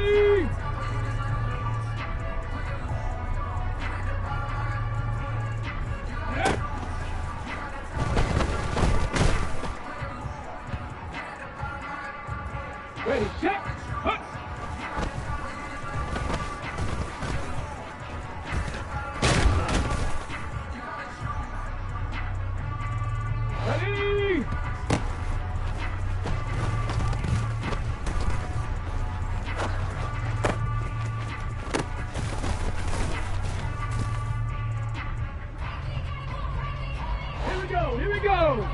Ready? Ready, check. Hut. Ready. Here we go, here we go.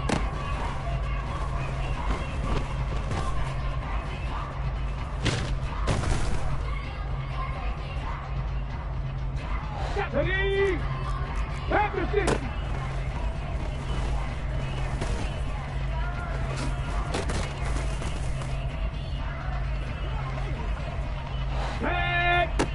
Ready? Back position. Back.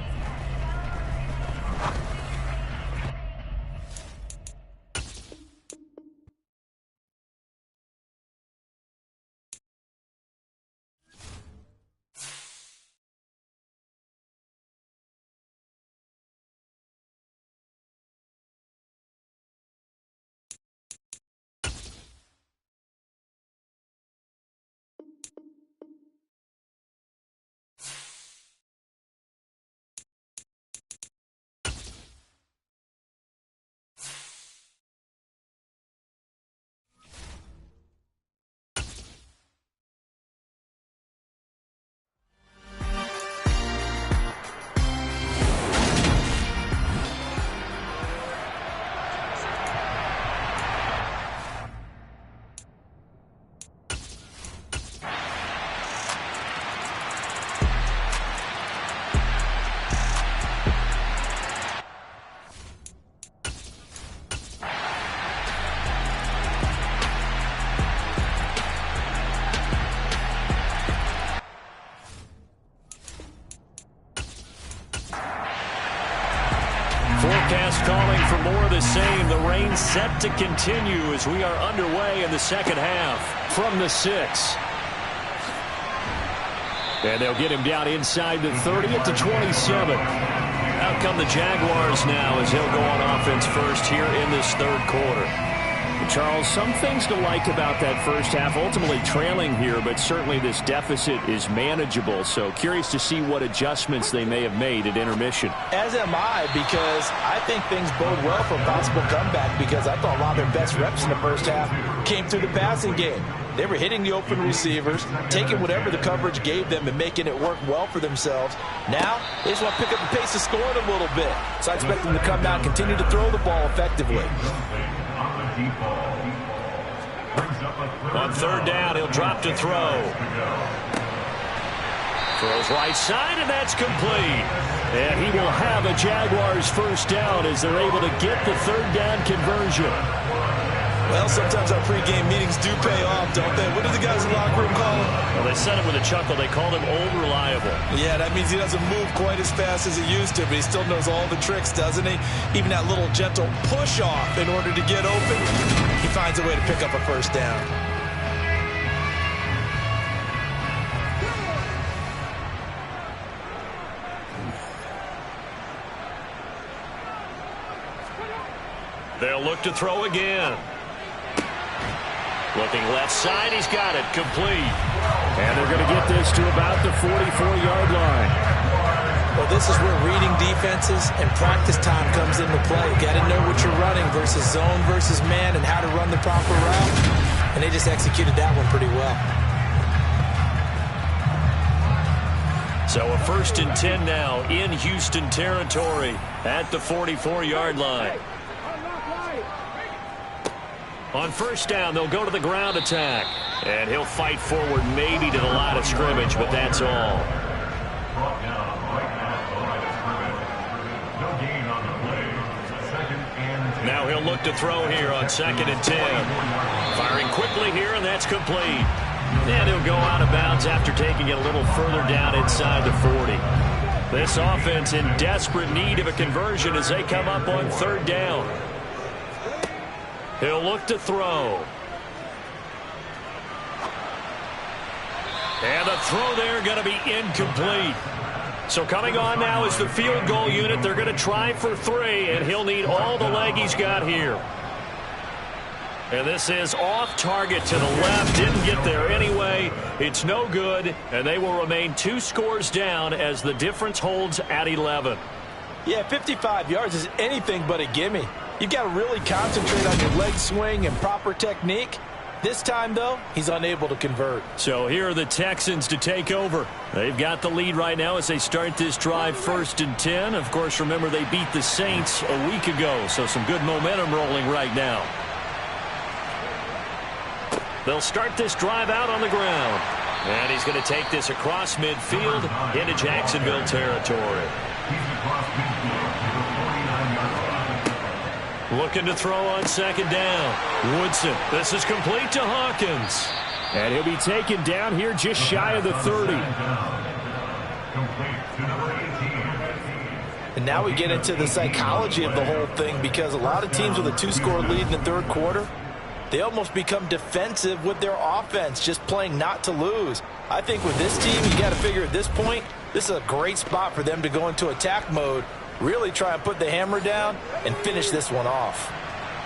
Forecast calling for more of the same. The rain set to continue as we are underway in the second half from the 6. And they'll get him down inside the 30 at the 27. Out come the Jaguars now as he'll go on offense first here in this third quarter. Charles, some things to like about that first half. Ultimately trailing here, but certainly this deficit is manageable. So curious to see what adjustments they may have made at intermission. As am I, because I think things bode well for a possible comeback, because I thought a lot of their best reps in the first half came through the passing game. They were hitting the open receivers, taking whatever the coverage gave them and making it work well for themselves. Now, they just want to pick up the pace of scoring a little bit. So I expect them to come out and continue to throw the ball effectively. On third down, he'll drop to throw. Throws right side, and that's complete. And he will have a Jaguars first down as they're able to get the third down conversion. Well, sometimes our pregame meetings do pay off, don't they? What do the guys in the locker room call him? Well, they said it with a chuckle. They called him old reliable. Yeah, that means he doesn't move quite as fast as he used to, but he still knows all the tricks, doesn't he? Even that little gentle push-off in order to get open, he finds a way to pick up a first down. They'll look to throw again. Looking left side, he's got it, complete. And they're going to get this to about the 44-yard line. Well, this is where reading defenses and practice time comes into play. You got to know what you're running versus zone versus man and how to run the proper route. And they just executed that one pretty well. So a 1st and 10 now in Houston territory at the 44-yard line. On first down, they'll go to the ground attack. And he'll fight forward maybe to the line of scrimmage, but that's all. Now he'll look to throw here on 2nd and 10. Firing quickly here, and that's complete. And he'll go out of bounds after taking it a little further down inside the 40. This offense in desperate need of a conversion as they come up on 3rd down. He'll look to throw. And the throw there going to be incomplete. So coming on now is the field goal unit. They're going to try for 3, and he'll need all the leg he's got here. And this is off target to the left. Didn't get there anyway. It's no good, and they will remain 2 scores down as the difference holds at 11. Yeah, 55 yards is anything but a gimme. You've got to really concentrate on your leg swing and proper technique. This time, though, he's unable to convert. So here are the Texans to take over. They've got the lead right now as they start this drive 1st and 10. Of course, remember they beat the Saints a week ago, so some good momentum rolling right now. They'll start this drive out on the ground. And he's going to take this across midfield into Jacksonville territory. Looking to throw on 2nd down. Woodson. This is complete to Hawkins. And he'll be taken down here just shy of the 30. And now we get into the psychology of the whole thing, because a lot of teams with a 2-score lead in the 3rd quarter, they almost become defensive with their offense, just playing not to lose. I think with this team, you got to figure at this point, this is a great spot for them to go into attack mode, really try and put the hammer down and finish this one off.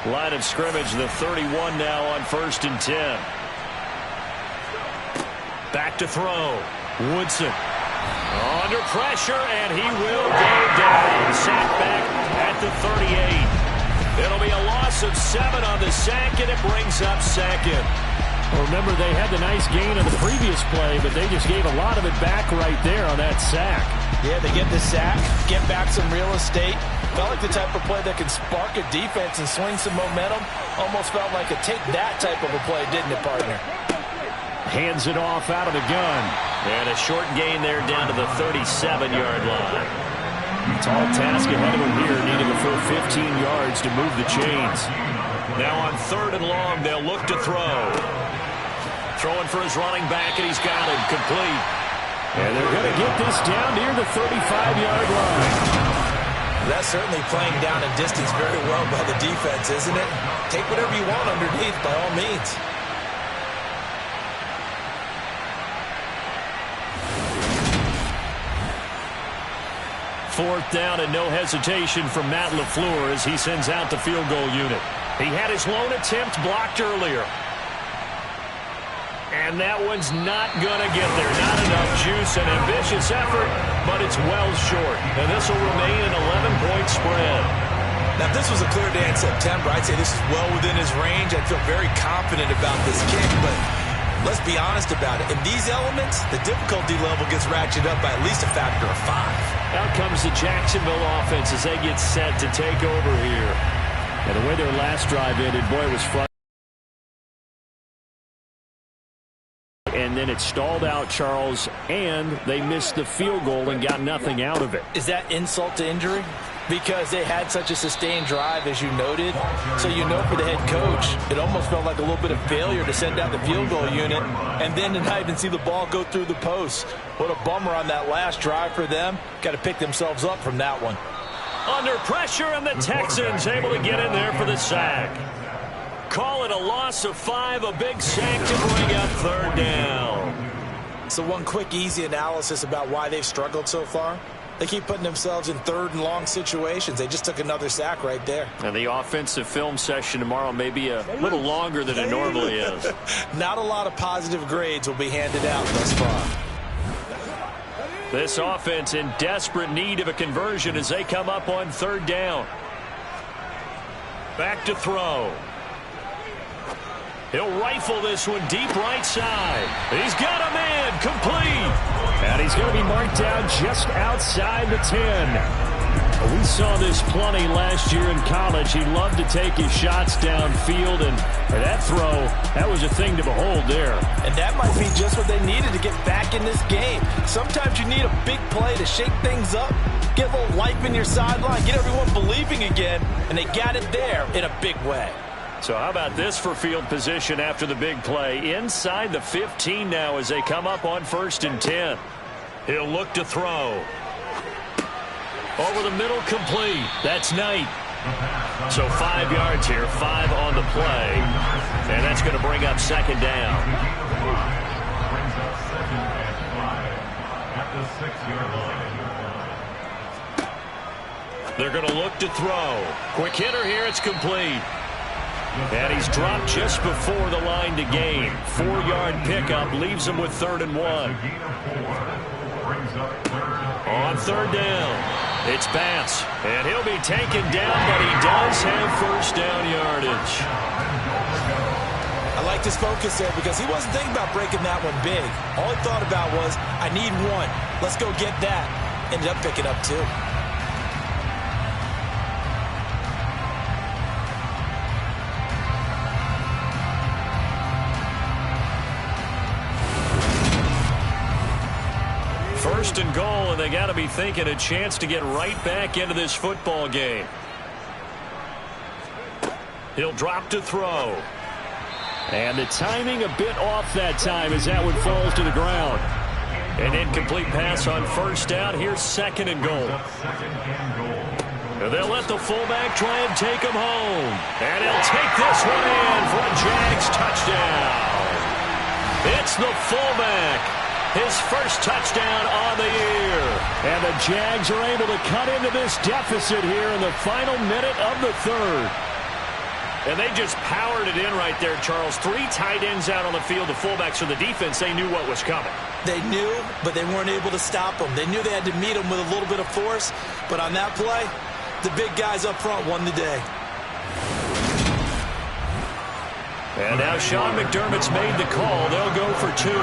Line of scrimmage, the 31 now on 1st and 10. Back to throw. Woodson under pressure, and he will go down. Sack back at the 38. It'll be a loss of 7 on the sack, and it brings up 2nd. Well, remember, they had the nice gain on the previous play, but they just gave a lot of it back right there on that sack. Yeah, they get the sack, get back some real estate. Felt like the type of play that can spark a defense and swing some momentum. Almost felt like a take that type of a play, didn't it, partner? Hands it off out of the gun. And a short gain there down to the 37-yard line. Tall task ahead of him here, needing a full 15 yards to move the chains. Now on 3rd and long, they'll look to throw. Throwing for his running back, and he's got him complete. And they're going to get this down near the 35-yard line. That's certainly playing down in distance very well by the defense, isn't it? Take whatever you want underneath, by all means. Fourth down and no hesitation from Matt LaFleur as he sends out the field goal unit. He had his lone attempt blocked earlier. And that one's not going to get there. Not enough juice, an ambitious effort, but it's well short. And this will remain an 11-point spread. Now, if this was a clear day in September, I'd say this is well within his range. I'd feel very confident about this kick, but let's be honest about it. In these elements, the difficulty level gets ratcheted up by at least a factor of 5. Out comes the Jacksonville offense as they get set to take over here. And the way their last drive ended, boy, it was frustrating. And then it stalled out, Charles, and they missed the field goal and got nothing out of it. Is that insult to injury? Because they had such a sustained drive, as you noted. So you know for the head coach, it almost felt like a little bit of failure to send out the field goal unit and then to not even see the ball go through the post. What a bummer on that last drive for them. Got to pick themselves up from that one. Under pressure, and the Texans able to get in there for the sack. Call it a loss of 5, a big sack to bring up 3rd down. So one quick, easy analysis about why they've struggled so far. They keep putting themselves in 3rd and long situations. They just took another sack right there. And the offensive film session tomorrow may be a little longer than it normally is. Not a lot of positive grades will be handed out thus far. This offense in desperate need of a conversion as they come up on 3rd down. Back to throw. He'll rifle this one deep right side. He's got a man complete. And he's going to be marked down just outside the 10. We saw this plenty last year in college. He loved to take his shots downfield, and for that throw, that was a thing to behold there. And that might be just what they needed to get back in this game. Sometimes you need a big play to shake things up, get a little life in your sideline, get everyone believing again, and they got it there in a big way. So how about this for field position after the big play? Inside the 15 now as they come up on 1st and 10. He'll look to throw. Over the middle, complete. That's Knight. So 5 yards here, 5 on the play. And that's going to bring up 2nd down. At the 6-yard line. They're going to look to throw. Quick hitter here. It's complete. And he's dropped just before the line to gain. 4-yard pickup leaves him with 3rd and 1. On 3rd down, it's Bass. And he'll be taken down, but he does have 1st down yardage. I like his focus there because he wasn't thinking about breaking that one big. All he thought about was, I need 1. Let's go get that. Ended up picking up 2. First and goal, and they got to be thinking a chance to get right back into this football game. He'll drop to throw. And the timing a bit off that time as that one falls to the ground. An incomplete pass on 1st down. Here's 2nd and goal. And they'll let the fullback try and take him home. And he'll take this one in for a Jags touchdown. It's the fullback. His 1st touchdown on the year. And the Jags are able to cut into this deficit here in the final minute of the 3rd. And they just powered it in right there, Charles. 3 tight ends out on the field. The fullbacks of the defense, they knew what was coming. They knew, but they weren't able to stop them. They knew they had to meet them with a little bit of force. But on that play, the big guys up front won the day. And now Sean McDermott's made the call. They'll go for 2.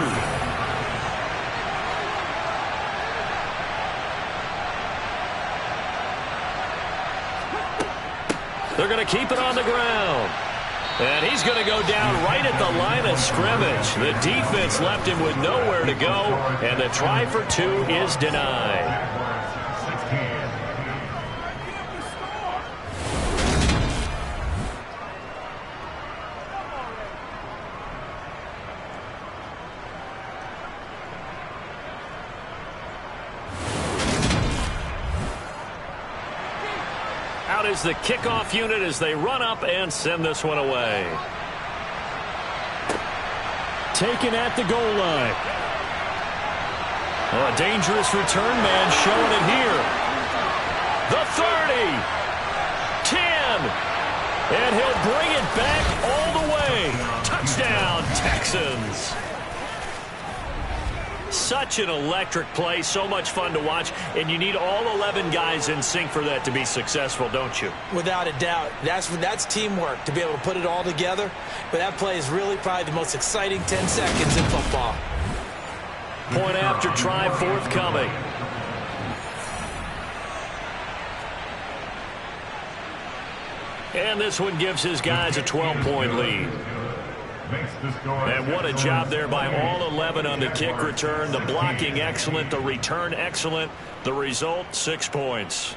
They're going to keep it on the ground. And he's going to go down right at the line of scrimmage. The defense left him with nowhere to go, and the try for 2 is denied. Out is the kickoff unit as they run up and send this one away. Taken at the goal line. Oh, a dangerous return man showing it here. The 30. 10. And he'll bring it back all the way. Touchdown, Texans. Such an electric play, so much fun to watch, and you need all 11 guys in sync for that to be successful, don't you? Without a doubt. That's teamwork, to be able to put it all together. But that play is really probably the most exciting 10 seconds in football. Point after try forthcoming. And this one gives his guys a 12-point lead. And what a job there by all 11 on the kick return. The blocking excellent, the return excellent. The result, 6 points.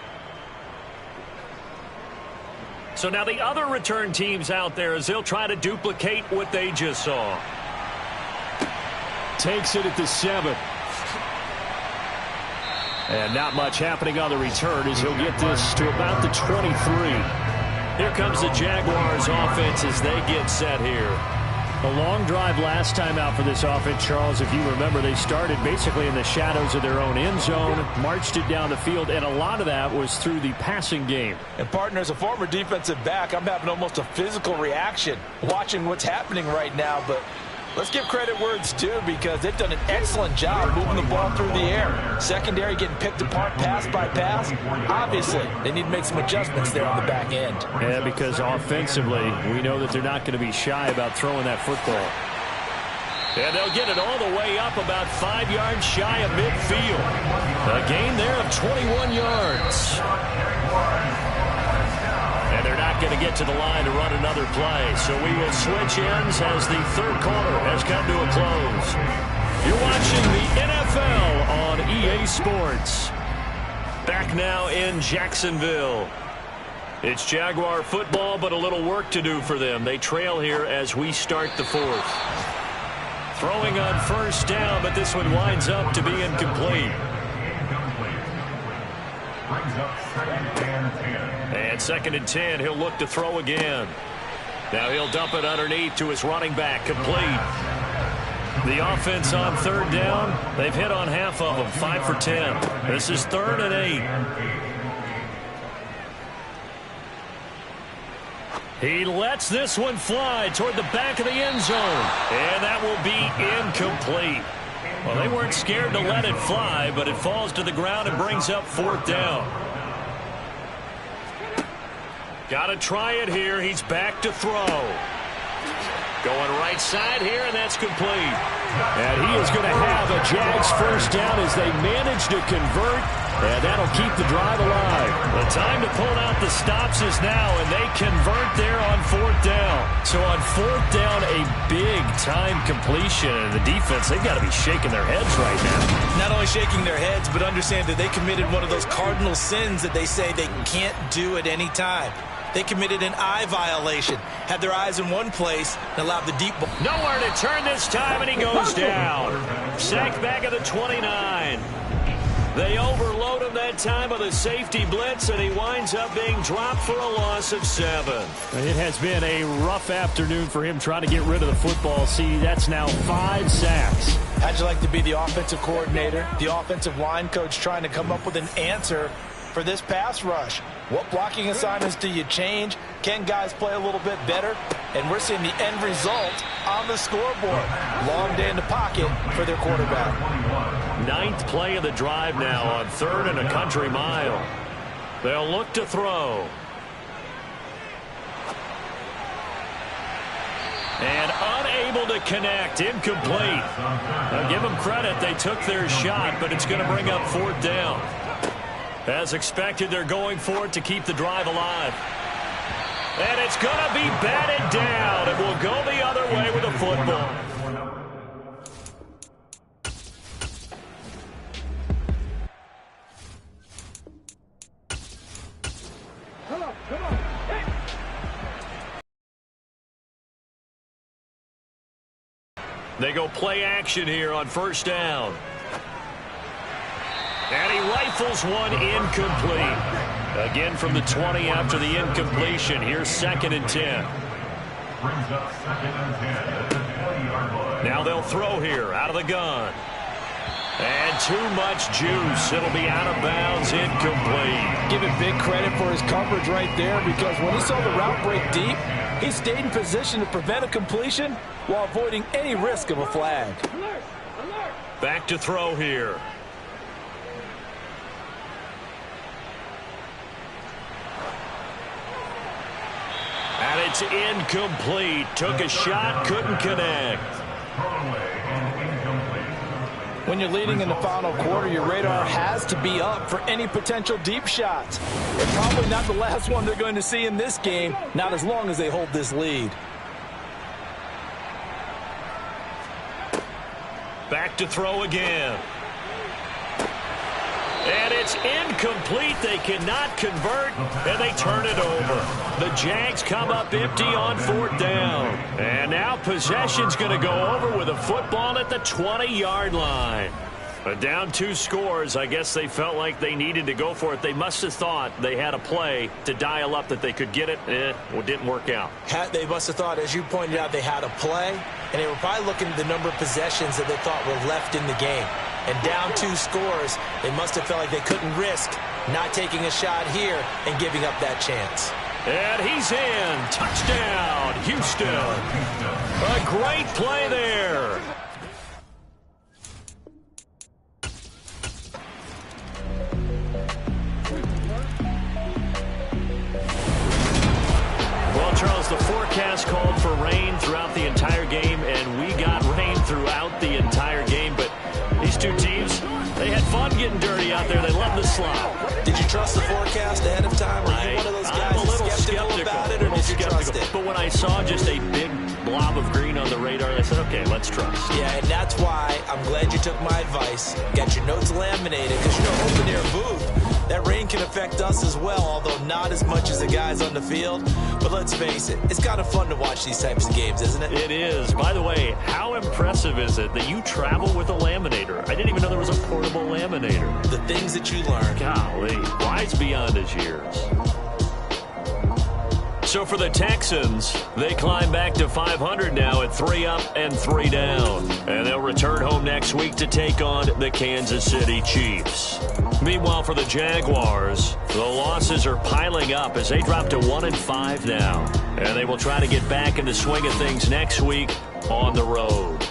So now the other return teams out there as they'll try to duplicate what they just saw. Takes it at the 7. And not much happening on the return as he'll get this to about the 23. Here comes the Jaguars offense as they get set here. A long drive last time out for this offense, Charles. If you remember, they started basically in the shadows of their own end zone, marched it down the field, and a lot of that was through the passing game. And, partner, as a former defensive back, I'm having almost a physical reaction watching what's happening right now. But let's give credit where it's due because they've done an excellent job moving the ball through the air. Secondary getting picked apart pass by pass. Obviously, they need to make some adjustments there on the back end. Yeah, because offensively, we know that they're not going to be shy about throwing that football. And they'll get it all the way up about 5 yards shy of midfield. A gain there of 21 yards. And they're not going to get to the line to run another play. So we will switch ends as the 3rd quarter has come to a close. You're watching the NFL on EA Sports. Back now in Jacksonville. It's Jaguar football, but a little work to do for them. They trail here as we start the 4th. Throwing on 1st down, but this one winds up to be incomplete. And 2nd and 10, he'll look to throw again. Now he'll dump it underneath to his running back, complete. The offense on 3rd down, they've hit on half of them, 5 for 10. This is 3rd and 8. He lets this one fly toward the back of the end zone. And that will be incomplete. Well, they weren't scared to let it fly, but it falls to the ground and brings up 4th down. Got to try it here. He's back to throw. Going right side here, and that's complete. And he is going to have a Jags first down as they manage to convert, and that'll keep the drive alive. The time to pull out the stops is now, and they convert there on 4th down. So on 4th down, a big-time completion, and the defense, they've got to be shaking their heads right now. Not only shaking their heads, but understand that they committed one of those cardinal sins that they say they can't do at any time. They committed an eye violation, had their eyes in one place, and allowed the deep ball. Nowhere to turn this time, and he goes down. Sacked back at the 29. They overload him that time with a safety blitz, and he winds up being dropped for a loss of 7. It has been a rough afternoon for him trying to get rid of the football. See, that's now 5 sacks. How'd you like to be the offensive coordinator, the offensive line coach trying to come up with an answer for this pass rush? What blocking assignments do you change? Can guys play a little bit better? And we're seeing the end result on the scoreboard. Long day in the pocket for their quarterback. 9th play of the drive now on 3rd and a country mile. They'll look to throw. And unable to connect. Incomplete. Now give them credit. They took their shot, but it's going to bring up 4th down. As expected, they're going for it to keep the drive alive. And it's going to be batted down. It will go the other way with the football. Come on, come on. Hey. They go play action here on 1st down. And he rifles one incomplete. Again from the 20 after the incompletion. Here's 2nd and 10. Now they'll throw here out of the gun. And too much juice. It'll be out of bounds, incomplete. Give him big credit for his coverage right there, because when he saw the route break deep, he stayed in position to prevent a completion while avoiding any risk of a flag. Alert, alert. Back to throw here. And it's incomplete. Took a shot, couldn't connect. When you're leading in the final quarter, your radar has to be up for any potential deep shots. And probably not the last one they're going to see in this game, not as long as they hold this lead. Back to throw again. And it's incomplete. They cannot convert, and they turn it over. The Jags come up empty on 4th down. And now possession's going to go over with a football at the 20-yard line. But down 2 scores, I guess they felt like they needed to go for it. They must have thought they had a play to dial up that they could get it. It didn't work out. They must have thought, as you pointed out, they had a play, and they were probably looking at the number of possessions that they thought were left in the game. And down 2 scores, they must have felt like they couldn't risk not taking a shot here and giving up that chance. And he's in. Touchdown, Houston. A great play there. Well, Charles, the forecast called for rain throughout the entire game, and we got rain throughout the entire game, but these two teams, they had fun getting dirty out there. They love the slop. Did you trust the forecast ahead of time? Were you one of those guys I'm a little skeptical about it, or did you trust it? But when I saw just a big blob of green on the radar, I said, okay, let's trust. Yeah, and that's why I'm glad you took my advice. Got your notes laminated, because, you know, open air booth, that rain can affect us as well, although not as much as the guys on the field. But let's face it, it's kind of fun to watch these types of games, isn't it? It is. By the way, how impressive is it that you travel with a laminator? I didn't even know there was a portable laminator. The things that you learn. Golly, wise beyond his years. So for the Texans, they climb back to 500 now at 3 up and 3 down. And they'll return home next week to take on the Kansas City Chiefs. Meanwhile, for the Jaguars, the losses are piling up as they drop to 1-5 now. And they will try to get back in the swing of things next week on the road.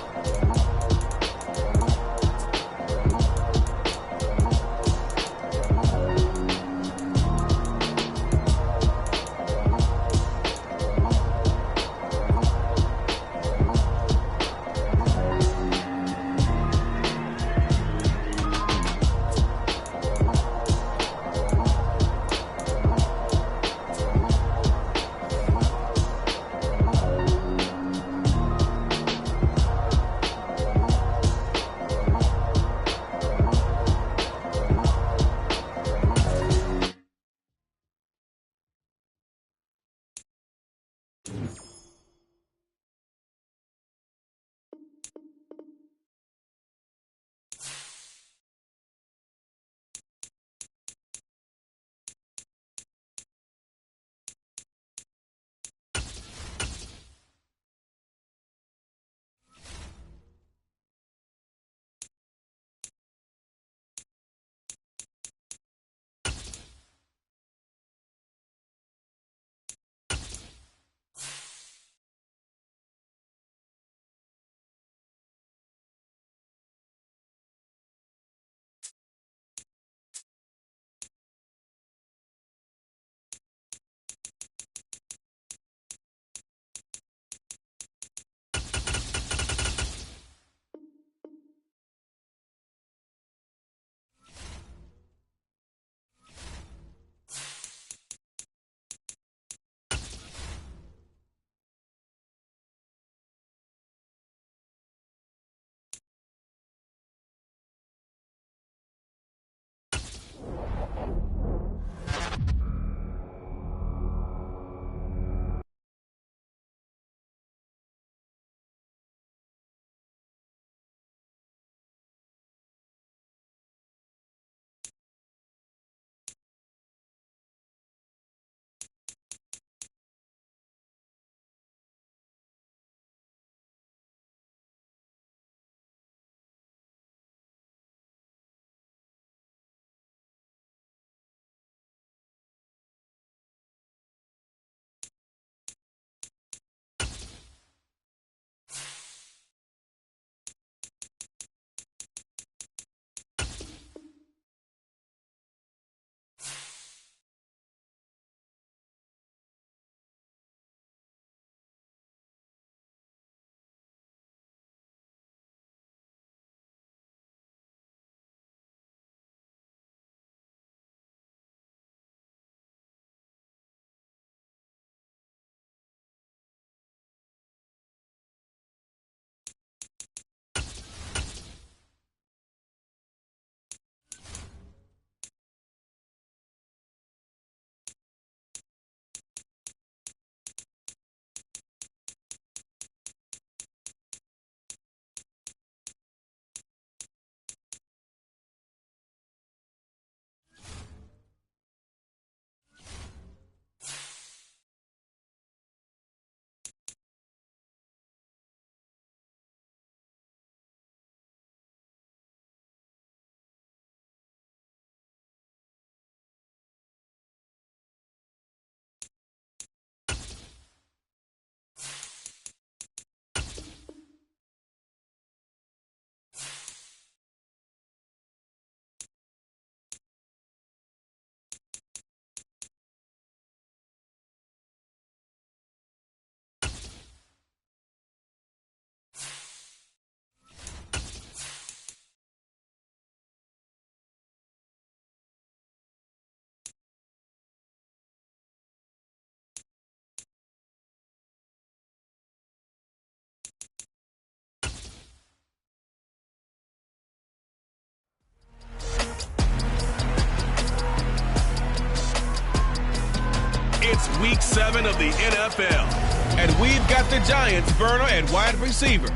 It's Week 7 of the NFL, and we've got the Giants' burner at wide receiver.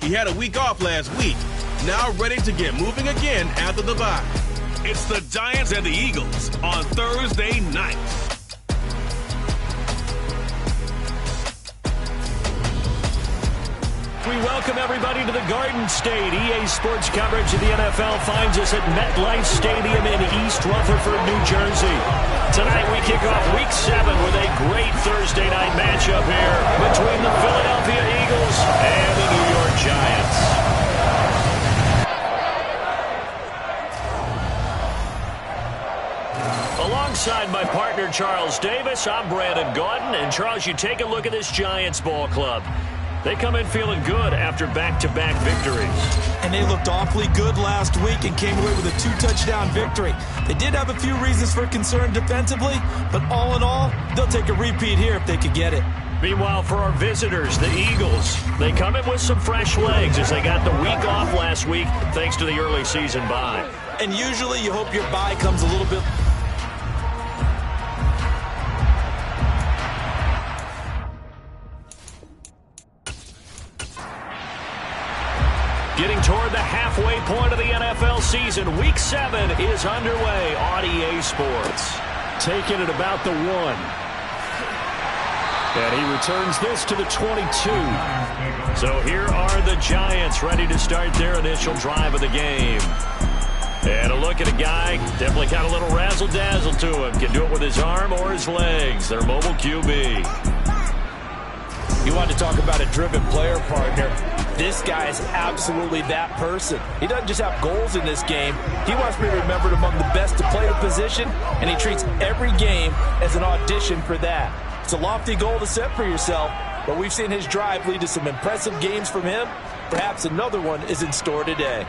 He had a week off last week, now ready to get moving again after the bye. It's the Giants and the Eagles on Thursday night. We welcome welcome everybody to the Garden State. EA Sports coverage of the NFL finds us at MetLife Stadium in East Rutherford, New Jersey. Tonight we kick off Week 7 with a great Thursday night matchup here between the Philadelphia Eagles and the New York Giants. Alongside my partner Charles Davis, I'm Brandon Gaudin. And Charles, you take a look at this Giants ball club. They come in feeling good after back-to-back victories. And they looked awfully good last week and came away with a 2-touchdown victory. They did have a few reasons for concern defensively, but all in all, they'll take a repeat here if they could get it. Meanwhile, for our visitors, the Eagles, they come in with some fresh legs as they got the week off last week thanks to the early season bye. And usually you hope your bye comes a little bit... Getting toward the halfway point of the NFL season, Week 7 is underway on EA Sports. Taking it about the 1. And he returns this to the 22. So here are the Giants ready to start their initial drive of the game. And a look at a guy, definitely got a little razzle-dazzle to him. Can do it with his arm or his legs. Their mobile QB. You want to talk about a driven player, partner. This guy is absolutely that person. He doesn't just have goals in this game. He wants to be remembered among the best to play the position, and he treats every game as an audition for that. It's a lofty goal to set for yourself, but we've seen his drive lead to some impressive games from him. Perhaps another one is in store today.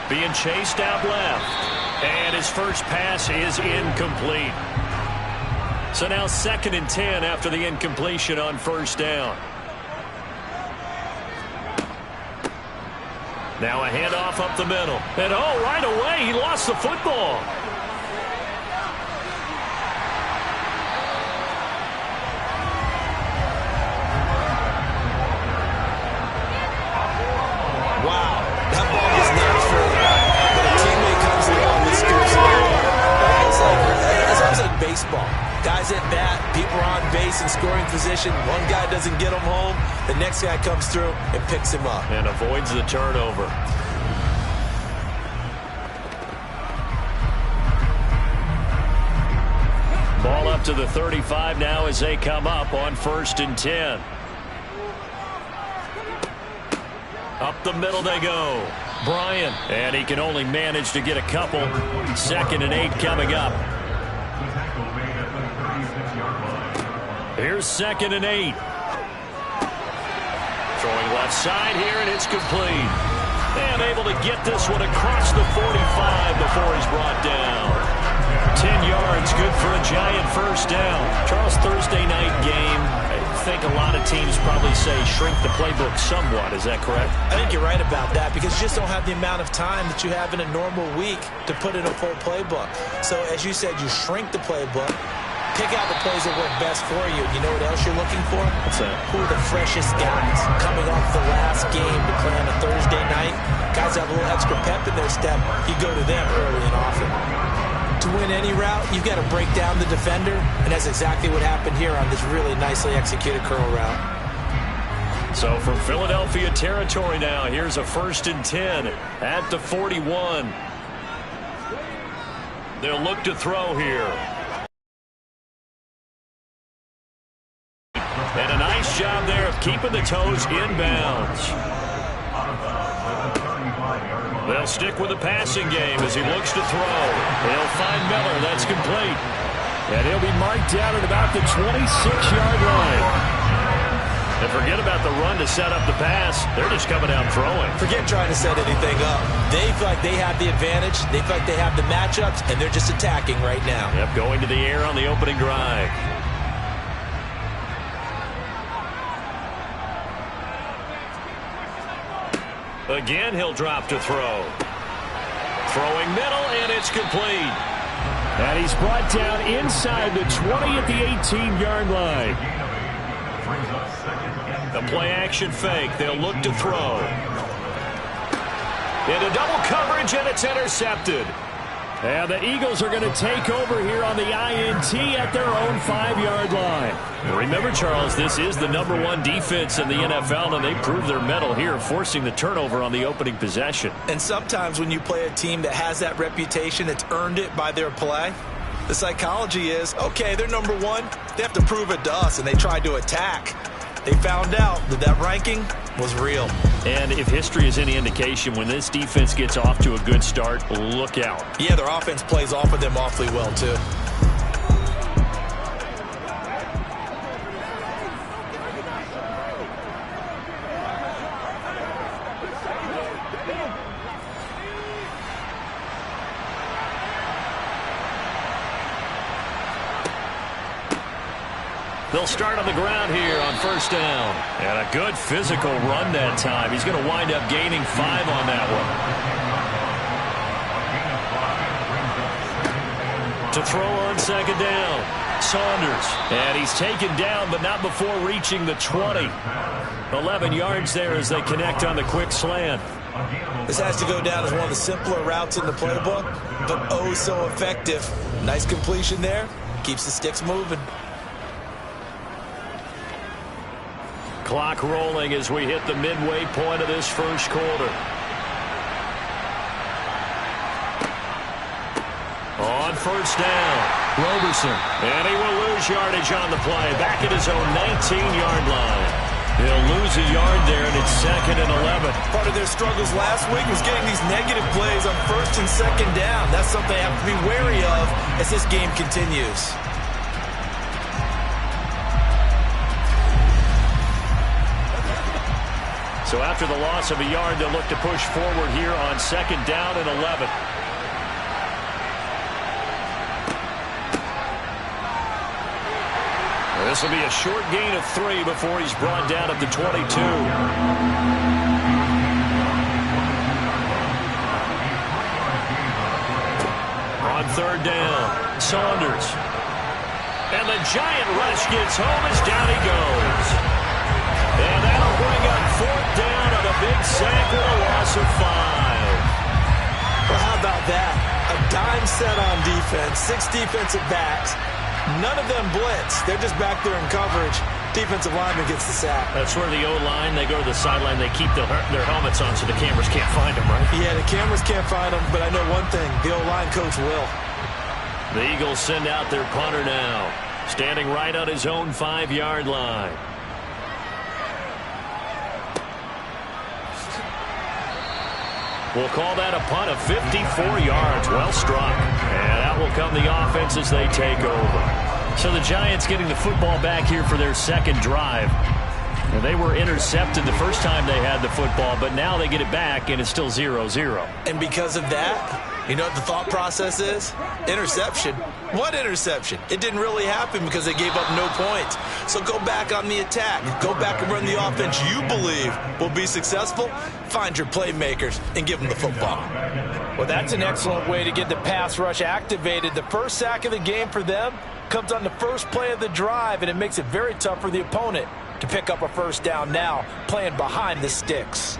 Being chased out left, and his first pass is incomplete. So now 2nd and 10 after the incompletion on first down. Now a handoff up the middle. And oh, right away, he lost the football. Wow, that ball was not further. But a teammate comes along and scoops it up. It's almost like baseball. Guys at bat, people are on base in scoring position. One guy doesn't get him home. The next guy comes through and picks him up. And avoids the turnover. Ball up to the 35 now as they come up on 1st and 10. Up the middle they go. Bryant. And he can only manage to get a couple. 2nd and 8 coming up. Here's 2nd and 8. Throwing left side here, and it's complete. And able to get this one across the 45 before he's brought down. 10 yards, good for a Giant first down. Charles, Thursday night game, I think a lot of teams probably say shrink the playbook somewhat. Is that correct? I think you're right about that because you just don't have the amount of time that you have in a normal week to put in a full playbook. So as you said, you shrink the playbook. Pick out the plays that work best for you. You know what else you're looking for? What's that? Who are the freshest guys coming off the last game to play on a Thursday night? Guys have a little extra pep in their step. You go to them early and often. To win any route, you've got to break down the defender, and that's exactly what happened here on this really nicely executed curl route. So from Philadelphia territory now, here's a 1st and 10 at the 41. They'll look to throw here. And a nice job there of keeping the toes inbounds. They'll stick with the passing game as he looks to throw. He'll find Miller. That's complete. And he'll be marked down at about the 26-yard line. And forget about the run to set up the pass. They're just coming out throwing. Forget trying to set anything up. They feel like they have the advantage. They feel like they have the matchups, and they're just attacking right now. Yep, going to the air on the opening drive. Again, he'll drop to throw. Throwing middle, and it's complete. And he's brought down inside the 20 at the 18-yard line. The play-action fake. They'll look to throw. Into double coverage, and it's intercepted. And the Eagles are going to take over here on the INT at their own 5-yard line. Remember, Charles, this is the #1 defense in the NFL, and they proved their mettle here, forcing the turnover on the opening possession. And sometimes when you play a team that has that reputation, that's earned it by their play, the psychology is, okay, they're #1. They have to prove it to us, and they tried to attack. They found out that that ranking was real. And if history is any indication, when this defense gets off to a good start, look out. Yeah, their offense plays off of them awfully well, too. They'll start on the ground here on first down. And a good physical run that time. He's going to wind up gaining 5 on that one. To throw on second down, Saunders. And he's taken down, but not before reaching the 20. 11 yards there as they connect on the quick slant. This has to go down as one of the simpler routes in the playbook, but oh so effective. Nice completion there. Keeps the sticks moving. Clock rolling as we hit the midway point of this first quarter. On first down, Roberson. And he will lose yardage on the play. Back at his own 19-yard line. He'll lose a yard there, and it's 2nd and 11. Part of their struggles last week was getting these negative plays on 1st and 2nd down. That's something they have to be wary of as this game continues. So after the loss of a yard, they'll look to push forward here on 2nd down and 11. This will be a short gain of 3 before he's brought down at the 22. On 3rd down, Saunders. And the giant rush gets home as down he goes. And that'll bring up 4th down on a big sack with a loss of 5. Well, how about that? A dime set on defense, 6 defensive backs. None of them blitz. They're just back there in coverage. Defensive lineman gets the sack. That's where the O-line, they go to the sideline, they keep their helmets on so the cameras can't find them, right? Yeah, the cameras can't find them, but I know one thing. The O-line coach will. The Eagles send out their punter now, standing right on his own 5-yard line. We'll call that a punt of 54 yards. Well struck. And out will come the offense as they take over. So the Giants getting the football back here for their 2nd drive. And they were intercepted the first time they had the football, but now they get it back, and it's still 0-0. And because of that, you know what the thought process is? Interception. What interception? It didn't really happen because they gave up no points. So go back on the attack. Go back and run the offense you believe will be successful. Find your playmakers and give them the football. Well, that's an excellent way to get the pass rush activated. The first sack of the game for them comes on the first play of the drive, and it makes it very tough for the opponent to pick up a first down now, playing behind the sticks.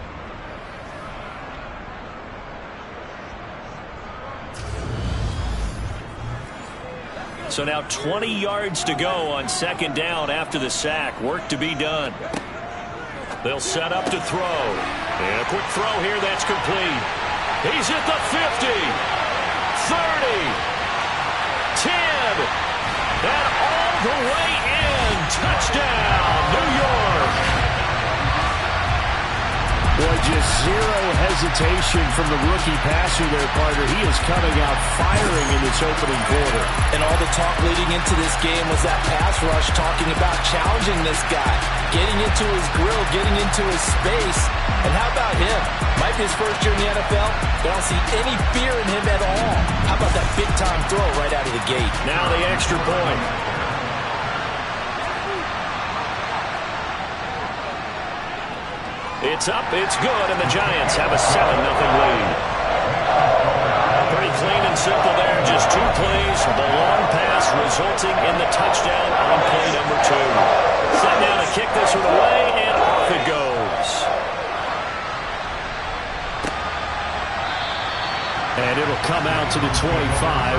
So now 20 yards to go on 2nd down after the sack. Work to be done. They'll set up to throw. And a quick throw here that's complete. He's at the 50, 30, 10, and all the way in. Touchdown, New York. Boy, just zero hesitation from the rookie passer there, partner. He is coming out firing in this opening quarter. And all the talk leading into this game was that pass rush, talking about challenging this guy, getting into his grill, getting into his space. And how about him? Might be his first year in the NFL, but I don't see any fear in him at all. How about that big-time throw right out of the gate? Now the extra point. It's up, it's good, and the Giants have a 7-0 lead. Pretty clean and simple there, just 2 plays. The long pass resulting in the touchdown on play number 2. Set down to kick this one away, and off it goes. And it'll come out to to the 25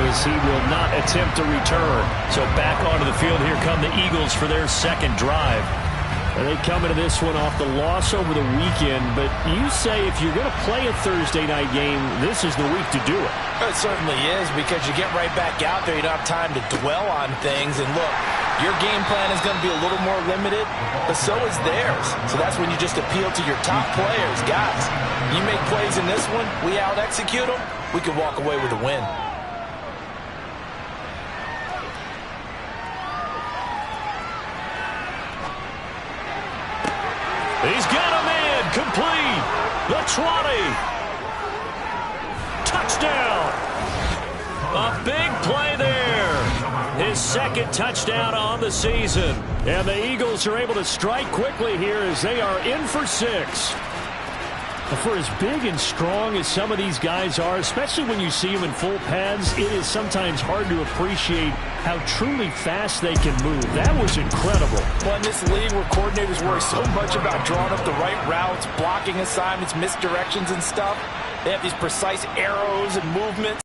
as he will not attempt to return. So back onto the field, here come the Eagles for their second drive. And they come into this one off the loss over the weekend, but you say if you're going to play a Thursday night game, this is the week to do it. It certainly is, because you get right back out there. You don't have time to dwell on things. And look, your game plan is going to be a little more limited, but so is theirs. So that's when you just appeal to your top players. Guys, you make plays in this one, we out-execute them, we can walk away with a win. He's got a man complete. The 20. Touchdown. A big play there. His second touchdown on the season. And the Eagles are able to strike quickly here as they are in for 6. For as big and strong as some of these guys are, especially when you see them in full pads, it is sometimes hard to appreciate how truly fast they can move. That was incredible. Well, in this league where coordinators worry so much about drawing up the right routes, blocking assignments, misdirections and stuff, they have these precise arrows and movements.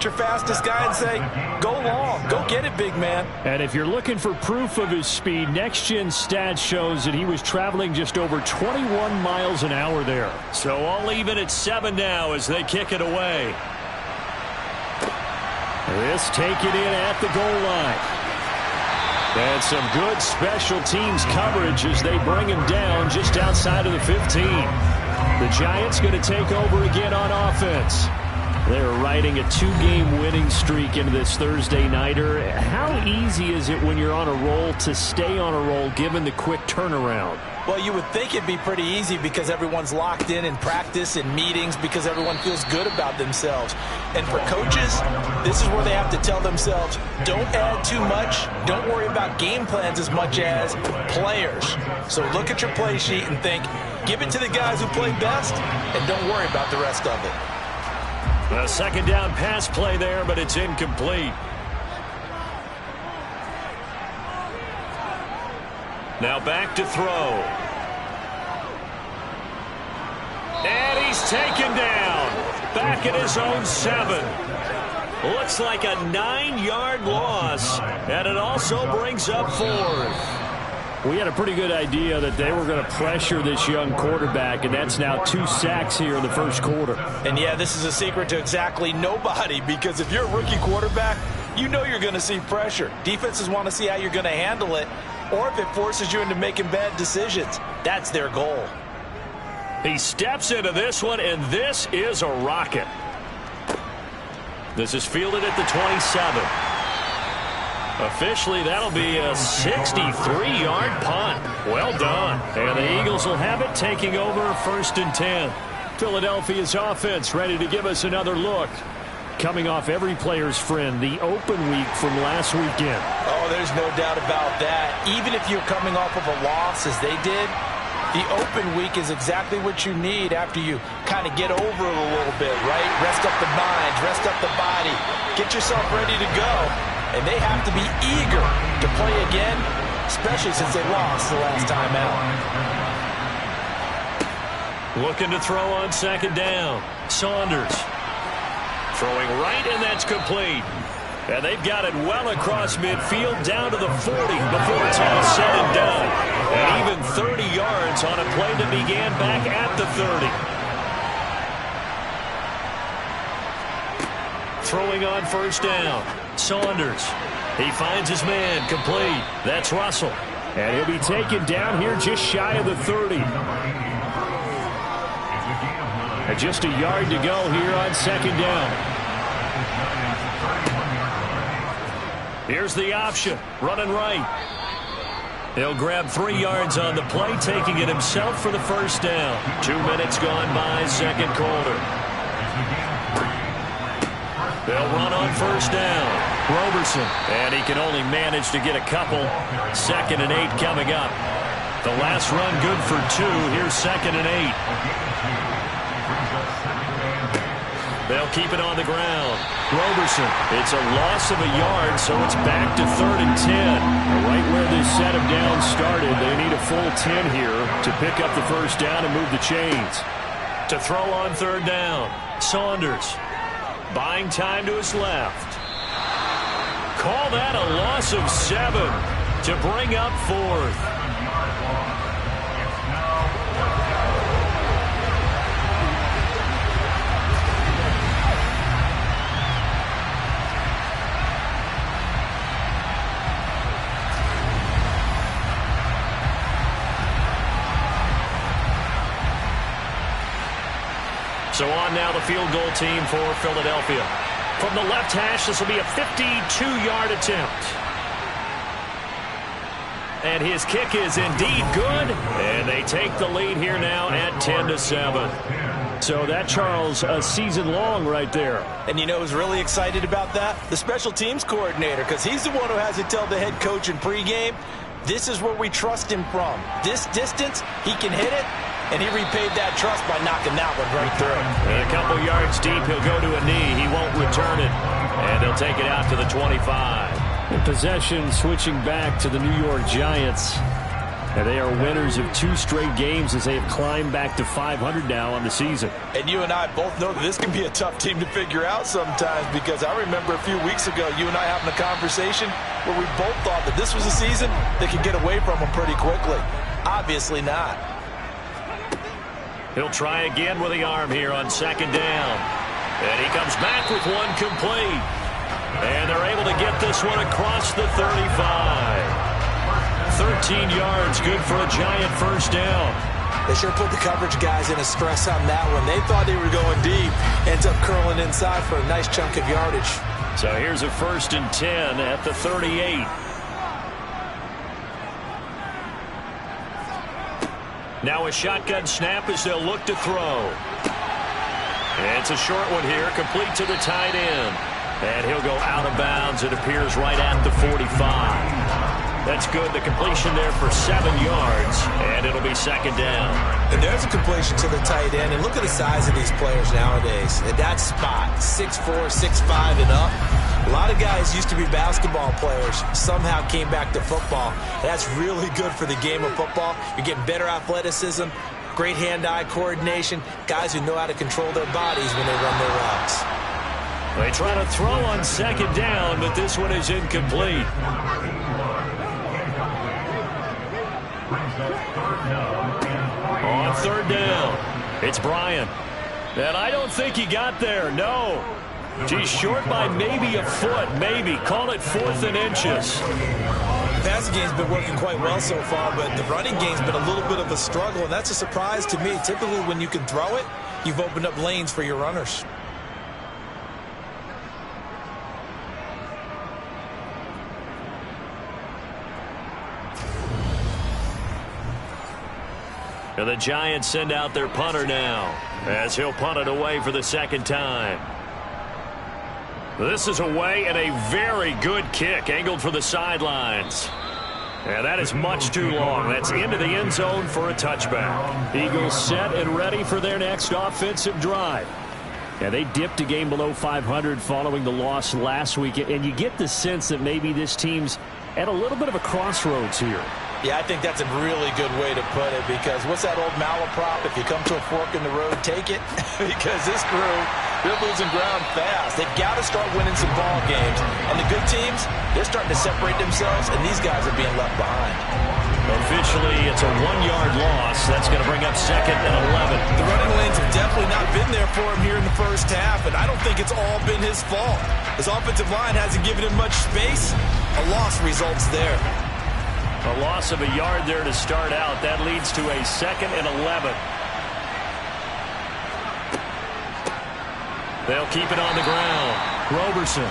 Your fastest guy and say, go long, go get it, big man. And if you're looking for proof of his speed, Next Gen Stats shows that he was traveling just over 21 miles an hour there. So all even at 7 now as they kick it away. This take it in at the goal line. And some good special teams coverage as they bring him down just outside of the 15. The Giants going to take over again on offense. They're riding a 2-game winning streak into this Thursday nighter. How easy is it when you're on a roll to stay on a roll given the quick turnaround? Well, you would think it'd be pretty easy because everyone's locked in practice and meetings because everyone feels good about themselves. And for coaches, this is where they have to tell themselves, don't add too much. Don't worry about game plans as much as players. So look at your play sheet and think, give it to the guys who play best and don't worry about the rest of it. A second down pass play there, but it's incomplete. Now back to throw. And he's taken down. Back at his own 7. Looks like a 9-yard loss. And it also brings up 4th. We had a pretty good idea that they were going to pressure this young quarterback, and that's now 2 sacks here in the first quarter. And yeah, this is a secret to exactly nobody, because if you're a rookie quarterback, you know you're going to see pressure. Defenses want to see how you're going to handle it, or if it forces you into making bad decisions. That's their goal. He steps into this one, and this is a rocket. This is fielded at the 27. Officially, that'll be a 63-yard punt. Well done. And the Eagles will have it, taking over 1st and 10. Philadelphia's offense ready to give us another look. Coming off every player's friend, the open week from last weekend. Oh, there's no doubt about that. Even if you're coming off of a loss as they did, the open week is exactly what you need after you kind of get over it a little bit, right? Rest up the mind, rest up the body, get yourself ready to go. And they have to be eager to play again, especially since they lost the last time out. Looking to throw on 2nd down. Saunders throwing right, and that's complete. And they've got it well across midfield down to the 40 before it's all said and done. And even 30 yards on a play that began back at the 30. Throwing on 1st down. Saunders. He finds his man complete. That's Russell. And he'll be taken down here just shy of the 30. And just a yard to go here on 2nd down. Here's the option. Running right. He'll grab 3 yards on the play, taking it himself for the 1st down. 2 minutes gone by, 2nd quarter. They'll run on 1st down. Roberson. And he can only manage to get a couple. 2nd and 8 coming up. The last run good for 2. Here's 2nd and 8. They'll keep it on the ground. Roberson. It's a loss of a yard, so it's back to 3rd and 10. Right where this set of downs started, they need a full 10 here to pick up the 1st down and move the chains. To throw on third down. Saunders buying time to his left. Call that a loss of 7 to bring up 4th. So on now the field goal team for Philadelphia. From the left hash, this will be a 52-yard attempt. And his kick is indeed good. And they take the lead here now at 10-7. So that, Charles, a season long right there. And you know who's really excited about that? The special teams coordinator, because he's the one who has to tell the head coach in pregame, this is where we trust him from. This distance, he can hit it. And he repaid that trust by knocking that one right through. And a couple yards deep, he'll go to a knee. He won't return it. And they'll take it out to the 25. In possession switching back to the New York Giants. And they are winners of 2 straight games as they have climbed back to 500 now on the season. And you and I both know that this can be a tough team to figure out sometimes, because I remember a few weeks ago you and I having a conversation where we both thought that this was a season that could get away from them pretty quickly. Obviously not. He'll try again with the arm here on second down. And he comes back with one complete. And they're able to get this one across the 35. 13 yards, good for a Giant first down. They sure put the coverage guys in a stress on that one. They thought they were going deep. Ends up curling inside for a nice chunk of yardage. So here's a 1st and 10 at the 38. Now a shotgun snap as they'll look to throw. And it's a short one here, complete to the tight end. And he'll go out of bounds, it appears, right at the 45. That's good. The completion there for 7 yards, and it'll be second down. And there's a completion to the tight end. And look at the size of these players nowadays. At that spot, 6'4", 6'5", and up. A lot of guys used to be basketball players, somehow came back to football. That's really good for the game of football. You're getting better athleticism, great hand-eye coordination, guys who know how to control their bodies when they run their routes. They try to throw on second down, but this one is incomplete. On third down, it's Bryant. And I don't think he got there, no. He's short by maybe a foot, maybe. Call it 4th and inches. The passing game's been working quite well so far, but the running game's been a little bit of a struggle, and that's a surprise to me. Typically, when you can throw it, you've opened up lanes for your runners. And the Giants send out their punter now, as he'll punt it away for the second time. This is away, and a very good kick angled for the sidelines. And that is much too long. That's into the end zone for a touchback. Eagles set and ready for their next offensive drive. And they dipped a game below 500 following the loss last week. And you get the sense that maybe this team's at a little bit of a crossroads here. Yeah, I think that's a really good way to put it, because what's that old malaprop? If you come to a fork in the road, take it. Because this crew, they're losing ground fast. They've got to start winning some ball games. And the good teams, they're starting to separate themselves, and these guys are being left behind. Officially, it's a 1-yard loss. That's going to bring up second and 11. The running lanes have definitely not been there for him here in the first half, and I don't think it's all been his fault. His offensive line hasn't given him much space. A loss results there. A loss of a yard there to start out. That leads to a 2nd and 11. They'll keep it on the ground. Roberson.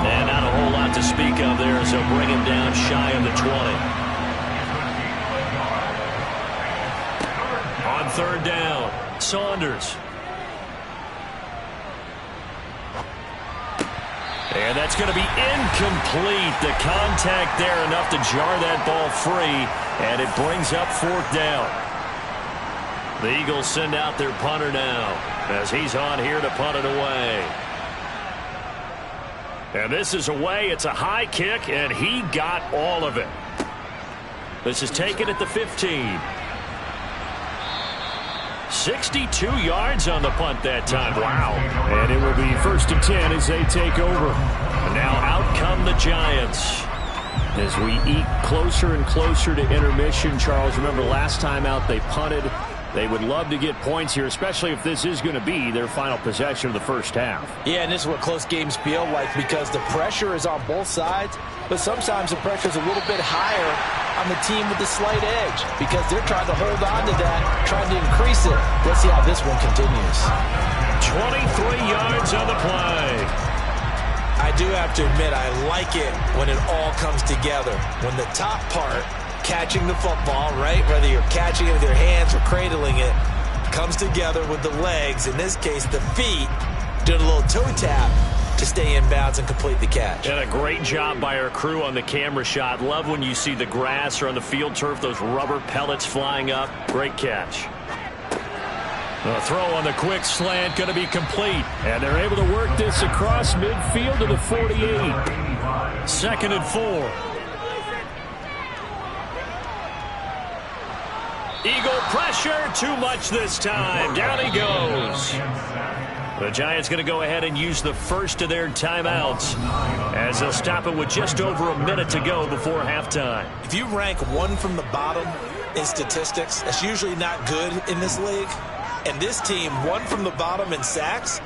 And not a whole lot to speak of there, as they'll bring him down shy of the 20. On third down, Saunders. And that's going to be incomplete. The contact there enough to jar that ball free, and it brings up 4th down. The Eagles send out their punter now, as he's on here to punt it away. And this is away. It's a high kick, and he got all of it. This is taken at the 15. 62 yards on the punt that time. Wow. And it will be 1st and 10 as they take over. And now out come the Giants. As we eke closer and closer to intermission, Charles, remember last time out they punted. They would love to get points here, especially if this is going to be their final possession of the first half. Yeah, and this is what close games feel like because the pressure is on both sides, but sometimes the pressure is a little bit higher on the team with the slight edge because they're trying to hold on to that, trying to increase it. Let's see how this one continues. 23 yards on the play. I do have to admit, I like it when it all comes together. When the top part, catching the football, right, whether you're catching it with your hands or cradling it, comes together with the legs, in this case the feet, doing a little toe tap to stay in bounds and complete the catch. And a great job by our crew on the camera shot. Love when you see the grass or on the field turf, those rubber pellets flying up. Great catch. The throw on the quick slant going to be complete. And they're able to work this across midfield to the 48. 2nd and 4. Eagle pressure, too much this time. Down he goes. The Giants going to go ahead and use the first of their timeouts as they'll stop it with just over a minute to go before halftime. If you rank one from the bottom in statistics, that's usually not good in this league. And this team, one from the bottom in sacks,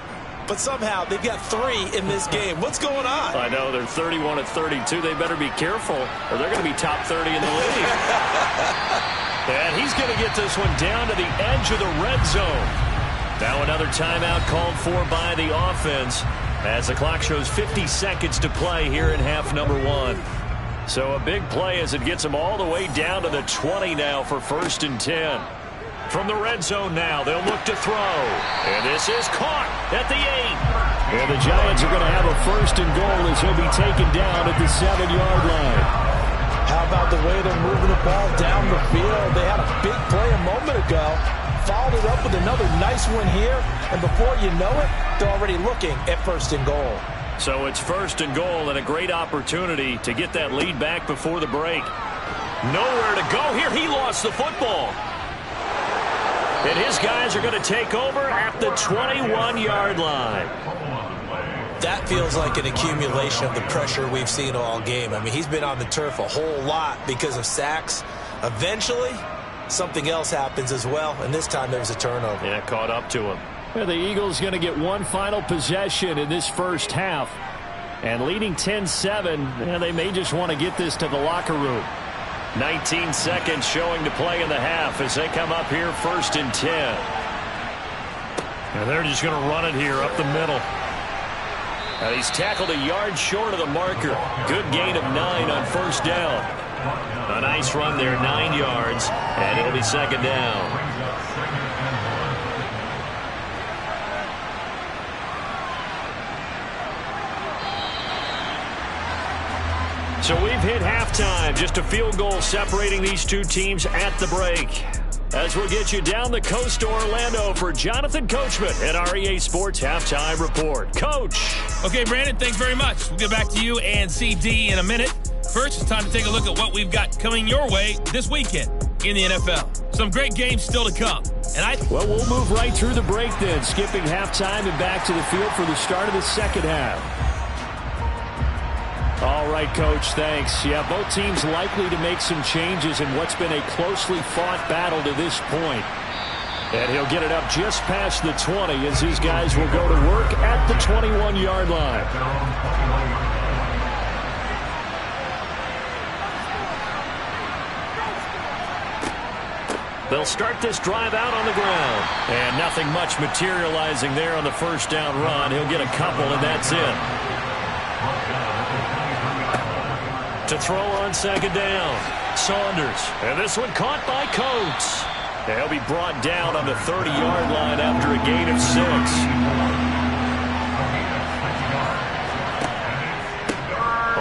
but somehow they've got 3 in this game. What's going on? I know, they're 31 at 32. They better be careful, or they're going to be top 30 in the league. And he's going to get this one down to the edge of the red zone. Now another timeout called for by the offense as the clock shows 50 seconds to play here in half number 1. So a big play as it gets them all the way down to the 20 now for 1st and 10. From the red zone now, they'll look to throw. And this is caught at the 8. And the Giants are going to have a 1st and goal as he'll be taken down at the 7-yard line. How about the way they're moving the ball down the field? They had a big play a moment ago. Followed it up with another nice one here. And before you know it, they're already looking at 1st and goal. So it's 1st and goal and a great opportunity to get that lead back before the break. Nowhere to go here. He lost the football. And his guys are going to take over at the 21-yard line. That feels like an accumulation of the pressure we've seen all game. I mean, he's been on the turf a whole lot because of sacks. Eventually, something else happens as well, and this time there was a turnover. Yeah, caught up to him. Yeah, the Eagles going to get one final possession in this first half. And leading 10-7, they may just want to get this to the locker room. 19 seconds showing to play in the half as they come up here 1st and 10. And they're just going to run it here up the middle. And he's tackled a yard short of the marker. Good gain of 9 on 1st down. A nice run there, 9 yards, and it'll be 2nd down. So we've hit halftime. Just a field goal separating these two teams at the break. As we'll get you down the coast to Orlando for Jonathan Coachman at REA Sports Halftime Report. Coach. Okay, Brandon, thanks very much. We'll get back to you and CD in a minute. First, it's time to take a look at what we've got coming your way this weekend in the NFL. Some great games still to come. Well, we'll move right through the break then, skipping halftime and back to the field for the start of the second half. All right, Coach, thanks. Yeah, both teams likely to make some changes in what's been a closely fought battle to this point. And he'll get it up just past the 20 as his guys will go to work at the 21-yard line. They'll start this drive out on the ground. And nothing much materializing there on the 1st down run. He'll get a couple, and that's it. To throw on 2nd down, Saunders. And this one caught by Coates. He'll be brought down on the 30-yard line after a gain of 6.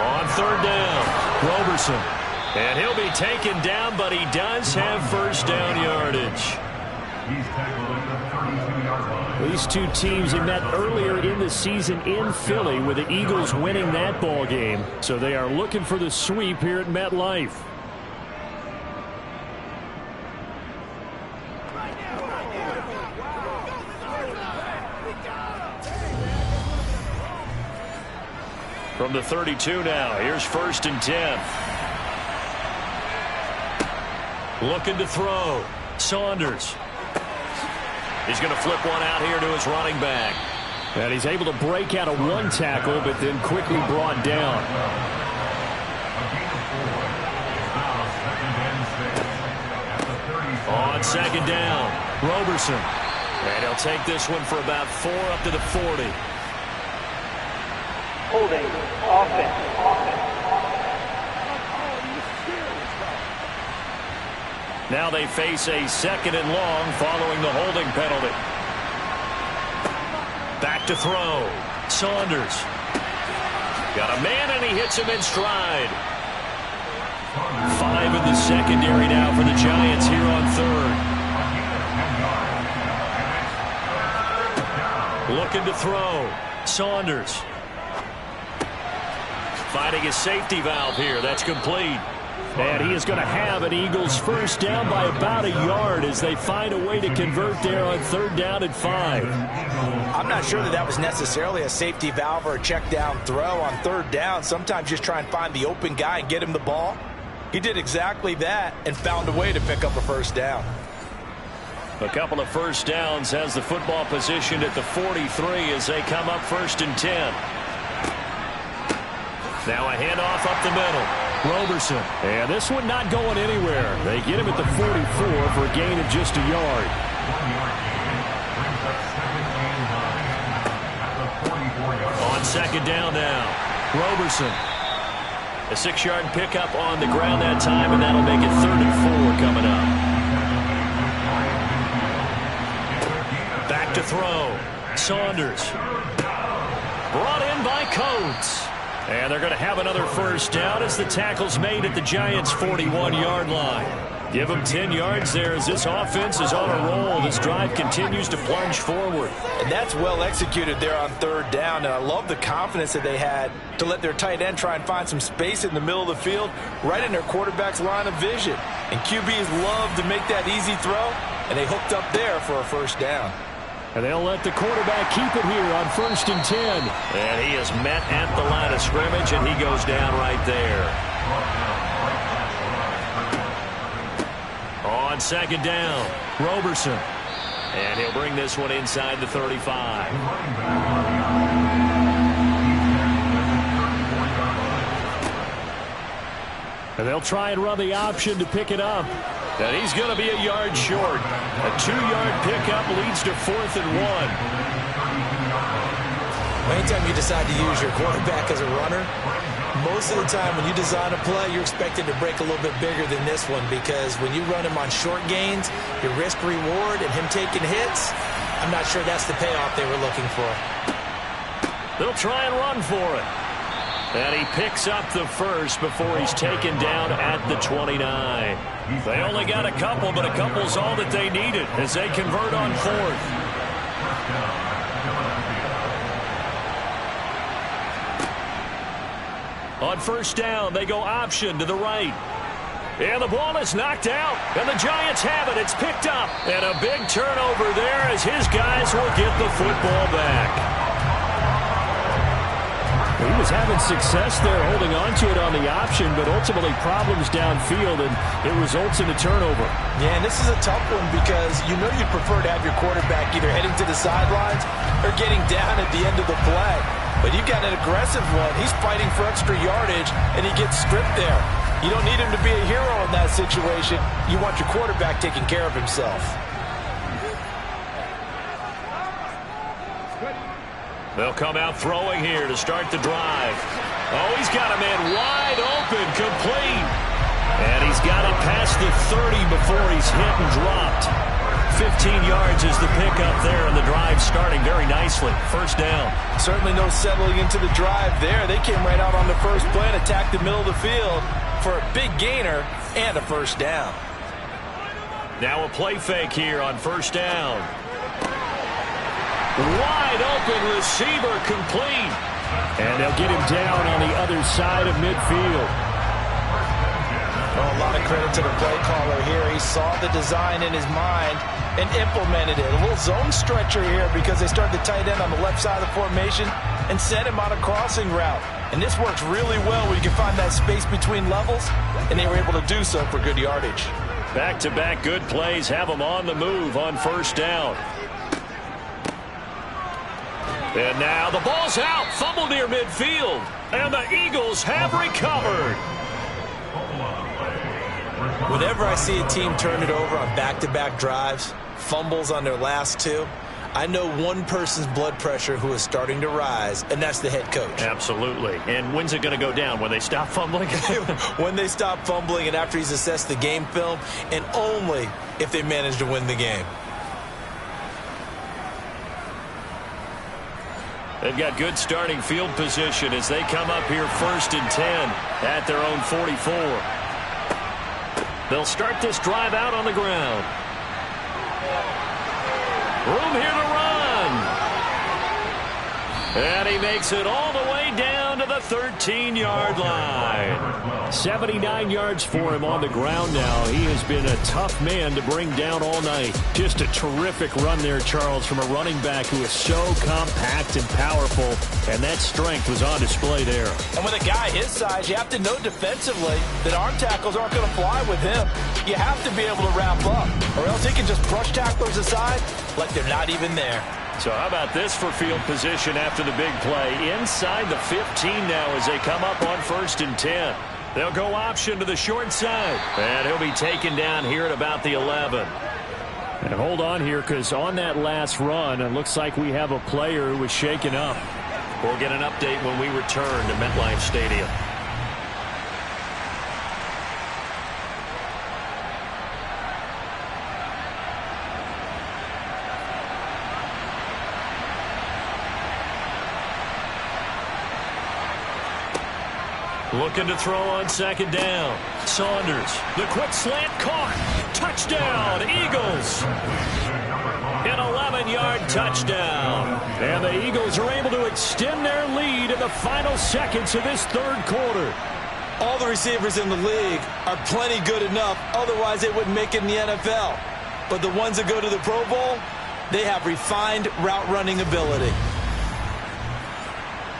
On 3rd down, Roberson. And he'll be taken down, but he does have 1st down yardage. These two teams have met earlier in the season in Philly with the Eagles winning that ball game. So they are looking for the sweep here at MetLife. From the 32 now, here's 1st and 10. Looking to throw. Saunders. He's going to flip one out here to his running back. And he's able to break out of one tackle, but then quickly brought down. On 2nd down, Roberson. And he'll take this one for about 4 up to the 40. Holding. Offense. Now they face a 2nd and long following the holding penalty. Back to throw. Saunders. Got a man, and he hits him in stride. 5 in the secondary now for the Giants here on 3rd. Looking to throw. Saunders. Finding a safety valve here. That's complete. And he is going to have an Eagles 1st down by about a yard as they find a way to convert there on 3rd down and 5. I'm not sure that was necessarily a safety valve or a check down throw on 3rd down. Sometimes just try and find the open guy and get him the ball. He did exactly that and found a way to pick up a 1st down. A couple of 1st downs has the football positioned at the 43 as they come up 1st and 10. Now a handoff up the middle. Roberson. And this one not going anywhere. They get him at the 44 for a gain of just a yard. On 2nd down now, Roberson. A 6-yard pickup on the ground that time, and that'll make it 3rd and 4 coming up. Back to throw. Saunders. Brought in by Coates. And they're going to have another 1st down as the tackle's made at the Giants' 41-yard line. Give them 10 yards there as this offense is on a roll. This drive continues to plunge forward. And that's well executed there on 3rd down. And I love the confidence that they had to let their tight end try and find some space in the middle of the field, right in their quarterback's line of vision. And QBs love to make that easy throw, and they hooked up there for a 1st down. And they'll let the quarterback keep it here on 1st and 10. And he is met at the line of scrimmage, and he goes down right there. On 2nd down, Roberson. And he'll bring this one inside the 35. And they'll try and run the option to pick it up. And he's going to be a yard short. A 2-yard pickup leads to 4th and 1. Anytime you decide to use your quarterback as a runner, most of the time when you design a play, you're expected to break a little bit bigger than this one, because when you run him on short gains, your risk-reward and him taking hits, I'm not sure that's the payoff they were looking for. They'll try and run for it. And he picks up the 1st before he's taken down at the 29. They only got a couple, but a couple's all that they needed as they convert on 4th. On 1st down, they go option to the right. And the ball is knocked out, and the Giants have it. It's picked up, and a big turnover there as his guys will get the football back. He was having success there holding on to it on the option, but ultimately problems downfield, and it results in a turnover. Yeah, and this is a tough one because you know you'd prefer to have your quarterback either heading to the sidelines or getting down at the end of the play. But you've got an aggressive one. He's fighting for extra yardage, and he gets stripped there. You don't need him to be a hero in that situation. You want your quarterback taking care of himself. They'll come out throwing here to start the drive. Oh, he's got a man wide open, complete. And he's got it past the 30 before he's hit and dropped. 15 yards is the pickup there, and the drive starting very nicely. 1st down. Certainly no settling into the drive there. They came right out on the first play and attacked the middle of the field for a big gainer and a 1st down. Now a play fake here on 1st down. Wide open receiver, complete. And they'll get him down on the other side of midfield. Oh, a lot of credit to the play caller here. He saw the design in his mind and implemented it. A little zone stretcher here because they started the tight end on the left side of the formation and sent him on a crossing route. And this works really well when you can find that space between levels, and they were able to do so for good yardage. Back-to-back good plays have them on the move on first down. And now the ball's out. Fumble near midfield. And the Eagles have recovered. Whenever I see a team turn it over on back-to-back drives, fumbles on their last two, I know one person's blood pressure who is starting to rise, and that's the head coach. Absolutely. And when's it going to go down? When they stop fumbling? When they stop fumbling and after he's assessed the game film, and only if they manage to win the game. They've got good starting field position as they come up here 1st and 10 at their own 44. They'll start this drive out on the ground. Room here to run. And he makes it all the way down to the 13-yard line. 79 yards for him on the ground now. He has been a tough man to bring down all night. Just a terrific run there, Charles, from a running back who is so compact and powerful, and that strength was on display there. And with a guy his size, you have to know defensively that arm tackles aren't going to fly with him. You have to be able to wrap up, or else he can just brush tacklers aside like they're not even there. So how about this for field position after the big play? Inside the 15 now as they come up on 1st and 10. They'll go option to the short side. And he'll be taken down here at about the 11. And hold on here, because on that last run, it looks like we have a player who was shaken up. We'll get an update when we return to MetLife Stadium. Looking to throw on 2nd down. Saunders, the quick slant caught. Touchdown, Eagles. An 11-yard touchdown. And the Eagles are able to extend their lead in the final seconds of this 3rd quarter. All the receivers in the league are plenty good enough, otherwise they wouldn't make it in the NFL. But the ones that go to the Pro Bowl, they have refined route running ability.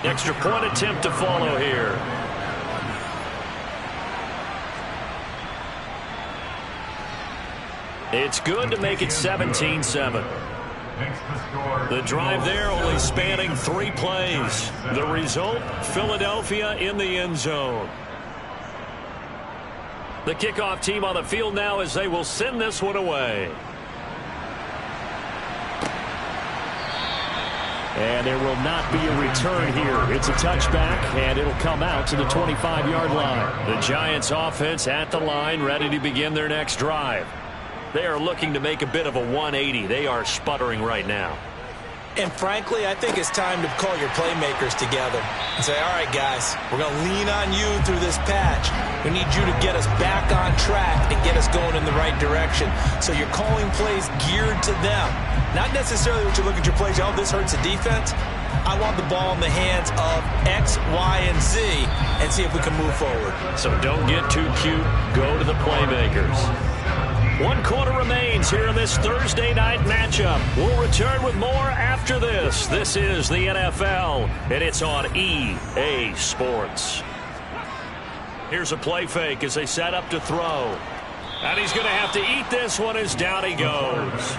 Extra point attempt to follow here. It's good to make it 17-7. The drive there only spanning 3 plays. The result, Philadelphia in the end zone. The kickoff team on the field now as they will send this one away. And there will not be a return here. It's a touchback, and it'll come out to the 25-yard line. The Giants offense at the line, ready to begin their next drive. They are looking to make a bit of a 180. They are sputtering right now. And frankly, I think it's time to call your playmakers together and say, all right, guys, we're going to lean on you through this patch. We need you to get us back on track and get us going in the right direction. So you're calling plays geared to them. Not necessarily what you look at your plays, oh, this hurts the defense. I want the ball in the hands of X, Y, and Z and see if we can move forward. So don't get too cute. Go to the playmakers. 1 quarter remains here in this Thursday night matchup. We'll return with more after this. This is the NFL, and it's on EA Sports. Here's a play fake as they set up to throw. And he's going to have to eat this one as down he goes.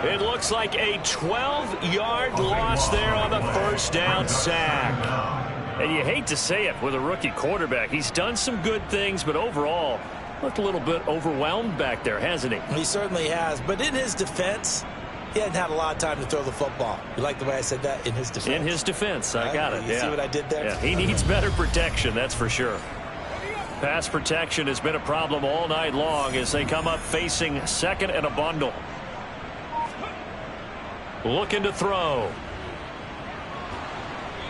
It looks like a 12-yard loss there on the first down sack. And you hate to say it with a rookie quarterback. He's done some good things, but overall, looked a little bit overwhelmed back there, hasn't he? He certainly has. But in his defense, he hadn't had a lot of time to throw the football. You like the way I said that? In his defense. In his defense. I got it. You see what I did there? Yeah, he needs better protection, that's for sure. Pass protection has been a problem all night long as they come up facing 2nd and a bundle. Looking to throw.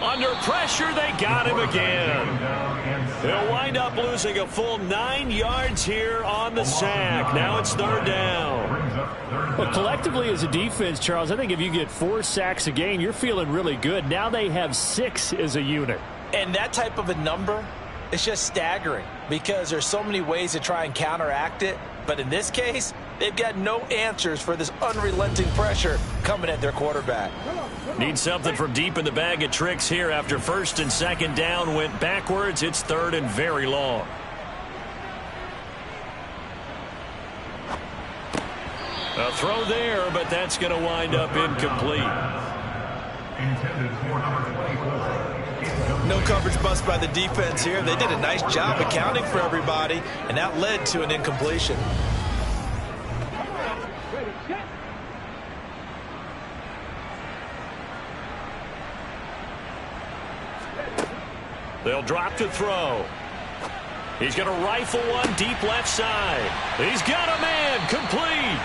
Under pressure, they got him again. They'll wind up losing a full 9 yards here on the sack. Now it's 3rd down. Well, collectively as a defense, Charles, I think if you get 4 sacks a game, you're feeling really good. Now they have 6 as a unit. And that type of a number, it's just staggering because there's so many ways to try and counteract it. But in this case, they've got no answers for this unrelenting pressure coming at their quarterback. Need something from deep in the bag of tricks here after 1st and 2nd down went backwards. It's 3rd and very long. A throw there, but that's going to wind up incomplete. No coverage bust by the defense here. They did a nice job accounting for everybody, and that led to an incompletion. They'll drop to throw. He's going to rifle one deep left side. He's got a man, complete.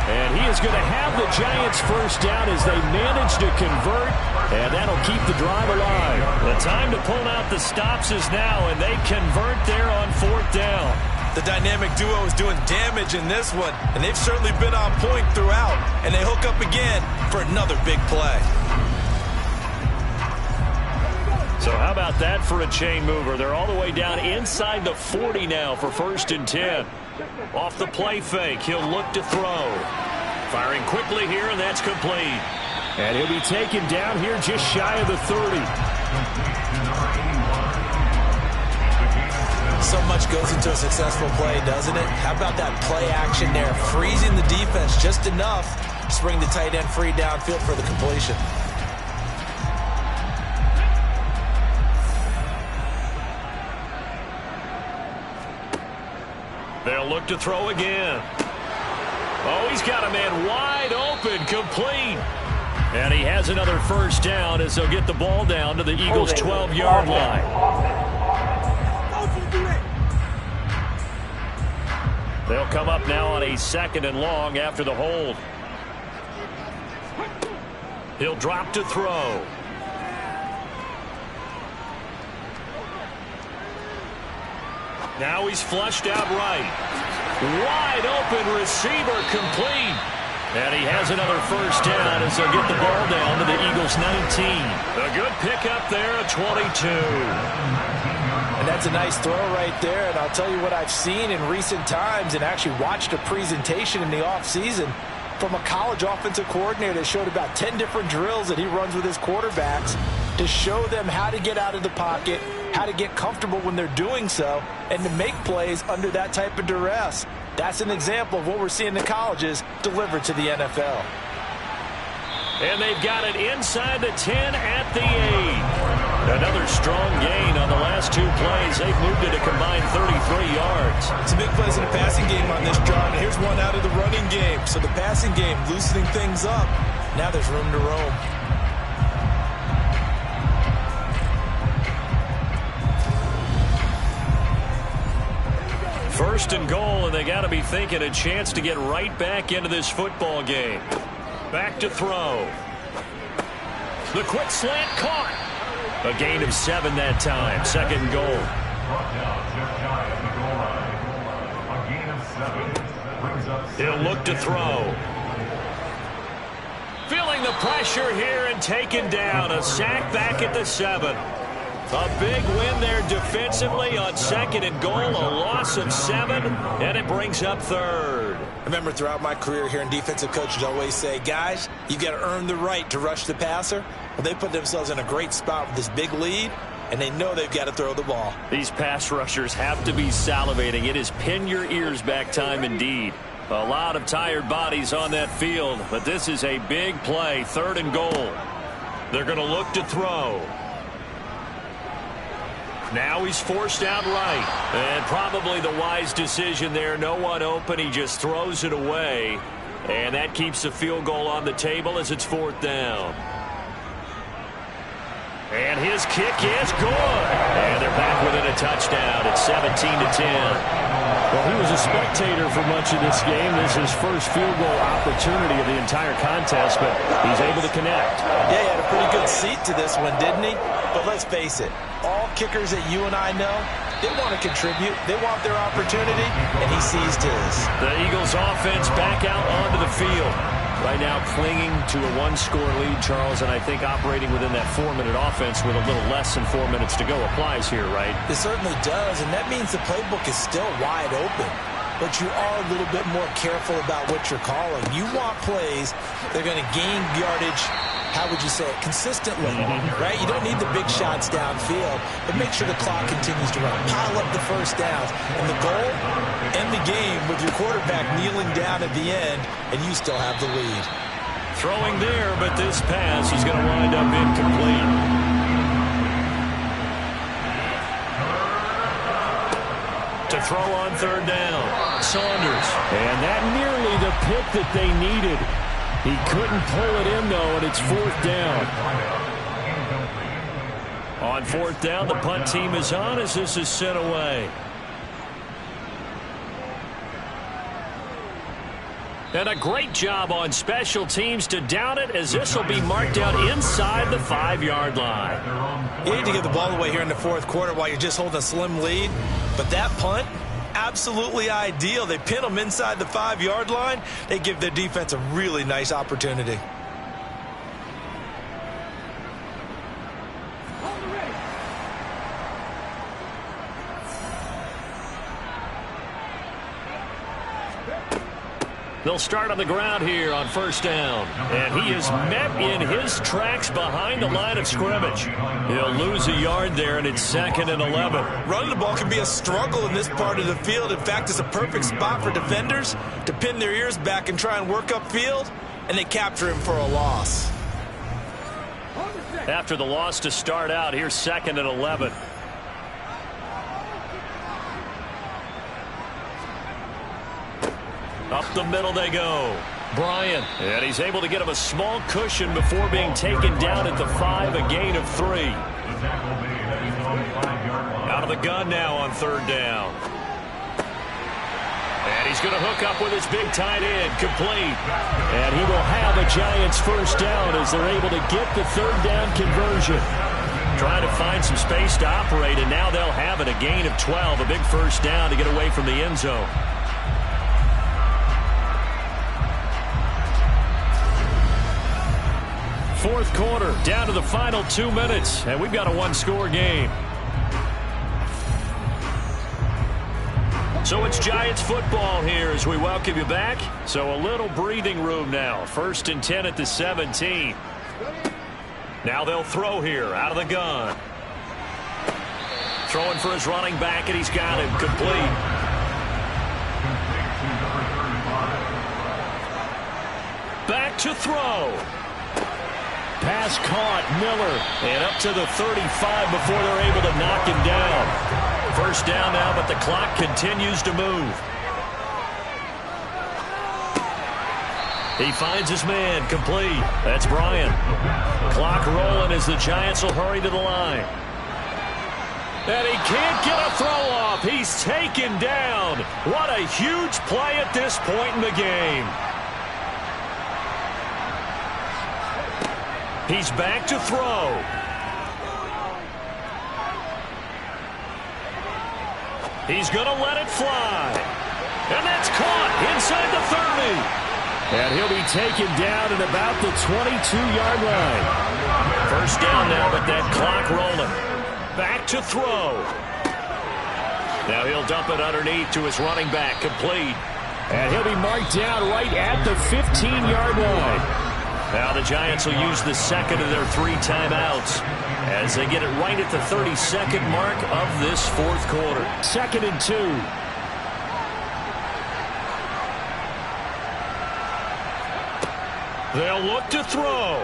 And he is going to have the Giants first down as they manage to convert, and that'll keep the drive alive. The time to pull out the stops is now, and they convert there on 4th down. The dynamic duo is doing damage in this one, and they've certainly been on point throughout, and they hook up again for another big play. So how about that for a chain mover? They're all the way down inside the 40 now for 1st and 10. Off the play fake, he'll look to throw. Firing quickly here, and that's complete. And he'll be taken down here just shy of the 30. So much goes into a successful play, doesn't it? How about that play action there? Freezing the defense just enough to bring the tight end free downfield for the completion. They'll look to throw again. Oh, he's got a man wide open, complete. And he has another first down as they'll get the ball down to the Eagles' 12-yard line. They'll come up now on a 2nd and long after the hold. He'll drop to throw. Now he's flushed out right. Wide open receiver, complete. And he has another first down as they'll get the ball down to the Eagles' 19. A good pickup there, a 22. And that's a nice throw right there. And I'll tell you what I've seen in recent times and actually watched a presentation in the offseason from a college offensive coordinator that showed about 10 different drills that he runs with his quarterbacks to show them how to get out of the pocket, how to get comfortable when they're doing so, and to make plays under that type of duress. That's an example of what we're seeing in colleges delivered to the NFL. And they've got it inside the 10 at the 8. Another strong gain on the last 2 plays. They've moved it a combined 33 yards. Some big plays in the passing game on this, John. Here's one out of the running game. So the passing game loosening things up. Now there's room to roam. First and goal, and they got to be thinking a chance to get right back into this football game. Back to throw. The quick slant caught. A gain of 7 that time. 2nd goal. He'll look to throw. Feeling the pressure here and taken down. A sack back at the 7. A big win there defensively on 2nd and goal. A loss of 7, and it brings up 3rd. I remember throughout my career hearing defensive coaches always say, guys, you got to earn the right to rush the passer. Well, they put themselves in a great spot with this big lead, and they know they've got to throw the ball. These pass rushers have to be salivating. It is pin your ears back time indeed. A lot of tired bodies on that field, but this is a big play. 3rd and goal. They're going to look to throw. Now he's forced out right. And probably the wise decision there. No one open. He just throws it away. And that keeps the field goal on the table as it's 4th down. And his kick is good. And they're back within a touchdown. It's 17-10. Well, he was a spectator for much of this game. This is his first field goal opportunity of the entire contest, but he's able to connect. Yeah, he had a pretty good seat to this one, didn't he? But let's face it, all kickers that you and I know, they want to contribute. They want their opportunity, and he seized his. The Eagles offense back out onto the field. Right now clinging to a 1-score lead, Charles, and I think operating within that 4-minute offense with a little less than 4 minutes to go applies here, right? It certainly does, and that means the playbook is still wide open. but you are a little bit more careful about what you're calling. You want plays that are going to gain yardage, how would you say it, consistently, right? You don't need the big shots downfield, but make sure the clock continues to run. Pile up the first downs. And the goal, end the game with your quarterback kneeling down at the end, and you still have the lead. Throwing there, but this pass is going to wind up incomplete. To throw on third down, Saunders. And that nearly the pick that they needed. He couldn't pull it in, though, and it's fourth down. On fourth down, the punt team is on as this is sent away. And a great job on special teams to down it, as this will be marked out inside the 5-yard line. You need to give the ball away here in the fourth quarter while you're just holding a slim lead. But that punt, absolutely ideal. They pin them inside the 5-yard line. They give their defense a really nice opportunity. They'll start on the ground here on first down. And he is met in his tracks behind the line of scrimmage. He'll lose a yard there, and it's 2nd and 11. Running the ball can be a struggle in this part of the field. In fact, it's a perfect spot for defenders to pin their ears back and try and work upfield, and they capture him for a loss. After the loss to start out, here's 2nd and 11. Up the middle they go. Bryant. And he's able to get him a small cushion before being taken down at the 5, a gain of 3. Out of the gun now on third down. And he's going to hook up with his big tight end, complete. And he will have a Giants first down as they're able to get the third down conversion. Trying to find some space to operate, and now they'll have it, a gain of 12, a big first down to get away from the end zone. Fourth quarter, down to the final 2 minutes, and we've got a one-score game. So it's Giants football here as we welcome you back. So a little breathing room now. 1st and 10 at the 17. Now they'll throw here out of the gun. Throwing for his running back, and he's got him complete. Back to throw. Pass caught, Miller, and up to the 35 before they're able to knock him down. First down now, but the clock continues to move. He finds his man, complete. That's Bryant. Clock rolling as the Giants will hurry to the line. And he can't get a throw off. He's taken down. What a huge play at this point in the game. He's back to throw. He's going to let it fly. And that's caught inside the 30. And he'll be taken down at about the 22-yard line. First down now, but that clock rolling. Back to throw. Now he'll dump it underneath to his running back, complete. And he'll be marked down right at the 15-yard line. Now the Giants will use the second of their 3 timeouts as they get it right at the 32nd mark of this fourth quarter. 2nd and 2. They'll look to throw.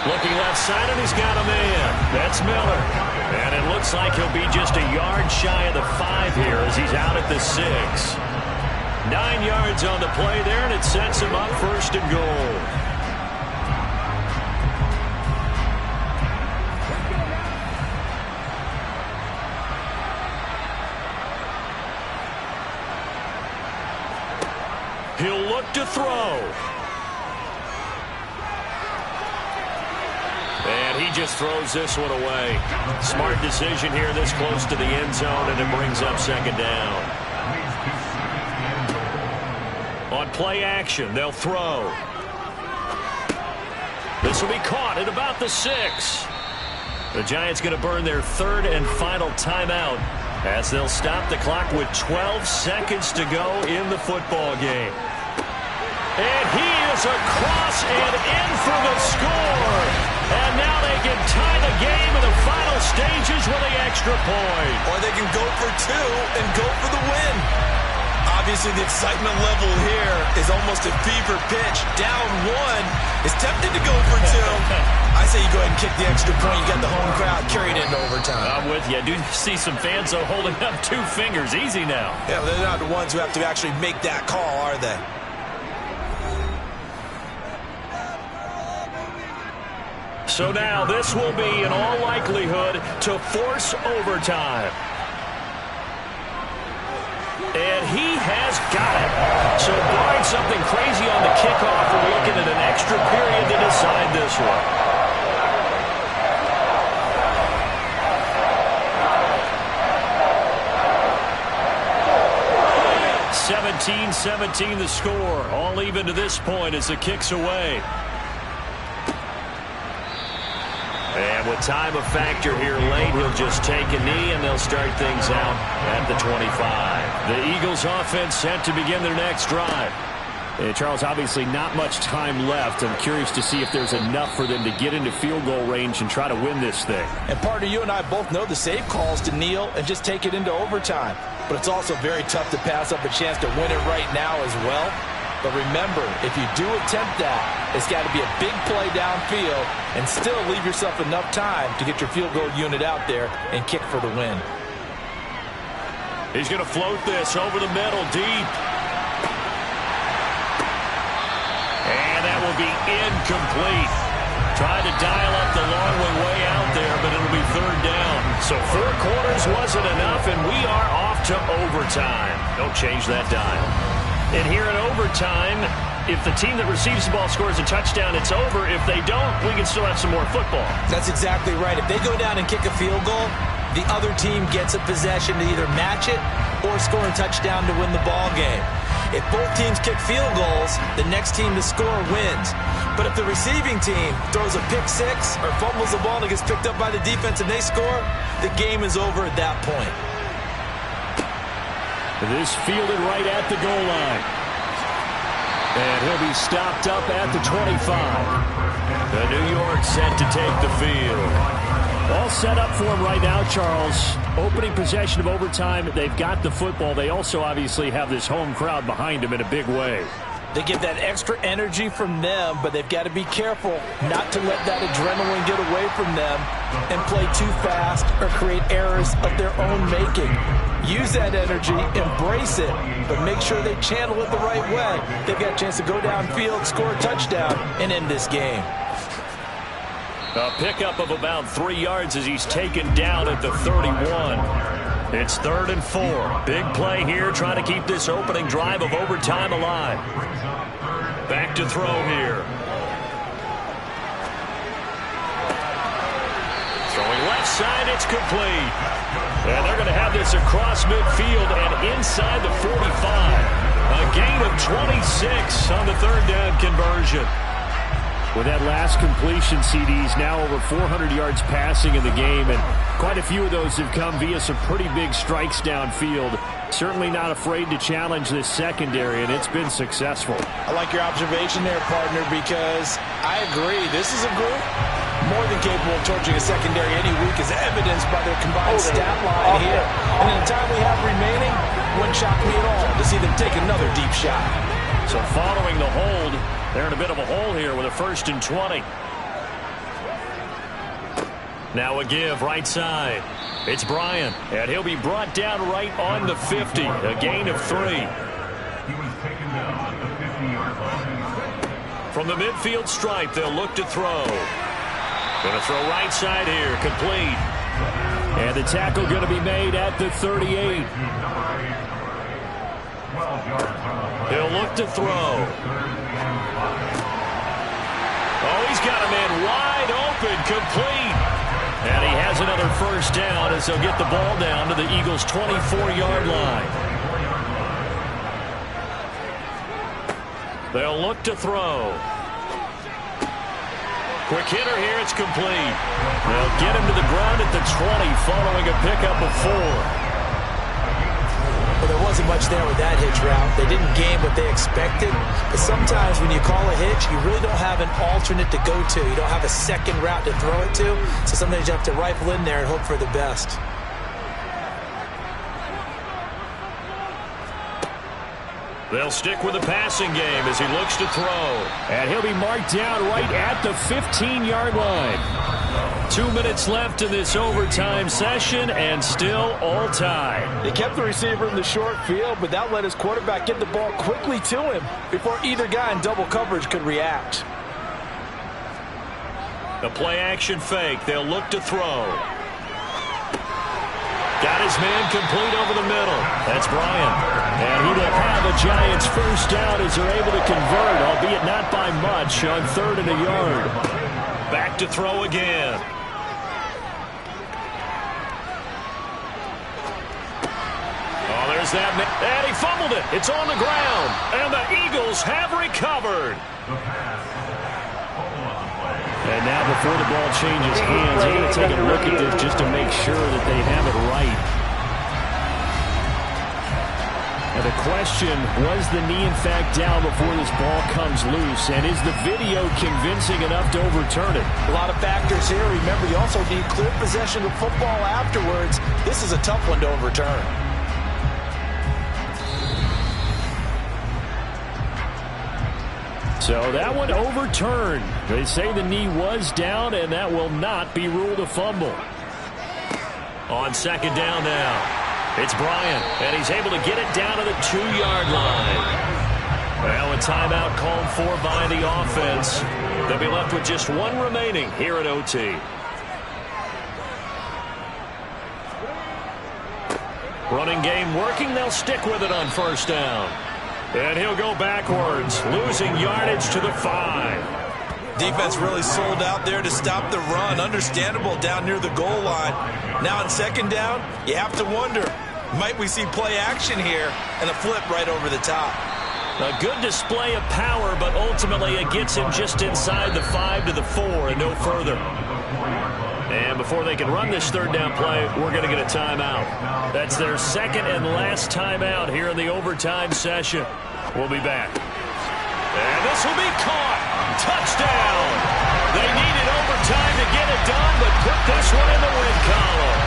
Looking left side, and he's got a man. That's Miller. And it looks like he'll be just a yard shy of the 5 here as he's out at the 6. 9 yards on the play there, and it sets him up 1st and goal. He'll look to throw. And he just throws this one away. Smart decision here this close to the end zone, and it brings up 2nd down. On play action, they'll throw. This will be caught at about the 6. The Giants going to burn their 3rd and final timeout as they'll stop the clock with 12 seconds to go in the football game. And he is across and in for the score. And now they can tie the game in the final stages with the extra point. Or they can go for two and go for the win. Obviously, the excitement level here is almost a fever pitch. Down one, is tempted to go for two. I say you go ahead and kick the extra point. You got the home crowd carried into overtime. I'm with you. I do see some fans, though, holding up 2 fingers. Easy now. Yeah, but they're not the ones who have to actually make that call, are they? So now this will be, in all likelihood, to force overtime. And he has got it. So barring something crazy on the kickoff, we're looking at an extra period to decide this one. 17-17 the score. All even to this point as the kick's away. And with time a factor here late, he'll just take a knee and they'll start things out at the 25. The Eagles offense set to begin their next drive. And Charles, obviously not much time left. I'm curious to see if there's enough for them to get into field goal range and try to win this thing. And partner, you and I both know the safe calls to kneel and just take it into overtime. But it's also very tough to pass up a chance to win it right now as well. But remember, if you do attempt that, it's got to be a big play downfield and still leave yourself enough time to get your field goal unit out there and kick for the win. He's going to float this over the middle deep. And that will be incomplete. Trying to dial up the long way out there, but it'll be third down. So 4 quarters wasn't enough, and we are off to overtime. Don't change that dial. And here in overtime, if the team that receives the ball scores a touchdown, it's over. If they don't, we can still have some more football. That's exactly right. If they go down and kick a field goal, the other team gets a possession to either match it or score a touchdown to win the ball game. If both teams kick field goals, the next team to score wins. But if the receiving team throws a pick six or fumbles the ball and it gets picked up by the defense and they score, the game is over at that point. This fielded right at the goal line. And he'll be stopped up at the 25. The New York set to take the field. All set up for him right now, Charles. Opening possession of overtime. They've got the football. They also obviously have this home crowd behind them in a big way. They get that extra energy from them, but they've got to be careful not to let that adrenaline get away from them and play too fast or create errors of their own making. Use that energy, embrace it, but make sure they channel it the right way. They've got a chance to go downfield, score a touchdown, and end this game. A pickup of about 3 yards as he's taken down at the 31. It's 3rd and 4. Big play here, trying to keep this opening drive of overtime alive. Back to throw here. Throwing left side, it's complete. And they're going to have this across midfield and inside the 45. A gain of 26 on the 3rd down conversion. With that last completion, CD's now over 400 yards passing in the game, and quite a few of those have come via some pretty big strikes downfield. Certainly not afraid to challenge this secondary, and it's been successful. I like your observation there, partner, because I agree. This is a group more than capable of torching a secondary any week, as evidenced by their combined stat line here. And in the time we have remaining, wouldn't shock me at all to see them take another deep shot. So following the hold, they're in a bit of a hole here with a 1st and 20. Now a give right side. It's Bryant, and he'll be brought down right on the 50. A gain of 3. From the midfield stripe, they'll look to throw. Going to throw right side here, complete. And the tackle going to be made at the 38. He'll look to throw. Oh, he's got a man wide open, complete. And he has another 1st down as they'll get the ball down to the Eagles' 24-yard line. They'll look to throw. Quick hitter here, it's complete. They'll get him to the ground at the 20 following a pickup of 4. wasn't much there with that hitch route. They didn't gain what they expected. But sometimes when you call a hitch, you really don't have an alternate to go to. You don't have a second route to throw it to. So sometimes you have to rifle in there and hope for the best. They'll stick with the passing game as he looks to throw. And he'll be marked down right at the 15-yard line. 2 minutes left in this overtime session, and still all tied. They kept the receiver in the short field, but that let his quarterback get the ball quickly to him before either guy in double coverage could react. The play-action fake. They'll look to throw. Got his man complete over the middle. That's Bryant. And he will have a Giants first down as they're able to convert, albeit not by much, on 3rd and a yard. Back to throw again. Oh, there's that man. And he fumbled it. It's on the ground. And the Eagles have recovered. And now before the ball changes hands, they're going to take a look at this just to make sure that they have it right. And the question, was the knee in fact down before this ball comes loose? And is the video convincing enough to overturn it? A lot of factors here. Remember, you also need clear possession of football afterwards. This is a tough one to overturn. So that one overturned. They say the knee was down, and that will not be ruled a fumble. On 2nd down now. It's Bryant, and he's able to get it down to the 2-yard line. Well, a timeout called for by the offense. They'll be left with just one remaining here at OT. Running game working. They'll stick with it on 1st down. And he'll go backwards, losing yardage to the 5. Defense really sold out there to stop the run. Understandable down near the goal line. Now on 2nd down, you have to wonder, might we see play action here and a flip right over the top? A good display of power, but ultimately it gets him just inside the 5 to the 4 and no further. And before they can run this 3rd down play, we're going to get a timeout. That's their 2nd and last timeout here in the overtime session. We'll be back. And this will be caught. Touchdown. They needed overtime to get it done, but put this one in the win column.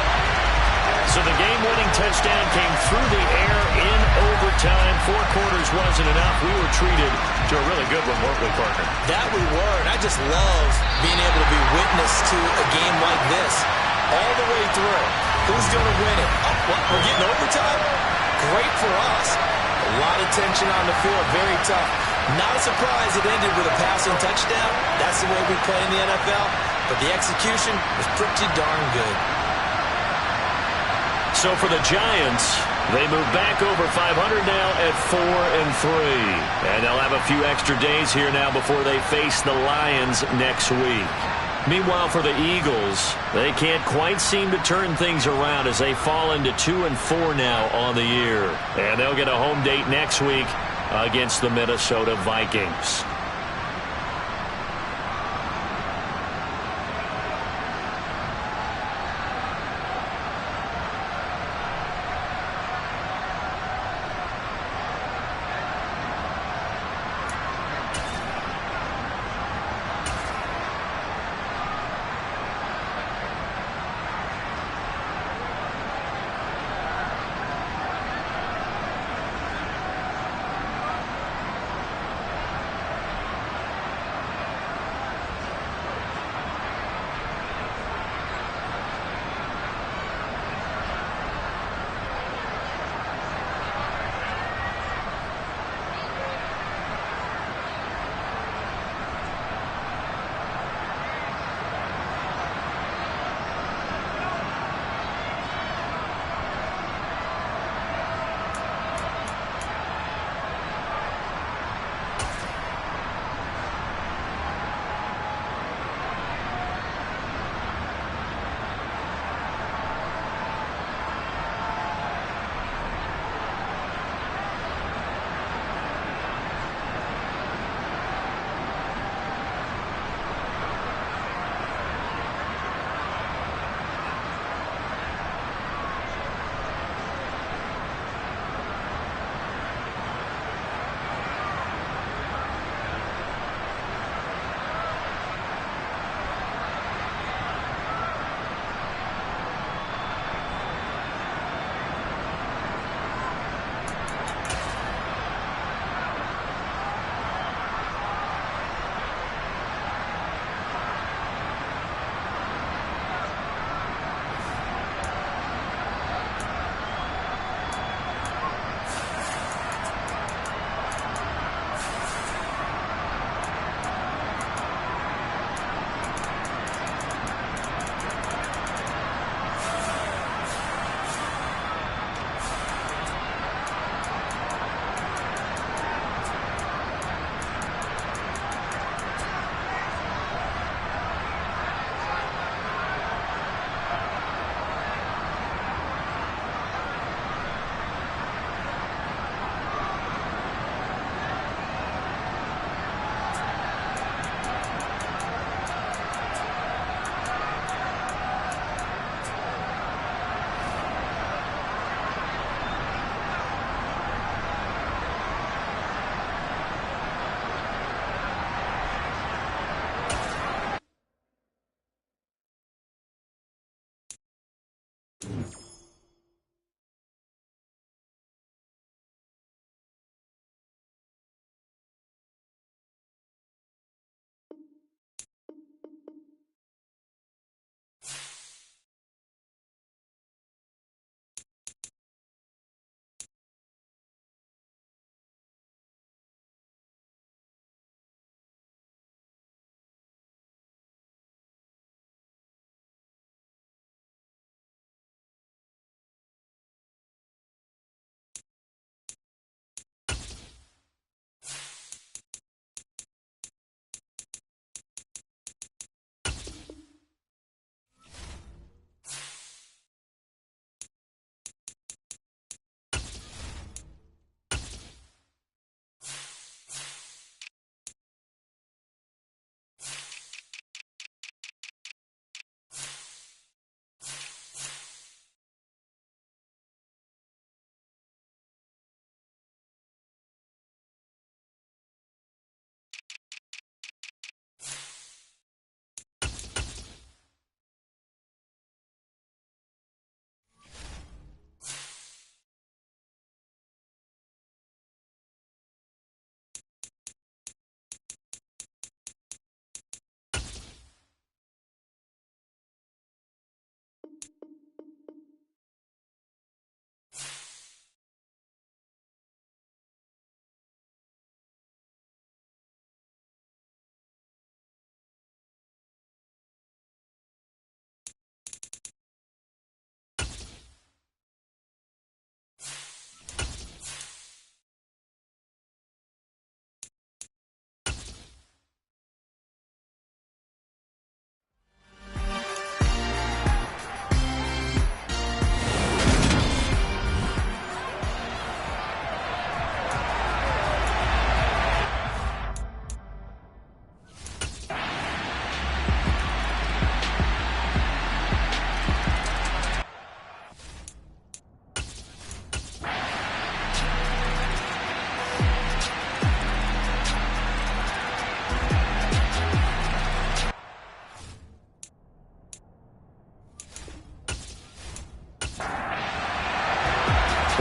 So the game-winning touchdown came through the air in overtime. 4 quarters wasn't enough. We were treated to a really good one, weren't we, Parker? That we were, and I just love being able to be witness to a game like this all the way through. Who's going to win it? Oh, what? We're getting overtime? Great for us. A lot of tension on the field, very tough. Not a surprise it ended with a passing touchdown. That's the way we play in the NFL. But the execution was pretty darn good. So for the Giants, they move back over 500 now at 4-3. And they'll have a few extra days here now before they face the Lions next week. Meanwhile, for the Eagles, they can't quite seem to turn things around as they fall into 2-4 now on the year. And they'll get a home date next week against the Minnesota Vikings.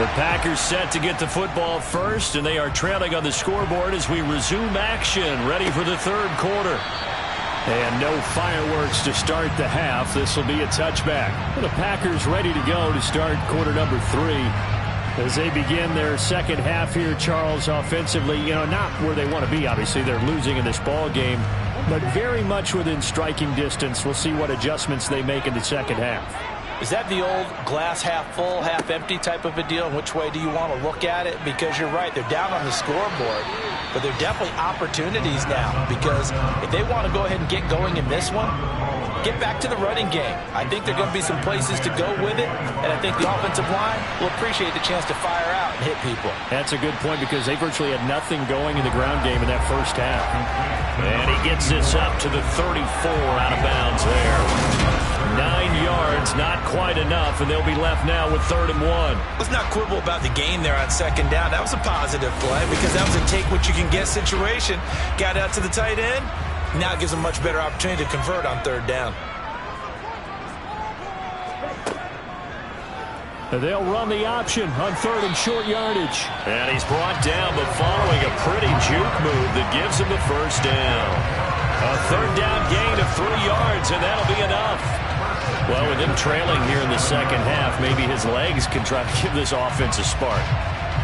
The Packers set to get the football first, and they are trailing on the scoreboard as we resume action, ready for the third quarter. And no fireworks to start the half. This will be a touchback. The Packers ready to go to start quarter number 3. As they begin their second half here, Charles, offensively, not where they want to be. Obviously, they're losing in this ball game, but very much within striking distance. We'll see what adjustments they make in the second half. Is that the old glass half full, half empty type of a deal? Which way do you want to look at it? Because you're right, they're down on the scoreboard, but they're definitely opportunities now, because if they want to go ahead and get going in this one, get back to the running game. I think there are going to be some places to go with it, and I think the offensive line will appreciate the chance to fire out and hit people. That's a good point, because they virtually had nothing going in the ground game in that first half. And he gets this up to the 34, out of bounds there. 9 yards, not quite enough, and they'll be left now with 3rd and 1. Let's not quibble about the gain there on second down. That was a positive play, because that was a take-what-you-can-get situation. Got out to the tight end. Now it gives them a much better opportunity to convert on 3rd down. They'll run the option on 3rd and short yardage. And he's brought down, but following a pretty juke move that gives him the first down. A 3rd down gain of 3 yards, and that'll be enough. Well, with him trailing here in the second half, maybe his legs can try to give this offense a spark.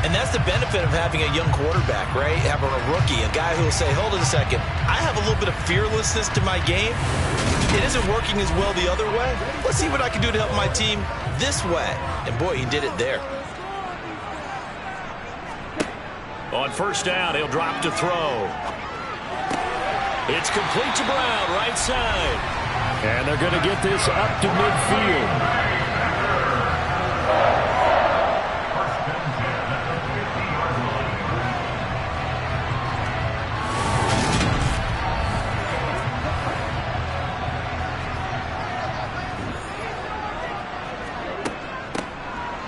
And that's the benefit of having a young quarterback, right? Having a rookie, a guy who will say, hold on a second, I have a little bit of fearlessness to my game. It isn't working as well the other way. Let's see what I can do to help my team this way. And boy, he did it there. On first down, he'll drop to throw. It's complete to Brown, right side. And they're going to get this up to midfield.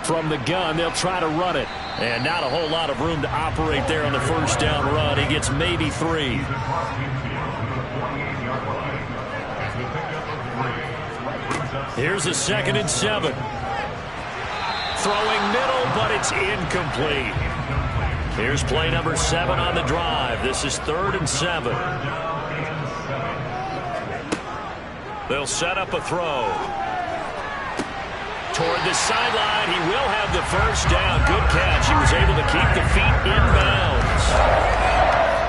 From the gun, they'll try to run it. And not a whole lot of room to operate there on the first down run. He gets maybe 3. Here's a 2nd and 7. Throwing middle, but it's incomplete. Here's play number 7 on the drive. This is 3rd and 7. They'll set up a throw. Toward the sideline, he will have the first down. Good catch. He was able to keep the feet inbounds.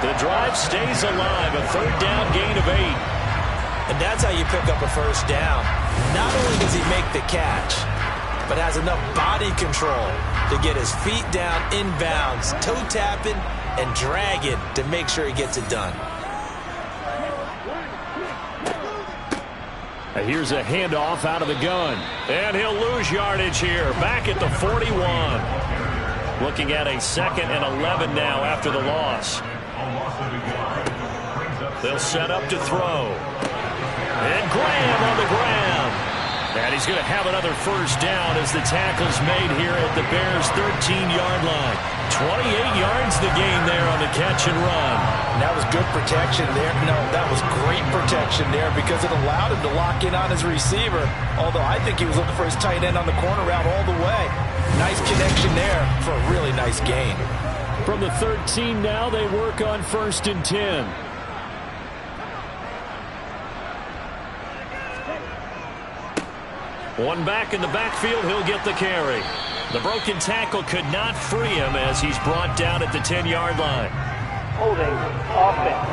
The drive stays alive. A 3rd down gain of 8. And that's how you pick up a first down. Not only does he make the catch, but has enough body control to get his feet down inbounds, toe tapping and dragging to make sure he gets it done. Here's a handoff out of the gun. And he'll lose yardage here. Back at the 41. Looking at a 2nd and 11 now after the loss. They'll set up to throw. And Graham on the ground. And he's going to have another first down as the tackle's made here at the Bears' 13-yard line. 28 yards the gain there on the catch and run. And that was good protection there. No, that was great protection there because it allowed him to lock in on his receiver. Although I think he was looking for his tight end on the corner route all the way. Nice connection there for a really nice gain. From the 13 now, they work on 1st and 10. One back in the backfield, he'll get the carry. The broken tackle could not free him as he's brought down at the 10-yard line. Holding offense.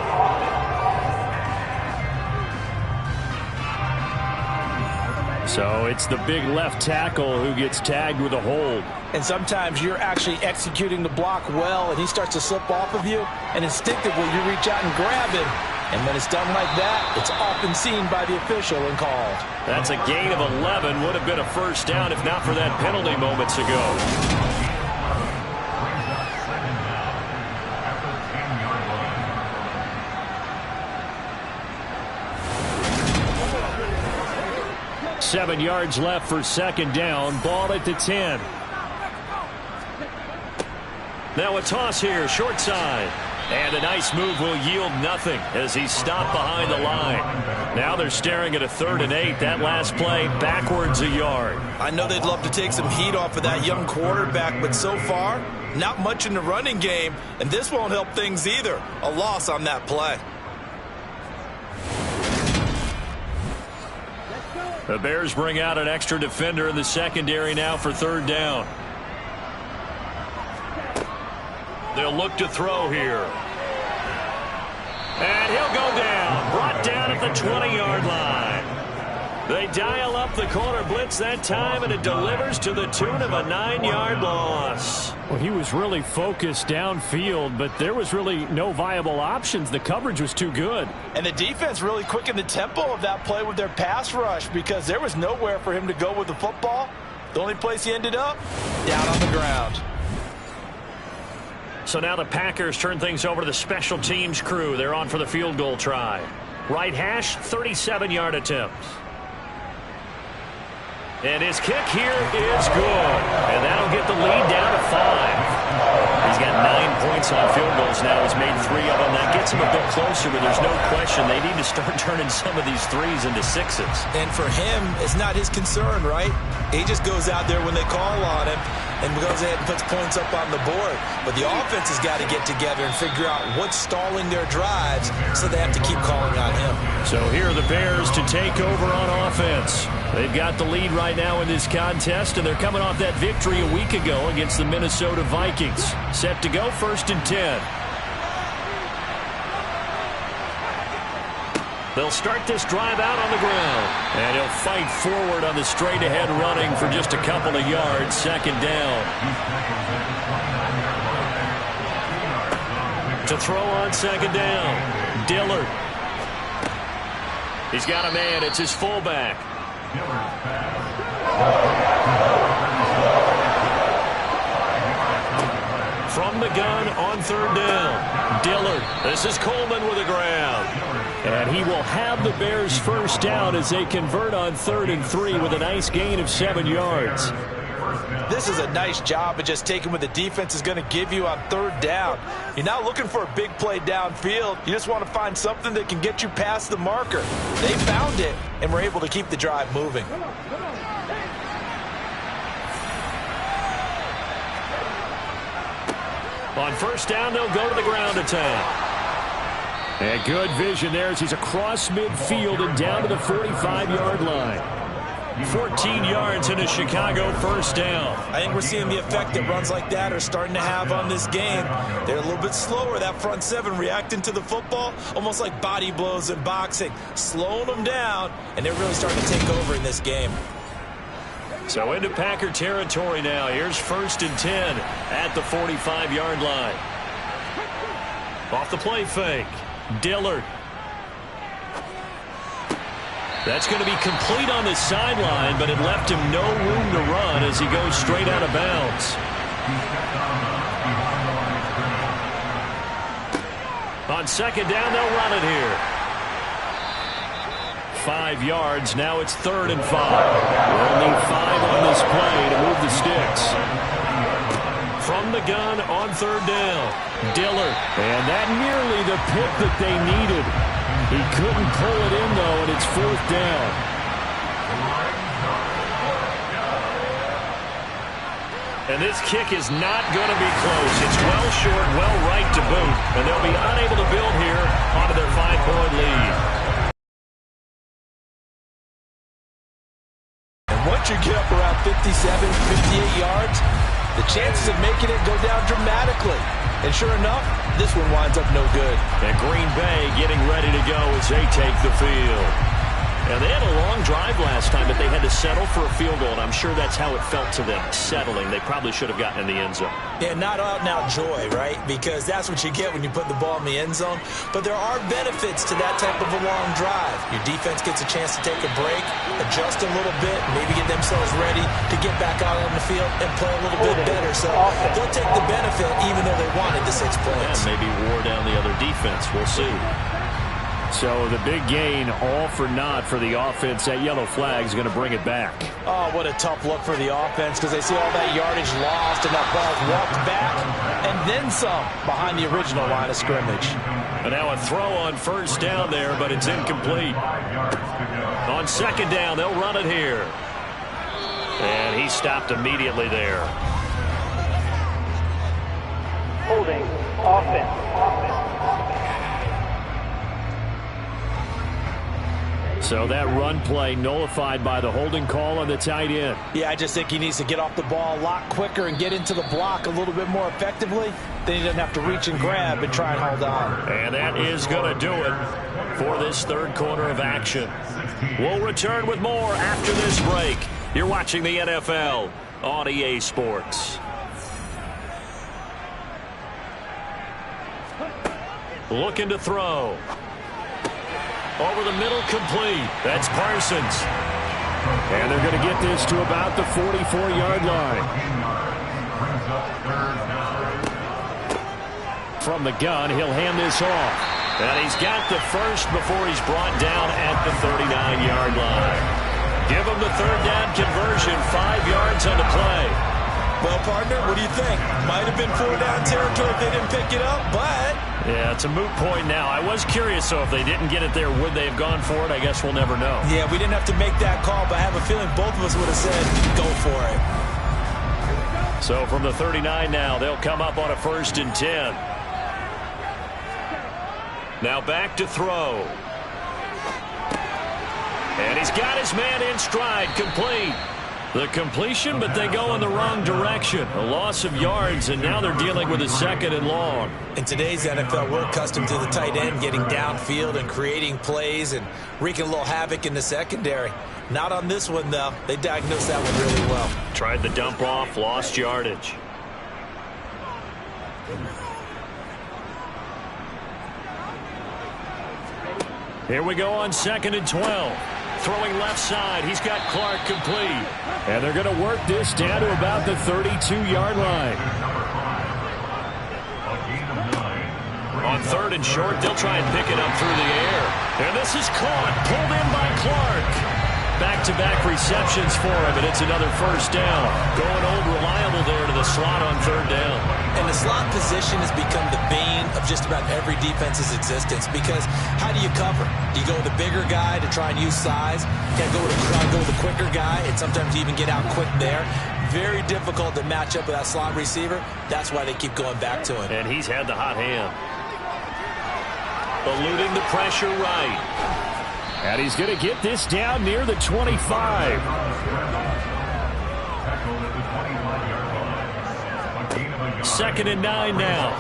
So it's the big left tackle who gets tagged with a hold. And sometimes you're actually executing the block well, and he starts to slip off of you, and instinctively you reach out and grab him. And when it's done like that, it's often seen by the official and called. That's a gain of 11. Would have been a first down if not for that penalty moments ago. Seven yards left for second down. Ball at the 10. Now a toss here, short side. And a nice move will yield nothing as he's stopped behind the line. Now they're staring at a 3rd and 8. That last play backwards a yard. I know they'd love to take some heat off of that young quarterback, but so far, not much in the running game, and this won't help things either. A loss on that play. The Bears bring out an extra defender in the secondary now for 3rd down. They'll look to throw here. And he'll go down. Brought down at the 20-yard line. They dial up the corner blitz that time, and it delivers to the tune of a 9-yard loss. Well, he was really focused downfield, but there was really no viable options. The coverage was too good. And the defense really quickened the tempo of that play with their pass rush because there was nowhere for him to go with the football. The only place he ended up, down on the ground. So now the Packers turn things over to the special teams crew. They're on for the field goal try. Right hash, 37-yard attempt. And his kick here is good. And that'll get the lead down to 5. He's got 9 points on field goals now. He's made 3 of them. That gets him a bit closer, but there's no question they need to start turning some of these 3s into 6s. And for him, it's not his concern, right? He just goes out there when they call on him and goes ahead and puts points up on the board. But the offense has got to get together and figure out what's stalling their drives, so they have to keep calling on him. So here are the Bears to take over on offense. They've got the lead right now in this contest, and they're coming off that victory a week ago against the Minnesota Vikings. Set to go, 1st and 10. They'll start this drive out on the ground. And he'll fight forward on the straight-ahead running for just a couple of yards. 2nd down. To throw on 2nd down. Dillard. He's got a man. It's his fullback. From the gun on 3rd down. Dillard. This is Coleman with the grab. And he will have the Bears' 1st down as they convert on 3rd and 3 with a nice gain of 7 yards. This is a nice job of just taking what the defense is going to give you on 3rd down. You're not looking for a big play downfield. You just want to find something that can get you past the marker. They found it and were able to keep the drive moving. On 1st down, they'll go to the ground attack. And good vision there as he's across midfield and down to the 45-yard line. 14 yards in a Chicago 1st down. I think we're seeing the effect that runs like that are starting to have on this game. They're a little bit slower, that front 7 reacting to the football, almost like body blows in boxing, slowing them down, and they're really starting to take over in this game. So into Packer territory now. Here's 1st and 10 at the 45-yard line. Off the play fake. Dillard. That's going to be complete on the sideline, but it left him no room to run as he goes straight out of bounds. On 2nd down, they'll run it here. 5 yards. Now it's 3rd and 5. We'll need 5 on this play to move the sticks. From the gun on 3rd down. Dillard. And that nearly the pick that they needed. He couldn't pull it in, though, and it's 4th down. And this kick is not going to be close. It's well short, well right to boot. And they'll be unable to build here onto their 5-point lead. And once you get up around 57, 58 yards, the chances of making it go down dramatically. And sure enough, this one winds up no good. And Green Bay getting ready to go as they take the field. And they had a long drive last time, but they had to settle for a field goal, and I'm sure that's how it felt to them, settling. They probably should have gotten in the end zone. Yeah, not out-and-out joy, right? Because that's what you get when you put the ball in the end zone. But there are benefits to that type of a long drive. Your defense gets a chance to take a break, adjust a little bit, maybe get themselves ready to get back out on the field and play a little bit better. So they'll take the benefit even though they wanted the 6 points. And maybe wore down the other defense. We'll see. So the big gain, all for naught for the offense. That yellow flag is going to bring it back. Oh, what a tough look for the offense because they see all that yardage lost and that ball's walked back and then some behind the original line of scrimmage. And now a throw on first down there, but it's incomplete. On second down, they'll run it here. And he stopped immediately there. Holding offense. So that run play nullified by the holding call on the tight end. Yeah, I just think he needs to get off the ball a lot quicker and get into the block a little bit more effectively. Then he doesn't have to reach and grab and try and hold on. And that is going to do it for this third quarter of action. We'll return with more after this break. You're watching the NFL on EA Sports. Looking to throw. Over the middle, complete. That's Parsons. And they're going to get this to about the 44-yard line. From the gun, he'll hand this off. And he's got the first before he's brought down at the 39-yard line. Give him the third down conversion, 5 yards on the play. Well, partner, what do you think? Might have been 4-down territory if they didn't pick it up, but... Yeah, it's a moot point now. I was curious, so if they didn't get it there, would they have gone for it? I guess we'll never know. Yeah, we didn't have to make that call, but I have a feeling both of us would have said, go for it. So from the 39 now, they'll come up on a 1st and 10. Now back to throw. And he's got his man in stride, complete. The completion, but they go in the wrong direction. A loss of yards, and now they're dealing with a 2nd and long. In today's NFL, we're accustomed to the tight end getting downfield and creating plays and wreaking a little havoc in the secondary. Not on this one, though. They diagnosed that one really well. Tried the dump off, lost yardage. Here we go on 2nd and 12. Throwing left side. He's got Clark, complete. And they're going to work this down to about the 32-yard line. On 3rd and short, they'll try and pick it up through the air. And this is caught. Pulled in by Clark. Back-to-back receptions for him, and it's another 1st down. Going old reliable there to the slot on 3rd down. And the slot position has become the bane of just about every defense's existence because how do you cover? Do you go with the bigger guy to try and use size? You got to go with the quicker guy, and sometimes you even get out quick there. Very difficult to match up with that slot receiver. That's why they keep going back to him. And he's had the hot hand. Eluding the pressure right. And he's going to get this down near the 25. 2nd and 9 now.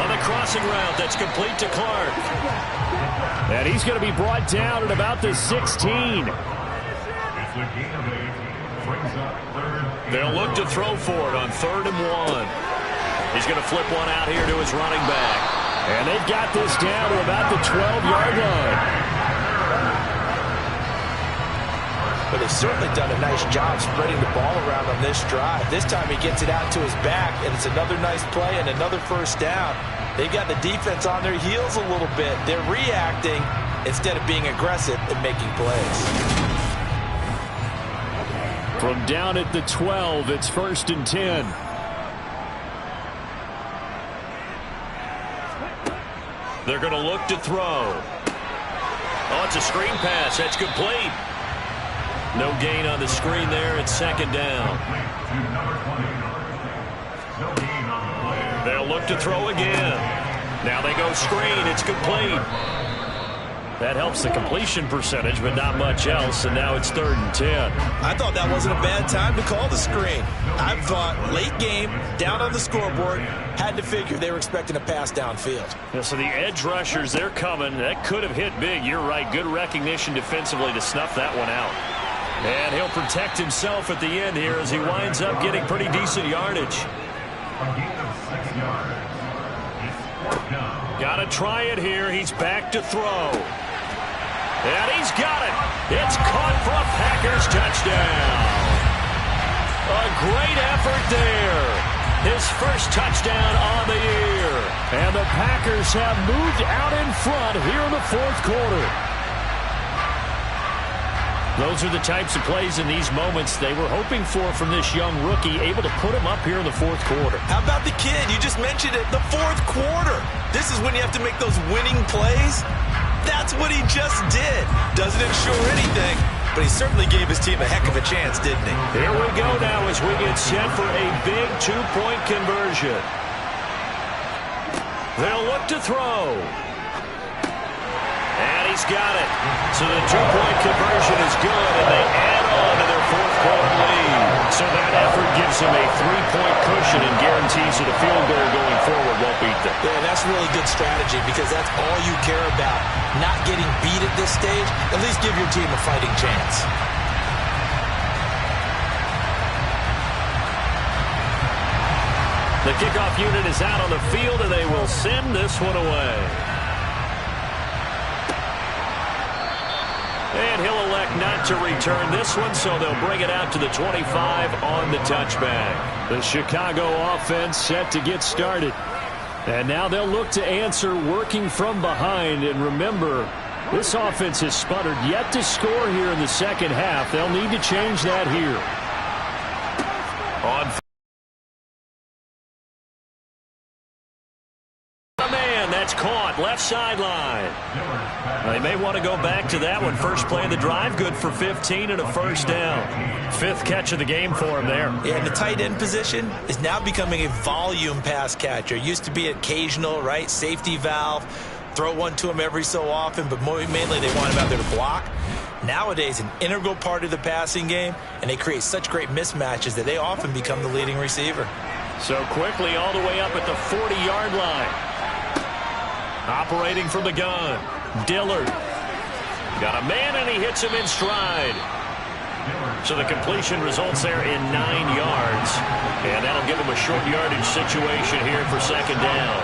On the crossing route, that's complete to Clark. And he's going to be brought down at about the 16. They'll look to throw for it on 3rd and 1. He's going to flip one out here to his running back. And they've got this down to about the 12-yard line. But they've certainly done a nice job spreading the ball around on this drive. This time he gets it out to his back, and it's another nice play and another 1st down. They've got the defense on their heels a little bit. They're reacting instead of being aggressive and making plays. From down at the 12, it's 1st and 10. They're going to look to throw. Oh, it's a screen pass. That's complete. No gain on the screen there. It's 2nd down. They'll look to throw again. Now they go screen. It's complete. That helps the completion percentage, but not much else, and now it's 3rd and 10. I thought that wasn't a bad time to call the screen. I thought late game, down on the scoreboard, had to figure they were expecting a pass downfield. Yeah, so the edge rushers, they're coming. That could have hit big. You're right. Good recognition defensively to snuff that one out. And he'll protect himself at the end here as he winds up getting pretty decent yardage. Got to try it here. He's back to throw. And he's got it. It's caught for a Packers touchdown. A great effort there. His first touchdown on the year. And the Packers have moved out in front here in the fourth quarter. Those are the types of plays in these moments they were hoping for from this young rookie, able to put him up here in the fourth quarter. How about the kid? You just mentioned it, the fourth quarter. This is when you have to make those winning plays. That's what he just did. Doesn't ensure anything, but he certainly gave his team a heck of a chance, didn't he? Here we go now as we get set for a big two-point conversion. They'll look to throw. And he's got it. So the two-point conversion is good, and they add on to their fourth quarter lead. So that effort gives them a three-point cushion and guarantees that a field goal going forward won't beat them. Yeah, that's really good strategy because that's all you care about. Not getting beat at this stage, at least give your team a fighting chance. The kickoff unit is out on the field, and they will send this one away. And he'll elect not to return this one, so they'll bring it out to the 25 on the touchback. The Chicago offense set to get started. And now they'll look to answer working from behind. And remember, this offense has sputtered yet to score here in the second half. They'll need to change that here. On that's caught left sideline. They may want to go back to that one. First play of the drive, good for 15 and a first down. Fifth catch of the game for him there. Yeah, and the tight end position is now becoming a volume pass catcher. Used to be occasional, right? Safety valve. Throw one to him every so often, but mainly they want him out there to block. Nowadays, an integral part of the passing game, and they create such great mismatches that they often become the leading receiver. So quickly all the way up at the 40-yard line. Operating from the gun, Dillard. Got a man, and he hits him in stride. So the completion results there in 9 yards. And that'll give him a short yardage situation here for second down.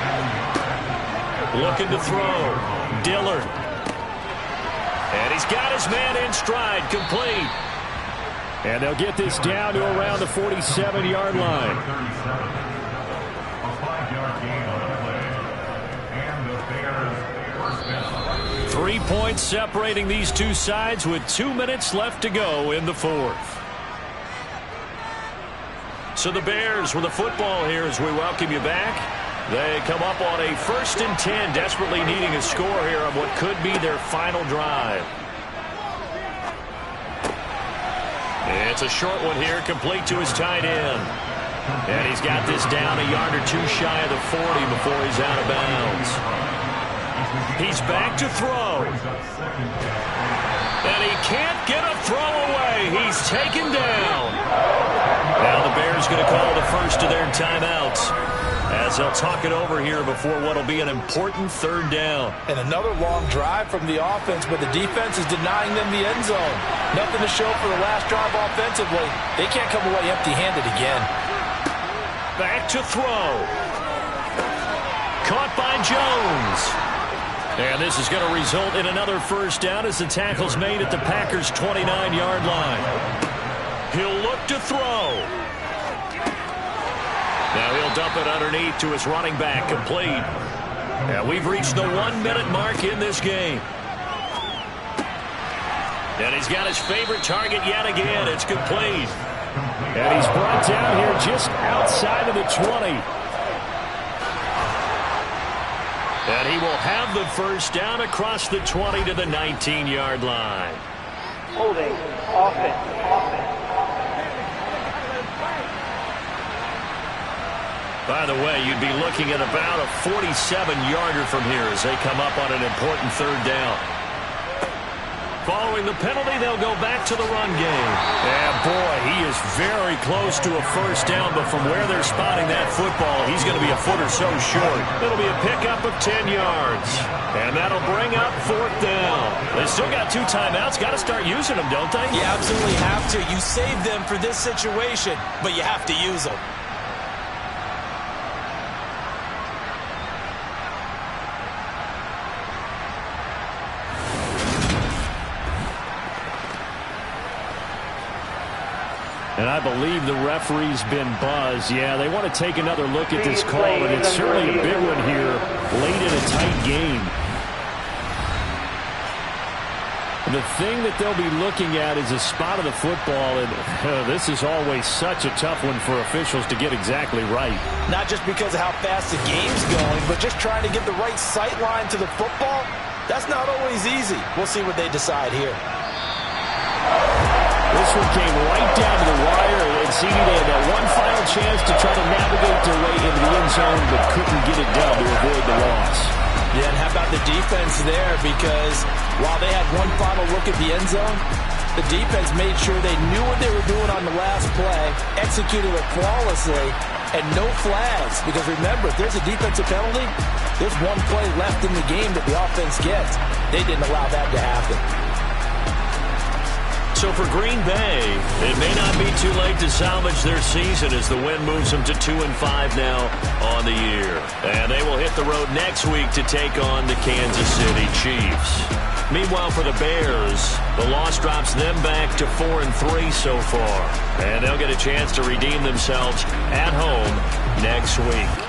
Looking to throw, Dillard. And he's got his man in stride, complete. And they'll get this down to around the 47-yard line. A 5-yard gain on the play. 3 points separating these two sides with 2 minutes left to go in the fourth. So the Bears with the football here as we welcome you back. They come up on a 1st and 10, desperately needing a score here on what could be their final drive. It's a short one here, complete to his tight end. And he's got this down a yard or two shy of the 40 before he's out of bounds. He's back to throw. And he can't get a throw away. He's taken down. Now the Bears going to call the first of their timeouts as they'll talk it over here before what will be an important third down. And another long drive from the offense, but the defense is denying them the end zone. Nothing to show for the last drive offensively. They can't come away empty-handed again. Back to throw. Caught by Jones. And this is going to result in another first down as the tackle's made at the Packers' 29-yard line. He'll look to throw. Now he'll dump it underneath to his running back, complete. And we've reached the 1 minute mark in this game. And he's got his favorite target yet again. It's complete. And he's brought down here just outside of the 20. And he will have the first down across the 20 to the 19-yard line. Holding, offense. By the way, you'd be looking at about a 47-yarder from here as they come up on an important third down. Following the penalty, they'll go back to the run game. And boy, he is very close to a first down, but from where they're spotting that football, he's going to be a foot or so short. It'll be a pickup of 10 yards. And that'll bring up fourth down. They still got 2 timeouts. Got to start using them, don't they? You absolutely have to. You save them for this situation, but you have to use them. And I believe the referee's been buzzed. Yeah, they want to take another look at this call, and it's certainly a big one here late in a tight game. The thing that they'll be looking at is a spot of the football, and this is always such a tough one for officials to get exactly right. Not just because of how fast the game's going, but just trying to get the right sight line to the football. That's not always easy. We'll see what they decide here. This one came right down to the wire, and CD had that one final chance to try to navigate their way into the end zone, but couldn't get it done to avoid the loss. Yeah, and how about the defense there? Because while they had one final look at the end zone, the defense made sure they knew what they were doing on the last play, executed it flawlessly, and no flags. Because remember, if there's a defensive penalty, there's one play left in the game that the offense gets. They didn't allow that to happen. So for Green Bay, it may not be too late to salvage their season as the win moves them to 2-5 now on the year. And they will hit the road next week to take on the Kansas City Chiefs. Meanwhile, for the Bears, the loss drops them back to 4-3 so far. And they'll get a chance to redeem themselves at home next week.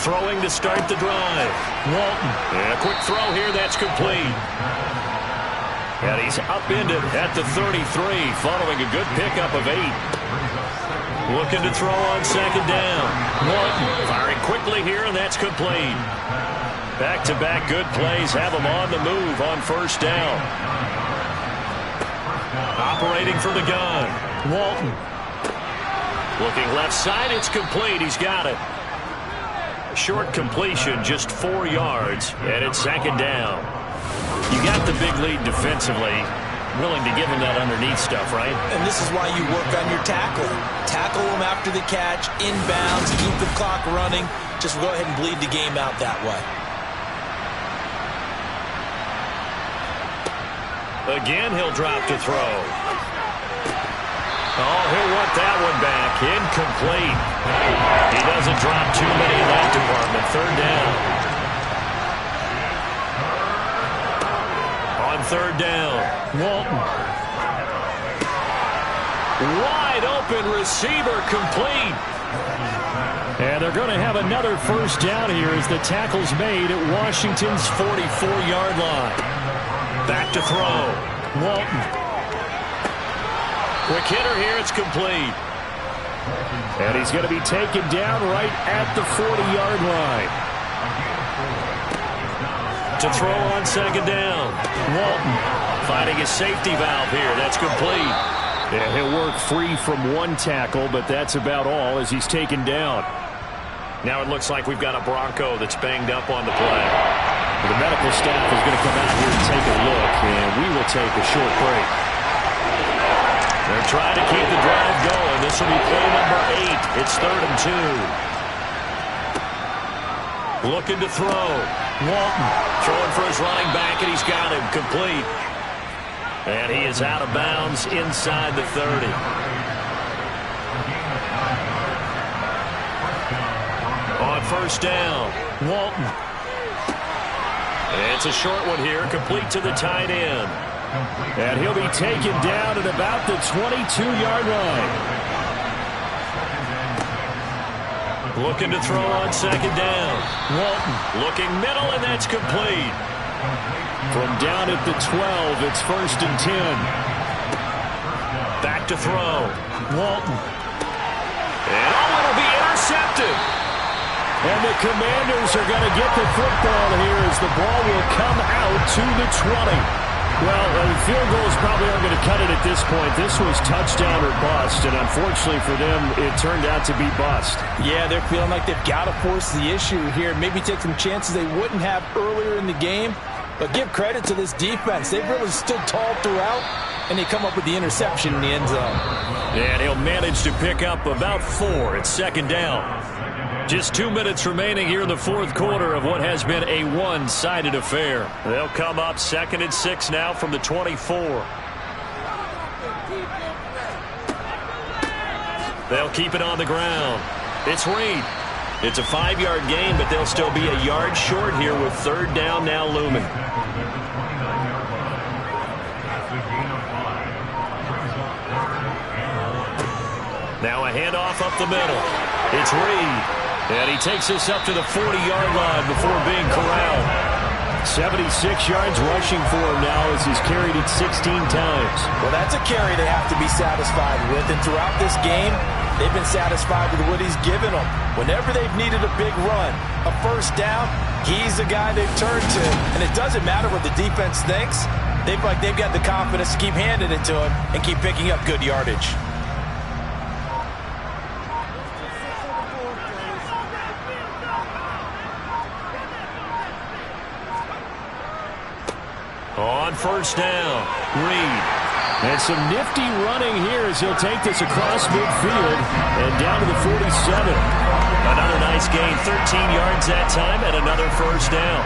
throwing to start the drive. Walton. And a quick throw here. That's complete. And he's upended at the 33 following a good pickup of 8. Looking to throw on second down. Walton firing quickly here, and that's complete. Back-to-back good plays have him on the move on first down. Operating from the gun. Walton. Looking left side, it's complete. He's got it. Short completion, just 4 yards, and it's second down. You got the big lead defensively. Willing to give him that underneath stuff, right? And this is why you work on your tackling. Tackle him after the catch, inbounds, keep the clock running. Just go ahead and bleed the game out that way. Again, he'll drop to throw. Oh, he'll want that one back. Incomplete. He doesn't drop too many in that department. Third down. On third down, Walton. Wide open receiver, complete. And they're going to have another first down here as the tackle's made at Washington's 44-yard line. Back to throw. Walton. Quick hitter here, it's complete. And he's going to be taken down right at the 40-yard line. To throw on second down. Walton finding his safety valve here. That's complete. And he'll work free from one tackle, but that's about all as he's taken down. Now it looks like we've got a Bronco that's banged up on the play. The medical staff is going to come out here and take a look, and we will take a short break. They're trying to keep the drive going. This will be play number 8. It's 3rd and 2. Looking to throw. Walton throwing for his running back, and he's got him complete. And he is out of bounds inside the 30. On first down, Walton. It's a short one here, complete to the tight end. And he'll be taken down at about the 22-yard line. Looking to throw on second down. Walton looking middle, and that's complete. From down at the 12, it's 1st and 10. Back to throw. Walton. And it'll be intercepted. And the Commanders are going to get the football here as the ball will come out to the 20. Well, field goals probably aren't going to cut it at this point. This was touchdown or bust, and unfortunately for them, it turned out to be bust. Yeah, they're feeling like they've got to force the issue here. Maybe take some chances they wouldn't have earlier in the game. But give credit to this defense. They've really stood tall throughout, and they come up with the interception in the end zone. And he'll manage to pick up about 4 at second down. Just 2 minutes remaining here in the 4th quarter of what has been a one-sided affair. They'll come up 2nd and 6 now from the 24. They'll keep it on the ground. It's Reed. It's a 5-yard gain, but they'll still be a yard short here with third down now looming. Now a handoff up the middle. It's Reed. And he takes this up to the 40-yard line before being corralled. 76 yards rushing for him now as he's carried it 16 times. Well, that's a carry they have to be satisfied with. And throughout this game, they've been satisfied with what he's given them. Whenever they've needed a big run, a first down, he's the guy they've turned to. And it doesn't matter what the defense thinks. They've got the confidence to keep handing it to him and keep picking up good yardage. On first down, Reed. And some nifty running here as he'll take this across midfield and down to the 47. Another nice gain, 13 yards that time, and another first down.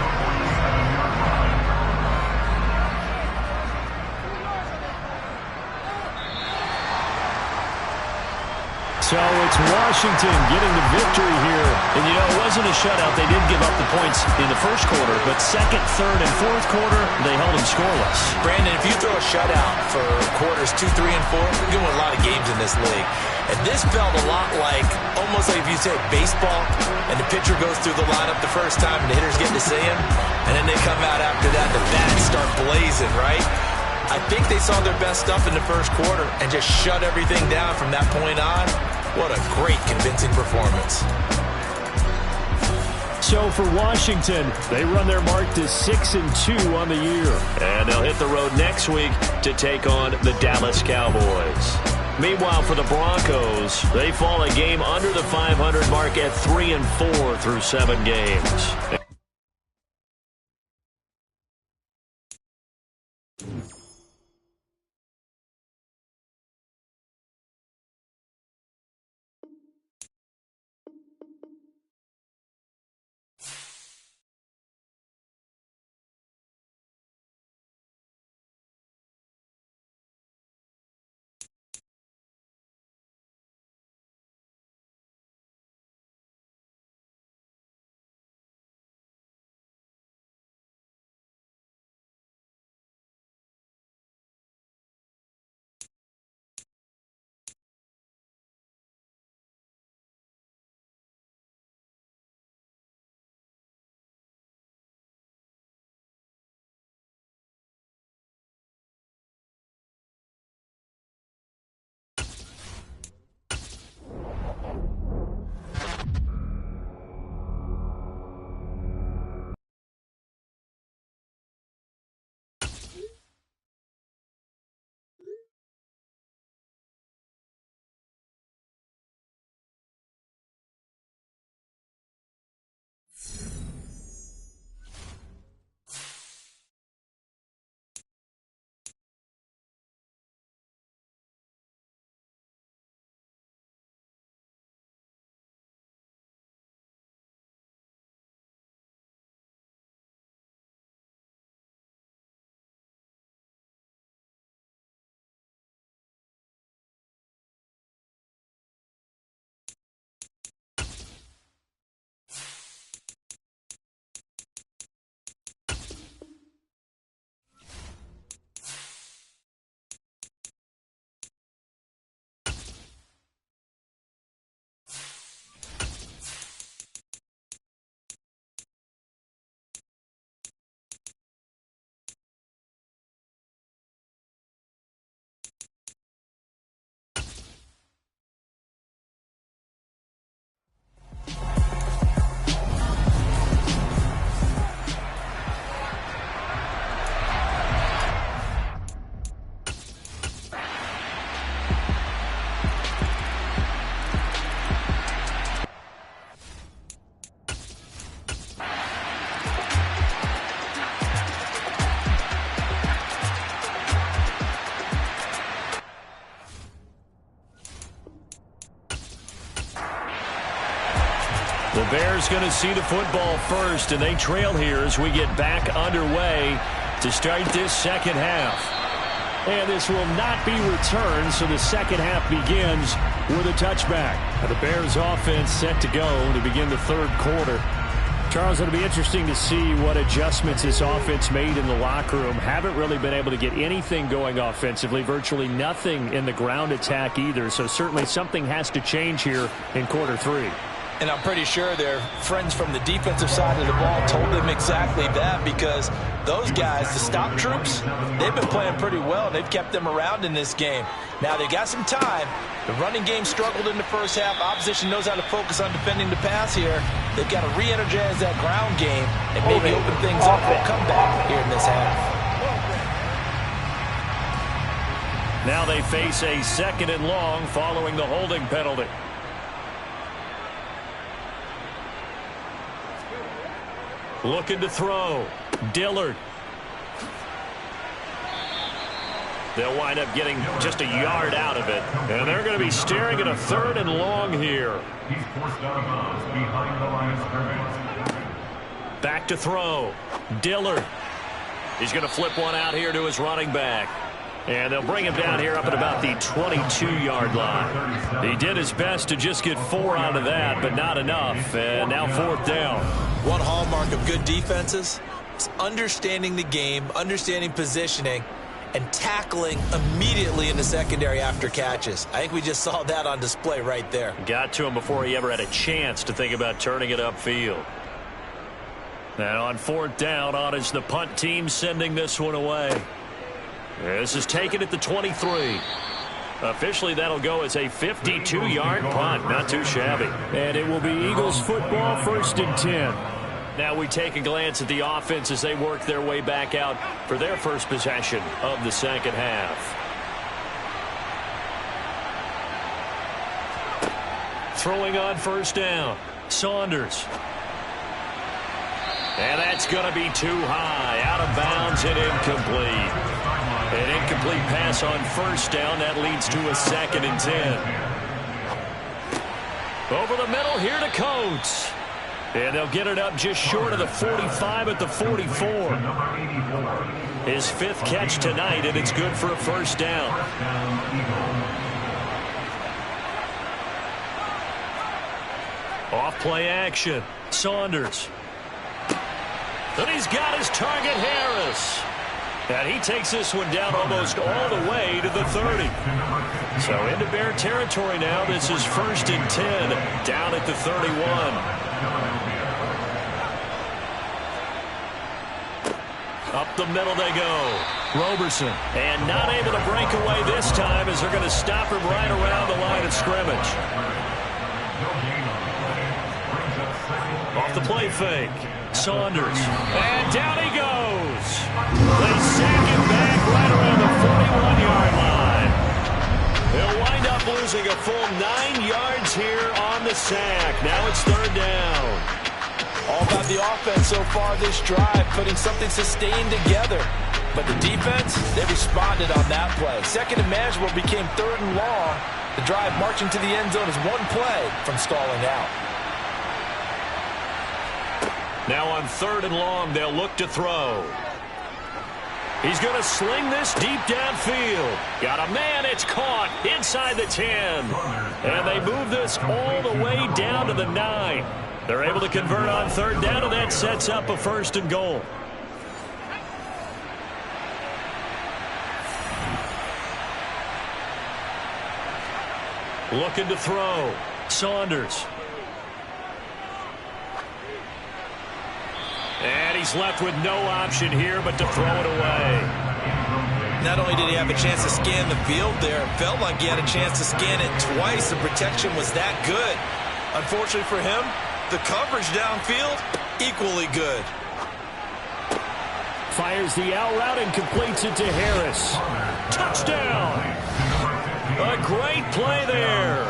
So it's Washington getting the victory here. And, you know, it wasn't a shutout. They did give up the points in the first quarter, but second, third, and fourth quarter, they held them scoreless. Brandon, if you throw a shutout for quarters 2, 3, and 4, you're going to win a lot of games in this league. And this felt a lot like, almost like if you say baseball, and the pitcher goes through the lineup the first time and the hitters get to see him, and then they come out after that, the bats start blazing, right? I think they saw their best stuff in the first quarter and just shut everything down from that point on. What a great, convincing performance. So for Washington, they run their mark to 6-2 on the year. And they'll hit the road next week to take on the Dallas Cowboys. Meanwhile, for the Broncos, they fall a game under the 500 mark at 3-4 through 7 games. The Bears going to see the football first, and they trail here as we get back underway to start this second half. And this will not be returned, so the second half begins with a touchback. The Bears offense set to go to begin the third quarter. Charles, it'll be interesting to see what adjustments this offense made in the locker room. Haven't really been able to get anything going offensively, virtually nothing in the ground attack either. So certainly something has to change here in quarter three. And I'm pretty sure their friends from the defensive side of the ball told them exactly that, because those guys, the stop troops, they've been playing pretty well. They've kept them around in this game. Now, they got some time. The running game struggled in the first half. Opposition knows how to focus on defending the pass here. They've got to re-energize that ground game and maybe open things up for a comeback here in this half. Now they face a 2nd and long following the holding penalty. Looking to throw. Dillard. They'll wind up getting just a yard out of it. And they're going to be staring at a 3rd and long here. He's forced out of bounds behind the line of scrimmage. Back to throw. Dillard. He's going to flip one out here to his running back. And they'll bring him down here up at about the 22-yard line. He did his best to just get 4 out of that, but not enough. And now 4th down. One hallmark of good defenses is understanding the game, understanding positioning, and tackling immediately in the secondary after catches. I think we just saw that on display right there. Got to him before he ever had a chance to think about turning it upfield. And on 4th down, on is the punt team sending this one away. This is taken at the 23. Officially, that'll go as a 52-yard punt. Not too shabby. And it will be Eagles football, 1st and 10. Now we take a glance at the offense as they work their way back out for their first possession of the second half. Throwing on 1st down, Saunders. And that's going to be too high, out of bounds and incomplete. An incomplete pass on 1st down. That leads to a 2nd and 10. Over the middle here to Coates. And they'll get it up just short of the 45 at the 44. His 5th catch tonight, and it's good for a 1st down. Off play action. Saunders. And he's got his target, Harris. And he takes this one down almost all the way to the 30. So into Bear territory now. This is 1st and 10 down at the 31. Up the middle they go. Roberson. And not able to break away this time as they're going to stop him right around the line of scrimmage. Off the play fake. Saunders. And down he goes. They sack him back right around the 41-yard line. They'll wind up losing a full 9 yards here on the sack. Now it's 3rd down. All about the offense so far this drive, putting something sustained together. But the defense, they responded on that play. 2nd and manageable became 3rd and long. The drive marching to the end zone is one play from stalling out. Now on 3rd and long, they'll look to throw. He's going to sling this deep downfield. Got a man, it's caught inside the 10. And they move this all the way down to the 9. They're able to convert on 3rd down, and that sets up a 1st and goal. Looking to throw. Saunders. And he's left with no option here but to throw it away. Not only did he have a chance to scan the field there, it felt like he had a chance to scan it twice. The protection was that good. Unfortunately for him, the coverage downfield, equally good. Fires the out route and completes it to Harris. Touchdown! A great play there.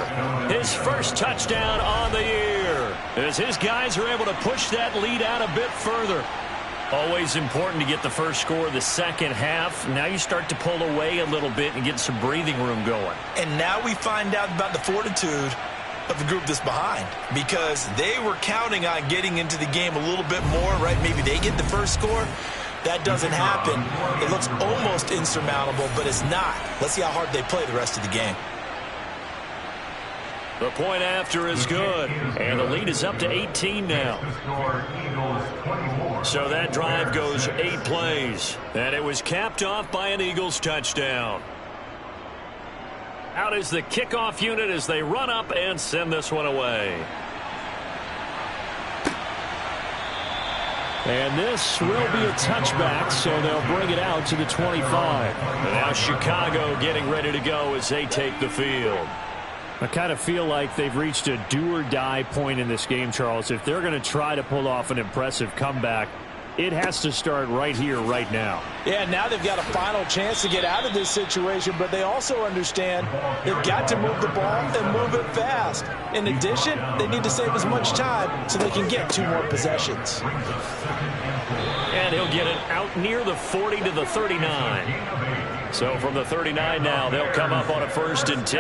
His first touchdown on the year. As his guys are able to push that lead out a bit further. Always important to get the first score of the second half. Now you start to pull away a little bit and get some breathing room going. And now we find out about the fortitude of the group that's behind, because they were counting on getting into the game a little bit more, right? Maybe they get the first score. That doesn't happen. It looks almost insurmountable, but it's not. Let's see how hard they play the rest of the game. The point after is good, and the lead is up to 18 now. So that drive goes 8 plays, and it was capped off by an Eagles touchdown. Out is the kickoff unit as they run up and send this one away. And this will be a touchback, so they'll bring it out to the 25. And now Chicago getting ready to go as they take the field. I kind of feel like they've reached a do-or-die point in this game, Charles. If they're going to try to pull off an impressive comeback, it has to start right here, right now. Yeah, now they've got a final chance to get out of this situation, but they also understand they've got to move the ball and move it fast. In addition, they need to save as much time so they can get 2 more possessions. And he'll get it out near the 40 to the 39. So from the 39 now, they'll come up on a 1st and 10.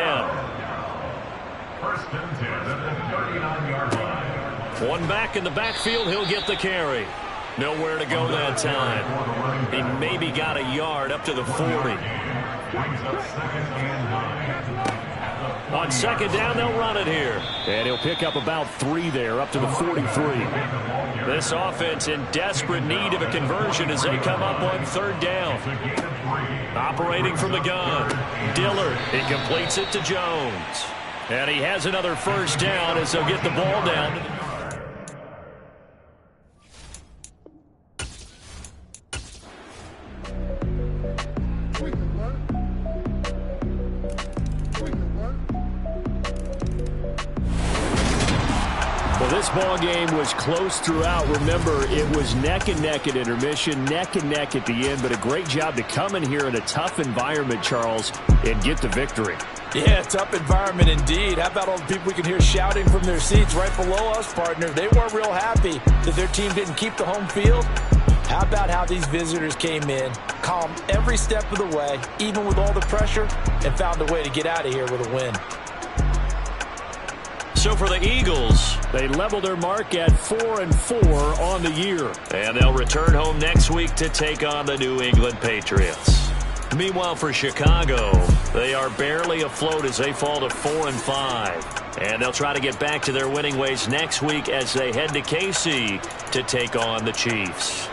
1st and 10 at the 39-yard line. One back in the backfield, he'll get the carry. Nowhere to go that time. He maybe got a yard up to the 40. On 2nd down, they'll run it here. And he'll pick up about 3 there, up to the 43. This offense in desperate need of a conversion as they come up on 3rd down. Operating from the gun, Dillard. He completes it to Jones. And he has another first down as they'll get the ball down. Well, this ball game was close throughout. Remember, it was neck and neck at intermission, neck and neck at the end, but a great job to come in here in a tough environment, Charles, and get the victory. Yeah, tough environment indeed. How about all the people we can hear shouting from their seats right below us, partner? They weren't real happy that their team didn't keep the home field. How about how these visitors came in, calm every step of the way, even with all the pressure, and found a way to get out of here with a win. So for the Eagles, they level their mark at 4-4 on the year. And they'll return home next week to take on the New England Patriots. Meanwhile, for Chicago, they are barely afloat as they fall to 4-5. And they'll try to get back to their winning ways next week as they head to KC to take on the Chiefs.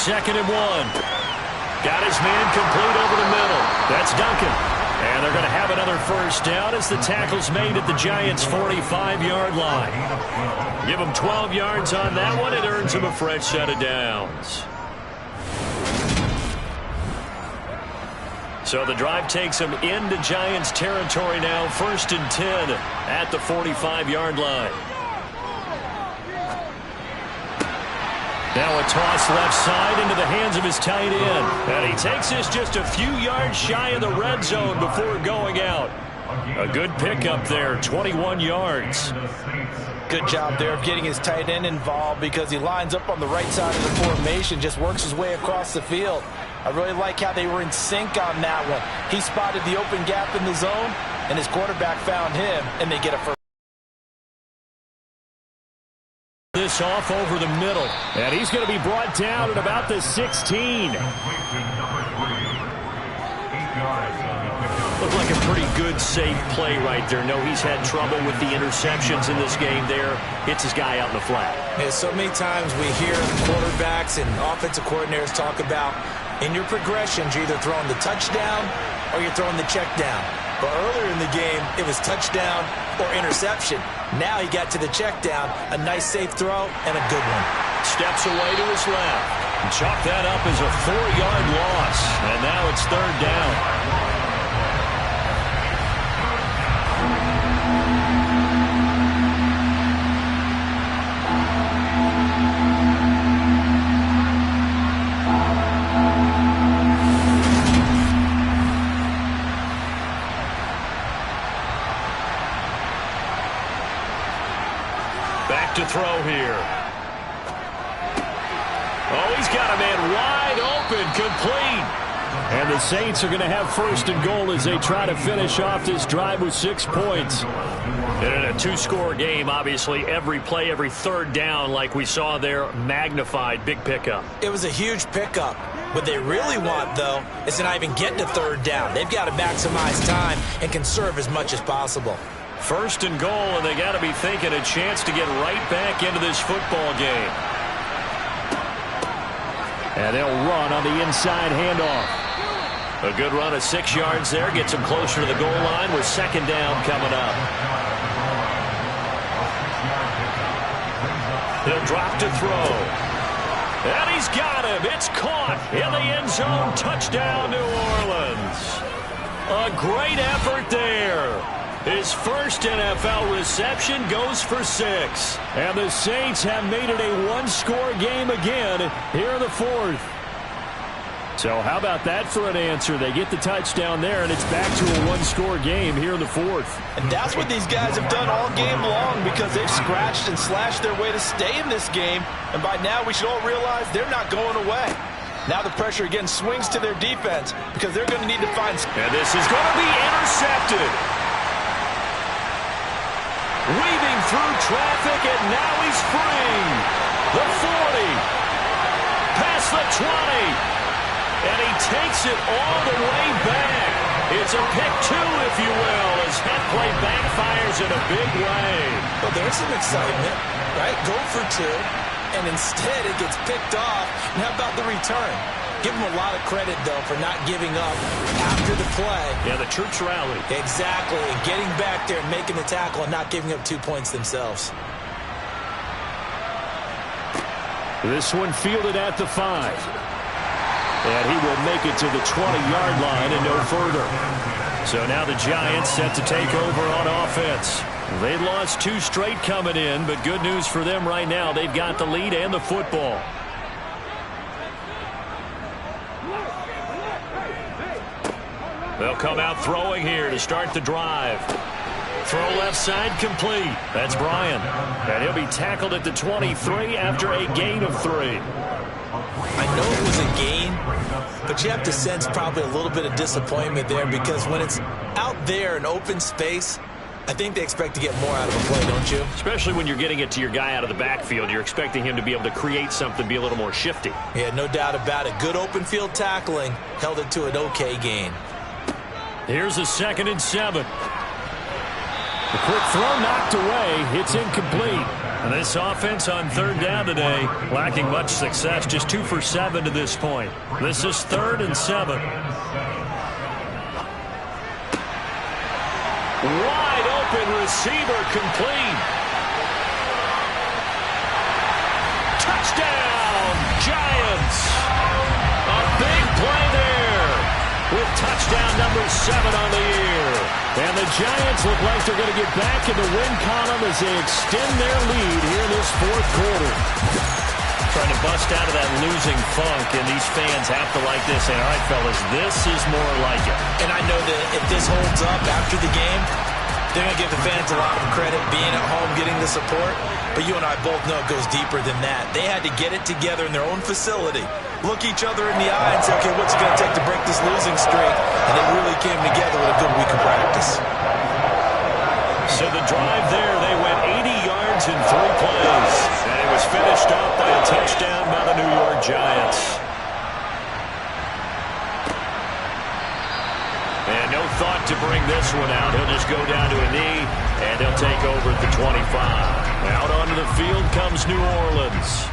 Second and 1. Got his man complete over the middle. That's Duncan. And they're going to have another first down as the tackle's made at the Giants' 45-yard line. Give them 12 yards on that one. It earns them a fresh set of downs. So the drive takes them into Giants territory now. 1st and 10 at the 45-yard line. Now a toss left side into the hands of his tight end. And he takes this just a few yards shy of the red zone before going out. A good pickup there, 21 yards. Good job there of getting his tight end involved because he lines up on the right side of the formation, just works his way across the field. I really like how they were in sync on that one. He spotted the open gap in the zone, and his quarterback found him, and they get a first. This off over the middle, and he's going to be brought down at about the 16. Looked like a pretty good, safe play right there. No, he's had trouble with the interceptions in this game there. Hits his guy out in the flat. Yeah, so many times we hear quarterbacks and offensive coordinators talk about in your progressions, you're either throwing the touchdown or you're throwing the check down. But earlier in the game, it was touchdown or interception. Now he got to the check down, a nice safe throw, and a good one. Steps away to his left. Chalk that up as a 4-yard loss. And now it's third down. To throw here. Oh, he's got a man wide open, complete. And the Saints are going to have first and goal as they try to finish off this drive with 6 points. And in a 2-score game, obviously, every play, every third down, like we saw there, magnified. Big pickup. It was a huge pickup. What they really want, though, is to not even get to third down. They've got to maximize time and conserve as much as possible. First and goal, and they got to be thinking a chance to get right back into this football game. And they'll run on the inside handoff. A good run of 6 yards there. Gets him closer to the goal line with second down coming up. He'll drop to throw. And he's got him. It's caught in the end zone. Touchdown, New Orleans. A great effort there. His first NFL reception goes for 6. And the Saints have made it a 1-score game again here in the fourth. So how about that for an answer? They get the touchdown there, and it's back to a 1-score game here in the fourth. And that's what these guys have done all game long because they've scratched and slashed their way to stay in this game. And by now we should all realize they're not going away. Now the pressure again swings to their defense because they're going to need to find... And this is going to be intercepted. Weaving through traffic, and now he's free. The 40. Past the 20. And he takes it all the way back. It's a pick 2, if you will, as that play backfires in a big way. Well, there's some excitement, right? Go for 2, and instead it gets picked off. And how about the return? Give him a lot of credit, though, for not giving up after the play. Yeah, the troops rallied. Exactly, and getting back there and making the tackle and not giving up 2 points themselves. This one fielded at the 5. And he will make it to the 20-yard line and no further. So now the Giants set to take over on offense. They'd lost 2 straight coming in, but good news for them right now. They've got the lead and the football. They'll come out throwing here to start the drive. Throw left side complete. That's Bryant. And he'll be tackled at the 23 after a gain of 3. I know it was a gain, but you have to sense probably a little bit of disappointment there because when it's out there in open space, I think they expect to get more out of a play, don't you? Especially when you're getting it to your guy out of the backfield. You're expecting him to be able to create something, be a little more shifty. Yeah, no doubt about it. Good open field tackling held it to an okay gain. Here's a 2nd and 7. The quick throw knocked away. It's incomplete. And this offense on third down today, lacking much success. Just 2 for 7 to this point. This is 3rd and 7. Wide open receiver complete. Touchdown, Giants. A big play there with touchdown number 7 on the year. And the Giants look like they're going to get back in the win column as they extend their lead here in this fourth quarter. trying to bust out of that losing funk, and these fans have to like this. And all right, fellas, this is more like it. And I know that if this holds up after the game, they're going to give the fans a lot of credit being at home, getting the support. But you and I both know it goes deeper than that. They had to get it together in their own facility, look each other in the eye and say, okay, what's it going to take to break this losing streak? And they really came together with a good week of practice. So the drive there, they went 80 yards in 3 plays. And it was finished off by a touchdown by the New York Giants. And no thought to bring this one out. He'll just go down to a knee, and he'll take over at the 25. Out onto the field comes New Orleans.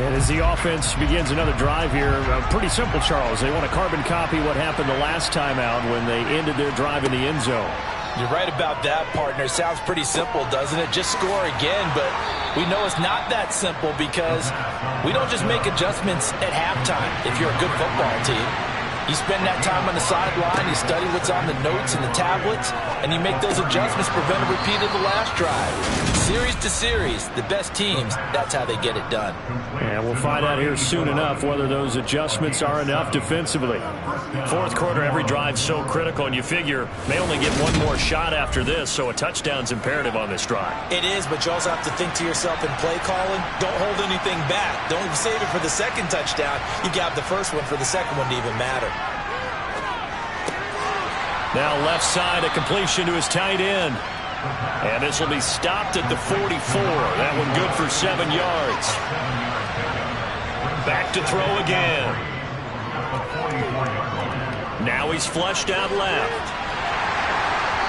And as the offense begins another drive here, pretty simple, Charles. They want to carbon copy what happened the last time out when they ended their drive in the end zone. You're right about that, partner. Sounds pretty simple, doesn't it? Just score again, but we know it's not that simple because we don't just make adjustments at halftime if you're a good football team. You spend that time on the sideline, you study what's on the notes and the tablets, and you make those adjustments, prevent a repeat of the last drive. Series to series, the best teams, that's how they get it done. And we'll find out here soon enough whether those adjustments are enough defensively. Fourth quarter, every drive's so critical, and you figure they only get one more shot after this, so a touchdown's imperative on this drive. It is, but you also have to think to yourself in play calling, don't hold anything back. Don't save it for the second touchdown. You got the first one for the second one to even matter. Now left side, a completion to his tight end. And this will be stopped at the 44. That one good for 7 yards. Back to throw again. Now he's flushed out left.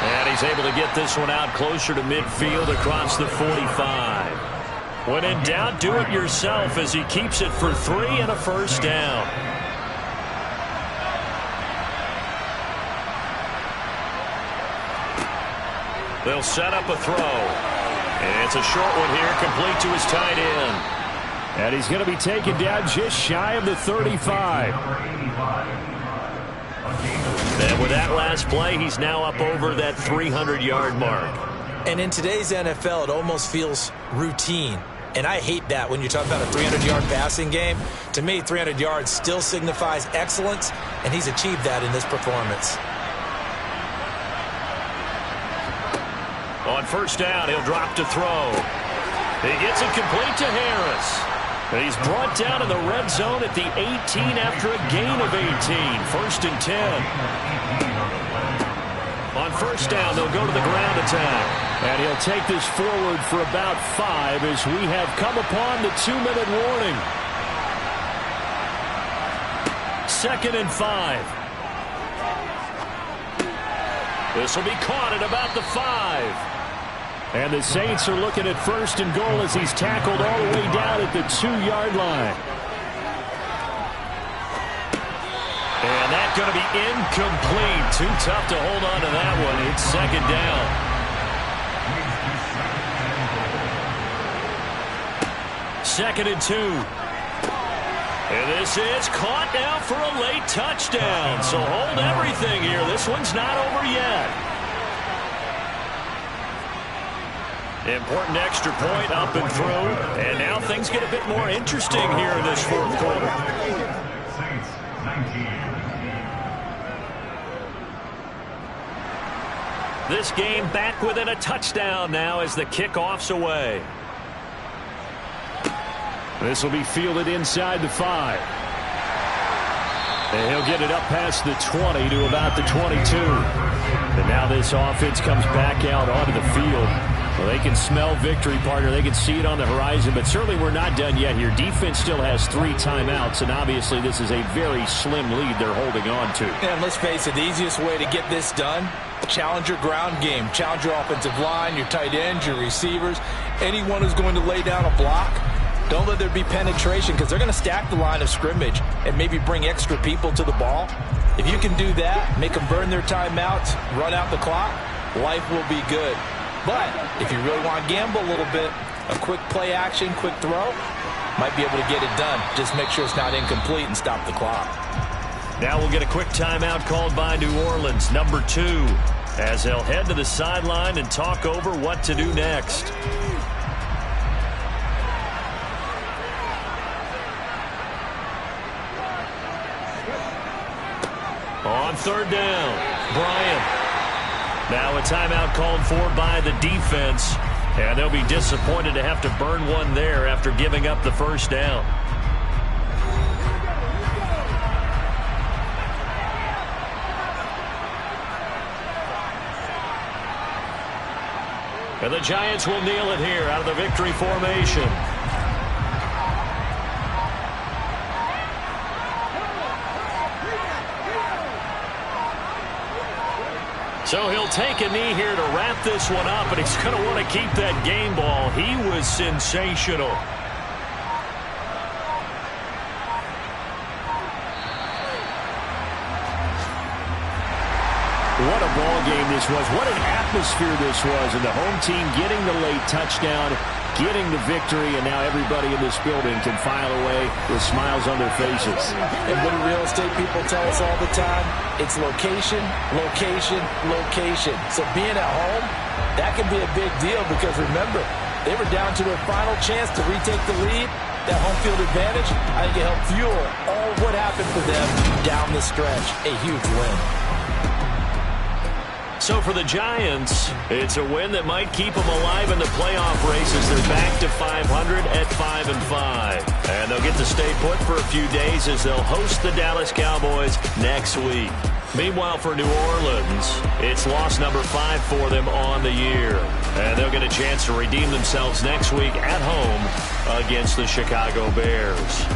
And he's able to get this one out closer to midfield across the 45. When in doubt, do it yourself as he keeps it for 3 and a first down. They'll set up a throw. And it's a short one here, complete to his tight end. And he's going to be taken down just shy of the 35. And with that last play, he's now up over that 300-yard mark. And in today's NFL, it almost feels routine. And I hate that when you talk about a 300-yard passing game. To me, 300 yards still signifies excellence, and he's achieved that in this performance. On first down, he'll drop to throw. He gets it complete to Harris. He's brought down in the red zone at the 18 after a gain of 18. First and 10. On first down, they'll go to the ground attack. And he'll take this forward for about 5 as we have come upon the 2-minute warning. Second and 5. This will be caught at about the 5. And the Saints are looking at first and goal as he's tackled all the way down at the 2-yard line. And that's going to be incomplete. Too tough to hold on to that one. It's second down. Second and 2. And this is caught now for a late touchdown. So hold everything here. This one's not over yet. Important extra point up and through. And now things get a bit more interesting here in this fourth quarter. This game back within a touchdown now as the kickoff's away. This will be fielded inside the 5. And he'll get it up past the 20 to about the 22. And now this offense comes back out onto the field. Well, they can smell victory, partner. They can see it on the horizon, but certainly we're not done yet here. Defense still has 3 timeouts, and obviously this is a very slim lead they're holding on to. And let's face it, the easiest way to get this done, challenge your ground game. Challenge your offensive line, your tight ends, your receivers, anyone who's going to lay down a block. Don't let there be penetration because they're going to stack the line of scrimmage and maybe bring extra people to the ball. If you can do that, make them burn their timeouts, run out the clock, life will be good. But if you really want to gamble a little bit, a quick play action, quick throw, might be able to get it done. Just make sure it's not incomplete and stop the clock. Now we'll get a quick timeout called by New Orleans, number 2, as they'll head to the sideline and talk over what to do next. On third down, Bryant. Now a timeout called for by the defense, and they'll be disappointed to have to burn one there after giving up the first down. And the Giants will kneel it here out of the victory formation. So he'll take a knee here to wrap this one up, and he's going to want to keep that game ball. He was sensational. What a ball game this was. What an atmosphere this was. And the home team getting the late touchdown, getting the victory, and now everybody in this building can file away with smiles on their faces. And what do real estate people tell us all the time? It's location, location, location. So being at home, that can be a big deal because remember, they were down to their final chance to retake the lead. That home field advantage, I think it helped fuel all what happened for them down the stretch. A huge win. So for the Giants, it's a win that might keep them alive in the playoff races. They're back to 500 at 5-5. And they'll get to stay put for a few days as they'll host the Dallas Cowboys next week. Meanwhile, for New Orleans, it's loss number 5 for them on the year. And they'll get a chance to redeem themselves next week at home against the Chicago Bears.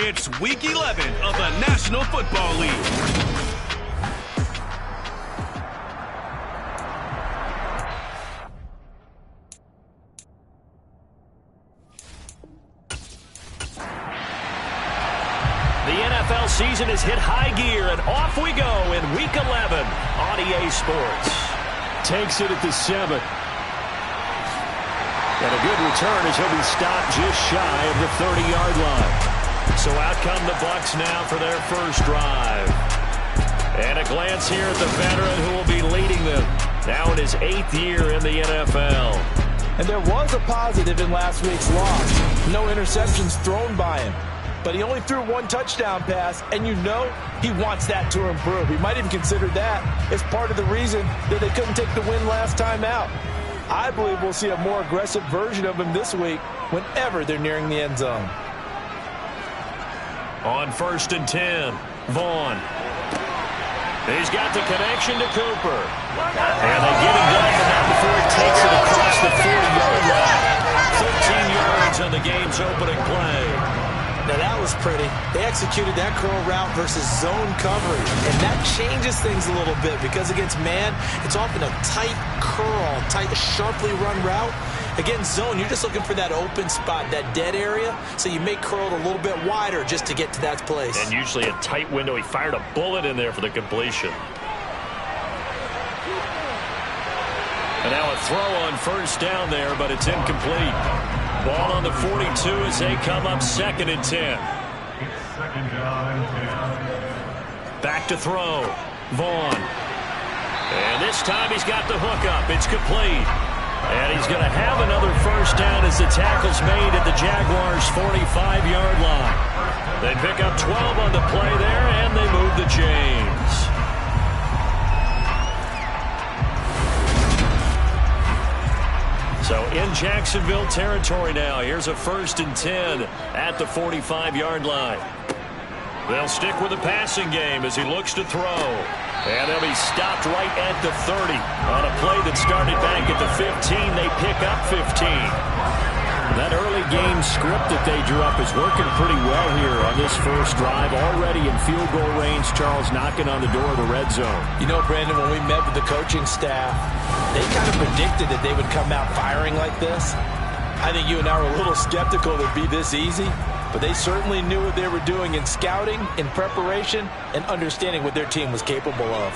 It's Week 11 of the National Football League. The NFL season has hit high gear, and off we go in Week 11 on EA Sports. Takes it at the 7. And a good return as he'll be stopped just shy of the 30-yard line. So out come the Bucs now for their first drive. And a glance here at the veteran who will be leading them now in his 8th year in the NFL. And there was a positive in last week's loss. No interceptions thrown by him. But he only threw 1 touchdown pass, and you know he wants that to improve. He might even consider that as part of the reason that they couldn't take the win last time out. I believe we'll see a more aggressive version of him this week whenever they're nearing the end zone. On 1st and 10, Vaughn. He's got the connection to Cooper. And they get him down now before he takes it across the 40-yard line. 13 yards on the game's opening play. Now that was pretty. They executed that curl route versus zone coverage. And that changes things a little bit because against man, it's often a tight curl, tight, sharply run route. Against zone, you're just looking for that open spot, that dead area. So you may curl it a little bit wider just to get to that place. And usually a tight window. He fired a bullet in there for the completion. And now a throw on 1st down there, but it's incomplete. Ball on the 42 as they come up 2nd and 10. Second down, 10. Back to throw. Vaughn. And this time he's got the hook up. It's complete. And he's going to have another first down as the tackle's made at the Jaguars' 45-yard line. They pick up 12 on the play there, and they move the chains. So in Jacksonville territory now. Here's a 1st and 10 at the 45-yard line. They'll stick with the passing game as he looks to throw. And they'll be stopped right at the 30. On a play that started back at the 15, they pick up 15. That early game script that they drew up is working pretty well here on this first drive. Already in field goal range, Charles knocking on the door of the red zone. You know, Brandon, when we met with the coaching staff, they kind of predicted that they would come out firing like this. I think you and I were a little skeptical it would be this easy, but they certainly knew what they were doing in scouting, in preparation, and understanding what their team was capable of.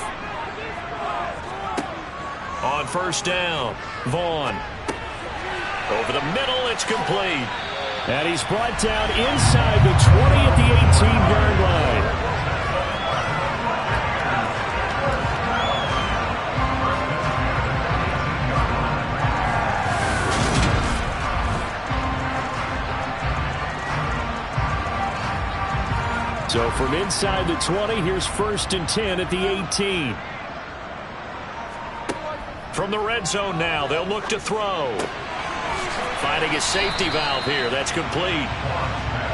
On 1st down, Vaughn. Over the middle, it's complete. And he's brought down inside the 20 at the 18-yard line. So from inside the 20, here's 1st and 10 at the 18. From the red zone now, they'll look to throw. Finding a safety valve here. That's complete.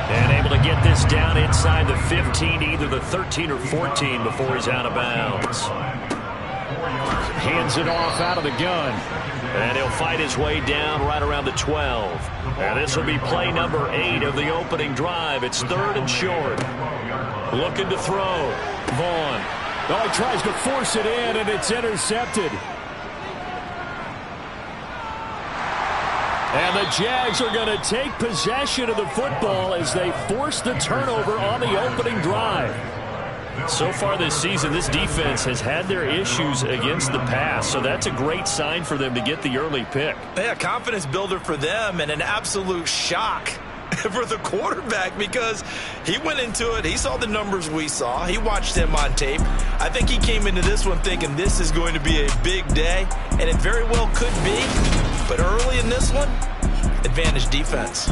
And able to get this down inside the 15, either the 13 or 14 before he's out of bounds. Hands it off out of the gun. And he'll fight his way down right around the 12. And this will be play number 8 of the opening drive. It's 3rd and short. Looking to throw. Vaughn. Oh, he tries to force it in, and it's intercepted. And the Jags are going to take possession of the football as they force the turnover on the opening drive. So far this season, this defense has had their issues against the pass, so that's a great sign for them to get the early pick. Yeah, confidence builder for them and an absolute shock for the quarterback because he went into it. He saw the numbers we saw. He watched him on tape. I think he came into this one thinking this is going to be a big day, and it very well could be. But early in this one, advantage defense.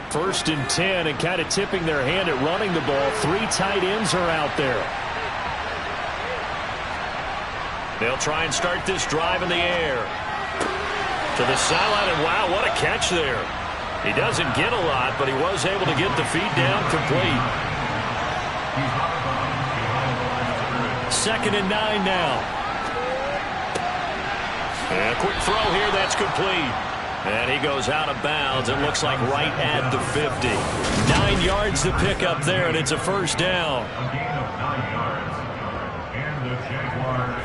First and 10, and kind of tipping their hand at running the ball. 3 tight ends are out there. They'll try and start this drive in the air. To the sideline, and wow, what a catch there. He doesn't get a lot, but he was able to get the feet down complete. 2nd and 9 now. And a quick throw here, that's complete. And he goes out of bounds. It looks like right at the 50. 9 yards to pick up there, and it's a first down. A gain of 9 yards. And the Jaguars.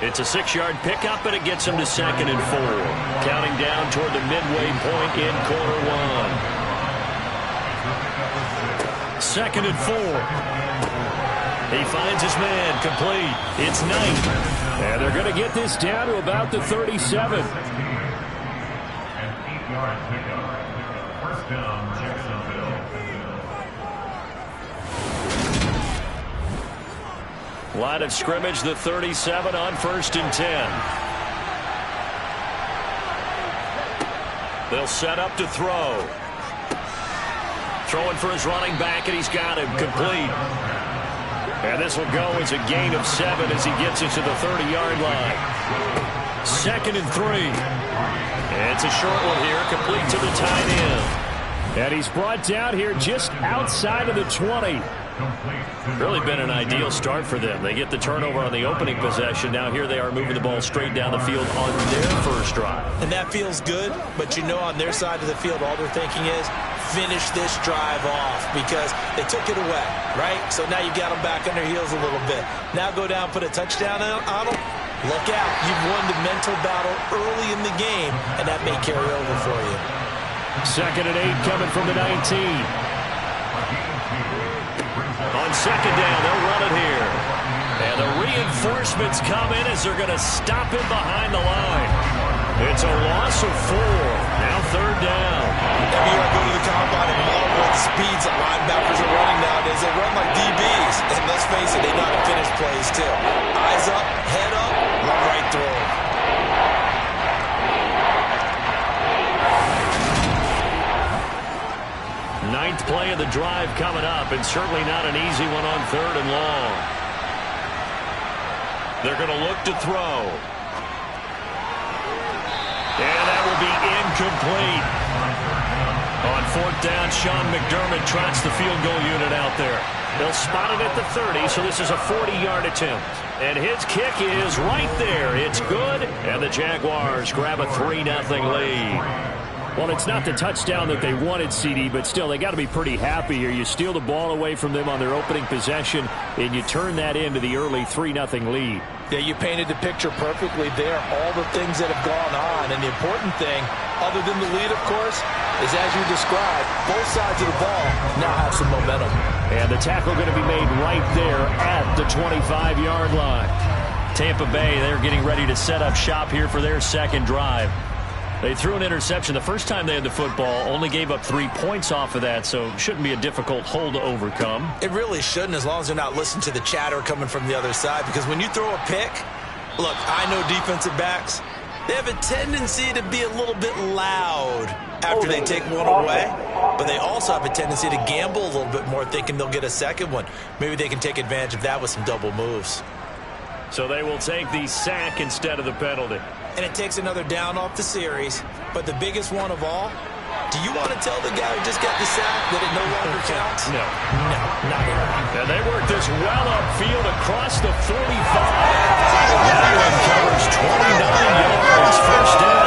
It's a 6-yard pickup, and it gets him to 2nd and 4. Counting down toward the midway point in quarter 1. 2nd and 4. He finds his man, complete. It's Knight. And they're going to get this down to about the 37. An 8-yard pickup. First down, Jacksonville. Line of scrimmage, the 37 on 1st and 10. They'll set up to throw. Throwing for his running back, and he's got him complete. And this will go as a gain of 7 as he gets it to the 30-yard line. 2nd and 3. And it's a short one here, complete to the tight end. And he's brought down here just outside of the 20. Really been an ideal start for them. They get the turnover on the opening possession. Now here they are moving the ball straight down the field on their first drive. And that feels good, but you know on their side of the field all they're thinking is finish this drive off because they took it away, right? So now you got them back on their heels a little bit. Now go down, put a touchdown on them. Look out. You've won the mental battle early in the game, and that may carry over for you. 2nd and 8 coming from the 19. On 2nd down, they'll run it here. And the reinforcements come in as they're going to stop him behind the line. It's a loss of 4. Now 3rd down. Every year I go to the combine and marvel at the speeds that linebackers are running nowadays. They run like DBs. And let's face it, they know how to finish plays too. Eyes up, head up, run right through them. Ninth play of the drive coming up, and certainly not an easy one on 3rd and long. They're going to look to throw. And that will be incomplete. On 4th down, Sean McDermott trots the field goal unit out there. They'll spot it at the 30, so this is a 40-yard attempt. And his kick is right there. It's good, and the Jaguars grab a 3-0 lead. Well, it's not the touchdown that they wanted, CD, but still, they got to be pretty happy here. You steal the ball away from them on their opening possession, and you turn that into the early 3-0 lead. Yeah, you painted the picture perfectly there. All the things that have gone on, and the important thing, other than the lead, of course, is as you described, both sides of the ball now have some momentum. And the tackle going to be made right there at the 25-yard line. Tampa Bay, they're getting ready to set up shop here for their 2nd drive. They threw an interception the first time they had the football, only gave up 3 points off of that, so shouldn't be a difficult hole to overcome. It really shouldn't, as long as they're not listening to the chatter coming from the other side, because when you throw a pick, look, I know defensive backs, they have a tendency to be a little bit loud after they take one away, but they also have a tendency to gamble a little bit more, thinking they'll get a second one. Maybe they can take advantage of that with some double moves. So they will take the sack instead of the penalty. And it takes another down off the series. But the biggest one of all, do you want to tell the guy who just got the sack that it no longer counts? No. No, not at all. And they work this well upfield across the 45. That one covers 29 yards, first down.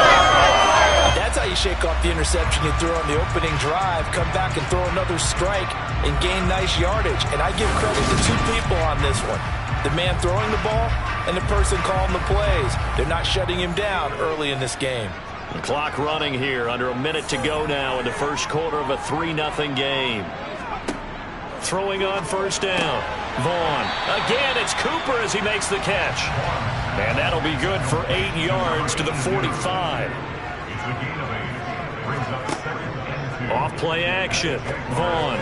That's how you shake off the interception you threw on the opening drive, come back and throw another strike, and gain nice yardage. And I give credit to 2 people on this one. The man throwing the ball and the person calling the plays. They're not shutting him down early in this game. The clock running here, under a minute to go now in the first quarter of a 3-0 game. Throwing on 1st down. Vaughn. Again, it's Cooper as he makes the catch. And that'll be good for 8 yards to the 45. Off play action. Vaughn.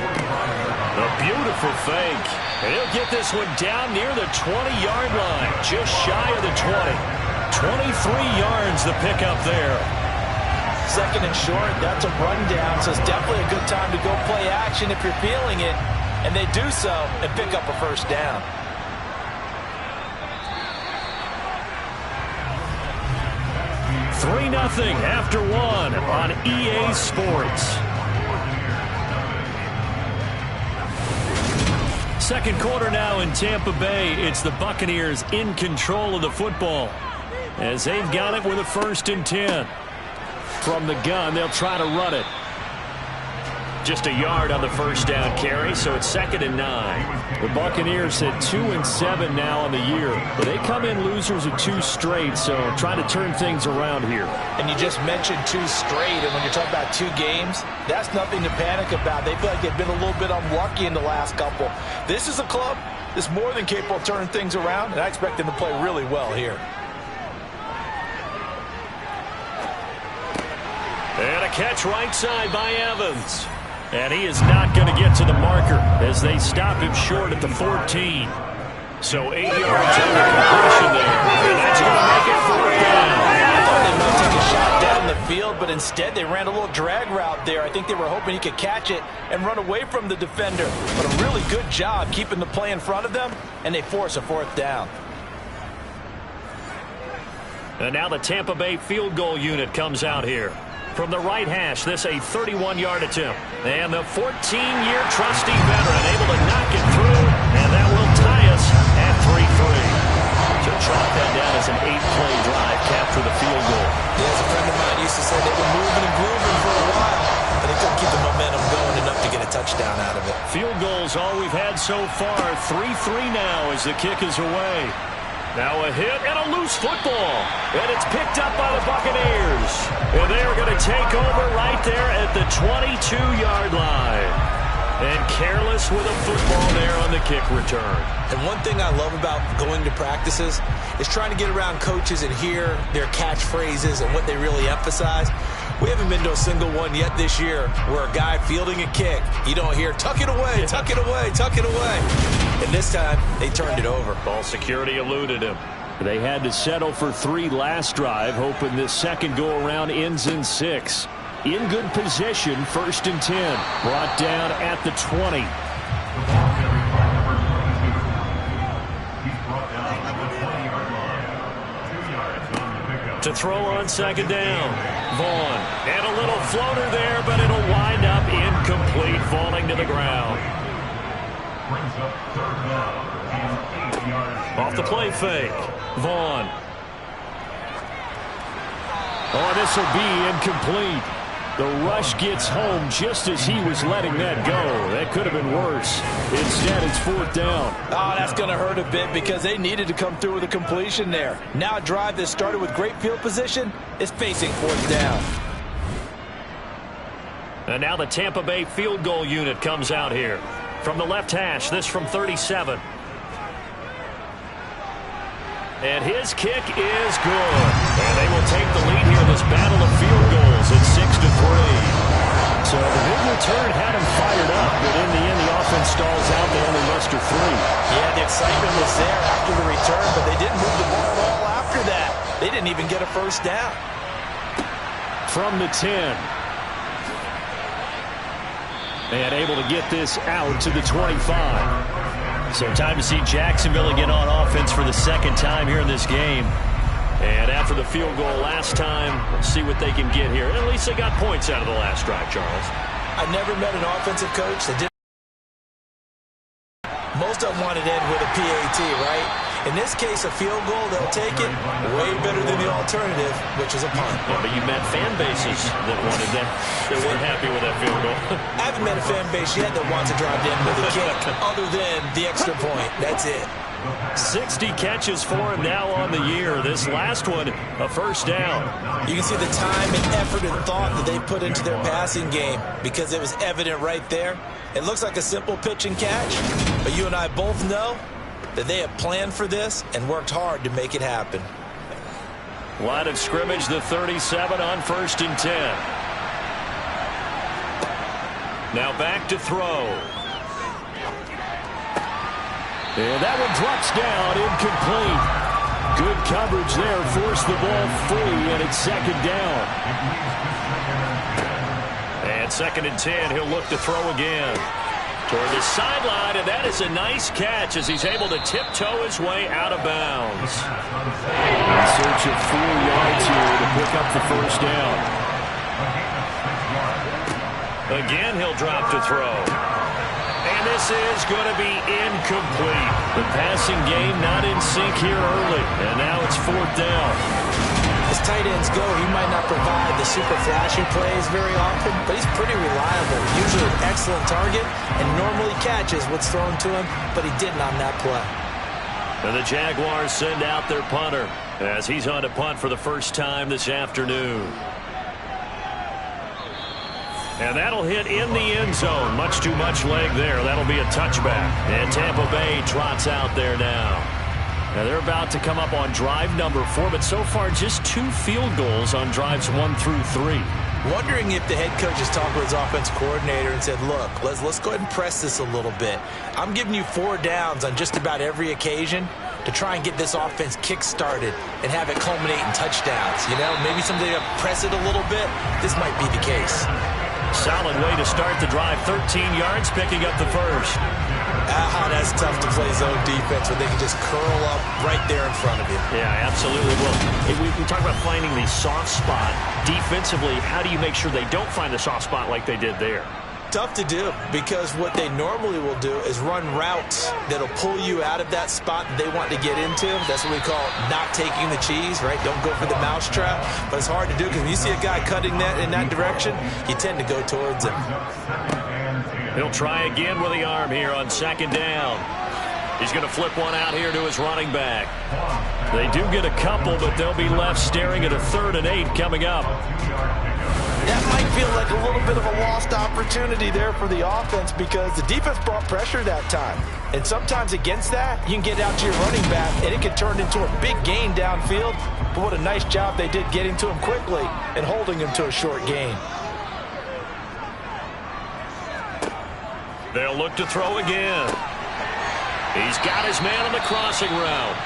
A beautiful fake. And he'll get this one down near the 20-yard line, just shy of the 20. 23 yards the pickup there. 2nd and short. That's a rundown, so it's definitely a good time to go play action if you're feeling it. And they do so and pick up a first down. $3-0 after one on EA Sports. Second quarter now in Tampa Bay. It's the Buccaneers in control of the football as they've got it with a 1st and 10. From the gun, they'll try to run it. Just a yard on the first down carry, so it's 2nd and 9. The Buccaneers at 2-7 now on the year. But they come in losers of 2 straight, so trying to turn things around here. And you just mentioned 2 straight, and when you're talking about 2 games, that's nothing to panic about. They feel like they've been a little bit unlucky in the last couple. This is a club that's more than capable of turning things around, and I expect them to play really well here. And a catch right side by Evans. And he is not going to get to the marker as they stop him short at the 14. So 8 yards on the completion there. And that's going to make it 4th down. I thought they might take a shot down the field, but instead they ran a little drag route there. I think they were hoping he could catch it and run away from the defender. But a really good job keeping the play in front of them, and they force a 4th down. And now the Tampa Bay field goal unit comes out here. From the right hash, this a 31-yard attempt. And the 14-year trusty veteran able to knock it through, and that will tie us at 3-3. So chalk that down as an 8-play drive, capture the field goal. Yeah, as a friend of mine used to say, they were moving and grooving for a while, but they couldn't keep the momentum going enough to get a touchdown out of it. Field goals all we've had so far. 3-3 now as the kick is away. Now a hit and a loose football. And it's picked up by the Buccaneers. And they're going to take over right there at the 22-yard line. And careless with a football there on the kick return. And one thing I love about going to practices is trying to get around coaches and hear their catchphrases and what they really emphasize. We haven't been to a single one yet this year where a guy fielding a kick, you don't hear, tuck it away, tuck it away, tuck it away. And this time, they turned it over. Ball security eluded him. They had to settle for 3 last drive, hoping this second go-around ends in 6. In good position, 1st and 10. Brought down at the 20. To throw on 2nd down. Vaughn. And a little floater there, but it'll wind up incomplete, falling to the ground. Off the play fake. Vaughn. Oh, this will be incomplete. The rush gets home just as he was letting that go. That could have been worse. Instead, it's 4th down. Oh, that's going to hurt a bit because they needed to come through with a completion there. Now a drive that started with great field position is facing 4th down. And now the Tampa Bay field goal unit comes out here. From the left hash, this from 37. And his kick is good. And they will take the lead here in this battle of field goals at 6-3. So the big return had him fired up, but in the end the offense stalls out. They only muster 3. Yeah, the excitement was there after the return, but they didn't move the ball at all after that. They didn't even get a first down. From the 10. And able to get this out to the 25. So time to see Jacksonville again on offense for the 2nd time here in this game. And after the field goal last time, let's see what they can get here. At least they got points out of the last drive, Charles. I never met an offensive coach that didn't. Most of them wanted to end with a PAT, right? In this case, a field goal, they'll take it way better than the alternative, which is a punt. Yeah, but you met fan bases that wanted that. They weren't happy with that field goal. I haven't met a fan base yet that wants to drive in with a kick other than the extra point. That's it. 60 catches for him now on the year. This last one, a first down. You can see the time and effort and thought that they put into their passing game because it was evident right there. It looks like a simple pitch and catch, but you and I both know that they have planned for this and worked hard to make it happen. Line of scrimmage, the 37 on 1st and 10. Now back to throw. And that one drops down, incomplete. Good coverage there. Forced the ball free, and it's second down. And 2nd and 10. He'll look to throw again. Toward the sideline, and that is a nice catch as he's able to tiptoe his way out of bounds. In search of 4 yards here to pick up the first down. Again, he'll drop to throw. And this is going to be incomplete. The passing game not in sync here early, and now it's 4th down. As tight ends go, he might not provide the super flashy plays very often, but he's pretty reliable. Usually an excellent target and normally catches what's thrown to him, but he didn't on that play. And the Jaguars send out their punter as he's on to punt for the first time this afternoon. And that'll hit in the end zone. Much too much leg there. That'll be a touchback. And Tampa Bay trots out there now. Now they're about to come up on drive number 4, but so far just 2 field goals on drives 1 through 3. Wondering if the head coach has talked with his offensive coordinator and said, look, let's go ahead and press this a little bit. I'm giving you 4 downs on just about every occasion to try and get this offense kick-started and have it culminate in touchdowns. You know, maybe someday to press it a little bit. This might be the case. Solid way to start the drive. 13 yards, picking up the first. That's tough to play zone defense when they can just curl up right there in front of you. Yeah, absolutely. Well, if we talk about finding the soft spot defensively, how do you make sure they don't find the soft spot like they did there? Tough to do, because what they normally will do is run routes that'll pull you out of that spot that they want to get into. That's what we call not taking the cheese, right? Don't go for the mousetrap. But it's hard to do because when you see a guy cutting that in that direction, you tend to go towards him. He'll try again with the arm here on 2nd down. He's going to flip one out here to his running back. They do get a couple, but they'll be left staring at a 3rd and 8 coming up. That might feel like a little bit of a lost opportunity there for the offense because the defense brought pressure that time. And sometimes against that, you can get out to your running back, and it can turn into a big gain downfield. But what a nice job they did getting to him quickly and holding him to a short gain. They'll look to throw again. He's got his man on the crossing route.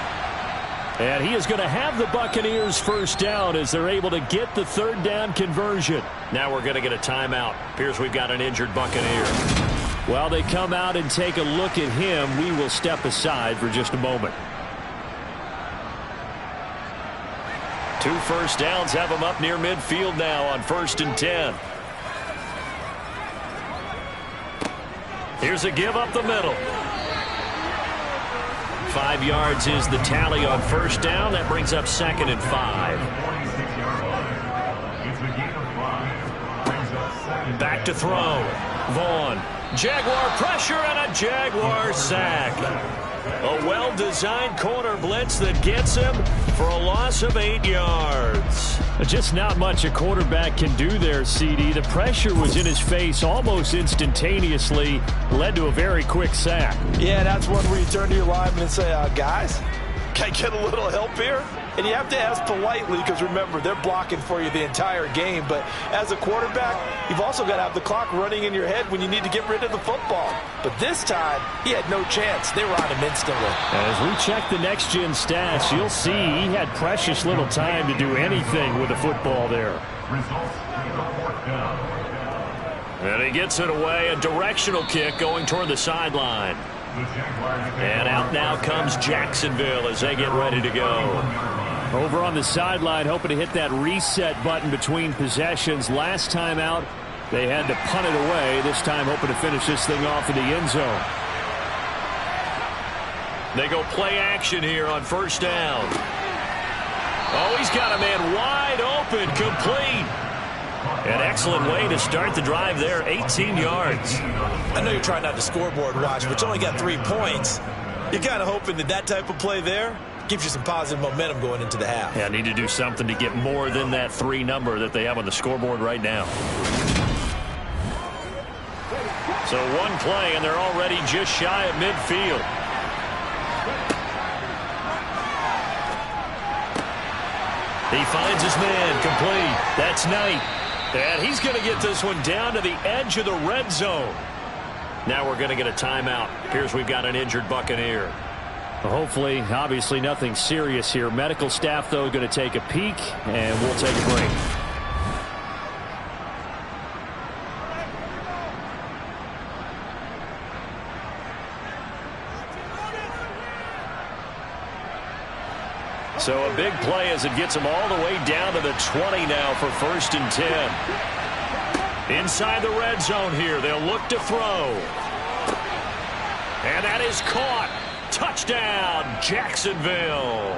And he is going to have the Buccaneers first down as they're able to get the 3rd down conversion. Now we're going to get a timeout. Appears we've got an injured Buccaneer. While they come out and take a look at him, we will step aside for just a moment. 2 first downs have him up near midfield now on 1st and 10. Here's a give up the middle. 5 yards is the tally on 1st down. That brings up 2nd and 5. Back to throw. Vaughn. Jaguar pressure and a Jaguar sack. A well-designed corner blitz that gets him for a loss of 8 yards. Just not much a quarterback can do there, CD. The pressure was in his face almost instantaneously, led to a very quick sack. Yeah, that's one where you turn to your lineman and say, guys, can I get a little help here? And you have to ask politely because, remember, they're blocking for you the entire game. But as a quarterback, you've also got to have the clock running in your head when you need to get rid of the football. But this time, he had no chance. They were on him instantly. As we check the next-gen stats, you'll see he had precious little time to do anything with the football there. And he gets it away. A directional kick going toward the sideline. And out now comes Jacksonville as they get ready to go. Over on the sideline, hoping to hit that reset button between possessions. Last time out, they had to punt it away. This time, hoping to finish this thing off in the end zone. They go play action here on 1st down. Oh, he's got a man wide open, complete. An excellent way to start the drive there, 18 yards. I know you're trying not to scoreboard watch, but you only got 3 points. You're kind of hoping that type of play there gives you some positive momentum going into the half. Yeah, need to do something to get more than that 3 number that they have on the scoreboard right now. So 1 play, and they're already just shy of midfield. He finds his man, complete. That's Knight. And he's going to get this one down to the edge of the red zone. Now we're going to get a timeout. Appears we've got an injured Buccaneer. Hopefully, obviously nothing serious here. Medical staff, though, going to take a peek, and we'll take a break. So a big play as it gets them all the way down to the 20 now for 1st and 10. Inside the red zone here, they'll look to throw. And that is caught. Touchdown, Jacksonville.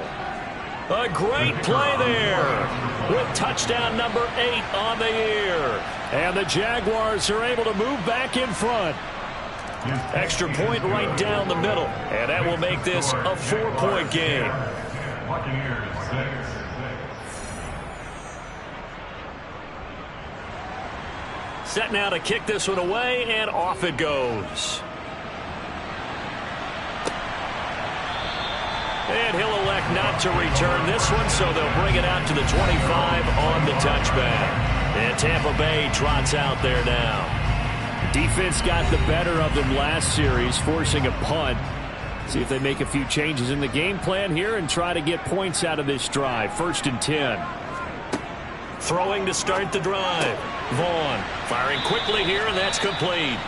A great play there with touchdown number 8 on the year. And the Jaguars are able to move back in front. Extra point right down the middle. And that will make this a 4-point game. Set now to kick this one away, and off it goes. And he'll elect not to return this one, so they'll bring it out to the 25 on the touchback. And Tampa Bay trots out there now. Defense got the better of them last series, forcing a punt. See if they make a few changes in the game plan here and try to get points out of this drive. 1st and 10. Throwing to start the drive. Vaughn firing quickly here, and that's complete.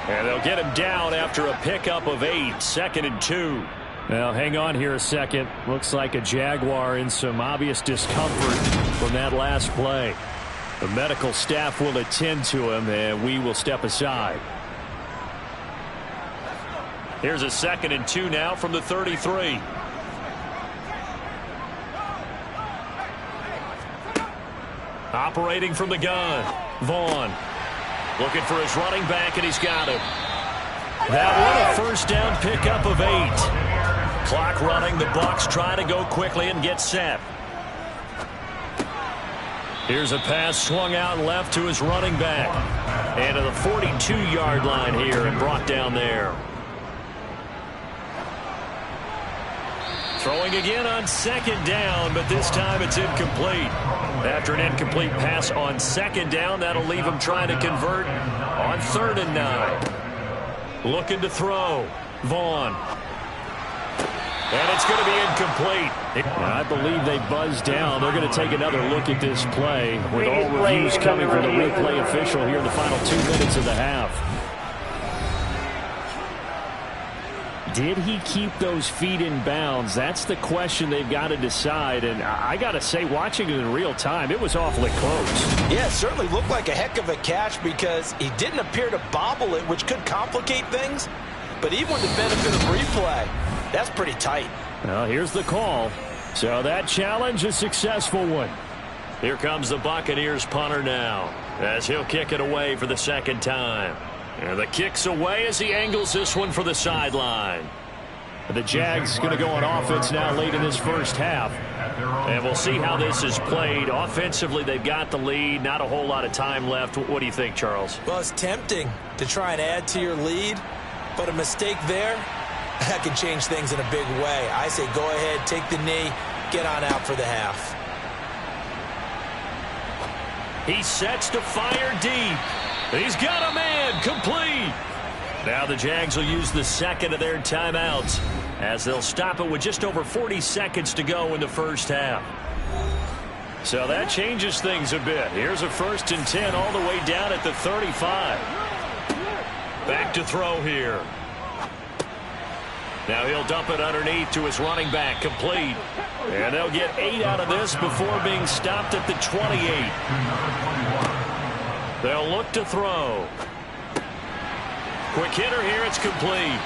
And they'll get him down after a pickup of 8. 2nd and 2. Now, hang on here a second. Looks like a Jaguar in some obvious discomfort from that last play. The medical staff will attend to him, and we will step aside. Here's a 2nd and 2 now from the 33. Operating from the gun. Vaughn looking for his running back, and he's got him. That one a 1st down pickup of 8. Clock running. The Bucs try to go quickly and get set. Here's a pass swung out left to his running back. And to the 42-yard line here and brought down there. Throwing again on 2nd down, but this time it's incomplete. After an incomplete pass on 2nd down, that'll leave him trying to convert on 3rd and 9. Looking to throw. Vaughn. And it's going to be incomplete. I believe they buzzed down. They're going to take another look at this play with all reviews coming from the replay official here in the final 2 minutes of the half. Did he keep those feet in bounds? That's the question they've got to decide. And I got to say, watching it in real time, it was awfully close. Yeah, it certainly looked like a heck of a catch because he didn't appear to bobble it, which could complicate things. But even with the benefit of replay, that's pretty tight. Well, here's the call. So that challenge, a successful one. Here comes the Buccaneers punter now as he'll kick it away for the 2nd time. And the kick's away as he angles this one for the sideline. The Jags going to go on offense now late in this 1st half. And we'll see how this is played. Offensively, they've got the lead. Not a whole lot of time left. What do you think, Charles? Well, it's tempting to try and add to your lead, but a mistake there, that can change things in a big way. I say go ahead, take the knee, get on out for the half. He sets to fire deep. He's got a man, complete. Now the Jags will use the 2nd of their timeouts as they'll stop it with just over 40 seconds to go in the 1st half. So that changes things a bit. Here's a 1st and 10 all the way down at the 35. Back to throw here. Now he'll dump it underneath to his running back, complete. And they'll get 8 out of this before being stopped at the 28. They'll look to throw. Quick hitter here, it's complete.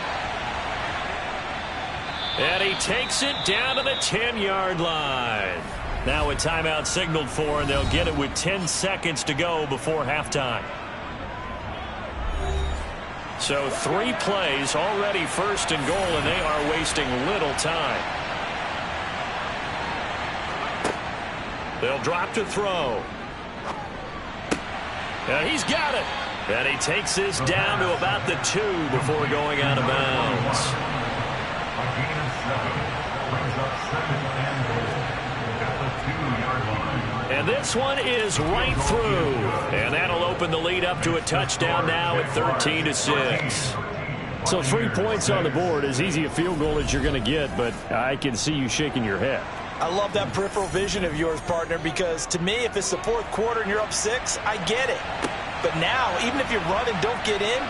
And he takes it down to the 10-yard line. Now a timeout signaled for, and they'll get it with 10 seconds to go before halftime. So 3 plays already 1st and goal, and they are wasting little time. They'll drop to throw. And he's got it. And he takes this down to about the 2 before going out of bounds. And this one is right through. And that'll open the lead up to a touchdown now at 13-6. So 3 points on the board, as easy a field goal as you're going to get, but I can see you shaking your head. I love that peripheral vision of yours, partner, because to me, if it's the fourth quarter and you're up 6, I get it. But now, even if you run and don't get in,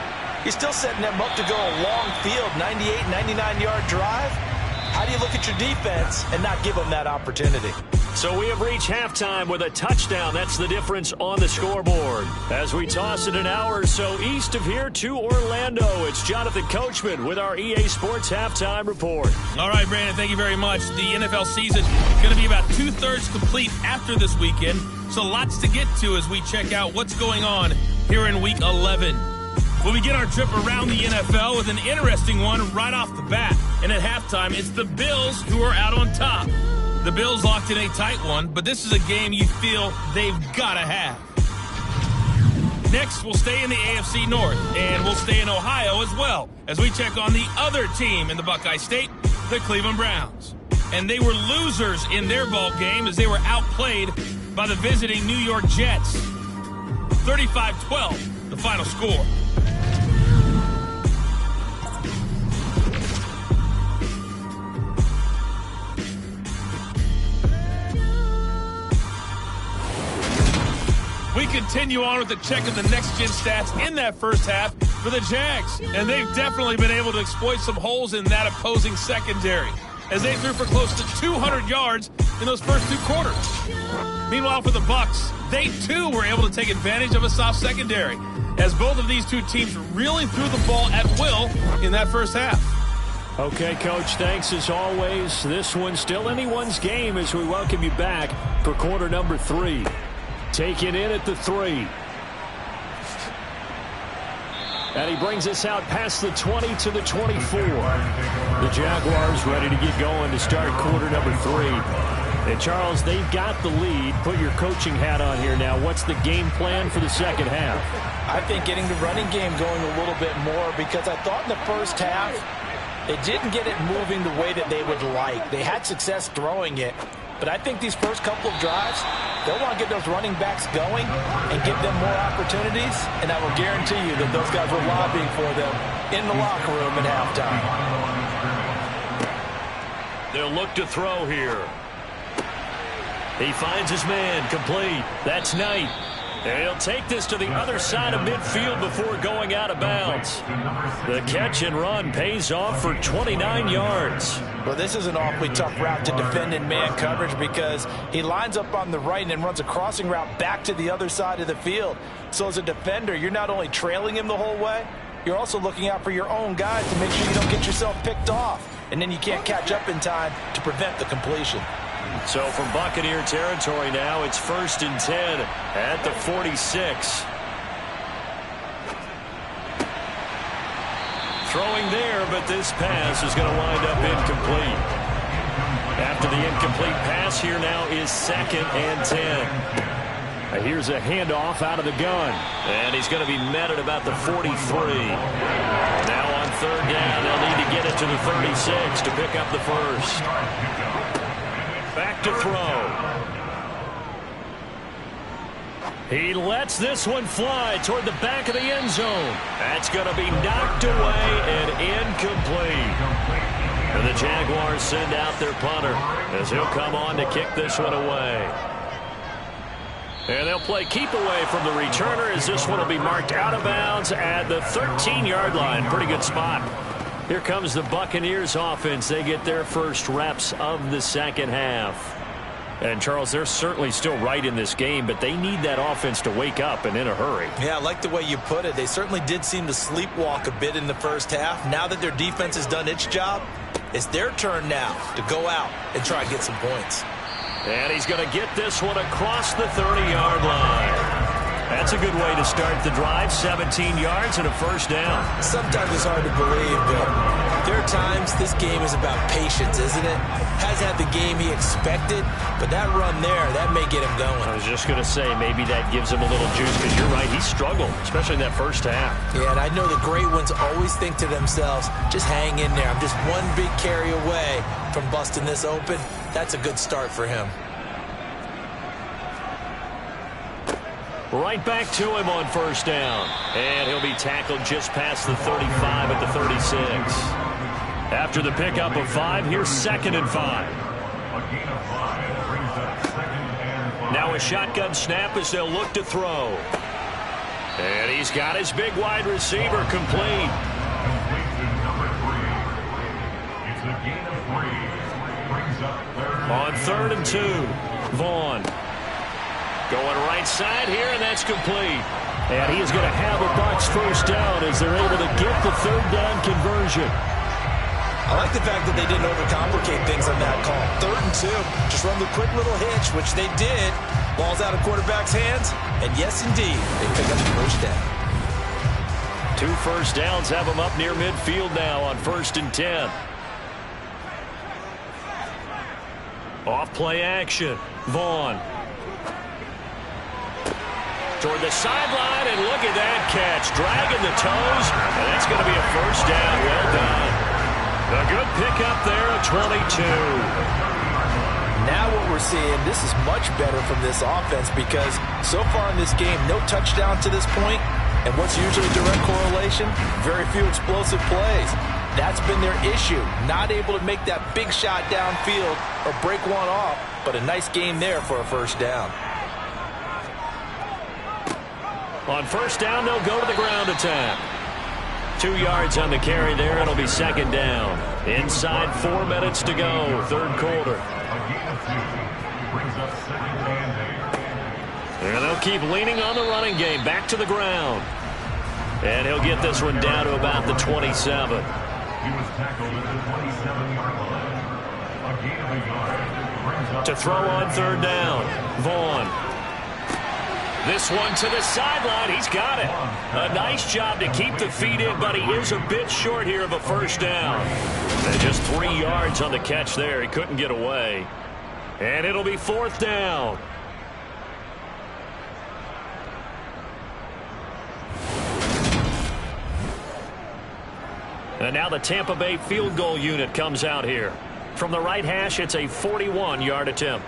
you're still setting them up to go a long field, 98, 99-yard drive. How do you look at your defense and not give them that opportunity? So we have reached halftime with a touchdown. That's the difference on the scoreboard. As we toss it an hour or so east of here to Orlando, it's Jonathan Coachman with our EA Sports Halftime Report. All right, Brandon, thank you very much. The NFL season is going to be about 2/3 complete after this weekend, so lots to get to as we check out what's going on here in Week 11. We'll begin our trip around the NFL with an interesting one right off the bat. And at halftime, it's the Bills who are out on top. The Bills locked in a tight one, but this is a game you feel they've got to have. Next, we'll stay in the AFC North, and we'll stay in Ohio as well, as we check on the other team in the Buckeye State, the Cleveland Browns. And they were losers in their ball game as they were outplayed by the visiting New York Jets. 35-12, the final score. We continue on with the check of the next-gen stats in that first half for the Jags. And they've definitely been able to exploit some holes in that opposing secondary, as they threw for close to 200 yards in those first 2 quarters. Meanwhile, for the Bucs, they too were able to take advantage of a soft secondary, as both of these two teams really threw the ball at will in that first half. Okay, Coach, thanks as always. This one's still anyone's game as we welcome you back for quarter number 3. Taken in at the 3. And he brings us out past the 20 to the 24. The Jaguars ready to get going to start quarter number 3. And, Charles, they've got the lead. Put your coaching hat on here now. What's the game plan for the second half? I think getting the running game going a little bit more, because I thought in the first half they didn't get it moving the way that they would like. They had success throwing it. But I think these first couple of drives, they'll want to get those running backs going and give them more opportunities. And I will guarantee you that those guys were lobbying for them in the locker room at halftime. They'll look to throw here. He finds his man, complete. That's Knight. And he'll take this to the other side of midfield before going out of bounds. The catch and run pays off for 29 yards. Well, this is an awfully tough route to defend in man coverage, because he lines up on the right and then runs a crossing route back to the other side of the field. So as a defender, you're not only trailing him the whole way, you're also looking out for your own guys to make sure you don't get yourself picked off. And then you can't catch up in time to prevent the completion. So from Buccaneer territory now, it's 1st and 10 at the 46. Throwing there, but this pass is going to wind up incomplete. After the incomplete pass, here now is 2nd and 10. Here's a handoff out of the gun. And he's going to be met at about the 43. Now on 3rd down, they'll need to get it to the 36 to pick up the first. Back to throw. He lets this one fly toward the back of the end zone. That's going to be knocked away and incomplete. And the Jaguars send out their punter as he'll come on to kick this one away. And they'll play keep away from the returner, as this one will be marked out of bounds at the 13-yard line. Pretty good spot. Here comes the Buccaneers offense. They get their first reps of the second half. And, Charles, they're certainly still right in this game, but they need that offense to wake up and in a hurry. Yeah, I like the way you put it. They certainly did seem to sleepwalk a bit in the first half. Now that their defense has done its job, it's their turn now to go out and try and get some points. And he's going to get this one across the 30-yard line. That's a good way to start the drive. 17 yards and a first down. Sometimes it's hard to believe, but there are times this game is about patience, isn't it? Has had the game he expected, but that run there, that may get him going. I was just going to say, maybe that gives him a little juice, because you're right, he struggled, especially in that first half. Yeah, and I know the great ones always think to themselves, just hang in there. I'm just one big carry away from busting this open. That's a good start for him. Right back to him on first down. And he'll be tackled just past the 35 at the 36. After the pickup of 5, here's 2nd and 5. Now a shotgun snap as they'll look to throw. And he's got his big wide receiver complete. On 3rd and 2, Vaughn. Going right side here, and that's complete. And he is going to have a Bucs first down as they're able to get the 3rd down conversion. I like the fact that they didn't overcomplicate things on that call. 3rd and 2, just run the quick little hitch, which they did. Ball's out of quarterback's hands, and yes, indeed, they pick up the first down. 2 first downs have them up near midfield now on 1st and 10. Off play action. Vaughn. Toward the sideline, and look at that catch. Dragging the toes, and that's going to be a first down. Well done. A good pickup there at 22. Now what we're seeing, this is much better from this offense because so far in this game, no touchdown to this point, and what's usually direct correlation? Very few explosive plays. That's been their issue. Not able to make that big shot downfield or break one off, but a nice game there for a first down. On first down, they'll go to the ground attack. 2 yards on the carry there. It'll be 2nd down. Inside 4 minutes to go, 3rd quarter. And they'll keep leaning on the running game. Back to the ground. And he'll get this one down to about the 27. He was tackled at the 27-yard line. A gain of a yard. To throw on 3rd down. Vaughn. This one to the sideline. He's got it. A nice job to keep the feet in, but he is a bit short here of a first down. And just 3 yards on the catch there. He couldn't get away. And it'll be 4th down. And now the Tampa Bay field goal unit comes out here. From the right hash, it's a 41-yard attempt.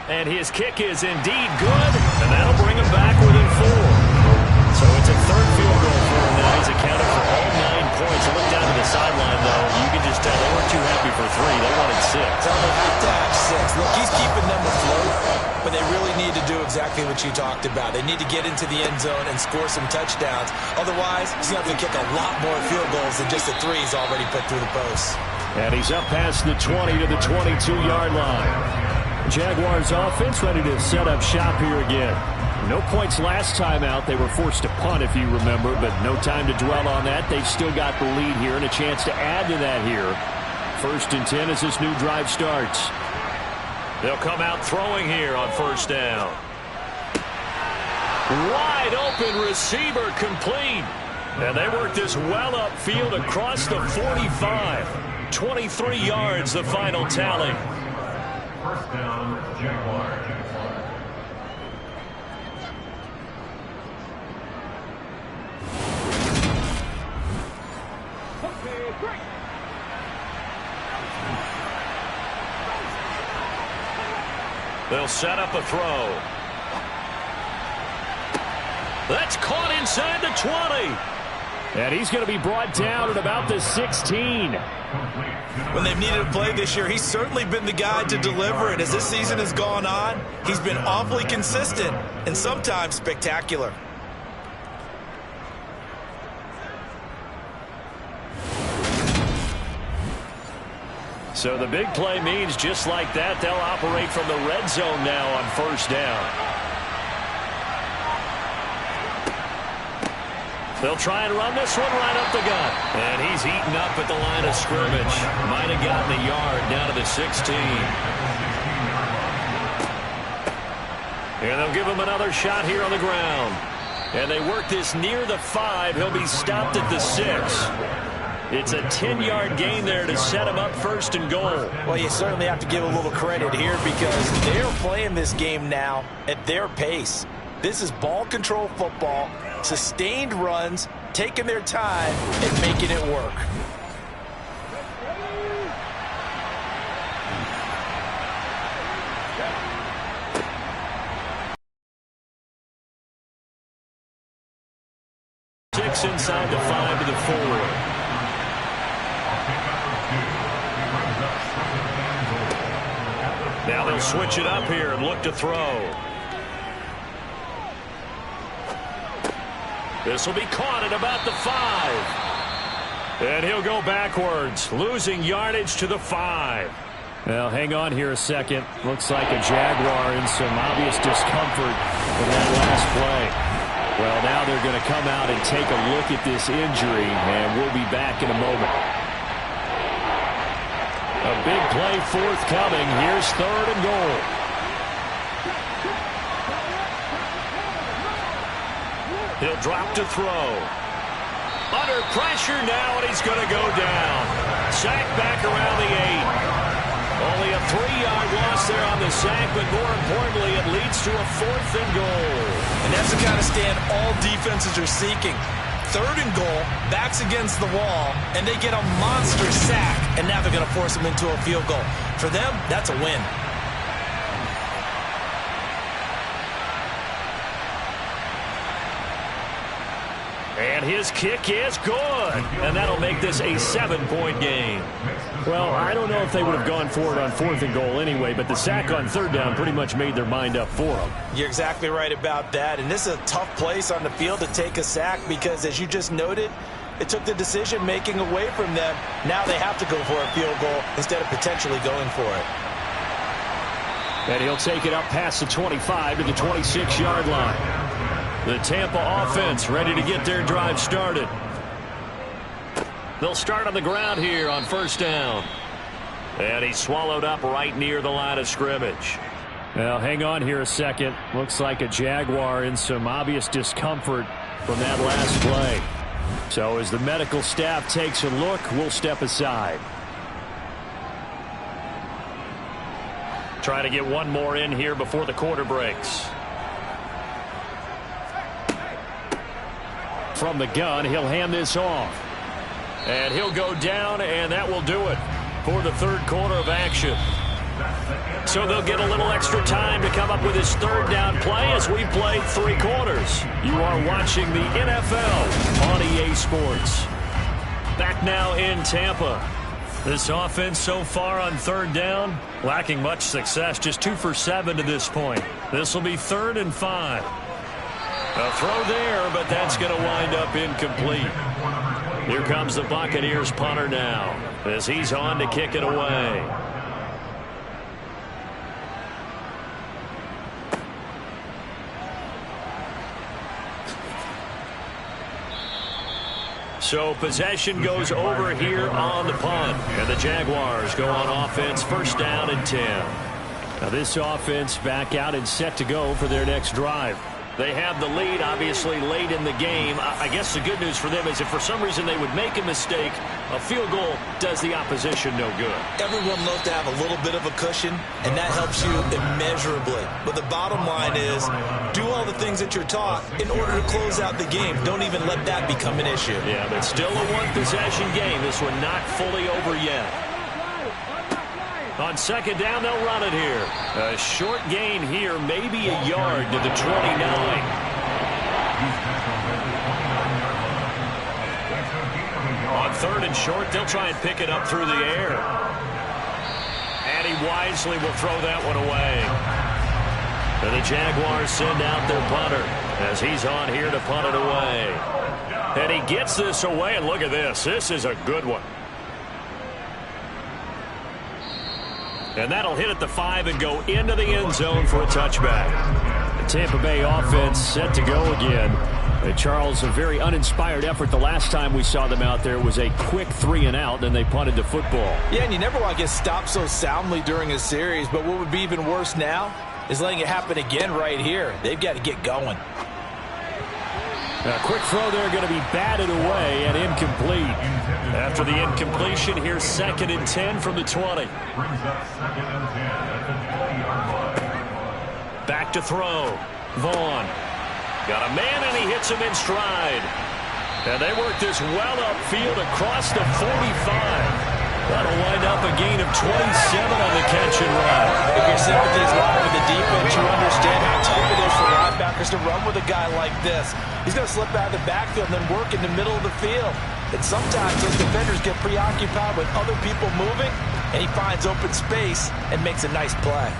And his kick is indeed good, and that'll bring him back within 4. So it's a 3rd field goal for him now. He's accounted for all 9 points. I look down to the sideline, though. You can just tell they weren't too happy for 3. They wanted 6. Well, they have to have 6. Look, he's keeping them afloat, but they really need to do exactly what you talked about. They need to get into the end zone and score some touchdowns. Otherwise, he's going to have to kick a lot more field goals than just the 3 he's already put through the post. And he's up past the 20 to the 22-yard line. Jaguars offense ready to set up shop here again. No points last time out. They were forced to punt, if you remember, but no time to dwell on that. They've still got the lead here and a chance to add to that here. 1st and 10 as this new drive starts. They'll come out throwing here on first down. Wide open receiver complete. And they work this well upfield across the 45. 23 yards the final tally. First down, Jaguars. They'll set up a throw. That's caught inside the 20. And he's going to be brought down at about the 16. When they've needed a play this year, he's certainly been the guy to deliver it. As this season has gone on, he's been awfully consistent and sometimes spectacular. So the big play means just like that, they'll operate from the red zone now on first down. They'll try and run this one right up the gut. And he's eaten up at the line of scrimmage. Might have gotten a yard down to the 16. And they'll give him another shot here on the ground. And they work this near the 5. He'll be stopped at the 6. It's a 10-yard gain there to set him up first and goal. Well, you certainly have to give a little credit here because they're playing this game now at their pace. This is ball control football, sustained runs, taking their time and making it work. takes inside the 5 to the 4. Now they'll switch it up here and look to throw. This will be caught at about the 5. And he'll go backwards, losing yardage to the 5. Well, hang on here a second. Looks like a Jaguar in some obvious discomfort in that last play. Well, now they're going to come out and take a look at this injury, and we'll be back in a moment. A big play forthcoming. Here's 3rd and goal. He'll drop to throw. Under pressure now, and he's going to go down. Sacked back around the 8. Only a 3-yard loss there on the sack, but more importantly, it leads to a 4th and goal. And that's the kind of stand all defenses are seeking. 3rd and goal, backs against the wall, and they get a monster sack, and now they're going to force them into a field goal. For them, that's a win. And his kick is good. And that'll make this a 7-point game. Well, I don't know if they would have gone for it on 4th and goal anyway, but the sack on 3rd down pretty much made their mind up for them. You're exactly right about that. And this is a tough place on the field to take a sack because, as you just noted, it took the decision-making away from them. Now they have to go for a field goal instead of potentially going for it. And he'll take it up past the 25 to the 26-yard line. The Tampa offense ready to get their drive started. They'll start on the ground here on 1st down. And he's swallowed up right near the line of scrimmage. Well, hang on here a second. Looks like a Jaguar in some obvious discomfort from that last play. So as the medical staff takes a look, we'll step aside. Try to get one more in here before the quarter breaks. From the gun, he'll hand this off. And he'll go down, and that will do it for the 3rd quarter of action. So they'll get a little extra time to come up with his 3rd down play as we play 3 quarters. You are watching the NFL on EA Sports. Back now in Tampa. This offense so far on 3rd down, lacking much success, just 2 for 7 to this point. This will be 3rd and 5. A throw there, but that's going to wind up incomplete. Here comes the Buccaneers punter now as he's on to kick it away. So possession goes over here on the punt, and the Jaguars go on offense, 1st down and 10. Now this offense back out and set to go for their next drive. They have the lead, obviously, late in the game. I guess the good news for them is if for some reason they would make a mistake, a field goal does the opposition no good. Everyone loves to have a little bit of a cushion, and that helps you immeasurably. But the bottom line is do all the things that you're taught in order to close out the game. Don't even let that become an issue. Yeah, but still a 1-possession game. This one not fully over yet. On 2nd down, they'll run it here. A short gain here, maybe a yard to the 29. On 3rd and short, they'll try and pick it up through the air. And he wisely will throw that one away. And the Jaguars send out their punter as he's on here to punt it away. And he gets this away, and look at this. This is a good one. And that'll hit at the 5 and go into the end zone for a touchback. The Tampa Bay offense set to go again. And Charles, a very uninspired effort. The last time we saw them out there was a quick 3-and-out, and they punted the football. Yeah, and you never want to get stopped so soundly during a series. But what would be even worse now is letting it happen again right here. They've got to get going. A quick throw there going to be batted away and incomplete. After the incompletion, here's 2nd and 10 from the 20. Back to throw. Vaughn. Got a man, and he hits him in stride. And they work this well upfield across the 45. That'll wind up a gain of 27 on the catch and run. If your sympathy's live with the defense, you understand how tough it is for linebackers to run with a guy like this. He's going to slip out of the backfield and then work in the middle of the field. And sometimes those defenders get preoccupied with other people moving, and he finds open space and makes a nice play.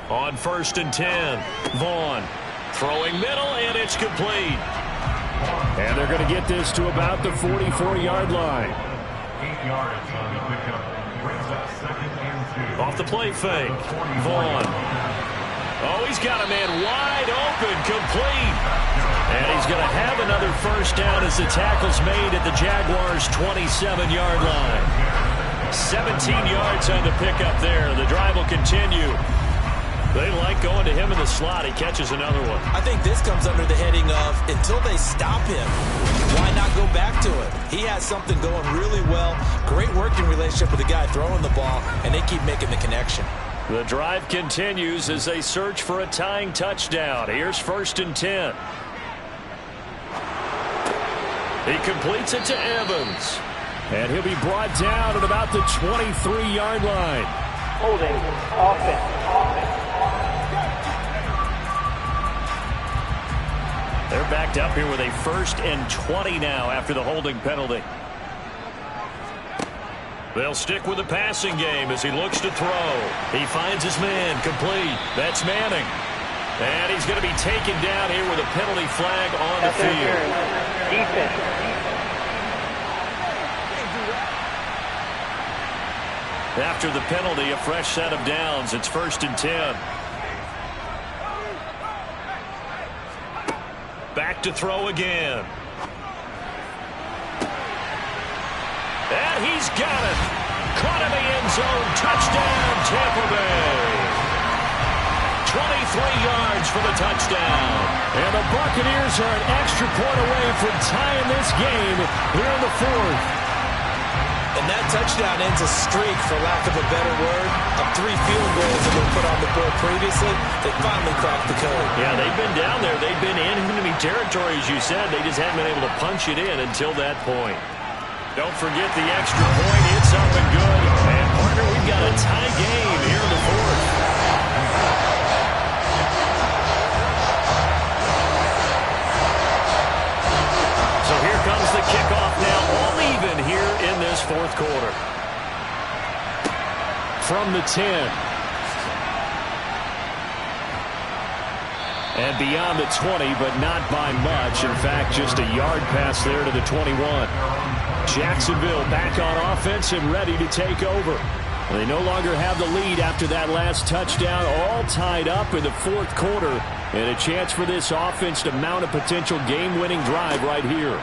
On 1st and 10, Vaughn throwing middle, and it's complete. And they're going to get this to about the 44-yard line. 8 yards on the pickup. Brings up 2nd and 2. Off the play fake, Vaughn. Oh, he's got a man wide open, complete. And he's going to have another first down as the tackle's made at the Jaguars' 27-yard line. 17 yards on the pickup there. The drive will continue. They like going to him in the slot. He catches another one. I think this comes under the heading of, until they stop him, why not go back to it? He has something going really well. Great working relationship with the guy throwing the ball, and they keep making the connection. The drive continues as they search for a tying touchdown. Here's 1st and 10. He completes it to Evans. And he'll be brought down at about the 23-yard line. Holding offense. They're backed up here with a 1st and 20 now after the holding penalty. They'll stick with the passing game as he looks to throw. He finds his man, complete. That's Manning. And he's going to be taken down here with a penalty flag on the field. Defense. After the penalty, a fresh set of downs. It's 1st and 10. Back to throw again. And he's got it. Caught in the end zone. Touchdown, Tampa Bay. 23 yards for the touchdown. And the Buccaneers are an extra point away from tying this game here in the 4th. And that touchdown ends a streak, for lack of a better word, of 3 field goals that were put on the board previously. They finally cracked the code. Yeah, they've been down there. They've been in enemy territory, as you said. They just haven't been able to punch it in until that point. Don't forget the extra point. It's up and good. And, partner, we've got a tie game here in the 4th. So here comes the kickoff now, all even here in this 4th quarter. From the 10. And beyond the 20, but not by much. In fact, just a yard pass there to the 21. Jacksonville back on offense and ready to take over. They no longer have the lead after that last touchdown, all tied up in the 4th quarter. And a chance for this offense to mount a potential game-winning drive right here.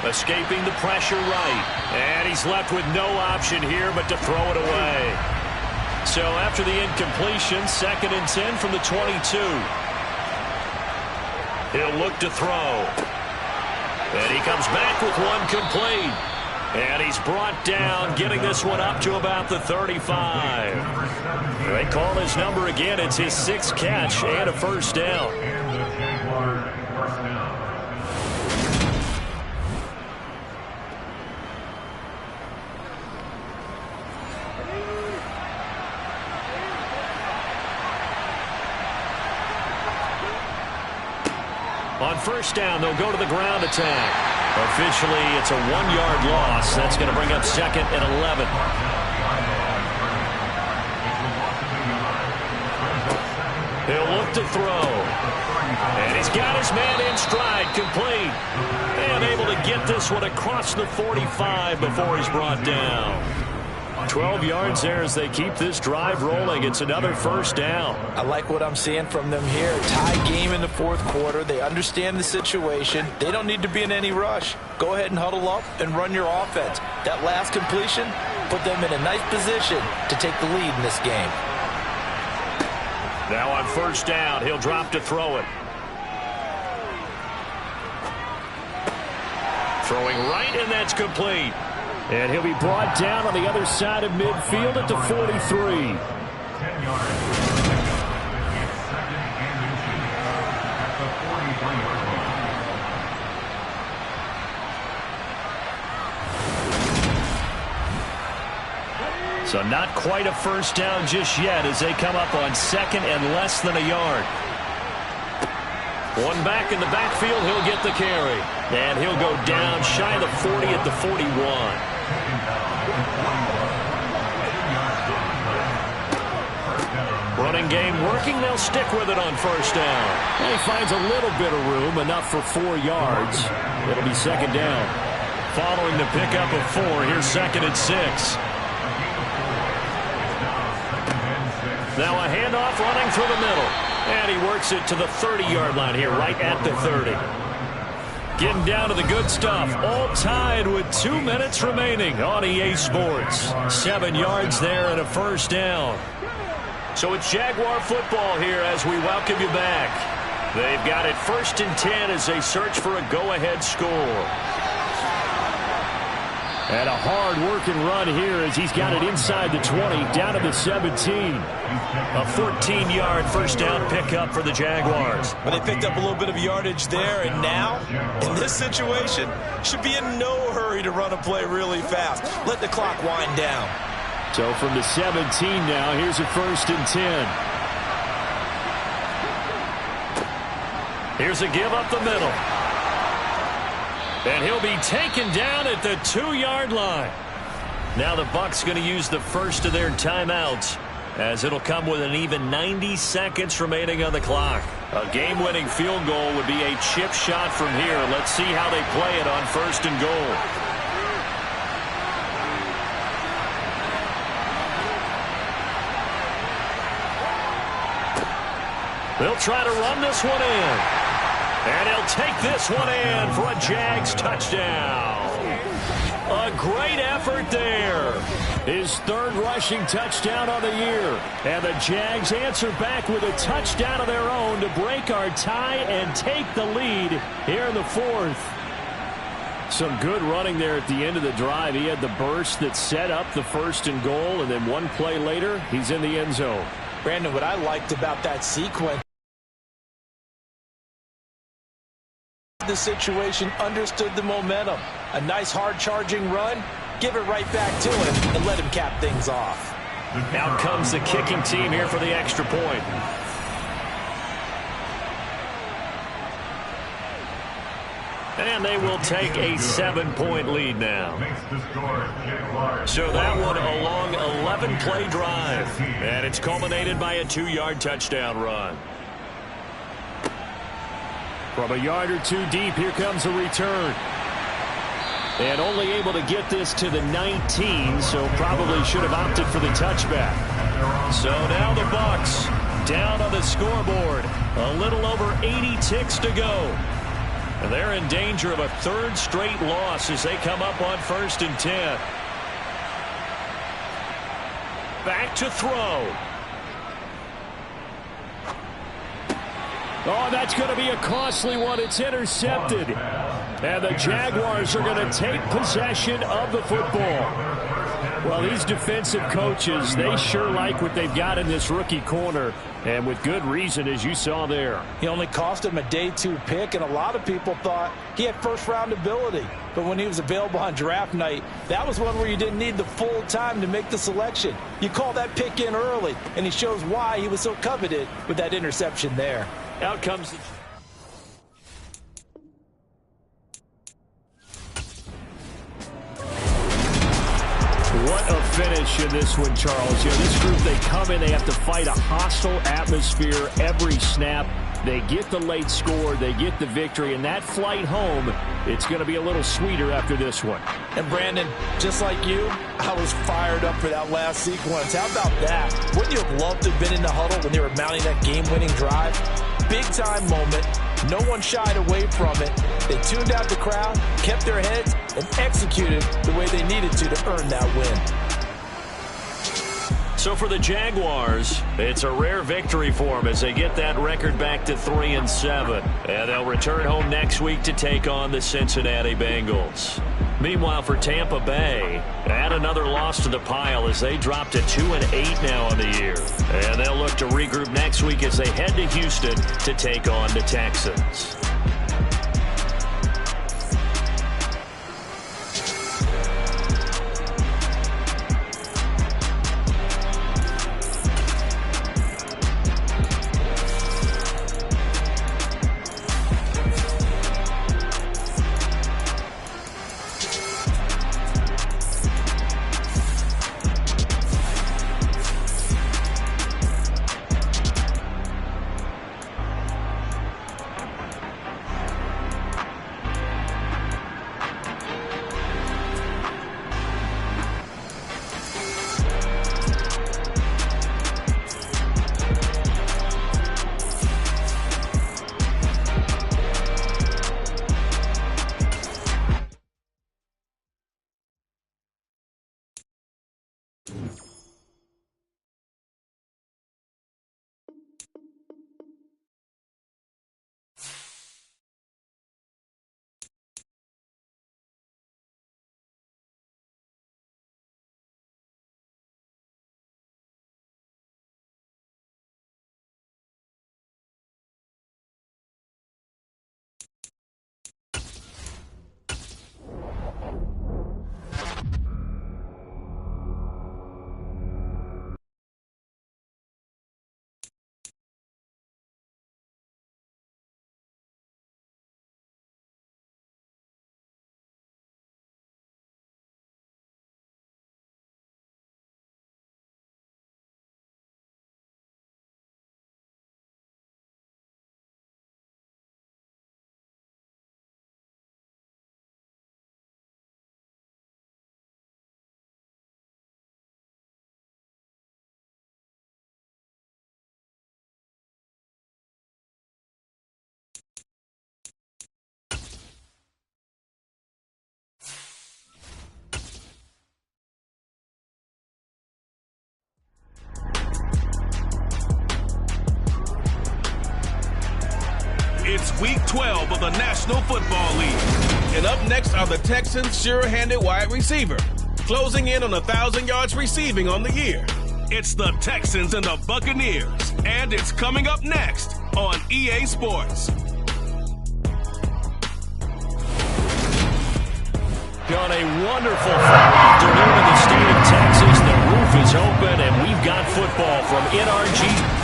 Escaping the pressure right. And he's left with no option here but to throw it away. So after the incompletion, 2nd and 10 from the 22. He'll look to throw. And he comes back with one complete. And he's brought down, getting this one up to about the 35. They call his number again. It's his 6th catch and a first down. And the Jaguars first down. On first down, they'll go to the ground attack. Officially, it's a 1-yard loss. That's going to bring up 2nd and 11. He'll look to throw. And he's got his man in stride, complete. And able to get this one across the 45 before he's brought down. 12 yards there as they keep this drive rolling. It's another first down. I like what I'm seeing from them here. Tie game in the 4th quarter. They understand the situation. They don't need to be in any rush. Go ahead and huddle up and run your offense. That last completion put them in a nice position to take the lead in this game. Now on first down, he'll drop to throw it. Throwing right, and that's complete. And he'll be brought down on the other side of midfield at the 43. 10 yards. It's 2nd and 2 at the 43-yard So not quite a first down just yet as they come up on second and less than a yard. One back in the backfield, he'll get the carry. And he'll go down shy of the 40 at the 41. Running game working, they'll stick with it on first down. And he finds a little bit of room, enough for 4 yards. It'll be second down. Following the pickup of 4, here's second and 6. Now a handoff running through the middle. And he works it to the 30-yard line here, right at the 30. Getting down to the good stuff. All tied with 2 minutes remaining on EA Sports. 7 yards there and a first down. So it's Jaguar football here as we welcome you back. They've got it 1st and 10 as they search for a go-ahead score. And a hard-working run here as he's got it inside the 20, down to the 17. A 14-yard first down pickup for the Jaguars. But they picked up a little bit of yardage there, and now, in this situation, should be in no hurry to run a play really fast. Let the clock wind down. So from the 17 now, here's a 1st and 10. Here's a give up the middle. And he'll be taken down at the 2-yard line. Now the Bucs going to use the first of their timeouts, as it'll come with an even 90 seconds remaining on the clock. A game-winning field goal would be a chip shot from here. Let's see how they play it on 1st and goal. They'll try to run this one in. And he'll take this one in for a Jags touchdown. A great effort there. His 3rd rushing touchdown on the year. And the Jags answer back with a touchdown of their own to break our tie and take the lead here in the 4th. Some good running there at the end of the drive. He had the burst that set up the 1st and goal, and then one play later, he's in the end zone. Brandon, what I liked about that sequence, the situation, understood the momentum. A nice hard charging run, give it right back to him and let him cap things off. Out comes the kicking team here for the extra point. And they will take a 7-point lead now. So that one a long 11-play drive. And it's culminated by a 2-yard touchdown run. From a yard or 2 deep, here comes a return. And only able to get this to the 19, so probably should have opted for the touchback. So now the Bucs down on the scoreboard. A little over 80 ticks to go. And they're in danger of a 3rd straight loss as they come up on 1st and 10. Back to throw. Oh, that's going to be a costly one. It's intercepted. And the Jaguars are going to take possession of the football. Well, these defensive coaches, they sure like what they've got in this rookie corner. And with good reason, as you saw there. He only cost him a day 2 pick, and a lot of people thought he had first-round ability. But when he was available on draft night, that was one where you didn't need the full time to make the selection. You call that pick in early, and he shows why he was so coveted with that interception there. Out comes the... What a finish in this one, Charles. You know, this group, they come in, they have to fight a hostile atmosphere every snap. They get the late score, they get the victory, and that flight home, it's going to be a little sweeter after this one. And Brandon, just like you, I was fired up for that last sequence. How about that? Wouldn't you have loved to have been in the huddle when they were mounting that game-winning drive? Big-time moment. No one shied away from it. They tuned out the crowd, kept their heads, and executed the way they needed to earn that win. So for the Jaguars, it's a rare victory for them as they get that record back to 3-7. And they'll return home next week to take on the Cincinnati Bengals. Meanwhile, for Tampa Bay, add another loss to the pile as they drop to 2-8 now on the year. And they'll look to regroup next week as they head to Houston to take on the Texans. It's Week 12 of the National Football League. And up next are the Texans' sure-handed wide receiver, closing in on 1,000 yards receiving on the year. It's the Texans and the Buccaneers, and it's coming up next on EA Sports. On a wonderful afternoon in the state of Texas. The roof is open, and we've got football from NRG.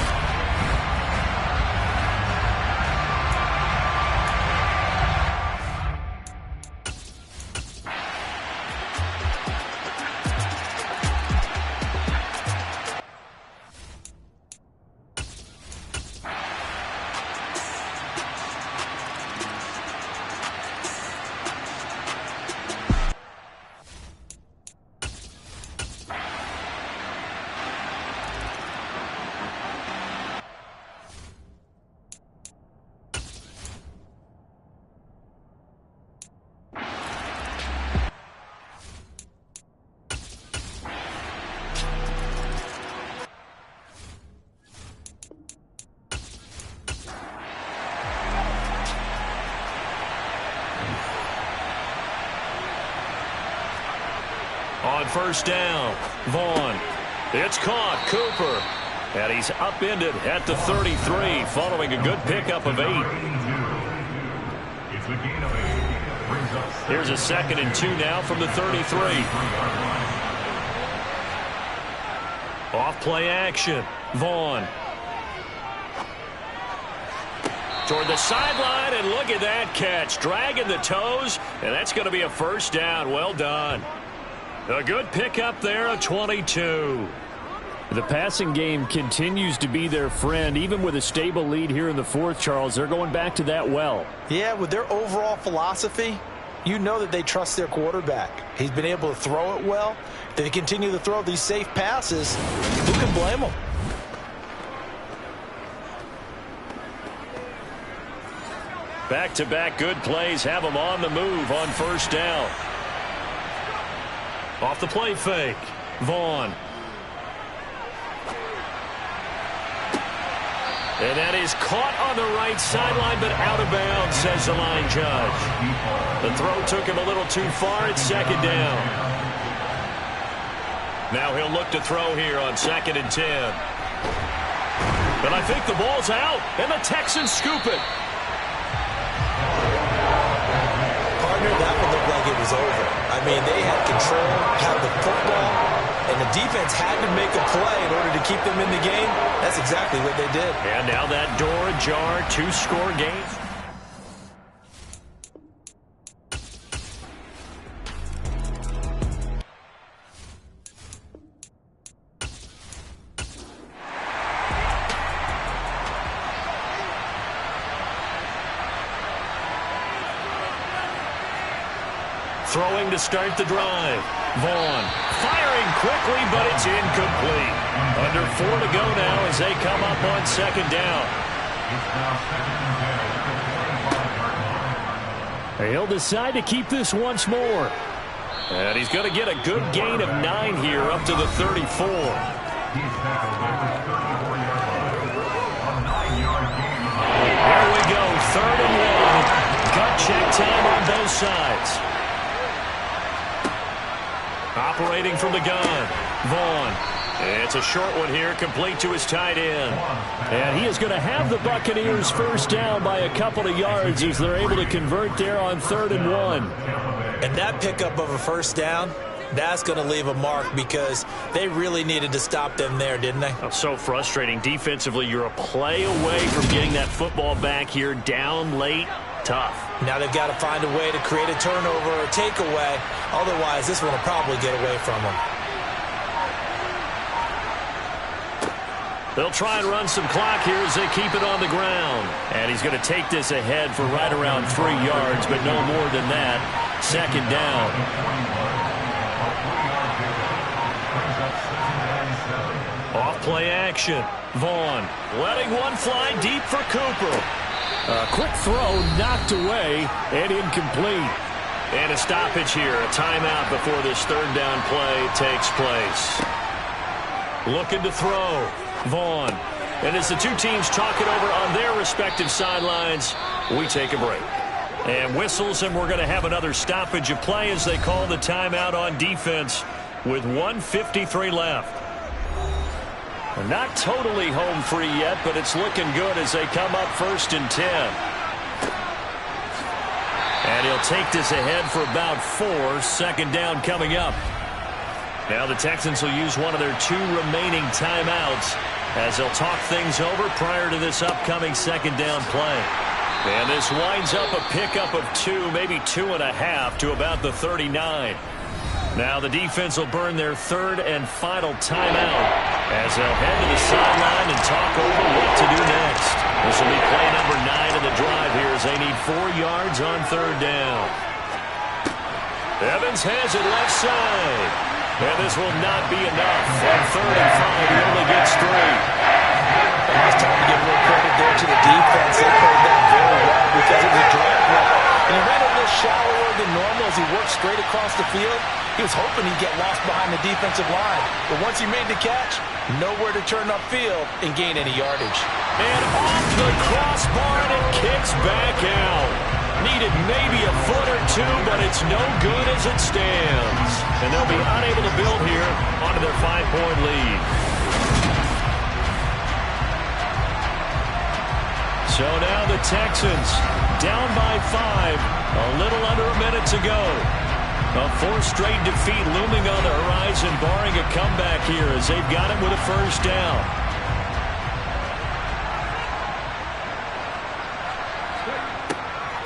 On first down, Vaughn. It's caught, Cooper. And he's upended at the 33 following a good pickup of 8. Here's a 2nd and 2 now from the 33. Off play action, Vaughn. Toward the sideline, and look at that catch. Dragging the toes, and that's going to be a first down. Well done. A good pickup there, a 22. The passing game continues to be their friend. Even with a stable lead here in the fourth, Charles, they're going back to that well. Yeah, with their overall philosophy, you know that they trust their quarterback. He's been able to throw it well. If they continue to throw these safe passes, who can blame them? Back-to-back good plays have them on the move on first down. Off the play fake, Vaughn. And that is caught on the right sideline, but out of bounds, says the line judge. The throw took him a little too far. It's 2nd down. Now he'll look to throw here on 2nd and 10. But I think the ball's out, and the Texans scoop it. Partner, that one looked like it was over. I mean, they had control, had the football, and the defense had to make a play in order to keep them in the game. That's exactly what they did. And now that door ajar, 2-score game. Throwing to start the drive. Vaughn firing quickly, but it's incomplete. Under 4 to go now as they come up on 2nd down. He'll decide to keep this once more. And he's going to get a good gain of 9 here up to the 34. There we go, 3rd and 1. Gut check time on both sides. Operating from the gun, Vaughn. It's a short one here, complete to his tight end. And he is going to have the Buccaneers first down by a couple of yards as they're able to convert there on 3rd and 1. And that pickup of a first down, that's going to leave a mark because they really needed to stop them there, didn't they? Oh, so frustrating. Defensively, you're a play away from getting that football back here down late. Tough. Now they've got to find a way to create a turnover or a takeaway. Otherwise, this one will probably get away from them. They'll try and run some clock here as they keep it on the ground. And he's going to take this ahead for right around 3 yards, but no more than that. 2nd down. Off play action. Vaughn letting one fly deep for Cooper. A quick throw knocked away and incomplete. And a stoppage here, a timeout before this 3rd down play takes place. Looking to throw, Vaughn. And as the two teams talk it over on their respective sidelines, we take a break. And whistles, and we're going to have another stoppage of play as they call the timeout on defense with 1:53 left. Not totally home free yet, but it's looking good as they come up 1st and 10. And he'll take this ahead for about 4. 2nd down coming up. Now the Texans will use one of their 2 remaining timeouts as they'll talk things over prior to this upcoming 2nd down play. And this winds up a pickup of 2, maybe 2.5 to about the 39. Now the defense will burn their 3rd and final timeout as they'll head to the sideline and talk over what to do next. This will be play number 9 of the drive here as they need 4 yards on 3rd down. Evans has it left side. And this will not be enough. On 3rd and 5, he only gets 3. It's time to give a little credit there to the defense. They played that very well because it was a drag route. And he ran a little shallower than normal as he worked straight across the field. He was hoping he'd get lost behind the defensive line. But once he made the catch, nowhere to turn upfield and gain any yardage. And off the crossbar, and it kicks back out. Needed maybe a foot or 2, but it's no good as it stands. And they'll be unable to build here onto their 5-point lead. So now the Texans down by 5, a little under a minute to go. A 4th straight defeat looming on the horizon, barring a comeback here as they've got it with a 1st down.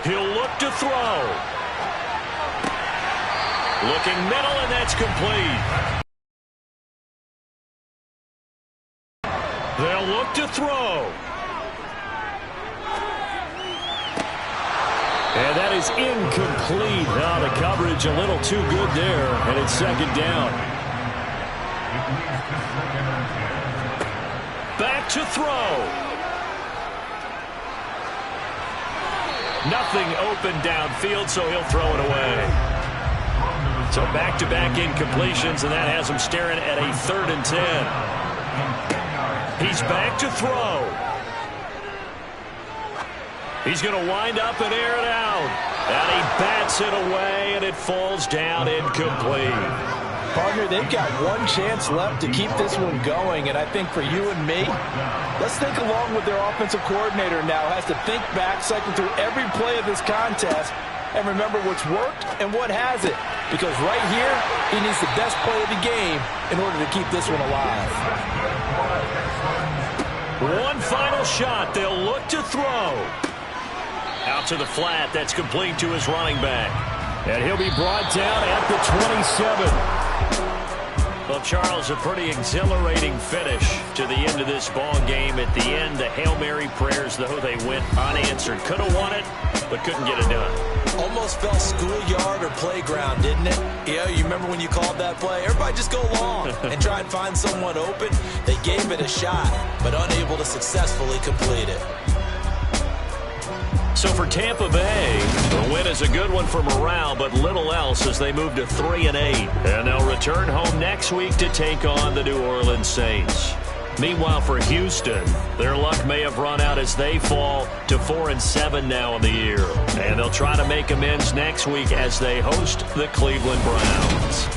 He'll look to throw. Looking middle, and that's complete. They'll look to throw. And that is incomplete. Now the coverage a little too good there, and it's 2nd down. Back to throw. Nothing open downfield, so he'll throw it away. So back-to-back incompletions, and that has him staring at a 3rd and 10. He's back to throw. He's going to wind up and air it out. And he bats it away, and it falls down incomplete. Partner, they've got one chance left to keep this one going, and I think for you and me, let's think along with their offensive coordinator now. Has to think back, cycle through every play of this contest, and remember what's worked and what hasn't. Because right here, he needs the best play of the game in order to keep this one alive. One final shot. They'll look to throw. Out to the flat. That's complete to his running back. And he'll be brought down at the 27. Well, Charles, a pretty exhilarating finish to the end of this ball game. At the end, the Hail Mary prayers, though, they went unanswered. Could have won it, but couldn't get it done. Almost felt schoolyard or playground, didn't it? Yeah, you remember when you called that play? Everybody just go long and try and find someone open. They gave it a shot, but unable to successfully complete it. So for Tampa Bay, the win is a good one for morale, but little else as they move to 3-8. And they'll return home next week to take on the New Orleans Saints. Meanwhile, for Houston, their luck may have run out as they fall to 4-7 now in the year. And they'll try to make amends next week as they host the Cleveland Browns.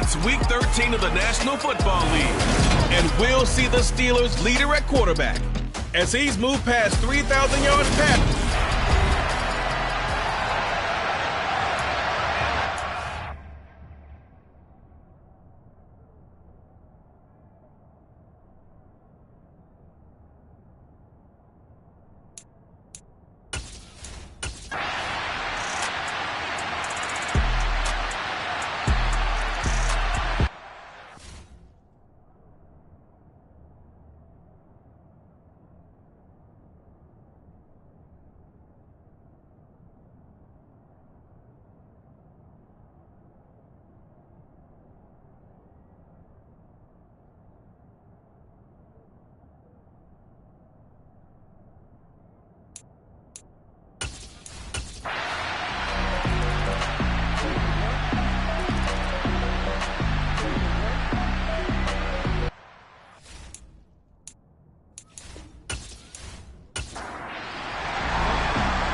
It's Week 13 of the National Football League, and we'll see the Steelers' leader at quarterback as he's moved past 3,000 yards passing.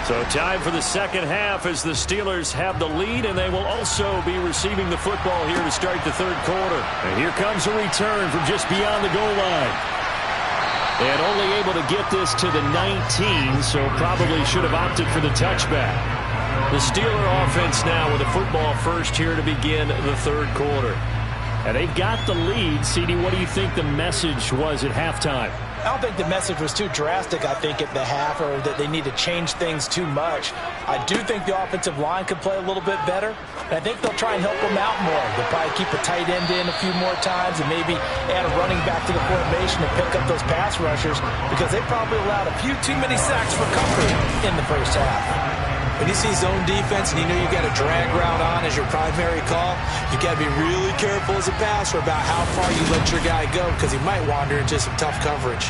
So time for the second half as the Steelers have the lead, and they will also be receiving the football here to start the third quarter. And here comes a return from just beyond the goal line. And only able to get this to the 19, so probably should have opted for the touchback. The Steeler offense now with a football first here to begin the third quarter. And they've got the lead. CD, what do you think the message was at halftime? I don't think the message was too drastic, I think, at the half, or that they need to change things too much. I do think the offensive line could play a little bit better, and I think they'll try and help them out more. They'll probably keep a tight end in a few more times and maybe add a running back to the formation to pick up those pass rushers, because they probably allowed a few too many sacks for comfort in the first half. When you see zone defense and you know you got a drag route on as your primary call, you got to be really careful as a passer about how far you let your guy go, because he might wander into some tough coverage.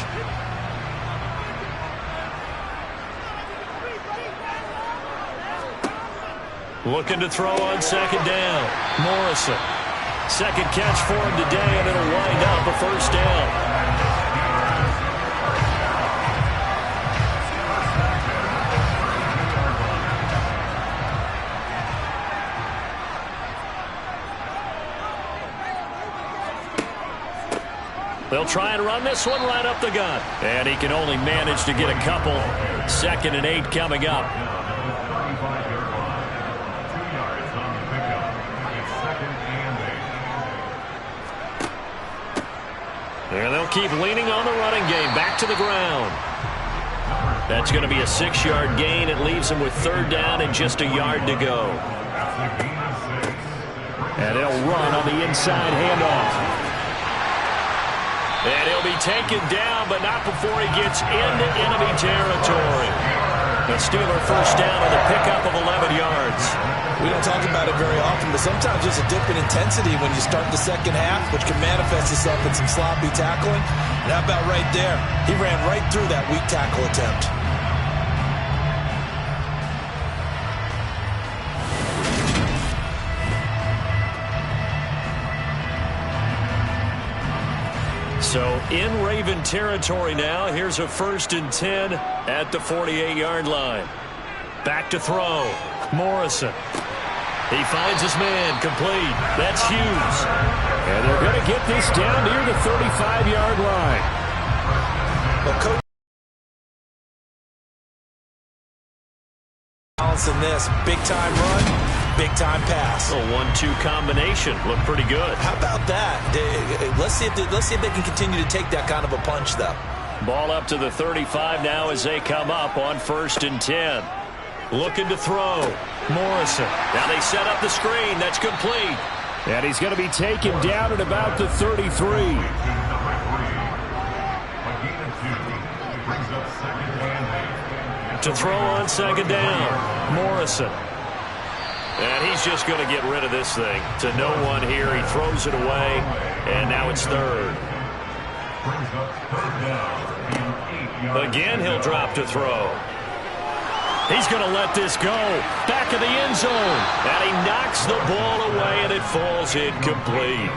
Looking to throw on second down. Morrison. Second catch for him today, and it'll wind up a first down. They'll try and run this one right up the gut. And he can only manage to get a couple. 2nd and 8 coming up. And they'll keep leaning on the running game. Back to the ground. That's going to be a 6-yard gain. It leaves him with 3rd down and just a yard to go. And they'll run on the inside handoff. And he'll be taken down, but not before he gets into enemy territory. The Steeler first down on the pickup of 11 yards. We don't talk about it very often, but sometimes there's a dip in intensity when you start the second half, which can manifest itself in some sloppy tackling. And how about right there? He ran right through that weak tackle attempt. So in Raven territory now. Here's a 1st and 10 at the 48-yard line. Back to throw. Morrison. He finds his man. Complete. That's Hughes. And they're going to get this down near the 35-yard line. Well, Coach, balancing this. Big-time run. Big-time pass. A 1-2 combination. Looked pretty good. How about that? Let's see if they can continue to take that kind of a punch, though. Ball up to the 35 now as they come up on 1st and 10. Looking to throw. Morrison. Now they set up the screen. That's complete. And he's going to be taken down at about the 33. To throw on 2nd down. Morrison. And he's just going to get rid of this thing. To no one here. He throws it away. And now it's 3rd. Again, he'll drop to throw. He's going to let this go. Back of the end zone. And he knocks the ball away, and it falls incomplete.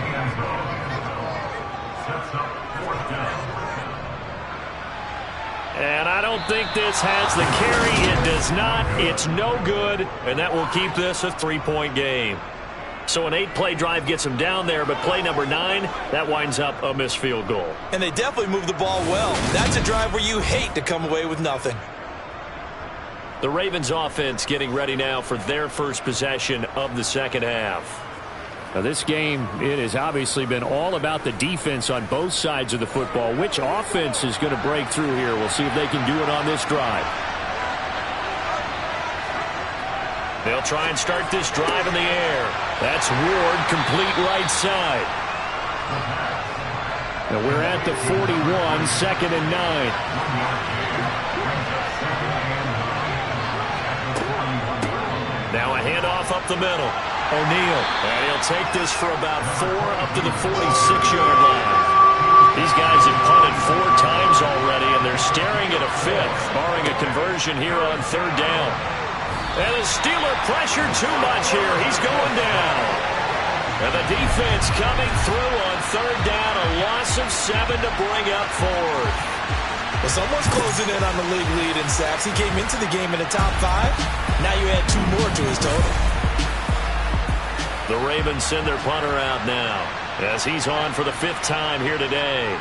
And I don't think this has the carry. It does not. It's no good. And that will keep this a 3-point game. So an 8-play drive gets them down there, but play number 9, that winds up a missed field goal. And they definitely moved the ball well. That's a drive where you hate to come away with nothing. The Ravens offense getting ready now for their first possession of the second half. Now this game, it has obviously been all about the defense on both sides of the football. Which offense is going to break through here? We'll see if they can do it on this drive. They'll try and start this drive in the air. That's Ward, complete right side. Now we're at the 41, 2nd and 9. Now a handoff up the middle. O'Neal. And he'll take this for about 4 up to the 46-yard line. These guys have punted 4 times already, and they're staring at a 5th, barring a conversion here on 3rd down. And the Steeler pressured too much here. He's going down. And the defense coming through on 3rd down. A loss of 7 to bring up 4th. Well, someone's closing in on the league lead in sacks. He came into the game in the top 5. Now you add 2 more to his total. The Ravens send their punter out now as he's on for the 5th time here today.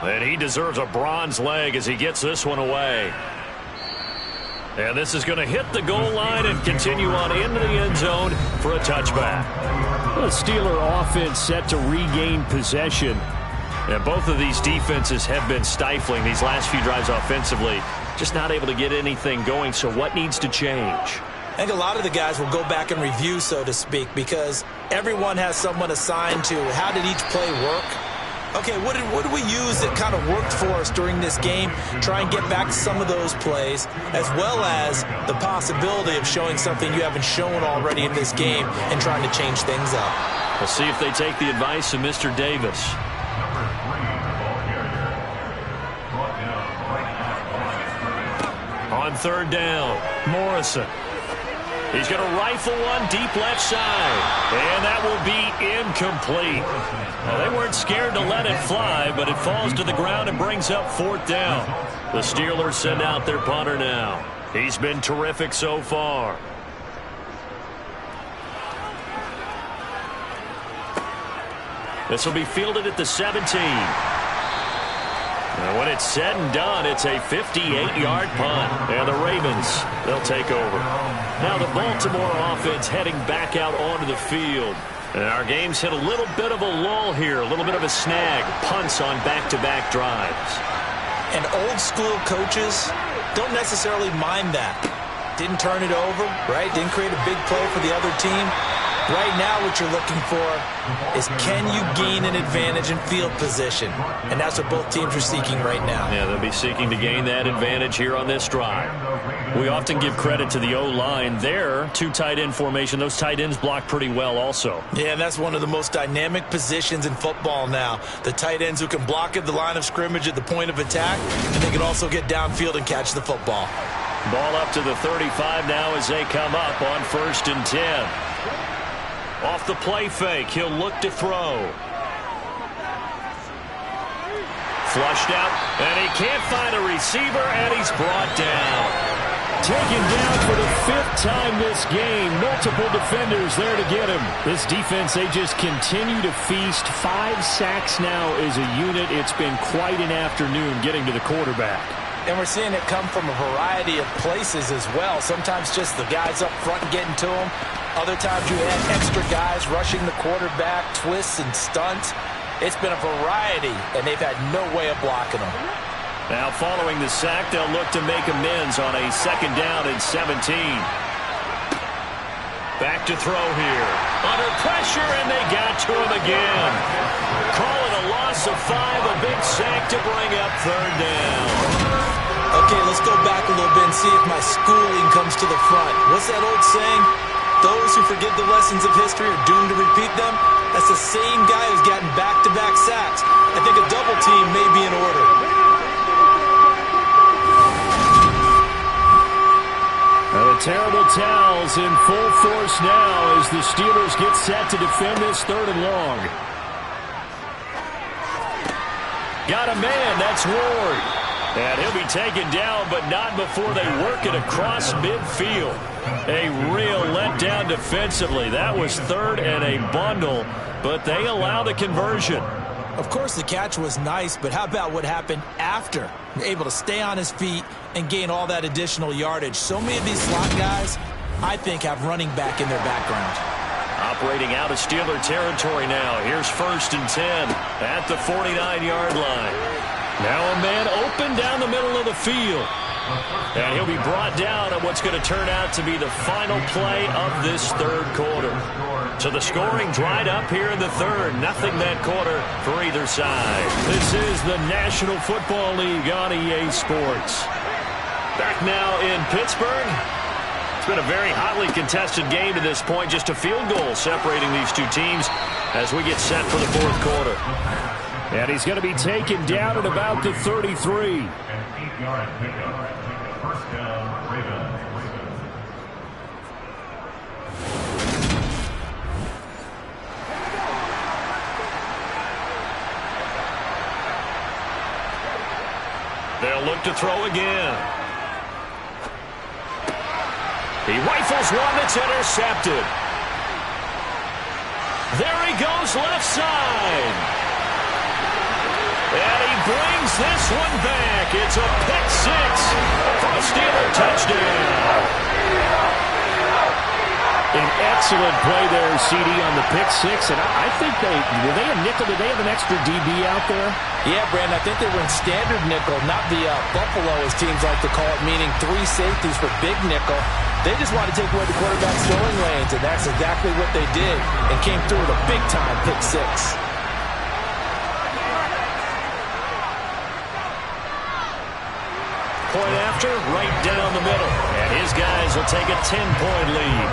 And he deserves a bronze leg as he gets this one away. And this is going to hit the goal line and continue on into the end zone for a touchback. The Steeler offense set to regain possession. And both of these defenses have been stifling these last few drives offensively. Just not able to get anything going, so what needs to change? I think a lot of the guys will go back and review, so to speak, because everyone has someone assigned to how did each play work. Okay, what did we use that kind of worked for us during this game? Try and get back to some of those plays, as well as the possibility of showing something you haven't shown already in this game and trying to change things up. We'll see if they take the advice of Mr. Davis. On 3rd down, Morrison. He's going to rifle one deep left side. And that will be incomplete. Well, they weren't scared to let it fly, but it falls to the ground and brings up 4th down. The Steelers send out their punter now. He's been terrific so far. This will be fielded at the 17. And when it's said and done, it's a 58-yard punt. And the Ravens, they'll take over. Now the Baltimore offense heading back out onto the field. And our game's hit a little bit of a lull here, a little bit of a snag. Punts on back-to-back drives. And old-school coaches don't necessarily mind that. Didn't turn it over, right? Didn't create a big play for the other team. Right now what you're looking for is can you gain an advantage in field position? And that's what both teams are seeking right now. Yeah, they'll be seeking to gain that advantage here on this drive. We often give credit to the O-line there. 2 tight end formation. Those tight ends block pretty well also. Yeah, and that's one of the most dynamic positions in football now. The tight ends who can block at the line of scrimmage at the point of attack, and they can also get downfield and catch the football. Ball up to the 35 now as they come up on 1st and 10. Off the play fake, he'll look to throw. Flushed out, and he can't find a receiver, and he's brought down. Taken down for the 5th time this game. Multiple defenders there to get him. This defense, they just continue to feast. 5 sacks now as a unit. It's been quite an afternoon getting to the quarterback. And we're seeing it come from a variety of places as well. Sometimes just the guys up front getting to him. Other times you add extra guys rushing the quarterback, twists and stunts. It's been a variety, and they've had no way of blocking them. Now following the sack, they'll look to make amends on a 2nd down and 17. Back to throw here. Under pressure, and they got to him again. Call it a loss of 5, a big sack to bring up 3rd down. Okay, let's go back a little bit and see if my schooling comes to the front. What's that old saying? Those who forget the lessons of history are doomed to repeat them. That's the same guy who's gotten back-to-back sacks. I think a double team may be in order. Well, the terrible towels in full force now as the Steelers get set to defend this 3rd and long. Got a man, that's Ward. And he'll be taken down, but not before they work it across midfield. A real letdown defensively. That was third and a bundle, but they allow the conversion. Of course, the catch was nice, but how about what happened after? You're able to stay on his feet and gain all that additional yardage. So many of these slot guys, I think, have running back in their background. Operating out of Steeler territory now. Here's 1st and 10 at the 49-yard line. Now a man open down the middle of the field. And he'll be brought down on what's going to turn out to be the final play of this third quarter. So the scoring dried up here in the third. Nothing that quarter for either side. This is the National Football League on EA Sports. Back now in Pittsburgh. It's been a very hotly contested game to this point. Just a field goal separating these two teams as we get set for the fourth quarter. And he's going to be taken down at about the 33. An 8-yard pickup. First down, Ravens. They'll look to throw again. He rifles one that's intercepted. There he goes left side. And he brings this one back. It's a pick six for a Steeler touchdown. An excellent play there, CD, on the pick six. And I think were they a nickel? Did they have an extra DB out there? Yeah, Brandon, I think they were in standard nickel, not the Buffalo, as teams like to call it, meaning 3 safeties for big nickel. They just wanted to take away the quarterback's throwing lanes, and that's exactly what they did, and came through with a big-time pick six. Point after, right down the middle. And his guys will take a 10-point lead.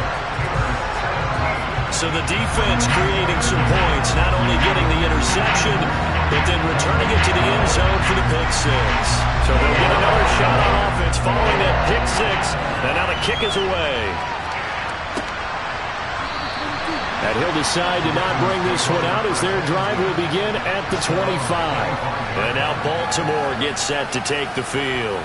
So the defense creating some points, not only getting the interception, but then returning it to the end zone for the pick six. So they'll get another shot on offense following that pick six, and now the kick is away. And he'll decide to not bring this one out as their drive will begin at the 25. And now Baltimore gets set to take the field.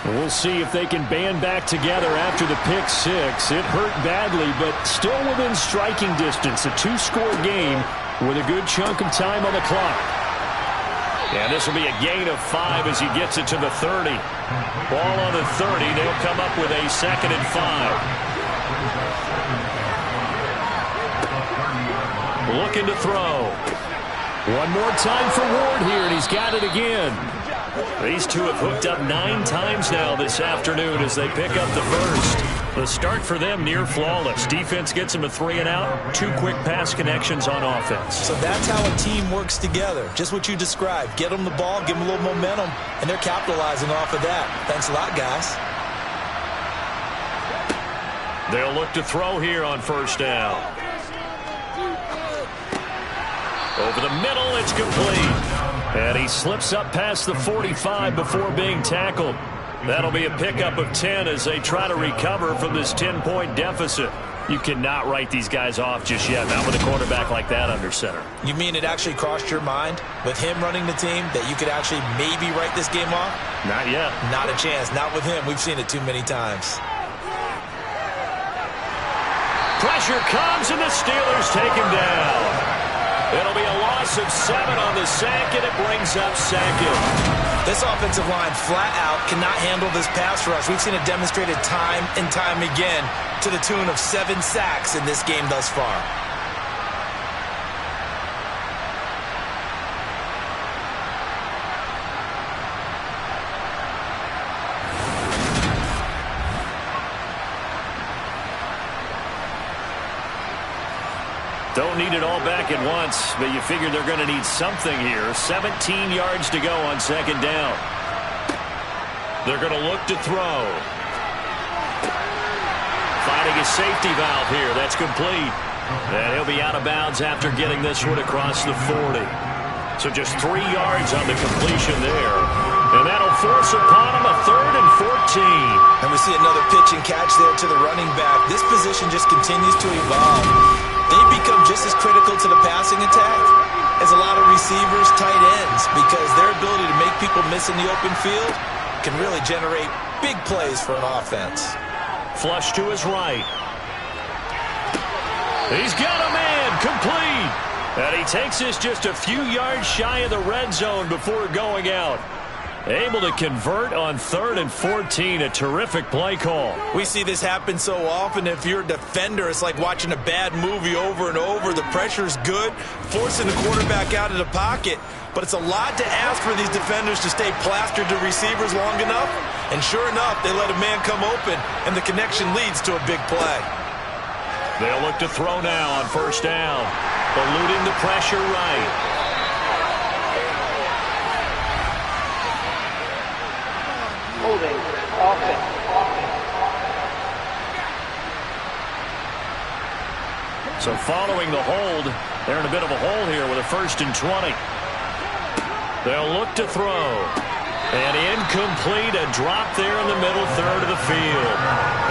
We'll see if they can band back together after the pick six. It hurt badly, but still within striking distance. A 2-score game with a good chunk of time on the clock. And this will be a gain of 5 as he gets it to the 30. Ball on the 30. They'll come up with a 2nd and 5. Looking to throw. One more time for Ward here, and he's got it again. These two have hooked up 9 times now this afternoon as they pick up the first. The start for them near flawless. Defense gets them a 3 and out. 2 quick pass connections on offense. So that's how a team works together. Just what you described. Get them the ball, give them a little momentum, and they're capitalizing off of that. Thanks a lot, guys. They'll look to throw here on first down. Over the middle, it's complete. And he slips up past the 45 before being tackled. That'll be a pickup of 10 as they try to recover from this 10-point deficit. You cannot write these guys off just yet, not with a quarterback like that under center. You mean it actually crossed your mind with him running the team that you could actually maybe write this game off? Not yet. Not a chance. Not with him. We've seen it too many times. Pressure comes and the Steelers take him down. It'll be a loss of 7 on the sack, and it brings up 2nd. This offensive line flat out cannot handle this pass rush. We've seen it demonstrated time and time again to the tune of 7 sacks in this game thus far. Don't need it all back at once, but you figure they're going to need something here. 17 yards to go on 2nd down. They're going to look to throw. Finding a safety valve here. That's complete. And he'll be out of bounds after getting this one across the 40. So just 3 yards on the completion there. And that'll force upon him a 3rd and 14. And we see another pitch and catch there to the running back. This position just continues to evolve. They become just as critical to the passing attack as a lot of receivers, tight ends, because their ability to make people miss in the open field can really generate big plays for an offense. Flush to his right. He's got a man, complete. And he takes this just a few yards shy of the red zone before going out. Able to convert on 3rd and 14, a terrific play call. We see this happen so often. If you're a defender, it's like watching a bad movie over and over. The pressure's good, forcing the quarterback out of the pocket. But it's a lot to ask for these defenders to stay plastered to receivers long enough. And sure enough, they let a man come open, and the connection leads to a big play. They'll look to throw now on 1st down. Eluding the pressure right. Holding. Offense. So following the hold, they're in a bit of a hole here with a 1st and 20. They'll look to throw. And incomplete, a drop there in the middle 3rd of the field.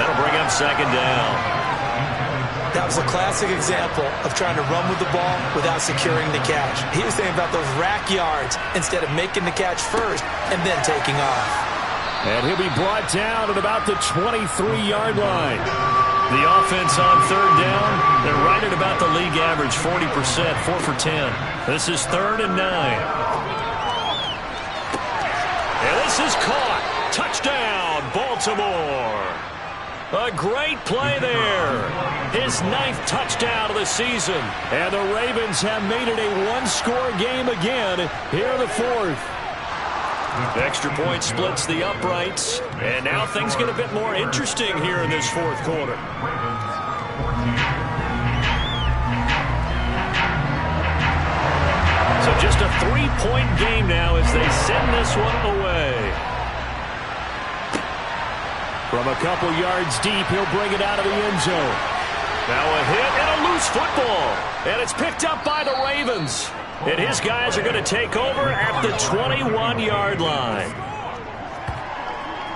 That'll bring up 2nd down. That was a classic example of trying to run with the ball without securing the catch. He was thinking about those rack yards instead of making the catch first and then taking off. And he'll be brought down at about the 23-yard line. The offense on 3rd down, they're right at about the league average, 40%, 4 for 10. This is 3rd and 9. And this is caught. Touchdown, Baltimore. A great play there. His 9th touchdown of the season. And the Ravens have made it a one-score game again here in the 4th. The extra point splits the uprights. And now things get a bit more interesting here in this 4th quarter. So just a 3-point game now as they send this one away. From a couple yards deep, he'll bring it out of the end zone. Now a hit and a loose football. And it's picked up by the Ravens. And his guys are going to take over at the 21-yard line.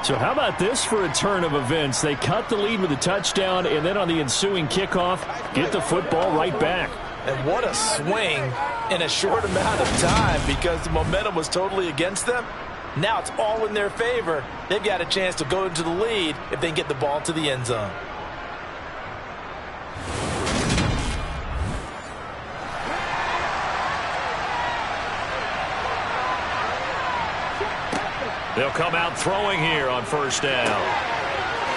So how about this for a turn of events? They cut the lead with a touchdown, and then on the ensuing kickoff, get the football right back. And what a swing in a short amount of time because the momentum was totally against them. Now it's all in their favor. They've got a chance to go into the lead if they get the ball to the end zone. They'll come out throwing here on 1st down.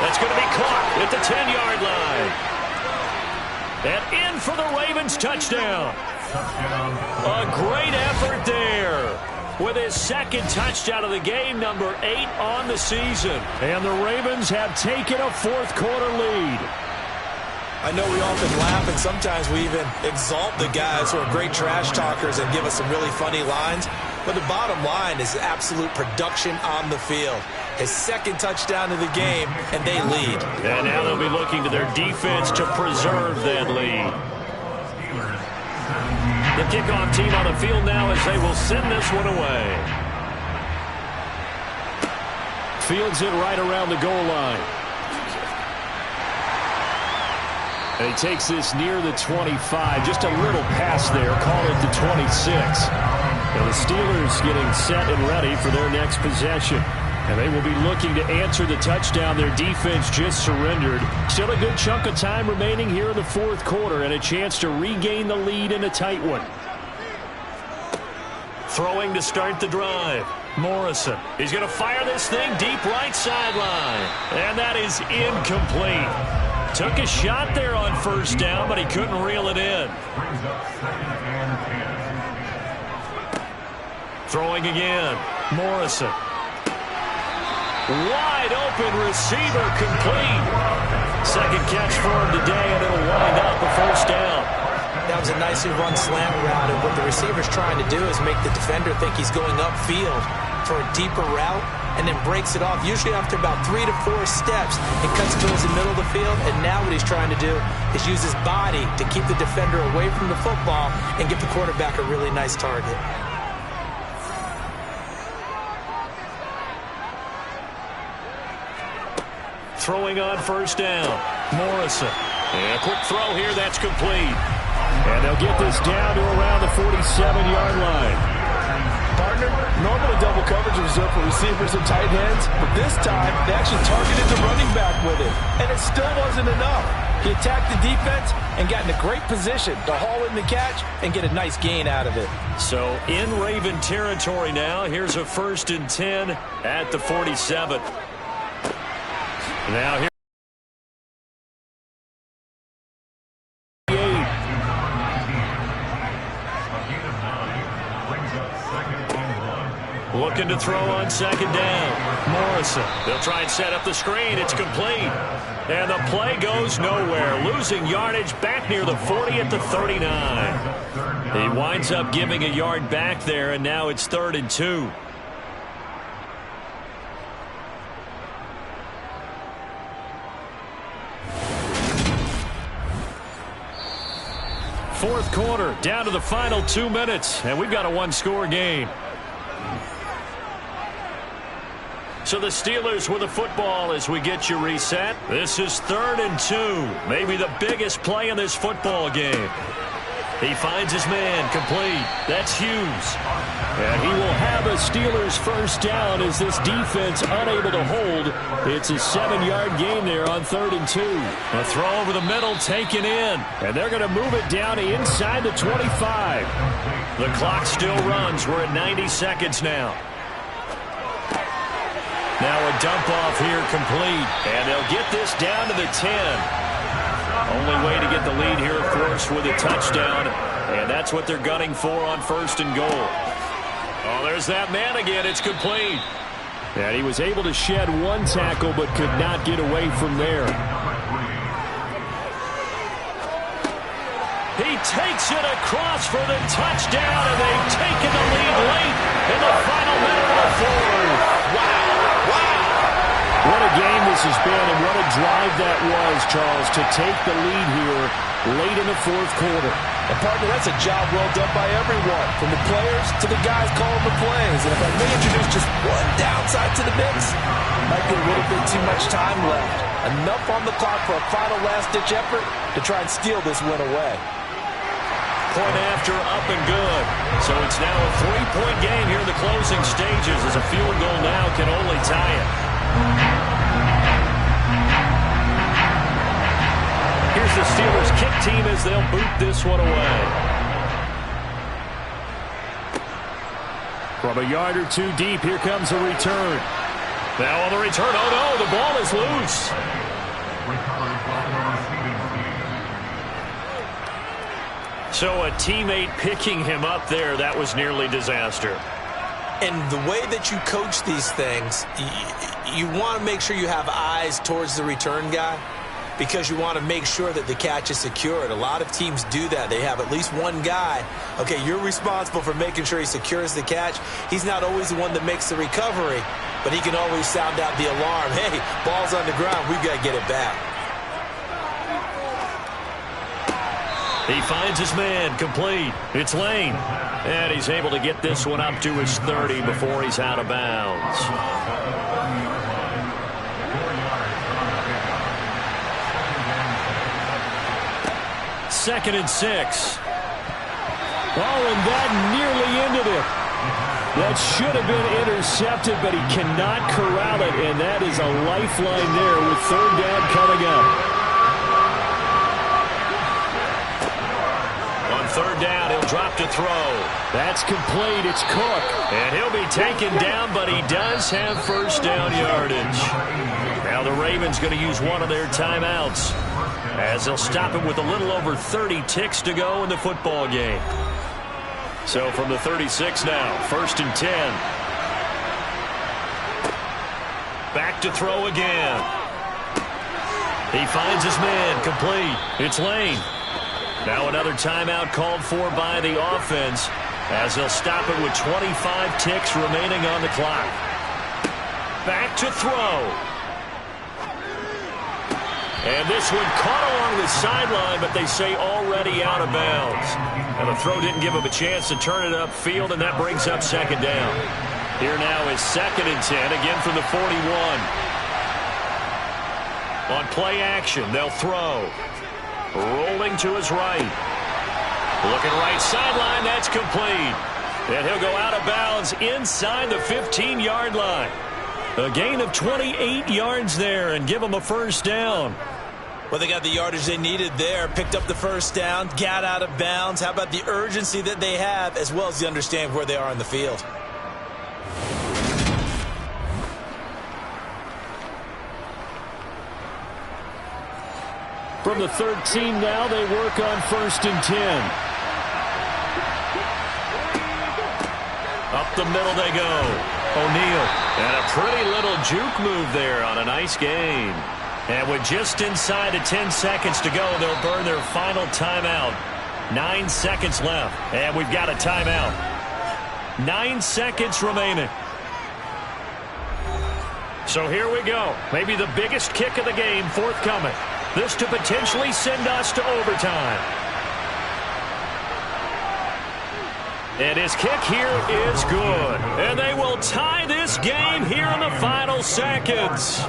That's going to be caught at the 10-yard line. And in for the Ravens touchdown. A great effort there. With his 2nd touchdown of the game, number 8 on the season. And the Ravens have taken a 4th quarter lead. I know we often laugh and sometimes we even exalt the guys who are great trash talkers and give us some really funny lines. But the bottom line is absolute production on the field. His 2nd touchdown of the game, and they lead. And now they'll be looking to their defense to preserve that lead. The kickoff team on the field now as they will send this one away. Fields it right around the goal line. And he takes this near the 25. Just a little pass there. Call it the 26. Now the Steelers getting set and ready for their next possession. And they will be looking to answer the touchdown their defense just surrendered. Still a good chunk of time remaining here in the 4th quarter and a chance to regain the lead in a tight one. Throwing to start the drive. Morrison. He's going to fire this thing deep right sideline. And that is incomplete. Took a shot there on 1st down, but he couldn't reel it in. Throwing again. Morrison. Wide open receiver complete. 2nd catch for him today, and it'll wind up a 1st down. That was a nicely run slant route, and what the receiver's trying to do is make the defender think he's going upfield for a deeper route, and then breaks it off, usually after about 3 to 4 steps, and cuts towards the middle of the field. And now what he's trying to do is use his body to keep the defender away from the football and give the quarterback a really nice target. Throwing on 1st down. Morrison. And a quick throw here. That's complete. And they'll get this down to around the 47-yard line. Part partner. Normally double coverage is reserved for receivers and tight ends, but this time they actually targeted the running back with it, and it still wasn't enough. He attacked the defense and got in a great position to haul in the catch and get a nice gain out of it. So in Raven territory now, here's a 1st and 10 at the 47. Now here. Looking to throw on 2nd down. Morrison. They'll try and set up the screen. It's complete. And the play goes nowhere. Losing yardage back near the 40 at the 39. He winds up giving a yard back there, and now it's 3rd and 2. Fourth quarter, down to the final 2 minutes, and we've got a one-score game. So the Steelers with the football as we get you reset. This is 3rd and 2. Maybe the biggest play in this football game. He finds his man complete. That's Hughes. And he will have a Steelers first down as this defense unable to hold. It's a 7-yard gain there on 3rd and 2. A throw over the middle taken in. And they're going to move it down inside the 25. The clock still runs. We're at 90 seconds now. Now a dump off here complete. And they'll get this down to the 10. Only way to get the lead here, of course, with a touchdown. And that's what they're gunning for on 1st and goal. Oh, there's that man again. It's complete. And he was able to shed one tackle but could not get away from there. He takes it across for the touchdown, and they've taken the lead late in the final minute of the fourth. Wow. What a game this has been, and what a drive that was, Charles, to take the lead here late in the fourth quarter. And partner, that's a job well done by everyone, from the players to the guys calling the plays. And if I may introduce just one downside to the mix, might be a little bit too much time left. Enough on the clock for a final last-ditch effort to try and steal this win away. Point after, up and good. So it's now a 3-point game here in the closing stages, as a field goal now can only tie it. Here's the Steelers kick team as they'll boot this one away. From a yard or two deep, here comes a return. Now on the return, oh no, the ball is loose. So a teammate picking him up there, that was nearly disaster. And the way that you coach these things, you want to make sure you have eyes towards the return guy, because you want to make sure that the catch is secured. A lot of teams do that. They have at least one guy. Okay, you're responsible for making sure he secures the catch. He's not always the one that makes the recovery, but he can always sound out the alarm. Hey, ball's on the ground. We've got to get it back. He finds his man complete. It's Lane. And he's able to get this one up to his 30 before he's out of bounds. Second and 6. Oh, and that nearly ended it. That should have been intercepted, but he cannot corral it, and that is a lifeline there with 3rd down coming up. On 3rd down, he'll drop to throw. That's complete. It's Cook. And he'll be taken down, but he does have first down yardage. Now the Ravens going to use one of their timeouts, as they'll stop him with a little over 30 ticks to go in the football game. So from the 36 now, 1st and 10. Back to throw again. He finds his man complete. It's Lane. Now another timeout called for by the offense, as they'll stop it with 25 ticks remaining on the clock. Back to throw. And this one caught along the sideline, but they say already out of bounds. And the throw didn't give him a chance to turn it upfield, and that brings up 2nd down. Here now is 2nd and 10, again from the 41. On play action, they'll throw. Rolling to his right. Looking right sideline, that's complete. And he'll go out of bounds inside the 15-yard line. A gain of 28 yards there and give them a first down. Well, they got the yardage they needed there, picked up the first down, got out of bounds. How about the urgency that they have, as well as the understanding where they are on the field? From the 13 now, they work on 1st and 10. Up the middle they go. O'Neal. And a pretty little juke move there on a nice gain. And with just inside of 10 seconds to go, they'll burn their final timeout. 9 seconds left. And we've got a timeout. 9 seconds remaining. So here we go. Maybe the biggest kick of the game forthcoming. This to potentially send us to overtime. And his kick here is good. And they will tie this game here in the final seconds.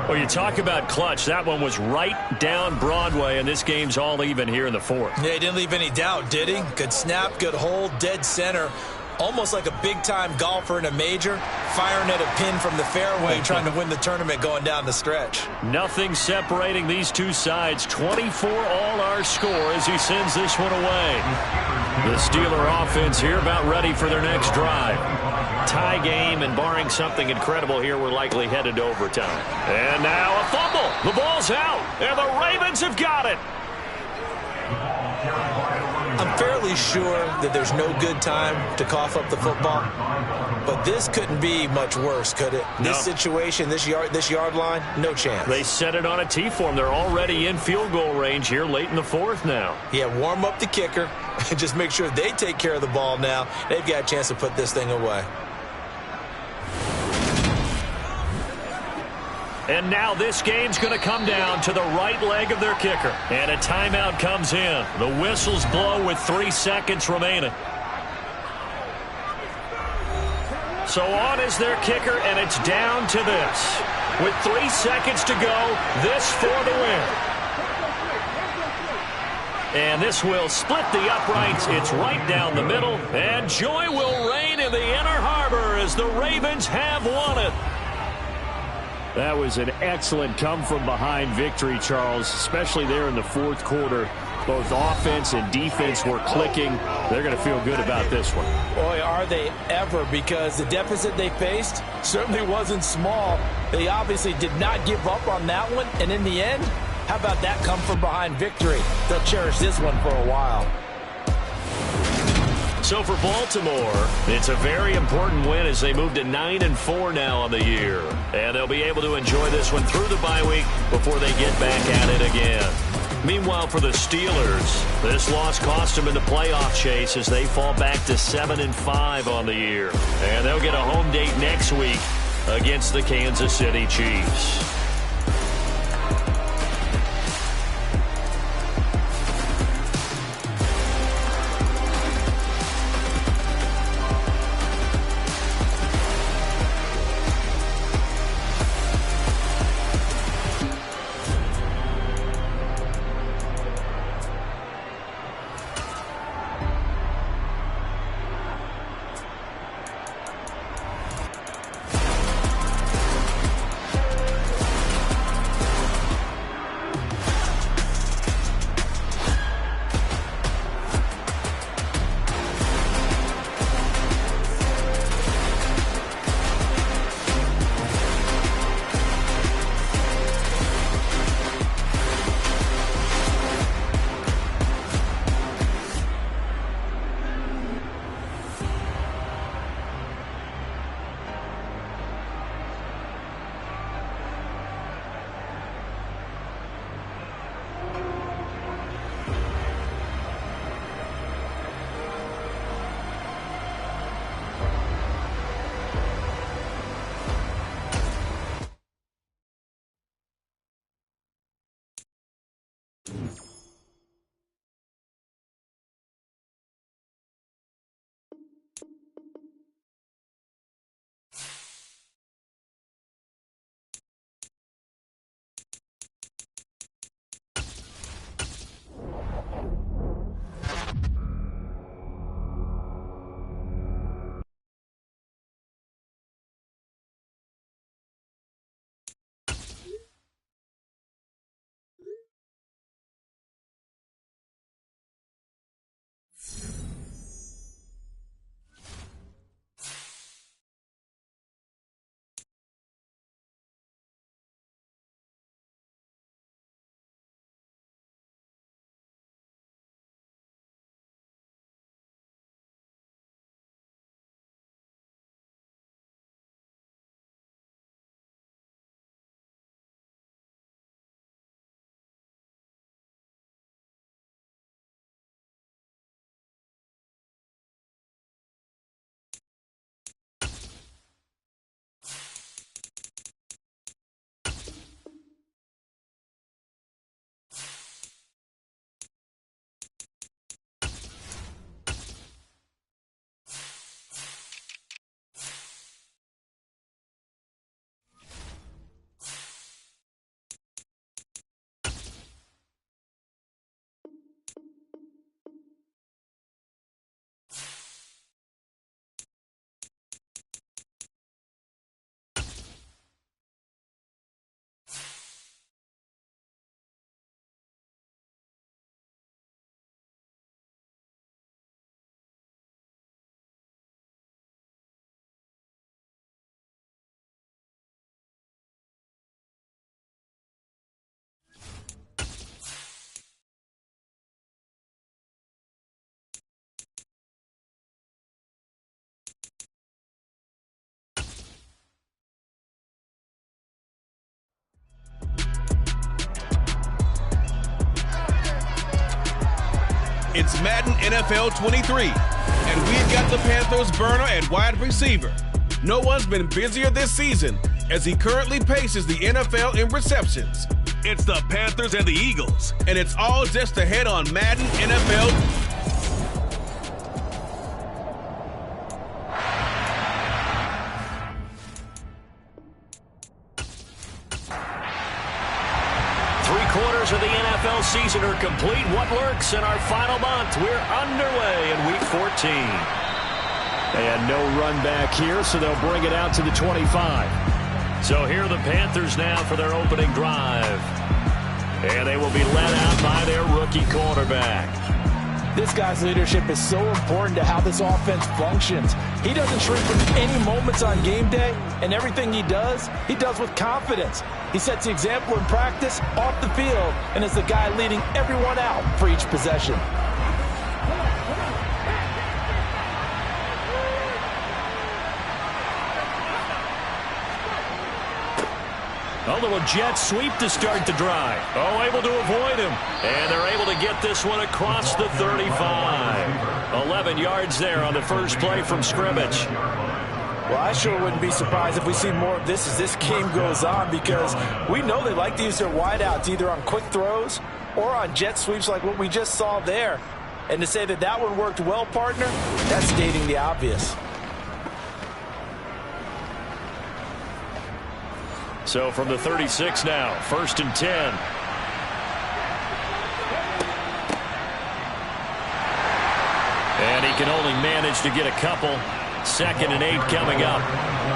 Well, you talk about clutch. That one was right down Broadway, and this game's all even here in the fourth. Yeah, he didn't leave any doubt, did he? Good snap, good hold, dead center. Almost like a big-time golfer in a major, firing at a pin from the fairway, trying to win the tournament going down the stretch. Nothing separating these two sides. 24 all our score as he sends this one away. The Steeler offense here about ready for their next drive. Tie game, and barring something incredible here, we're likely headed to overtime. And now a fumble. The ball's out, and the Ravens have got it. I'm fairly sure that there's no good time to cough up the football, but this couldn't be much worse, could it? No. This situation, this yard line, no chance. They set it on a T-form. They're already in field goal range here late in the fourth now. Yeah, warm up the kicker and just make sure they take care of the ball now. They've got a chance to put this thing away. And now this game's going to come down to the right leg of their kicker. And a timeout comes in. The whistles blow with 3 seconds remaining. So on is their kicker, and it's down to this. With 3 seconds to go, this for the win. And this will split the uprights. It's right down the middle. And joy will reign in the inner harbor as the Ravens have won it. That was an excellent come-from-behind victory, Charles, especially there in the fourth quarter. Both offense and defense were clicking. They're going to feel good about this one. Boy, are they ever, because the deficit they faced certainly wasn't small. They obviously did not give up on that one, and in the end, how about that come-from-behind victory? They'll cherish this one for a while. So for Baltimore, it's a very important win as they move to 9-4 now on the year. And they'll be able to enjoy this one through the bye week before they get back at it again. Meanwhile, for the Steelers, this loss cost them in the playoff chase as they fall back to 7-5 on the year. And they'll get a home date next week against the Kansas City Chiefs. It's Madden NFL 23, and we've got the Panthers burner at wide receiver. No one's been busier this season as he currently paces the NFL in receptions. It's the Panthers and the Eagles, and it's all just ahead on Madden NFL. Three-quarters of the NFL season are complete. What lurks in our final month? We're underway in Week 14. They had no run back here, so they'll bring it out to the 25. So here are the Panthers now for their opening drive. And they will be led out by their rookie quarterback. This guy's leadership is so important to how this offense functions. He doesn't shrink from any moments on game day, and everything he does with confidence. He sets the example in practice, off the field, and is the guy leading everyone out for each possession. A little jet sweep to start the drive. Oh, able to avoid him. And they're able to get this one across the 35. 11 yards there on the first play from scrimmage. Well, I sure wouldn't be surprised if we see more of this as this game goes on, because we know they like to use their wideouts either on quick throws or on jet sweeps like what we just saw there. And to say that that one worked well, partner, that's stating the obvious. So from the 36 now, 1st and 10. And he can only manage to get a couple. 2nd and 8 coming up.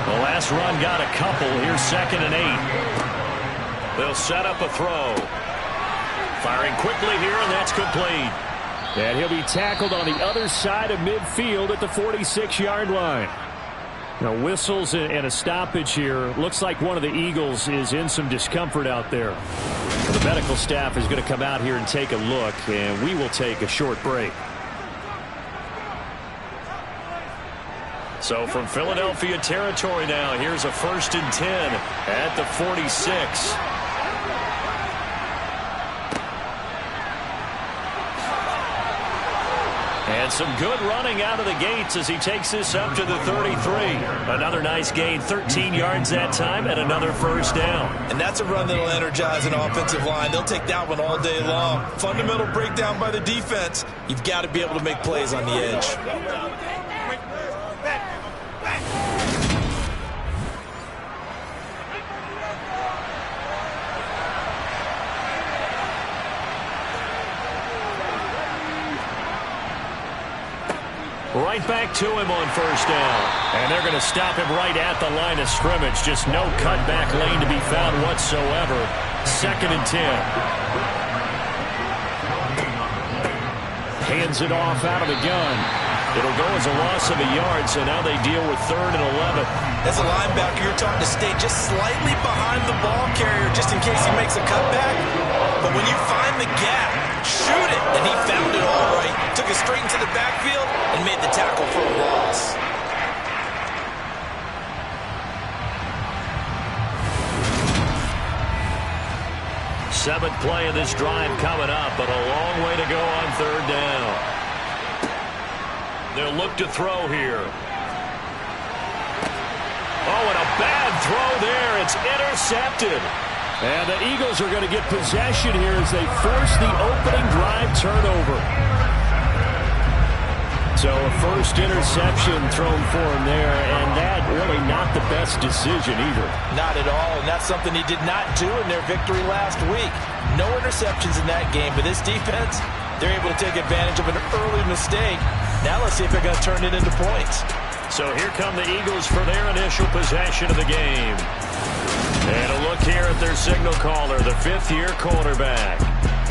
The last run got a couple. Here's 2nd and 8. They'll set up a throw. Firing quickly here, and that's complete. And he'll be tackled on the other side of midfield at the 46-yard line. Now, whistles and a stoppage here. Looks like one of the Eagles is in some discomfort out there. The medical staff is going to come out here and take a look, and we will take a short break. So from Philadelphia territory now, here's a 1st and 10 at the 46. And some good running out of the gates as he takes this up to the 33. Another nice gain, 13 yards that time, and another first down. And that's a run that'll energize an offensive line. They'll take that one all day long. Fundamental breakdown by the defense. You've got to be able to make plays on the edge. Right back to him on first down. And they're going to stop him right at the line of scrimmage. Just no cutback lane to be found whatsoever. 2nd and 10. Hands it off out of the gun. It'll go as a loss of a yard, so now they deal with 3rd and 11. As a linebacker, you're taught to stay just slightly behind the ball carrier just in case he makes a cutback. But when you find the gap, shoot it. And he found it all right. Took it straight into the backfield and made the tackle for a loss. Seventh play of this drive coming up, but a long way to go on 3rd down. They'll look to throw here. Oh, and a bad throw there. It's intercepted. And the Eagles are going to get possession here as they force the opening drive turnover. So a first interception thrown for him there, and that really not the best decision either. Not at all, and that's something he did not do in their victory last week. No interceptions in that game, but this defense, they're able to take advantage of an early mistake. Now let's see if they're going to turn it into points. So here come the Eagles for their initial possession of the game. And a look here at their signal caller, the 5th-year quarterback.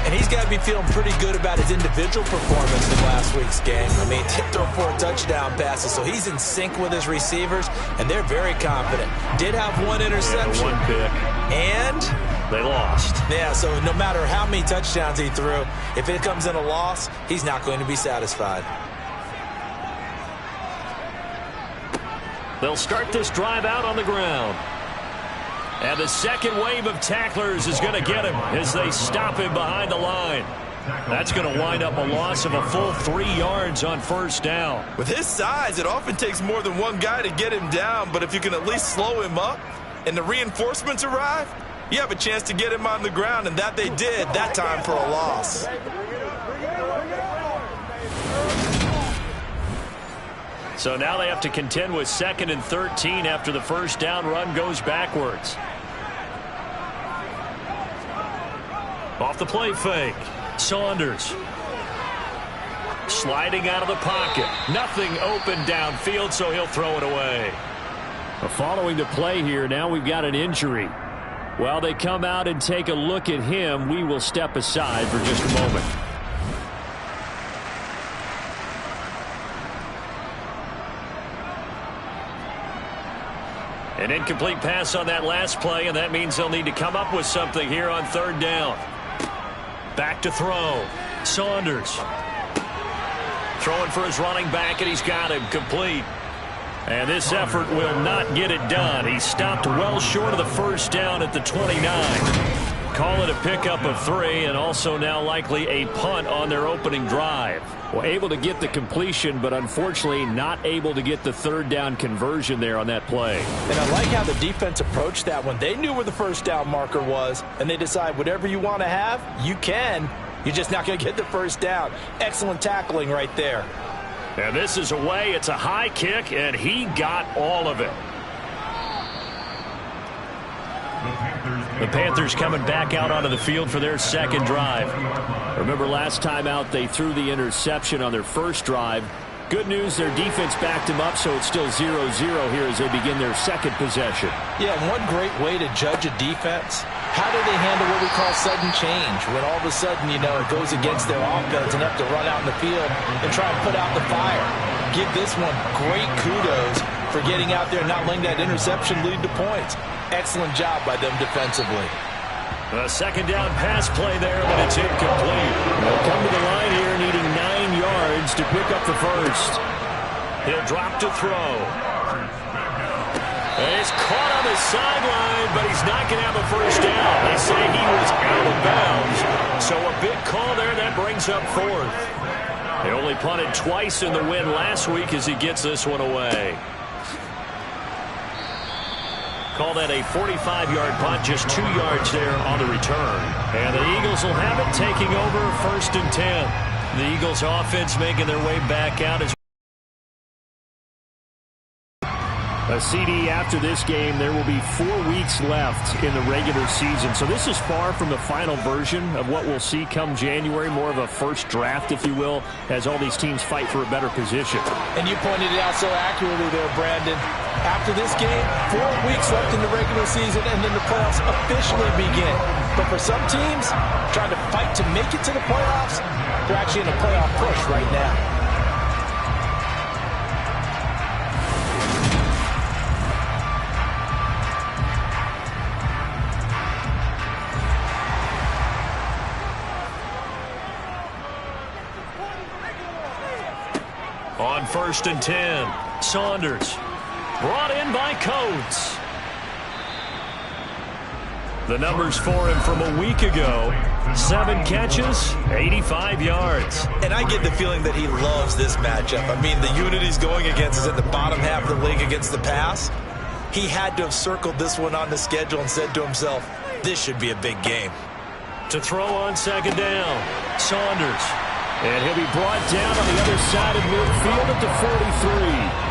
And he's got to be feeling pretty good about his individual performance in last week's game. I mean, throw 4 touchdown passes, so he's in sync with his receivers, and they're very confident. Did have 1 interception. Yeah, 1 pick. And they lost. Yeah, so no matter how many touchdowns he threw, if it comes in a loss, he's not going to be satisfied. They'll start this drive out on the ground. And the second wave of tacklers is going to get him as they stop him behind the line. That's going to wind up a loss of a full 3 yards on first down. With his size, it often takes more than one guy to get him down, but if you can at least slow him up and the reinforcements arrive, you have a chance to get him on the ground, and that they did that time for a loss. So now they have to contend with 2nd and 13 after the first down run goes backwards. Off the play fake. Saunders. Sliding out of the pocket. Nothing open downfield, so he'll throw it away. Following the play here, now we've got an injury. While they come out and take a look at him, we will step aside for just a moment. An incomplete pass on that last play, and that means they'll need to come up with something here on 3rd down. Back to throw. Saunders. Throwing for his running back, and he's got him complete. And this effort will not get it done. He stopped well short of the first down at the 29. Call it a pickup of 3, and also now likely a punt on their opening drive. Well, able to get the completion, but unfortunately not able to get the 3rd down conversion there on that play. And I like how the defense approached that one. They knew where the first down marker was, and they decide whatever you want to have, you can. You're just not going to get the first down. Excellent tackling right there. And this is away. It's a high kick, and he got all of it. The Panthers coming back out onto the field for their 2nd drive. Remember last time out they threw the interception on their first drive. Good news, their defense backed them up, so it's still 0-0 here as they begin their 2nd possession. Yeah, one great way to judge a defense, how do they handle what we call sudden change? When all of a sudden, you know, it goes against their offense and have to run out in the field and try and put out the fire. Give this one great kudos for getting out there and not letting that interception lead to points. Excellent job by them defensively. A 2nd down pass play there, but it's incomplete. They'll come to the line here needing 9 yards to pick up the first. He'll drop to throw. And he's caught on the sideline, but he's not going to have a first down. They say he was out of bounds. So a big call there, that brings up 4th. They only punted twice in the win last week as he gets this one away. Call that a 45-yard punt, just 2 yards there on the return. And the Eagles will have it, taking over 1st and 10. The Eagles offense making their way back out as a CD after this game. There will be 4 weeks left in the regular season. So this is far from the final version of what we'll see come January, more of a first draft, if you will, as all these teams fight for a better position. And you pointed it out so accurately there, Brandon. After this game, 4 weeks left in the regular season, and then the playoffs officially begin. But for some teams, trying to fight to make it to the playoffs, they're actually in a playoff push right now. On 1st and 10, Saunders. Brought in by Coates. The numbers for him from a week ago. 7 catches, 85 yards. And I get the feeling that he loves this matchup. I mean, the unit he's going against is at the bottom half of the league against the pass. He had to have circled this one on the schedule and said to himself, this should be a big game. To throw on 2nd down, Saunders. And he'll be brought down on the other side of midfield at the 43.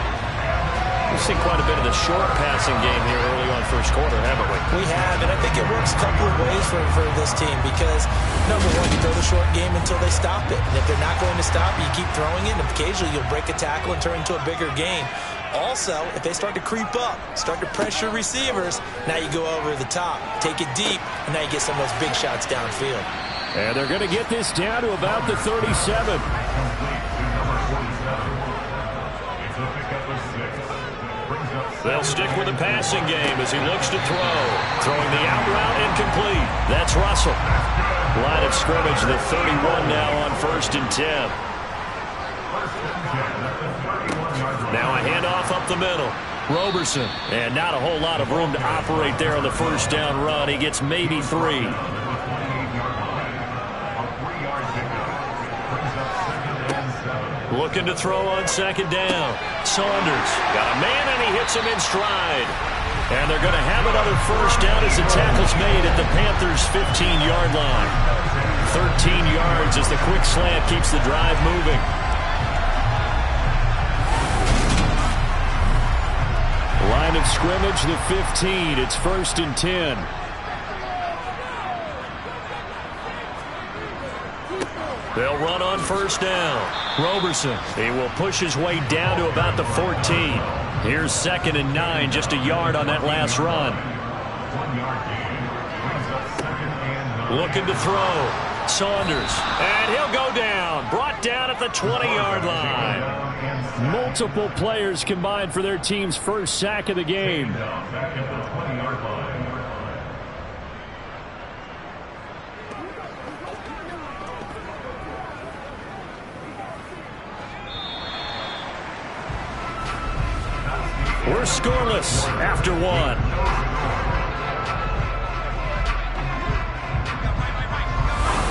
We've seen quite a bit of the short passing game here early on first quarter, haven't we? We have, and I think it works a couple of ways for this team because, number one, you throw the short game until they stop it. And if they're not going to stop it, you keep throwing it, and occasionally you'll break a tackle and turn into a bigger game. Also, if they start to creep up, start to pressure receivers, now you go over the top, take it deep, and now you get some of those big shots downfield. And they're going to get this down to about the 37. They'll stick with the passing game as he looks to throw. Throwing the out route incomplete. That's Russell. Line of scrimmage, the 31 now on 1st and 10. Now a handoff up the middle. Roberson. And not a whole lot of room to operate there on the first down run. He gets maybe 3. Looking to throw on second down. Saunders got a man, and he hits him in stride. And they're going to have another first down as the tackle's made at the Panthers' 15-yard line. 13 yards as the quick slant keeps the drive moving. Line of scrimmage, the 15. It's 1st and 10. They'll run on first down. Roberson, he will push his way down to about the 14. Here's 2nd and 9, just a yard on that last run. Looking to throw. Saunders, and he'll go down. Brought down at the 20-yard line. Multiple players combined for their team's first sack of the game. We're scoreless after one.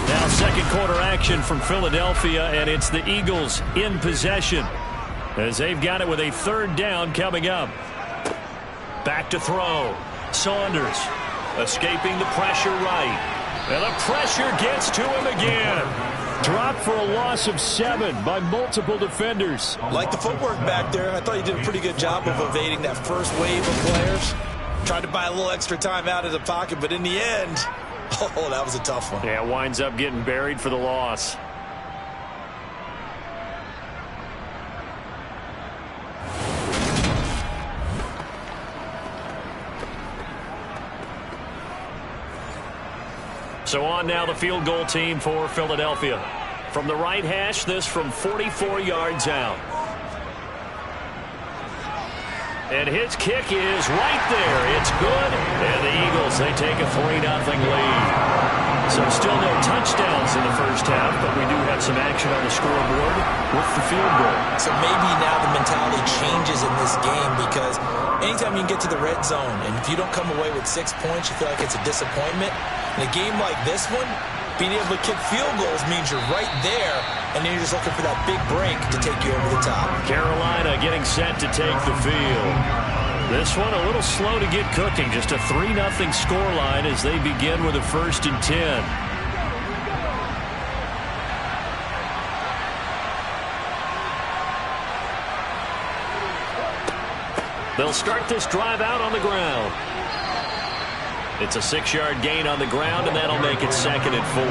Now second quarter action from Philadelphia, and it's the Eagles in possession as they've got it with a 3rd down coming up. Back to throw. Saunders escaping the pressure right. And the pressure gets to him again. Dropped for a loss of 7 by multiple defenders. Like the footwork back there, I thought he did a pretty good job of evading that first wave of players. Tried to buy a little extra time out of the pocket, but in the end, oh, that was a tough one. Yeah, winds up getting buried for the loss. So on now the field goal team for Philadelphia. From the right hash, this from 44 yards out. And his kick is right there. It's good. And the Eagles, they take a 3-0 lead. So still no touchdowns in the first half, but we do have some action on the scoreboard with the field goal. So maybe now the mentality changes in this game, because anytime you can get to the red zone, and if you don't come away with 6 points, you feel like it's a disappointment. In a game like this one, being able to kick field goals means you're right there, and then you're just looking for that big break to take you over the top. Carolina getting set to take the field. This one a little slow to get cooking. Just a 3-0 scoreline as they begin with a 1st and 10. They'll start this drive out on the ground. It's a 6-yard gain on the ground, and that'll make it 2nd and 4.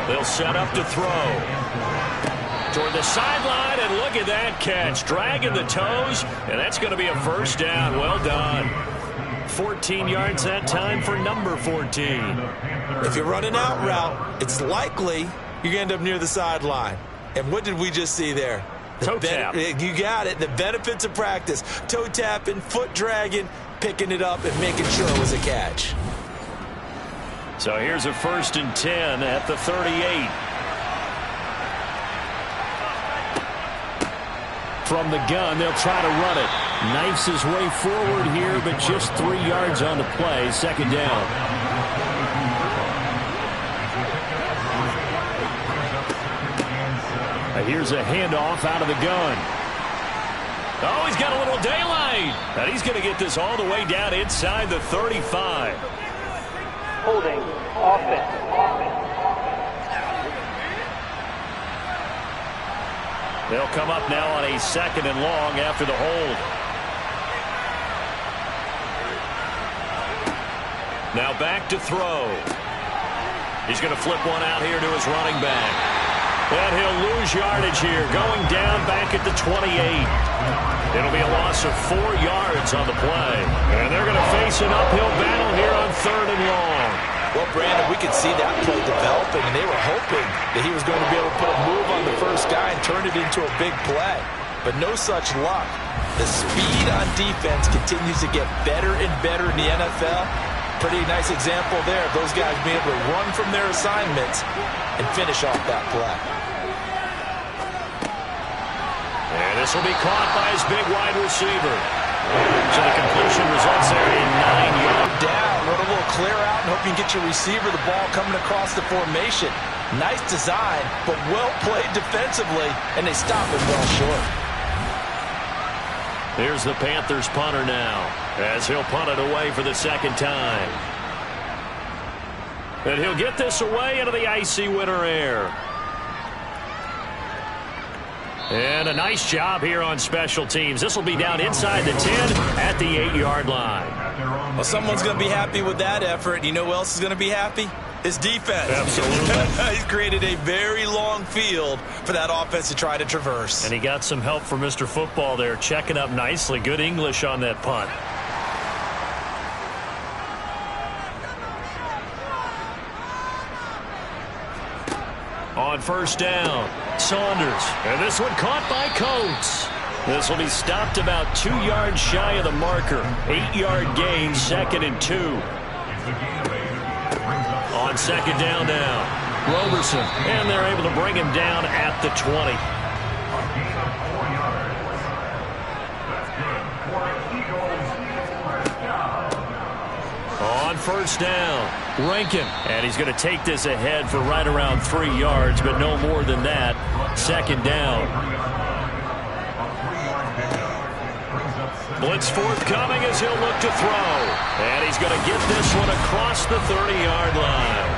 They'll set up to throw. Toward the sideline, and look at that catch. Dragging the toes, and that's going to be a 1st down. Well done. 14 yards that time for number 14. If you're running out route, it's likely you're going to end up near the sideline. And what did we just see there? Toe tap. You got it. The benefits of practice. Toe tapping, foot dragging, picking it up, and making sure it was a catch. So here's a 1st and 10 at the 38. From the gun, they'll try to run it. Knifes his way forward here, but just 3 yards on the play. 2nd down. Here's a handoff out of the gun. Oh, he's got a little daylight. And he's going to get this all the way down inside the 35. Holding. Offense. They'll come up now on a 2nd and long after the hold. Now back to throw. He's going to flip one out here to his running back. And he'll lose yardage here, going down back at the 28. It'll be a loss of 4 yards on the play. And they're going to face an uphill battle here on 3rd and long. Well, Brandon, we could see that play developing, and they were hoping that he was going to be able to put a move on the first guy and turn it into a big play. But no such luck. The speed on defense continues to get better and better in the NFL. Pretty nice example there of those guys being able to run from their assignments and finish off that play. And This will be caught by his big wide receiver. So the completion results there in 9 yards. Down, run a little clear out and hope you can get your receiver the ball coming across the formation. Nice design, but well played defensively, and they stop him well short. Here's the Panthers punter now, as he'll punt it away for the second time. And he'll get this away into the icy winter air. And a nice job here on special teams. This will be down inside the 10 at the 8-yard line. Well, someone's going to be happy with that effort. You know who else is going to be happy? His defense. Absolutely. He's created a very long field for that offense to try to traverse. And he got some help from Mr. Football there, checking up nicely. Good English on that punt. On first down, Saunders. And this one caught by Coates. This will be stopped about 2 yards shy of the marker. 8-yard gain, 2nd and 2. On second down now, Roberson. And they're able to bring him down at the 20. On first down, Rankin. And he's going to take this ahead for right around 3 yards, but no more than that. Second down. Blitz forthcoming as he'll look to throw. And he's going to get this one across the 30-yard line.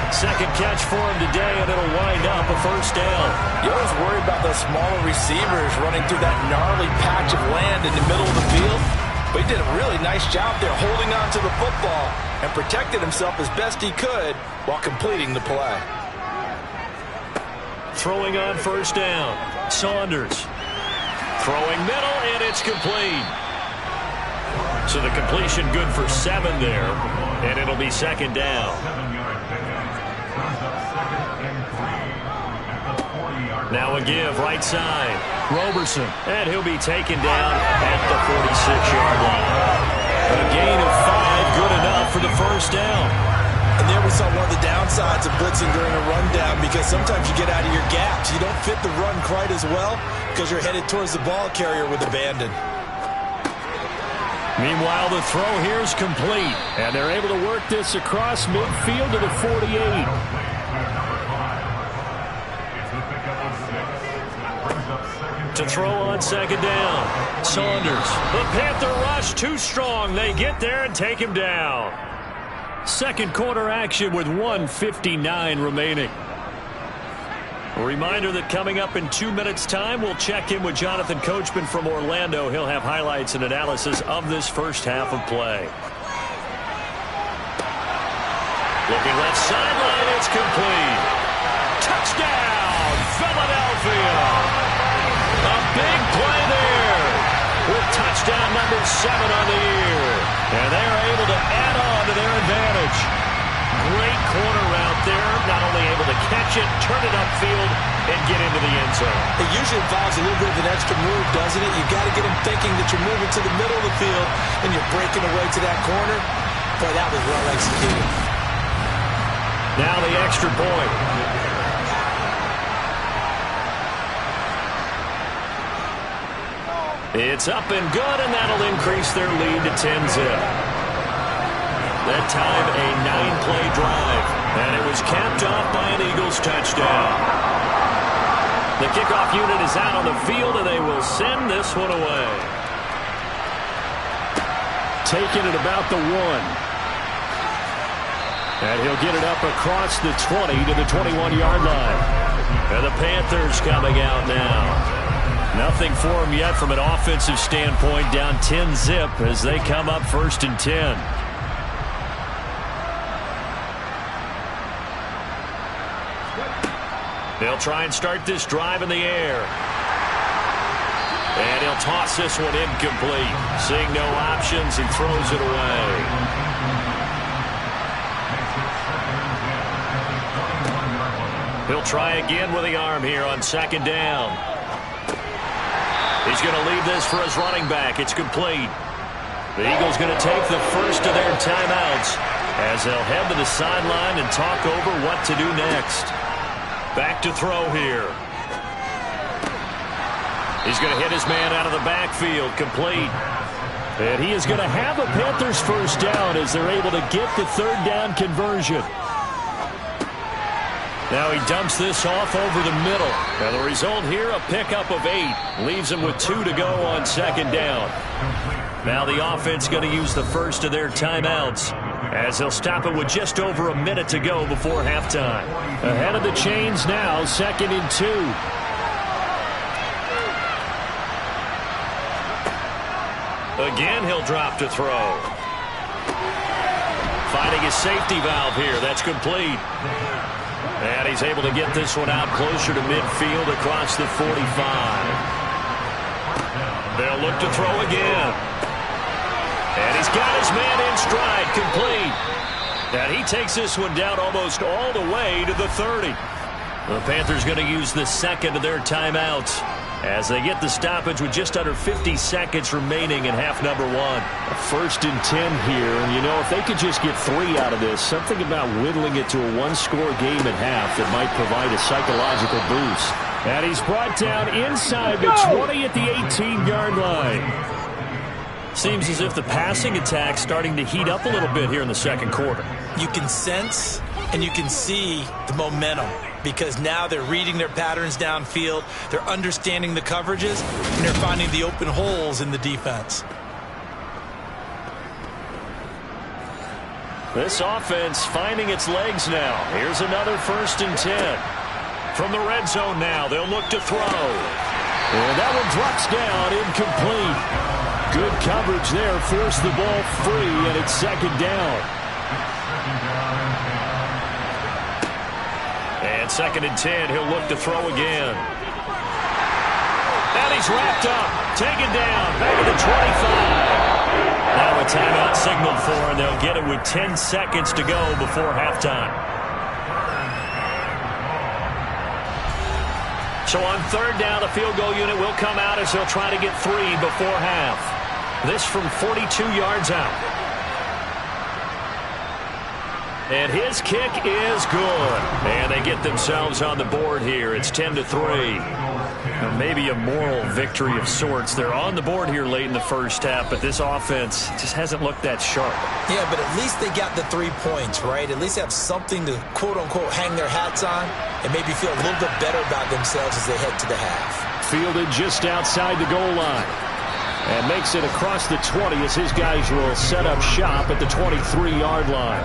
Second catch for him today, and it'll wind up a first down. You always worry about those smaller receivers running through that gnarly patch of land in the middle of the field. But he did a really nice job there holding on to the football and protected himself as best he could while completing the play. Throwing on first down, Saunders. Throwing middle, and it's complete. So the completion good for 7 there, and it'll be second down. Now a give, right side, Roberson. And he'll be taken down at the 46-yard line. A gain of 5, good enough for the first down. And there we saw one of the downsides of blitzing during a rundown, because sometimes you get out of your gaps. You don't fit the run quite as well because you're headed towards the ball carrier with abandon. Meanwhile, the throw here is complete, and they're able to work this across midfield to the 48. To throw on second down, Saunders. The Panther rush too strong. They get there and take him down. Second quarter action with 1:59 remaining. A reminder that coming up in 2 minutes' time, we'll check in with Jonathan Coachman from Orlando. He'll have highlights and analysis of this first half of play. Looking left sideline, it's complete. Touchdown, Philadelphia! A big play there with touchdown number 7 on the year. And they're able to add on to their advantage. Great corner route there. Not only able to catch it, turn it upfield, and get into the end zone. It usually involves a little bit of an extra move, doesn't it? You've got to get him thinking that you're moving to the middle of the field and you're breaking away to that corner. Boy, that was well executed. Now the extra point. It's up and good, and that'll increase their lead to 10-zip. That time, a 9-play drive, and it was capped off by an Eagles touchdown. The kickoff unit is out on the field, and they will send this one away. Taking it about the 1. And he'll get it up across the 20 to the 21-yard line. And the Panthers coming out now. Nothing for them yet from an offensive standpoint, down 10-zip as they come up 1st and 10. They'll try and start this drive in the air. And he'll toss this one incomplete. Seeing no options, he throws it away. He'll try again with the arm here on second down. He's going to leave this for his running back. It's complete. The Eagles going to take the first of their timeouts as they'll head to the sideline and talk over what to do next. Back to throw here. He's going to hit his man out of the backfield, complete. And he is going to have a Panthers first down as they're able to get the third down conversion. Now he dumps this off over the middle. Now the result here, a pickup of 8. Leaves him with 2 to go on second down. Now the offense going to use the first of their timeouts as they'll stop it with just over a minute to go before halftime. Ahead of the chains now, 2nd and 2. Again, he'll drop to throw. Finding his safety valve here. That's complete. And he's able to get this one out closer to midfield across the 45. They'll look to throw again. And he's got his man in stride, complete. And he takes this one down almost all the way to the 30. The Panthers going to use the second of their timeouts as they get the stoppage with just under 50 seconds remaining in half number 1. A 1st and 10 here. And, you know, if they could just get 3 out of this, something about whittling it to a one-score game at half that might provide a psychological boost. And he's brought down inside the 20 at the 18-yard line. Seems as if the passing attack's starting to heat up a little bit here in the second quarter. You can sense and you can see the momentum because now they're reading their patterns downfield, they're understanding the coverages, and they're finding the open holes in the defense. This offense finding its legs now. Here's another 1st and 10. From the red zone now, they'll look to throw. And that one drops down, incomplete. Good coverage there, forced the ball free, and it's 2nd down. And 2nd and 10, he'll look to throw again. And he's wrapped up, taken down, back at the 25. Now a timeout signaled for, and they'll get it with 10 seconds to go before halftime. So on 3rd down, the field goal unit will come out as they'll try to get 3 before half. This from 42 yards out. And his kick is good. And they get themselves on the board here. It's 10-3. Maybe a moral victory of sorts. They're on the board here late in the first half, but this offense just hasn't looked that sharp. Yeah, but at least they got the 3 points, right? At least have something to, quote-unquote, hang their hats on and maybe feel a little bit better about themselves as they head to the half. Fielded just outside the goal line. And makes it across the 20 as his guys will set up shop at the 23-yard line.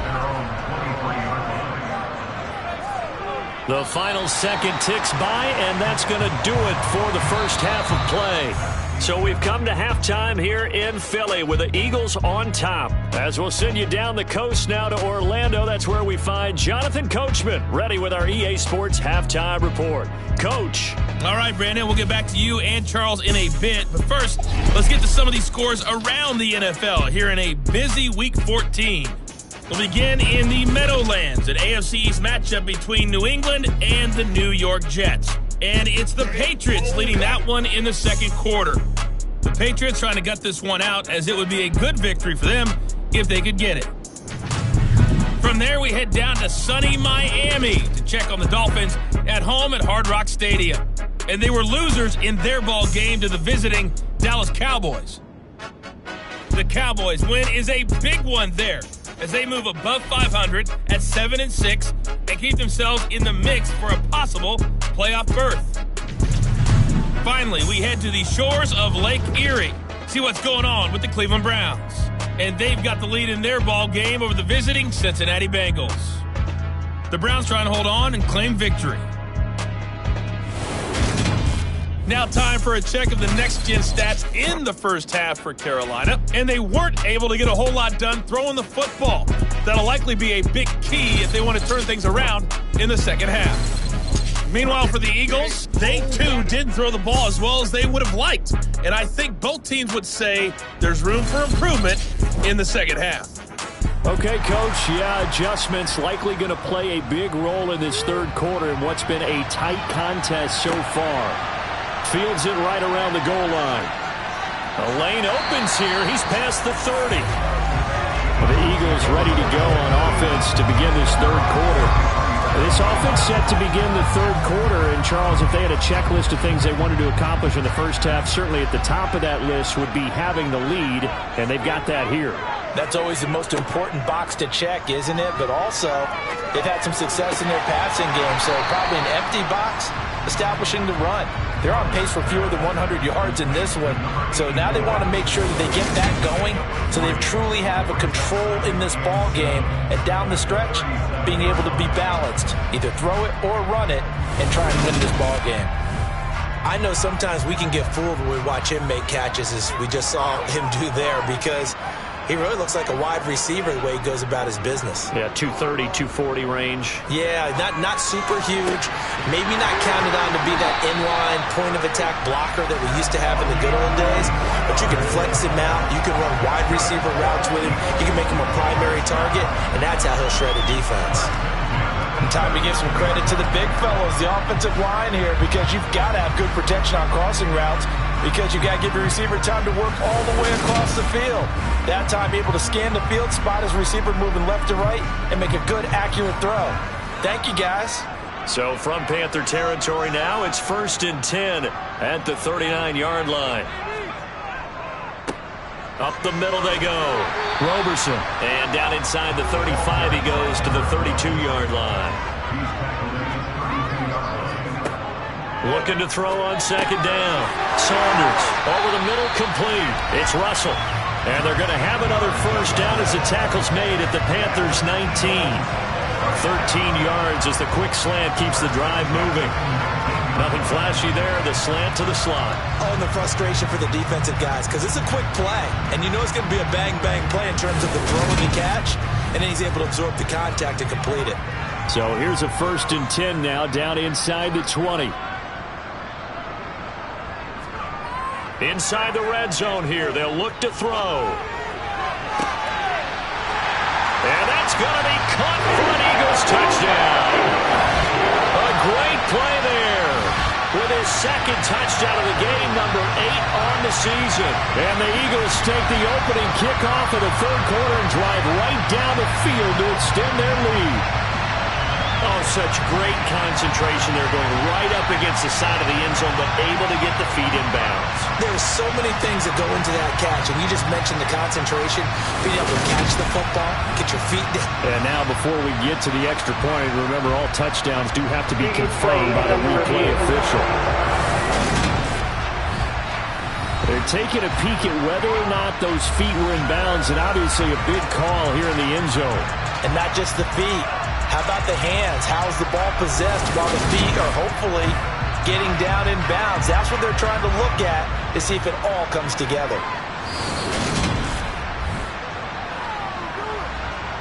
The final second ticks by, and that's going to do it for the first half of play. So we've come to halftime here in Philly with the Eagles on top. As we'll send you down the coast now to Orlando, that's where we find Jonathan Coachman ready with our EA Sports Halftime Report. Coach. All right, Brandon, we'll get back to you and Charles in a bit. But first, let's get to some of these scores around the NFL here in a busy Week 14. We'll begin in the Meadowlands, an AFC East matchup between New England and the New York Jets. And it's the Patriots leading that one in the second quarter. The Patriots trying to gut this one out as it would be a good victory for them if they could get it. From there, we head down to sunny Miami to check on the Dolphins at home at Hard Rock Stadium. And they were losers in their ball game to the visiting Dallas Cowboys. The Cowboys win is a big one there as they move above 500 at 7-6 and keep themselves in the mix for a possible playoff berth. Finally, we head to the shores of Lake Erie, see what's going on with the Cleveland Browns. And they've got the lead in their ball game over the visiting Cincinnati Bengals. The Browns trying to hold on and claim victory. Now time for a check of the next-gen stats in the first half for Carolina. And they weren't able to get a whole lot done throwing the football. That'll likely be a big key if they want to turn things around in the second half. Meanwhile, for the Eagles, they too didn't throw the ball as well as they would have liked. And I think both teams would say there's room for improvement in the second half. Okay, Coach, adjustments likely going to play a big role in this third quarter in what's been a tight contest so far. Fields it right around the goal line. The lane opens here. He's past the 30. The Eagles ready to go on offense to begin this third quarter. This offense set to begin the third quarter. And, Charles, if they had a checklist of things they wanted to accomplish in the first half, certainly at the top of that list would be having the lead, and they've got that here. That's always the most important box to check, isn't it? But also, they've had some success in their passing game, so probably an empty box, establishing the run. They're on pace for fewer than 100 yards in this one, so now they want to make sure that they get that going so they truly have a control in this ball game, and down the stretch, being able to be balanced, either throw it or run it, and try and win this ball game. I know sometimes we can get fooled when we watch him make catches, as we just saw him do there, because he really looks like a wide receiver the way he goes about his business. Yeah, 230, 240 range. Yeah, not super huge. Maybe not counted on to be that inline point-of-attack blocker that we used to have in the good old days, but you can flex him out. You can run wide receiver routes with him. You can make him a primary target, and that's how he'll shred a defense. Time to give some credit to the big fellows, the offensive line here, because you've got to have good protection on crossing routes, because you've got to give your receiver time to work all the way across the field. That time able to scan the field, spot his receiver moving left to right, and make a good, accurate throw. Thank you, guys. So from Panther territory now, it's 1st and 10 at the 39-yard line. Up the middle they go. Roberson. And down inside the 35 he goes to the 32-yard line. Looking to throw on 2nd down. Saunders over the middle, complete. It's Russell. And they're going to have another 1st down as the tackle's made at the Panthers' 19. 13 yards as the quick slant keeps the drive moving. Nothing flashy there, the slant to the slot. Oh, and the frustration for the defensive guys, because it's a quick play, and you know it's going to be a bang-bang play in terms of the throw and the catch, and then he's able to absorb the contact and complete it. So here's a 1st and 10 now, down inside the 20. Inside the red zone here, they'll look to throw. And that's going to be caught for an Eagles touchdown. A great play there. With his 2nd touchdown of the game, number 8 on the season. And the Eagles take the opening kickoff of the 3rd quarter and drive right down the field to extend their lead. Oh, such great concentration. They're going right up against the side of the end zone, but able to get the feet in bounds. There's so many things that go into that catch, and you just mentioned the concentration, being able to catch the football, get your feet down. And now before we get to the extra point, remember all touchdowns do have to be confirmed by the replay official. They're taking a peek at whether or not those feet were in bounds, and obviously a big call here in the end zone. And not just the feet. How about the hands? How's the ball possessed while the feet are hopefully getting down in bounds? That's what they're trying to look at to see if it all comes together.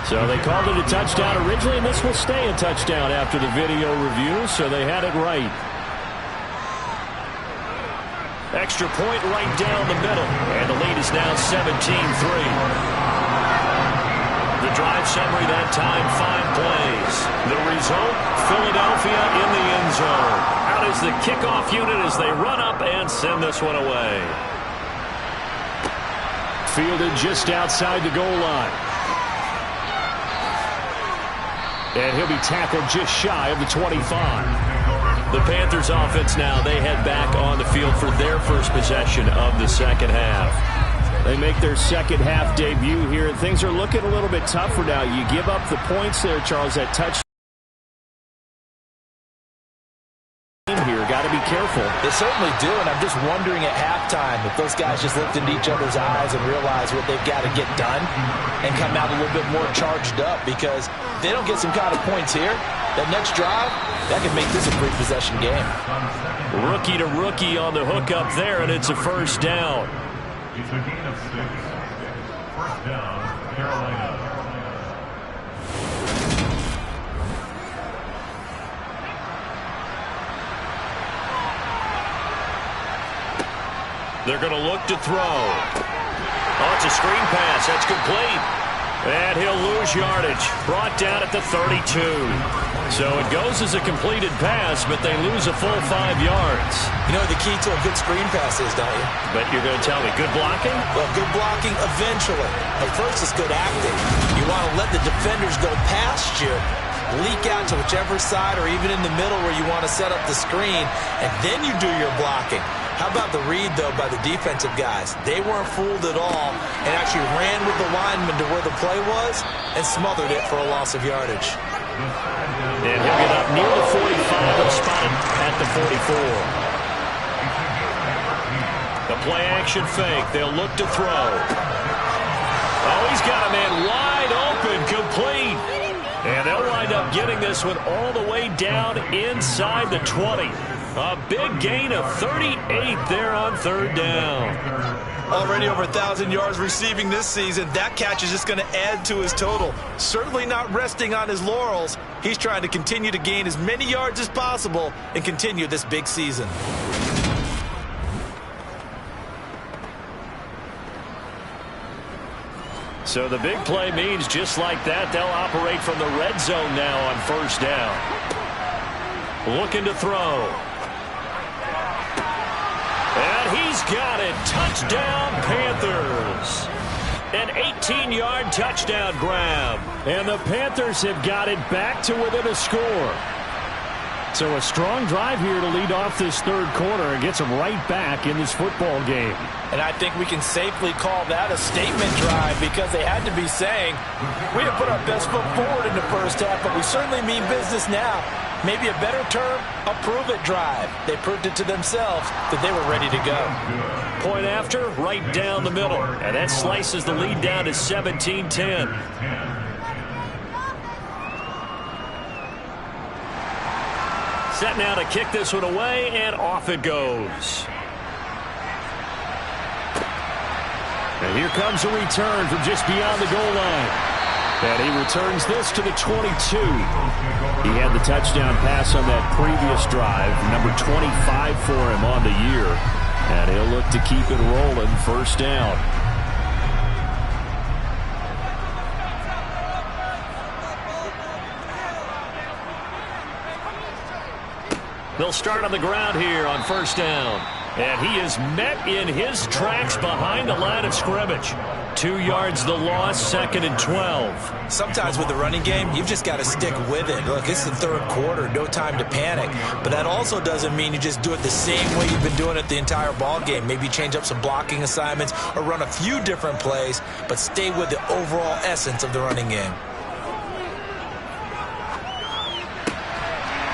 So they called it a touchdown originally, and this will stay a touchdown after the video review, so they had it right. Extra point right down the middle, and the lead is now 17-3. The drive summary that time, 5 plays. The result, Philadelphia in the end zone. Out is the kickoff unit as they run up and send this one away. Fielded just outside the goal line. And he'll be tackled just shy of the 25. The Panthers offense now, they head back on the field for their first possession of the 2nd half. They make their 2nd half debut here, and things are looking a little bit tougher now. You give up the points there, Charles, that touch here. Got to be careful. They certainly do, and I'm just wondering at halftime if those guys just looked into each other's eyes and realized what they've got to get done and come out a little bit more charged up, because if they don't get some kind of points here, that next drive, that could make this a 3-possession game. Rookie to rookie on the hook up there, and it's a 1st down. It's a gain of 6. 1st down, Carolina. They're going to look to throw. Oh, it's a screen pass. That's complete. And he'll lose yardage. Brought down at the 32. So it goes as a completed pass, but they lose a full 5 yards. You know what the key to a good screen pass is, don't you? But you're going to tell me, good blocking? Well, good blocking eventually. At first, it's good acting. You want to let the defenders go past you, leak out to whichever side or even in the middle where you want to set up the screen, and then you do your blocking. How about the read, though, by the defensive guys? They weren't fooled at all and actually ran with the lineman to where the play was and smothered it for a loss of yardage. And he'll get up near the 45 and spotted at the 44. The play-action fake. They'll look to throw. Oh, he's got a man wide open, complete. And they'll wind up getting this one all the way down inside the 20. A big gain of 38 there on third down. Already over 1,000 yards receiving this season. That catch is just going to add to his total. Certainly not resting on his laurels. He's trying to continue to gain as many yards as possible and continue this big season. So the big play means just like that, they'll operate from the red zone now on first down. Looking to throw. And he's got it. Touchdown, Panthers. An 18-yard touchdown grab. And the Panthers have got it back to within a score. So a strong drive here to lead off this third quarter and gets them right back in this football game. And I think we can safely call that a statement drive because they had to be saying, we didn't put our best foot forward in the first half, but we certainly mean business now. Maybe a better term, a prove-it drive. They proved it to themselves that they were ready to go. Point after, right down the middle. And that slices the lead down to 17-10. Set now to kick this one away, and off it goes. And here comes a return from just beyond the goal line. And he returns this to the 22. He had the touchdown pass on that previous drive, number 25 for him on the year. And he'll look to keep it rolling, first down. They'll start on the ground here on first down. And he is met in his tracks behind the line of scrimmage. 2 yards the loss, second and 12. Sometimes with the running game, you've just got to stick with it. Look, it's the third quarter, no time to panic. But that also doesn't mean you just do it the same way you've been doing it the entire ball game. Maybe change up some blocking assignments or run a few different plays, but stay with the overall essence of the running game.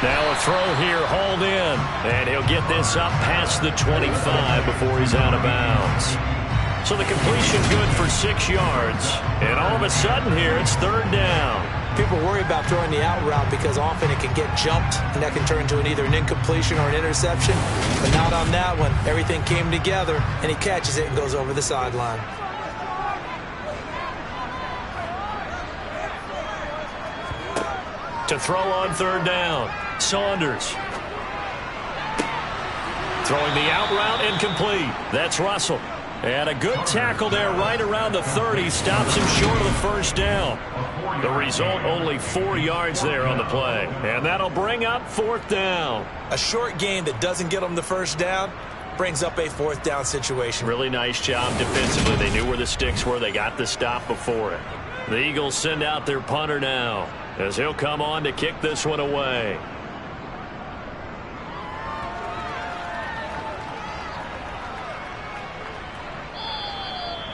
Now a throw here, hauled in. And he'll get this up past the 25 before he's out of bounds. So the completion good for 6 yards. And all of a sudden here, it's third down. People worry about throwing the out route because often it can get jumped, and that can turn into either an incompletion or an interception. But not on that one. Everything came together, and he catches it and goes over the sideline. To throw on third down, Saunders. Throwing the out route, incomplete. That's Russell. And a good tackle there right around the 30. Stops him short of the first down. The result, only 4 yards there on the play. And that'll bring up fourth down. A short gain that doesn't get them the first down brings up a fourth down situation. Really nice job defensively. They knew where the sticks were. They got the stop before it. The Eagles send out their punter now, as he'll come on to kick this one away.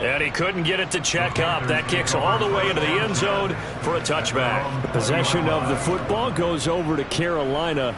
And he couldn't get it to check up. That kicks all the way into the end zone for a touchback. The possession of the football goes over to Carolina.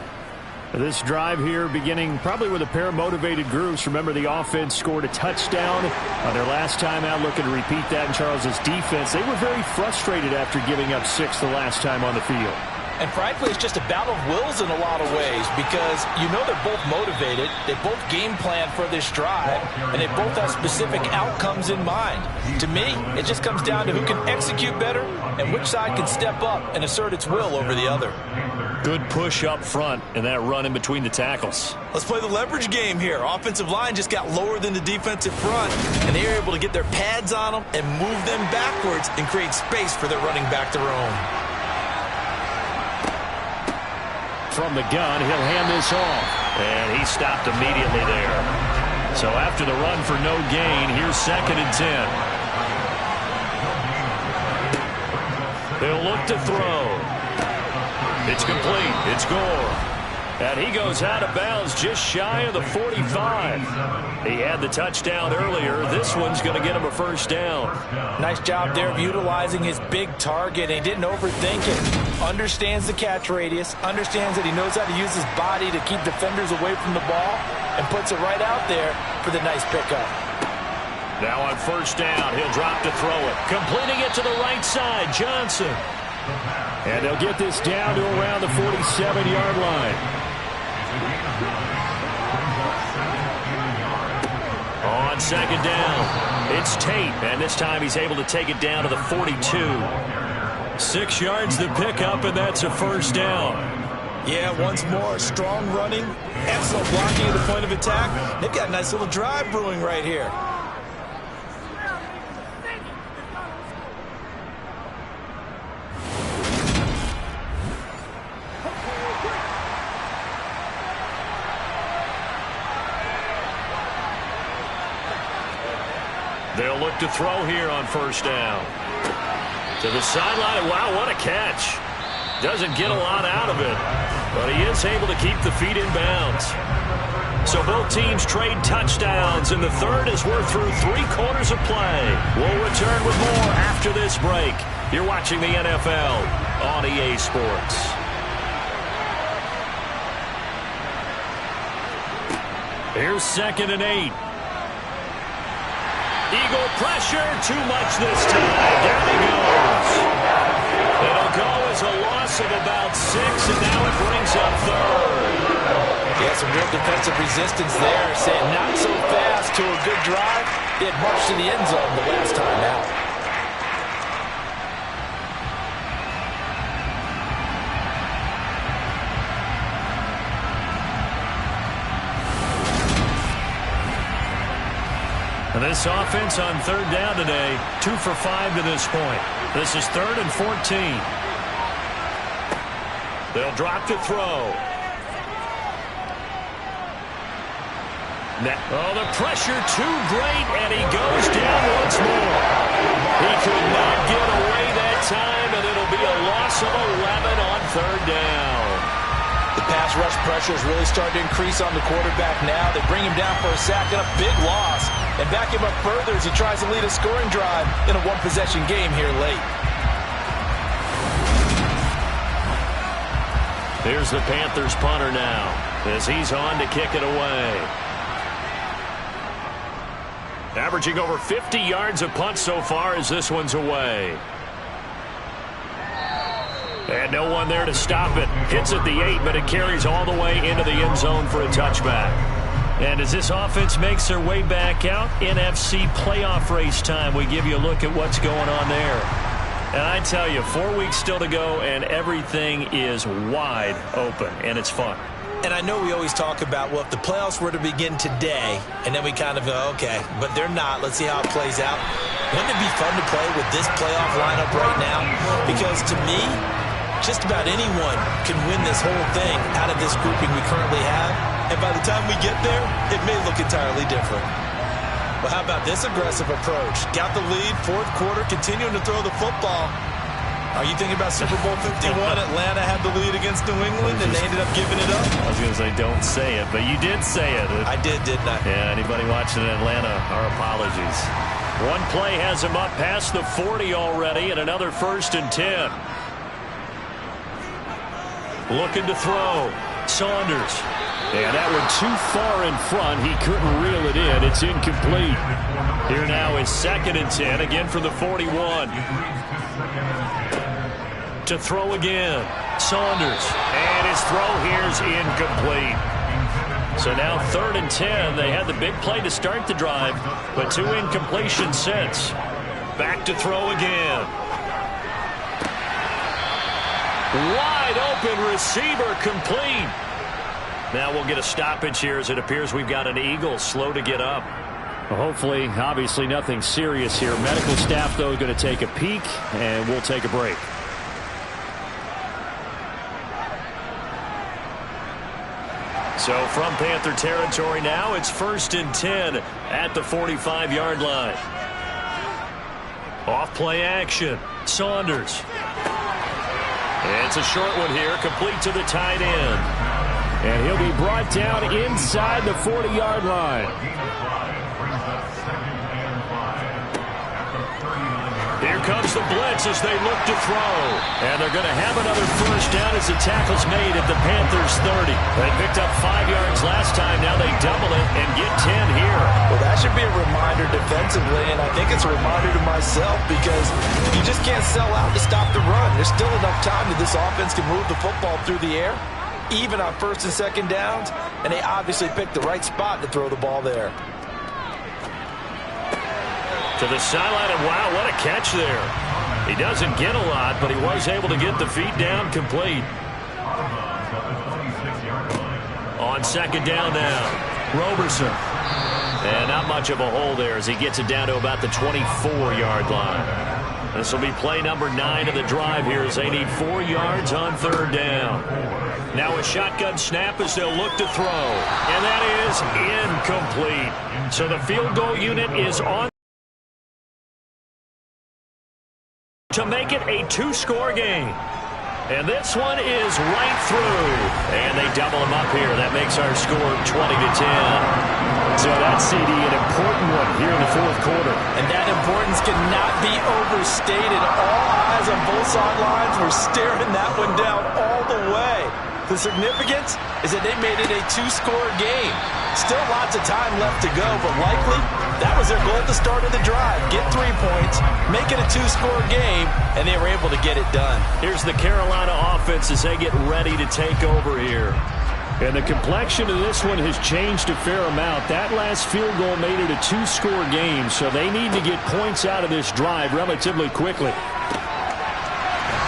This drive here beginning probably with a pair of motivated groups. Remember, the offense scored a touchdown on their last time out, looking to repeat that in Charles's defense. They were very frustrated after giving up 6 the last time on the field. And frankly, it's just a battle of wills in a lot of ways because you know they're both motivated, they both game plan for this drive, and they both have specific outcomes in mind. To me, it just comes down to who can execute better and which side can step up and assert its will over the other. Good push up front and that run in between the tackles. Let's play the leverage game here. Offensive line just got lower than the defensive front, and they were able to get their pads on them and move them backwards and create space for their running back to roam. From the gun, he'll hand this off. And he stopped immediately there. So after the run for no gain, here's second and 10. They'll look to throw. It's complete. It's Gore. And he goes out of bounds just shy of the 45. He had the touchdown earlier. This one's going to get him a first down. Nice job there of utilizing his big target. He didn't overthink it. Understands the catch radius. Understands that he knows how to use his body to keep defenders away from the ball. And puts it right out there for the nice pickup. Now on first down, he'll drop to throw it. Completing it to the right side, Johnson. And they'll get this down to around the 47-yard line. On second down, it's Tate, and this time he's able to take it down to the 42. 6 yards to pick up, and that's a first down. Yeah, once more, strong running, excellent blocking at the point of attack. They've got a nice little drive brewing right here. They'll look to throw here on first down. To the sideline. Wow, what a catch. Doesn't get a lot out of it, but he is able to keep the feet in bounds. So both teams trade touchdowns, and the third as we're through 3 quarters of play. We'll return with more after this break. You're watching the NFL on EA Sports. Here's 2nd and 8. Eagle pressure, too much this time. Down he goes. It'll go as a loss of about 6, and now it brings up 3rd. Yeah, some real defensive resistance there. Saying not so fast to a good drive. They had marched to the end zone the last time out. And this offense on 3rd down today, 2 for 5 to this point. This is 3rd and 14. They'll drop to throw. Oh, the pressure too great, and he goes down once more. He could not get away that time, and it'll be a loss of 11 on 3rd down. The pass rush pressure is really starting to increase on the quarterback now. They bring him down for a sack and a big loss. And back him up further as he tries to lead a scoring drive in a one-possession game here late. Here's the Panthers punter now as he's on to kick it away. Averaging over 50 yards a punt so far as this one's away. And no one there to stop it. Hits at the 8, but it carries all the way into the end zone for a touchback. And as this offense makes their way back out, NFC playoff race time, we give you a look at what's going on there. And I tell you, 4 weeks still to go, and everything is wide open, and it's fun. And I know we always talk about, well, if the playoffs were to begin today, and then we kind of go, okay, but they're not. Let's see how it plays out. Wouldn't it be fun to play with this playoff lineup right now? Because to me, just about anyone can win this whole thing out of this grouping we currently have. And by the time we get there, it may look entirely different. Well, how about this aggressive approach? Got the lead, 4th quarter, continuing to throw the football. Are you thinking about Super Bowl 51? Atlanta had the lead against New England, and they ended up giving it up? I was going to say, don't say it, but you did say it. I did, didn't I? Yeah, anybody watching in Atlanta, our apologies. One play has him up past the 40 already, and another 1st and 10. Looking to throw. Saunders. And that one too far in front. He couldn't reel it in. It's incomplete. Here now is 2nd and 10, again from the 41. To throw again. Saunders. And his throw here's incomplete. So now 3rd and 10. They had the big play to start the drive, but 2 incompletions since. Back to throw again. Wide open receiver, complete. Now we'll get a stoppage here as it appears we've got an Eagle slow to get up. Well, hopefully, obviously nothing serious here. Medical staff, though, going to take a peek, and we'll take a break. So from Panther territory now, it's 1st and 10 at the 45-yard line. Off play action. Saunders. And it's a short one here, complete to the tight end. And he'll be brought down inside the 40-yard line. Here comes the blitz as they look to throw. And they're going to have another first down as the tackle's made at the Panthers' 30. They picked up 5 yards last time. Now they double it and get 10 here. Well, that should be a reminder defensively, and I think it's a reminder to myself because you just can't sell out to stop the run. There's still enough time that this offense can move the football through the air, even on first and second downs, and they obviously picked the right spot to throw the ball there. To the sideline, and wow, what a catch there. He doesn't get a lot, but he was able to get the feet down complete. On second down now, Roberson. And not much of a hole there as he gets it down to about the 24-yard line. This will be play number 9 of the drive here as they need 4 yards on third down. Now a shotgun snap as they'll look to throw. And that is incomplete. So the field goal unit is on to make it a 2-score game. And this one is right through. And they double him up here. That makes our score 20-10. So that's, CD, an important one here in the fourth quarter. And that importance cannot be overstated. All eyes on both sidelines were staring that one down all the way. The significance is that they made it a 2-score game. Still lots of time left to go, but likely that was their goal at the start of the drive. Get 3 points, make it a 2-score game, and they were able to get it done. Here's the Carolina offense as they get ready to take over here. And the complexion of this one has changed a fair amount. That last field goal made it a 2-score game, so they need to get points out of this drive relatively quickly.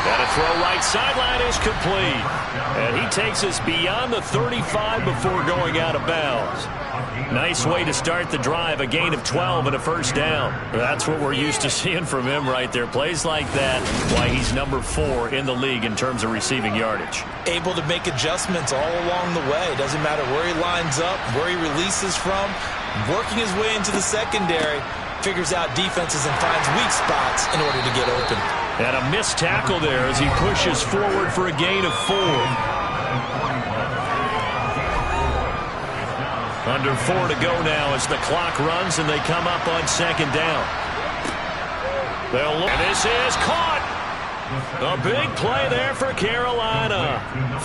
And a throw right sideline is complete. And he takes us beyond the 35 before going out of bounds. Nice way to start the drive, a gain of 12 and a first down. That's what we're used to seeing from him right there. Plays like that, why he's number 4 in the league in terms of receiving yardage. Able to make adjustments all along the way. Doesn't matter where he lines up, where he releases from, working his way into the secondary, figures out defenses and finds weak spots in order to get open. And a missed tackle there as he pushes forward for a gain of 4. Under 4 to go now as the clock runs and they come up on second down. They'll look. And this is caught. A big play there for Carolina.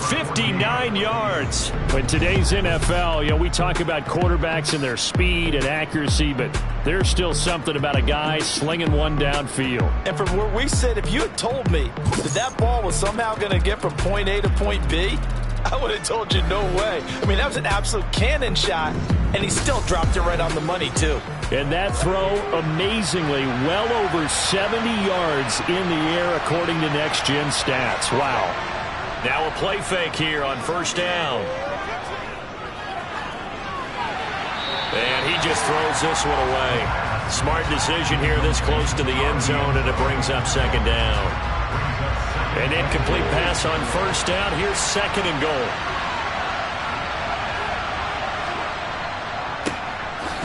59 yards. In today's NFL, we talk about quarterbacks and their speed and accuracy, but there's still something about a guy slinging one downfield. And from where we sit, if you had told me that ball was somehow going to get from point A to point B, I would have told you no way. I mean, that was an absolute cannon shot, and he still dropped it right on the money, too. And that throw, amazingly, well over 70 yards in the air, according to Next Gen Stats. Wow. Now a play fake here on first down. And he just throws this one away. Smart decision here this close to the end zone, and it brings up second down. An incomplete pass on first down. Here's second and goal.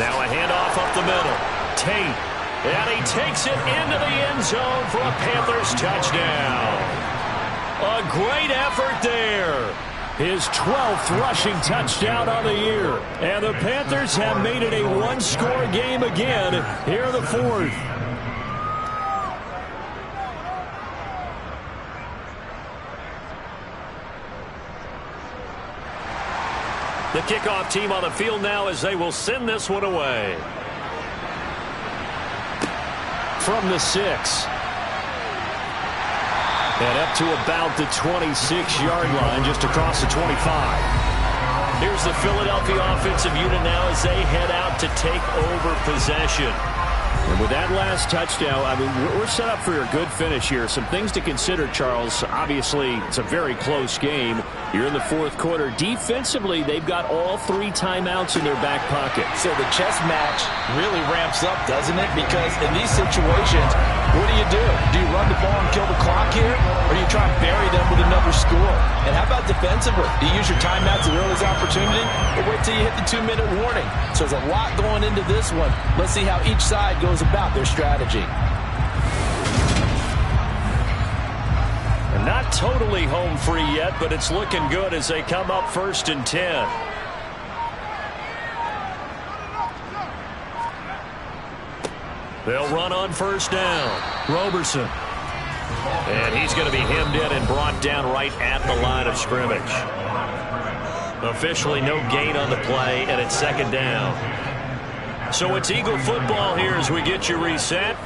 Now a handoff up the middle. Tate. And he takes it into the end zone for a Panthers touchdown. A great effort there. His 12th rushing touchdown on the year. And the Panthers have made it a 1-score game again here in the fourth. The kickoff team on the field now as they will send this one away. From the 6. And up to about the 26-yard line, just across the 25. Here's the Philadelphia offensive unit now as they head out to take over possession. And with that last touchdown, I mean, we're set up for a good finish here. Some things to consider, Charles. Obviously, it's a very close game. You're in the fourth quarter. Defensively, they've got all 3 timeouts in their back pocket. So the chess match really ramps up, doesn't it? Because in these situations, what do? Do you run the ball and kill the clock here? Or do you try and bury them with another score? And how about defensively? Do you use your timeouts as early as opportunity? Or wait till you hit the 2-minute warning? So there's a lot going into this one. Let's see how each side goes about their strategy. Not totally home free yet, but it's looking good as they come up 1st and 10. They'll run on 1st down. Roberson. And he's going to be hemmed in and brought down right at the line of scrimmage. Officially no gain on the play, and it's 2nd down. So it's Eagle football here as we get you reset.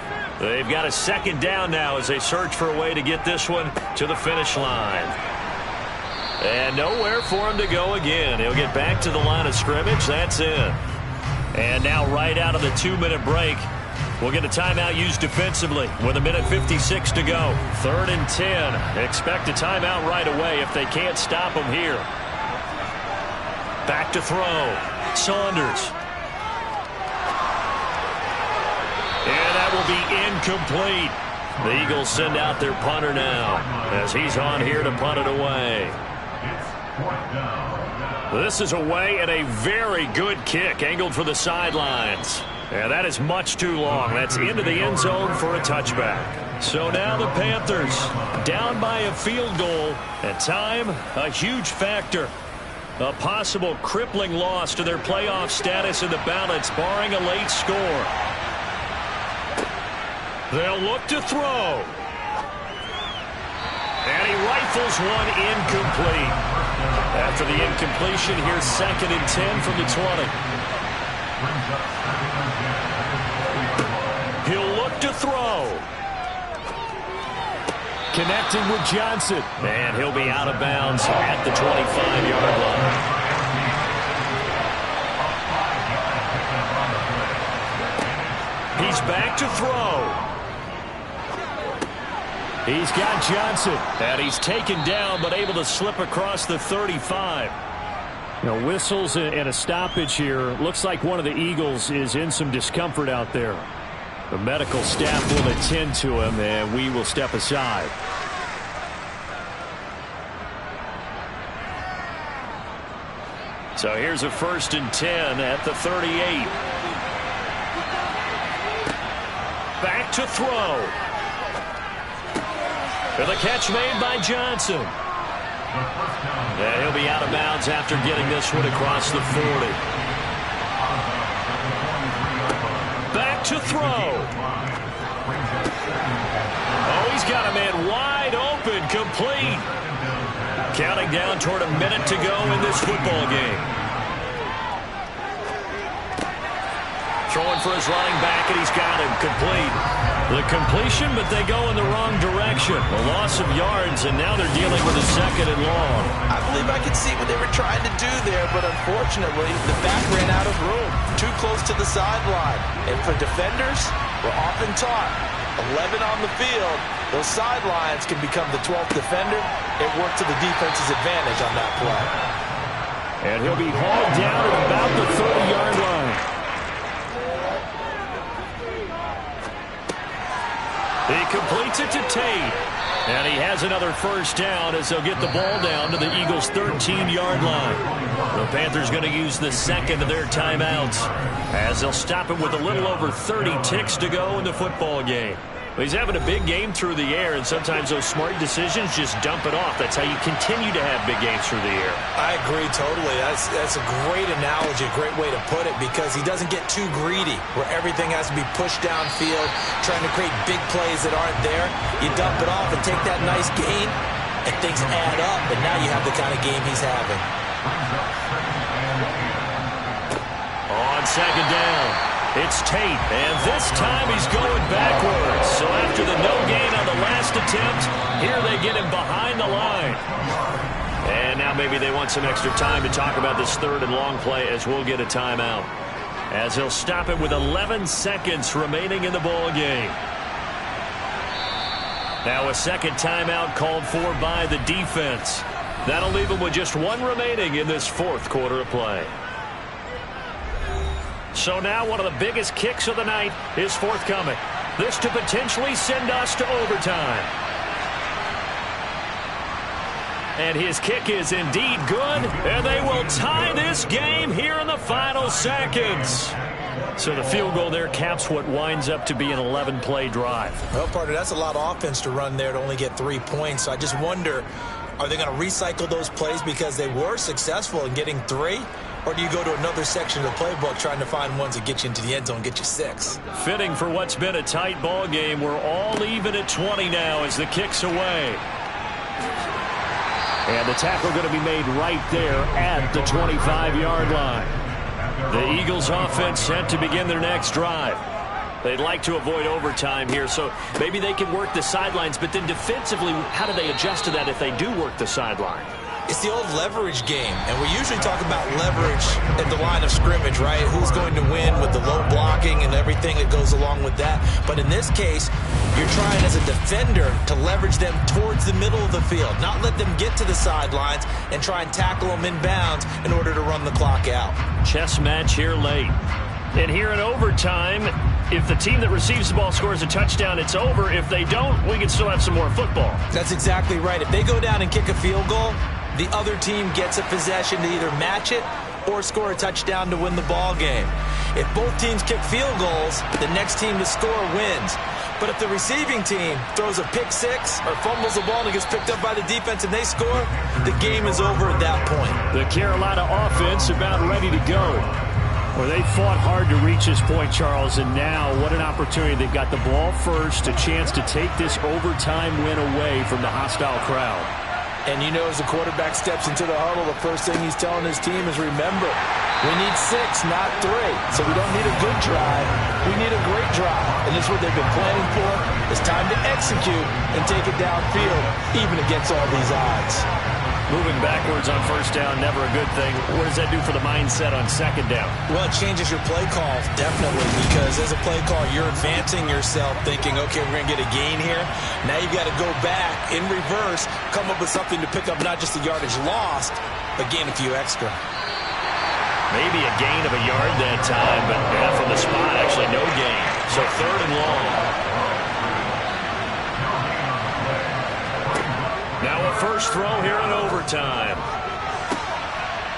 They've got a 2nd down now as they search for a way to get this one to the finish line. And nowhere for him to go again. He'll get back to the line of scrimmage. That's it. And now right out of the 2-minute break, we'll get a timeout used defensively with 1:56 to go. 3rd and 10. Expect a timeout right away if they can't stop him here. Back to throw. Saunders. And that will be incomplete. The Eagles send out their punter now as he's on here to punt it away. This is away and a very good kick angled for the sidelines. And that is much too long. That's into the end zone for a touchback. So now the Panthers down by a field goal. And time, a huge factor. A possible crippling loss to their playoff status in the balance, barring a late score. They'll look to throw. And he rifles one incomplete. After the incompletion, here's 2nd and 10 from the 20. He'll look to throw. Connecting with Johnson. And he'll be out of bounds at the 25-yard line. He's back to throw. He's got Johnson. And he's taken down but able to slip across the 35. Whistles and a stoppage here. Looks like one of the Eagles is in some discomfort out there. The medical staff will attend to him, and we will step aside. So here's a 1st and 10 at the 38. Back to throw. And the catch made by Johnson. And he'll be out of bounds after getting this one across the 40. Back to throw. Oh, he's got a man wide open, complete. Counting down toward a minute to go in this football game. Throwing for his running back, and he's got him complete. The completion, but they go in the wrong direction. A loss of yards, and now they're dealing with a 2nd and long. I believe I could see what they were trying to do there, but unfortunately, the back ran out of room. Too close to the sideline. And for defenders, we're often taught, 11 on the field, those sidelines can become the 12th defender. It worked to the defense's advantage on that play. And he'll be hauled down at about the 30-yard line. He completes it to Tate. And he has another 1st down as they'll get the ball down to the Eagles' 13-yard line. The Panthers going to use the 2nd of their timeouts as they'll stop it with a little over 30 ticks to go in the football game. He's having a big game through the air, and sometimes those smart decisions just dump it off. That's how you continue to have big games through the air. I agree totally. That's a great analogy, a great way to put it, because he doesn't get too greedy where everything has to be pushed downfield, trying to create big plays that aren't there. You dump it off and take that nice gain, and things add up, and now you have the kind of game he's having. On 2nd down. It's Tate, and this time he's going backwards. So after the no gain on the last attempt, here they get him behind the line. And now maybe they want some extra time to talk about this 3rd and long play as we'll get a timeout. As he'll stop it with 11 seconds remaining in the ball game. Now a 2nd timeout called for by the defense. That'll leave him with just 1 remaining in this 4th quarter of play. So now one of the biggest kicks of the night is forthcoming. This to potentially send us to overtime. And his kick is indeed good, and they will tie this game here in the final seconds. So the field goal there caps what winds up to be an 11-play drive. Well, partner, that's a lot of offense to run there to only get 3 points. So I just wonder, are they going to recycle those plays because they were successful in getting 3? Or do you go to another section of the playbook trying to find ones that get you into the end zone and get you 6? Fitting for what's been a tight ball game. We're all even at 20 now as the kick's away. And the tackle going to be made right there at the 25-yard line. The Eagles offense set to begin their next drive. They'd like to avoid overtime here, so maybe they can work the sidelines, but then defensively, how do they adjust to that if they do work the sideline? It's the old leverage game, and we usually talk about leverage at the line of scrimmage, right? Who's going to win with the low blocking and everything that goes along with that. But in this case, you're trying as a defender to leverage them towards the middle of the field, not let them get to the sidelines and try and tackle them in bounds in order to run the clock out. Chess match here late. And here in overtime, if the team that receives the ball scores a touchdown, it's over. If they don't, we can still have some more football. That's exactly right. If they go down and kick a field goal, the other team gets a possession to either match it or score a touchdown to win the ball game. If both teams kick field goals, the next team to score wins. But if the receiving team throws a pick 6 or fumbles the ball and it gets picked up by the defense and they score, the game is over at that point. The Carolina offense about ready to go. Well, they fought hard to reach this point, Charles, and now what an opportunity. They've got the ball first, a chance to take this overtime win away from the hostile crowd. And you know, as the quarterback steps into the huddle, the first thing he's telling his team is, remember, we need 6, not 3. So we don't need a good drive. We need a great drive. And this is what they've been planning for. It's time to execute and take it downfield, even against all these odds. Moving backwards on first down, never a good thing. What does that do for the mindset on second down? Well, it changes your play call, definitely, because as a play call, you're advancing yourself thinking, okay, we're going to get a gain here. Now you've got to go back in reverse, come up with something to pick up not just the yardage lost, but gain a few extra. Maybe a gain of a yard that time, but from the spot, actually no gain. So 3rd and long. Now a first throw here in overtime.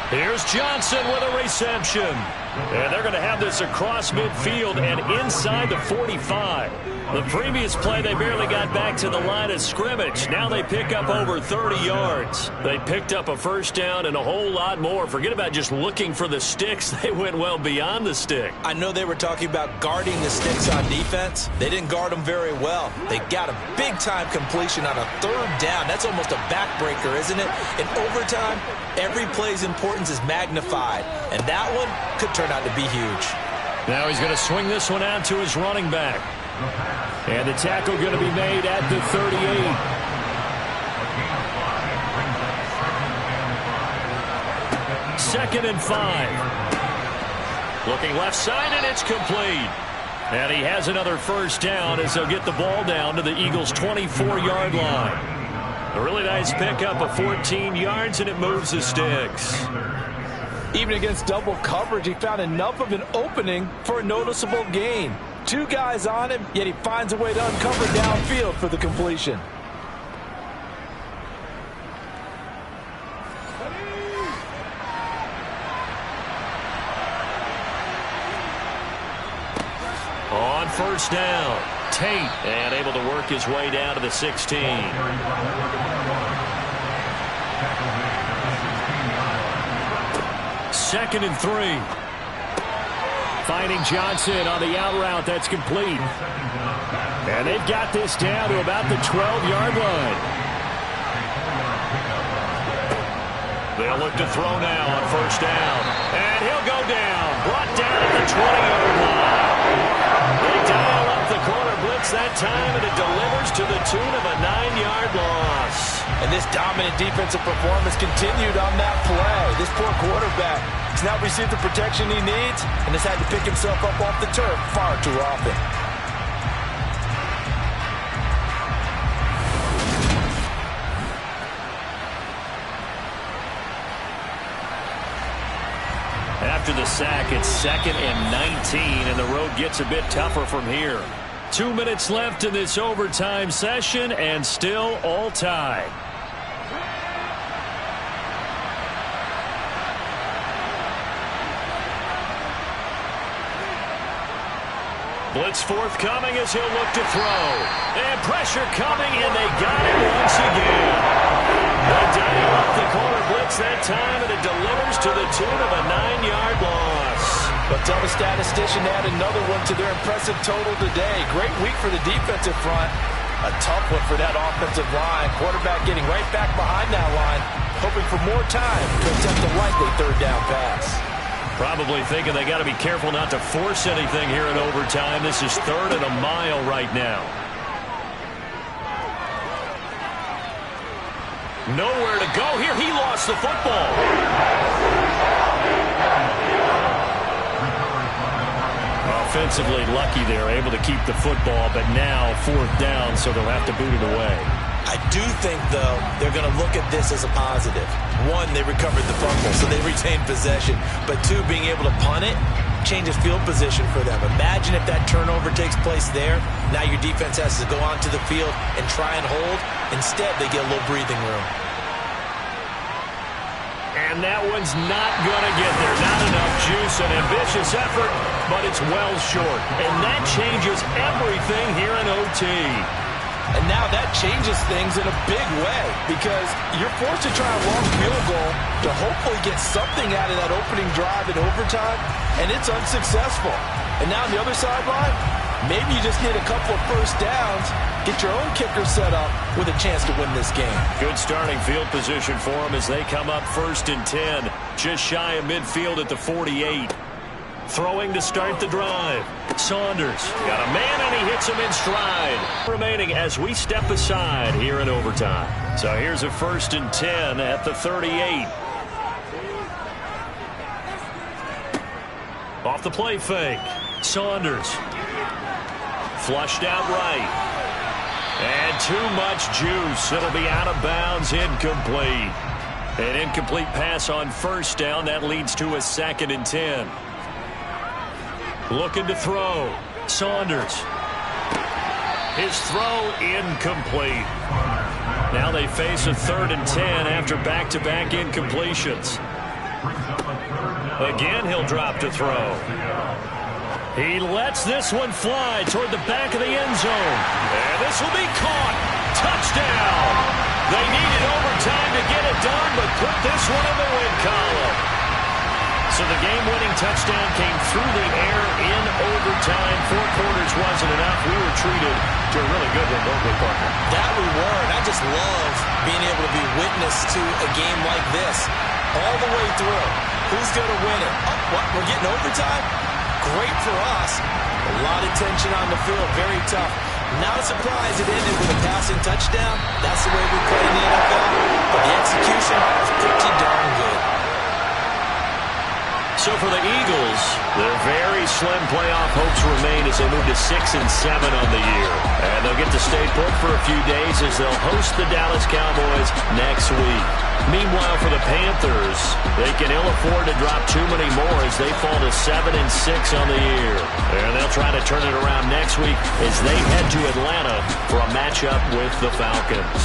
Here's Johnson with a reception. And they're going to have this across midfield and inside the 45. The previous play, they barely got back to the line of scrimmage. Now they pick up over 30 yards. They picked up a first down and a whole lot more. Forget about just looking for the sticks. They went well beyond the stick. I know they were talking about guarding the sticks on defense. They didn't guard them very well. They got a big-time completion on a 3rd down. That's almost a backbreaker, isn't it? In overtime, every play's importance is magnified. And that one could turn out to be huge. Now he's going to swing this one out to his running back. And the tackle going to be made at the 38. Second and 5. Looking left side, and it's complete. And he has another first down as they'll get the ball down to the Eagles' 24-yard line. A really nice pickup of 14 yards, and it moves the sticks. Even against double coverage, he found enough of an opening for a noticeable gain. 2 guys on him, yet he finds a way to uncover downfield for the completion. On first down, Tate, and able to work his way down to the 16. Second and 3. Finding Johnson on the out route. That's complete. And they've got this down to about the 12-yard line. They'll look to throw now on first down. And he'll go down. Brought down at the 20-yard line. They dial up the corner blitz that time, and it delivers to the tune of a 9-yard loss. And this dominant defensive performance continued on that play. This poor quarterback has now received the protection he needs and has had to pick himself up off the turf far too often. After the sack, it's 2nd and 19, and the road gets a bit tougher from here. 2 minutes left in this overtime session, and still all tied. Blitz forthcoming as he'll look to throw. And pressure coming, and they got him once again. They dial up the corner blitz that time, and it delivers to the tune of a 9-yard loss. But tell the statistician to add another one to their impressive total today. Great week for the defensive front. A tough one for that offensive line. Quarterback getting right back behind that line, hoping for more time to attempt a likely third down pass. Probably thinking they got to be careful not to force anything here in overtime. This is 3rd and a mile right now. Nowhere to go here. He lost the football. Offensively lucky there, able to keep the football, but now 4th down, so they'll have to boot it away. I do think, though, they're going to look at this as a positive. 1, they recovered the fumble, so they retained possession. But 2, being able to punt it changes field position for them. Imagine if that turnover takes place there. Now your defense has to go onto the field and try and hold. Instead, they get a little breathing room. And that one's not going to get there. Not enough juice, an ambitious effort, but it's well short. And that changes everything here in OT. And now that changes things in a big way because you're forced to try a long field goal to hopefully get something out of that opening drive in overtime, and it's unsuccessful. And now on the other sideline, maybe you just need a couple of first downs, get your own kicker set up with a chance to win this game. Good starting field position for them as they come up 1st and 10, just shy of midfield at the 48. Throwing to start the drive. Saunders got a man, and he hits him in stride. Remaining as we step aside here in overtime. So here's a 1st and 10 at the 38. Off the play fake. Saunders. Flushed out right. And too much juice. It'll be out of bounds, incomplete. An incomplete pass on 1st down. That leads to a 2nd and 10. Looking to throw. Saunders. His throw incomplete. Now they face a 3rd and 10 after back-to-back incompletions. Again, he'll drop to throw. He lets this one fly toward the back of the end zone. And this will be caught. Touchdown. They needed overtime to get it done, but put this one in the win column. So the game-winning touchdown came through the air in overtime. 4 quarters wasn't enough. We were treated to a really good one, weren't we, Parker? That we were, and I just love being able to be witness to a game like this all the way through. Who's going to win it? Oh, what? We're getting overtime? Great for us. A lot of tension on the field. Very tough. Not a surprise it ended with a passing touchdown. That's the way we play in the NFL. But the execution is pretty darn good. So for the Eagles, their very slim playoff hopes remain as they move to 6 and 7 on the year. And they'll get to stay put for a few days as they'll host the Dallas Cowboys next week. Meanwhile, for the Panthers, they can ill afford to drop too many more as they fall to 7 and 6 on the year. And they'll try to turn it around next week as they head to Atlanta for a matchup with the Falcons.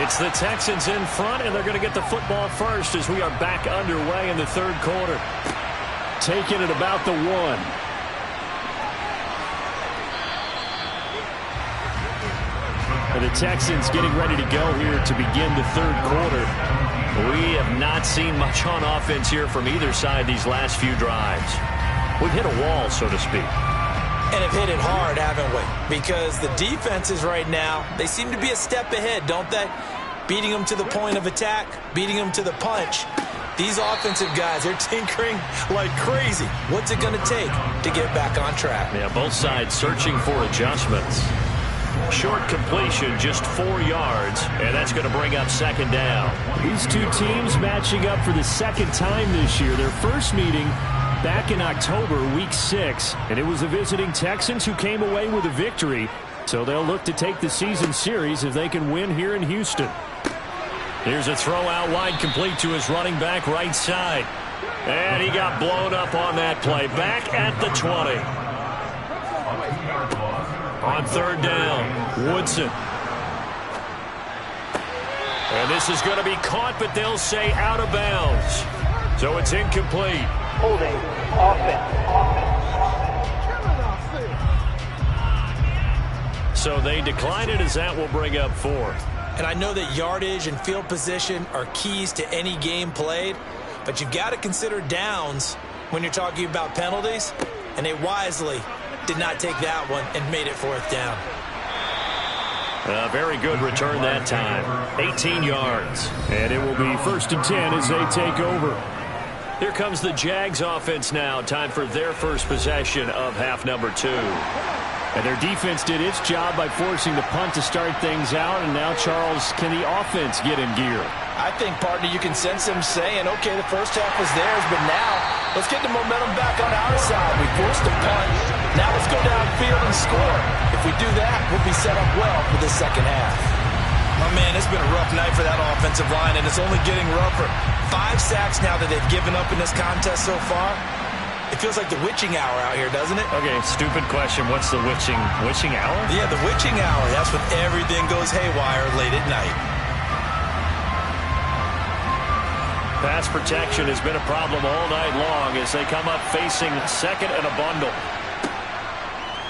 It's the Texans in front, and they're going to get the football first as we are back underway in the third quarter. Taking it about the 1. And the Texans getting ready to go here to begin the third quarter. We have not seen much on offense here from either side these last few drives. We've hit a wall, so to speak. And have hit it hard, haven't we? Because the defenses right now, they seem to be a step ahead, don't they? Beating them to the point of attack, beating them to the punch. These offensive guys, they're tinkering like crazy. What's it going to take to get back on track? Yeah, both sides searching for adjustments. Short completion, just 4 yards, and that's going to bring up second down. These two teams matching up for the second time this year. Their first meeting back in October, week 6, and it was the visiting Texans who came away with a victory. So they'll look to take the season series if they can win here in Houston. Here's a throw out wide, complete to his running back right side. And he got blown up on that play. Back at the 20. On third down, Woodson. And this is going to be caught, but they'll say out of bounds. So it's incomplete. Holding. Offense. So they decline it as that will bring up 4. And I know that yardage and field position are keys to any game played, but you've got to consider downs when you're talking about penalties, and they wisely did not take that one and made it 4th down. A very good return that time. 18 yards. And it will be 1st and 10 as they take over. Here comes the Jags offense now. Time for their first possession of half number 2. And their defense did its job by forcing the punt to start things out. And now, Charles, can the offense get in gear? I think, partner, you can sense them saying, okay, the first half was theirs, but now let's get the momentum back on our side. We forced a punt. Now let's go downfield and score. If we do that, we'll be set up well for the second half. Oh, man, it's been a rough night for that offensive line, and it's only getting rougher. 5 sacks now that they've given up in this contest so far. It feels like the witching hour out here, doesn't it? Okay, stupid question. What's the witching hour? Yeah, the witching hour. That's when everything goes haywire late at night. Pass protection has been a problem all night long as they come up facing second and a bundle.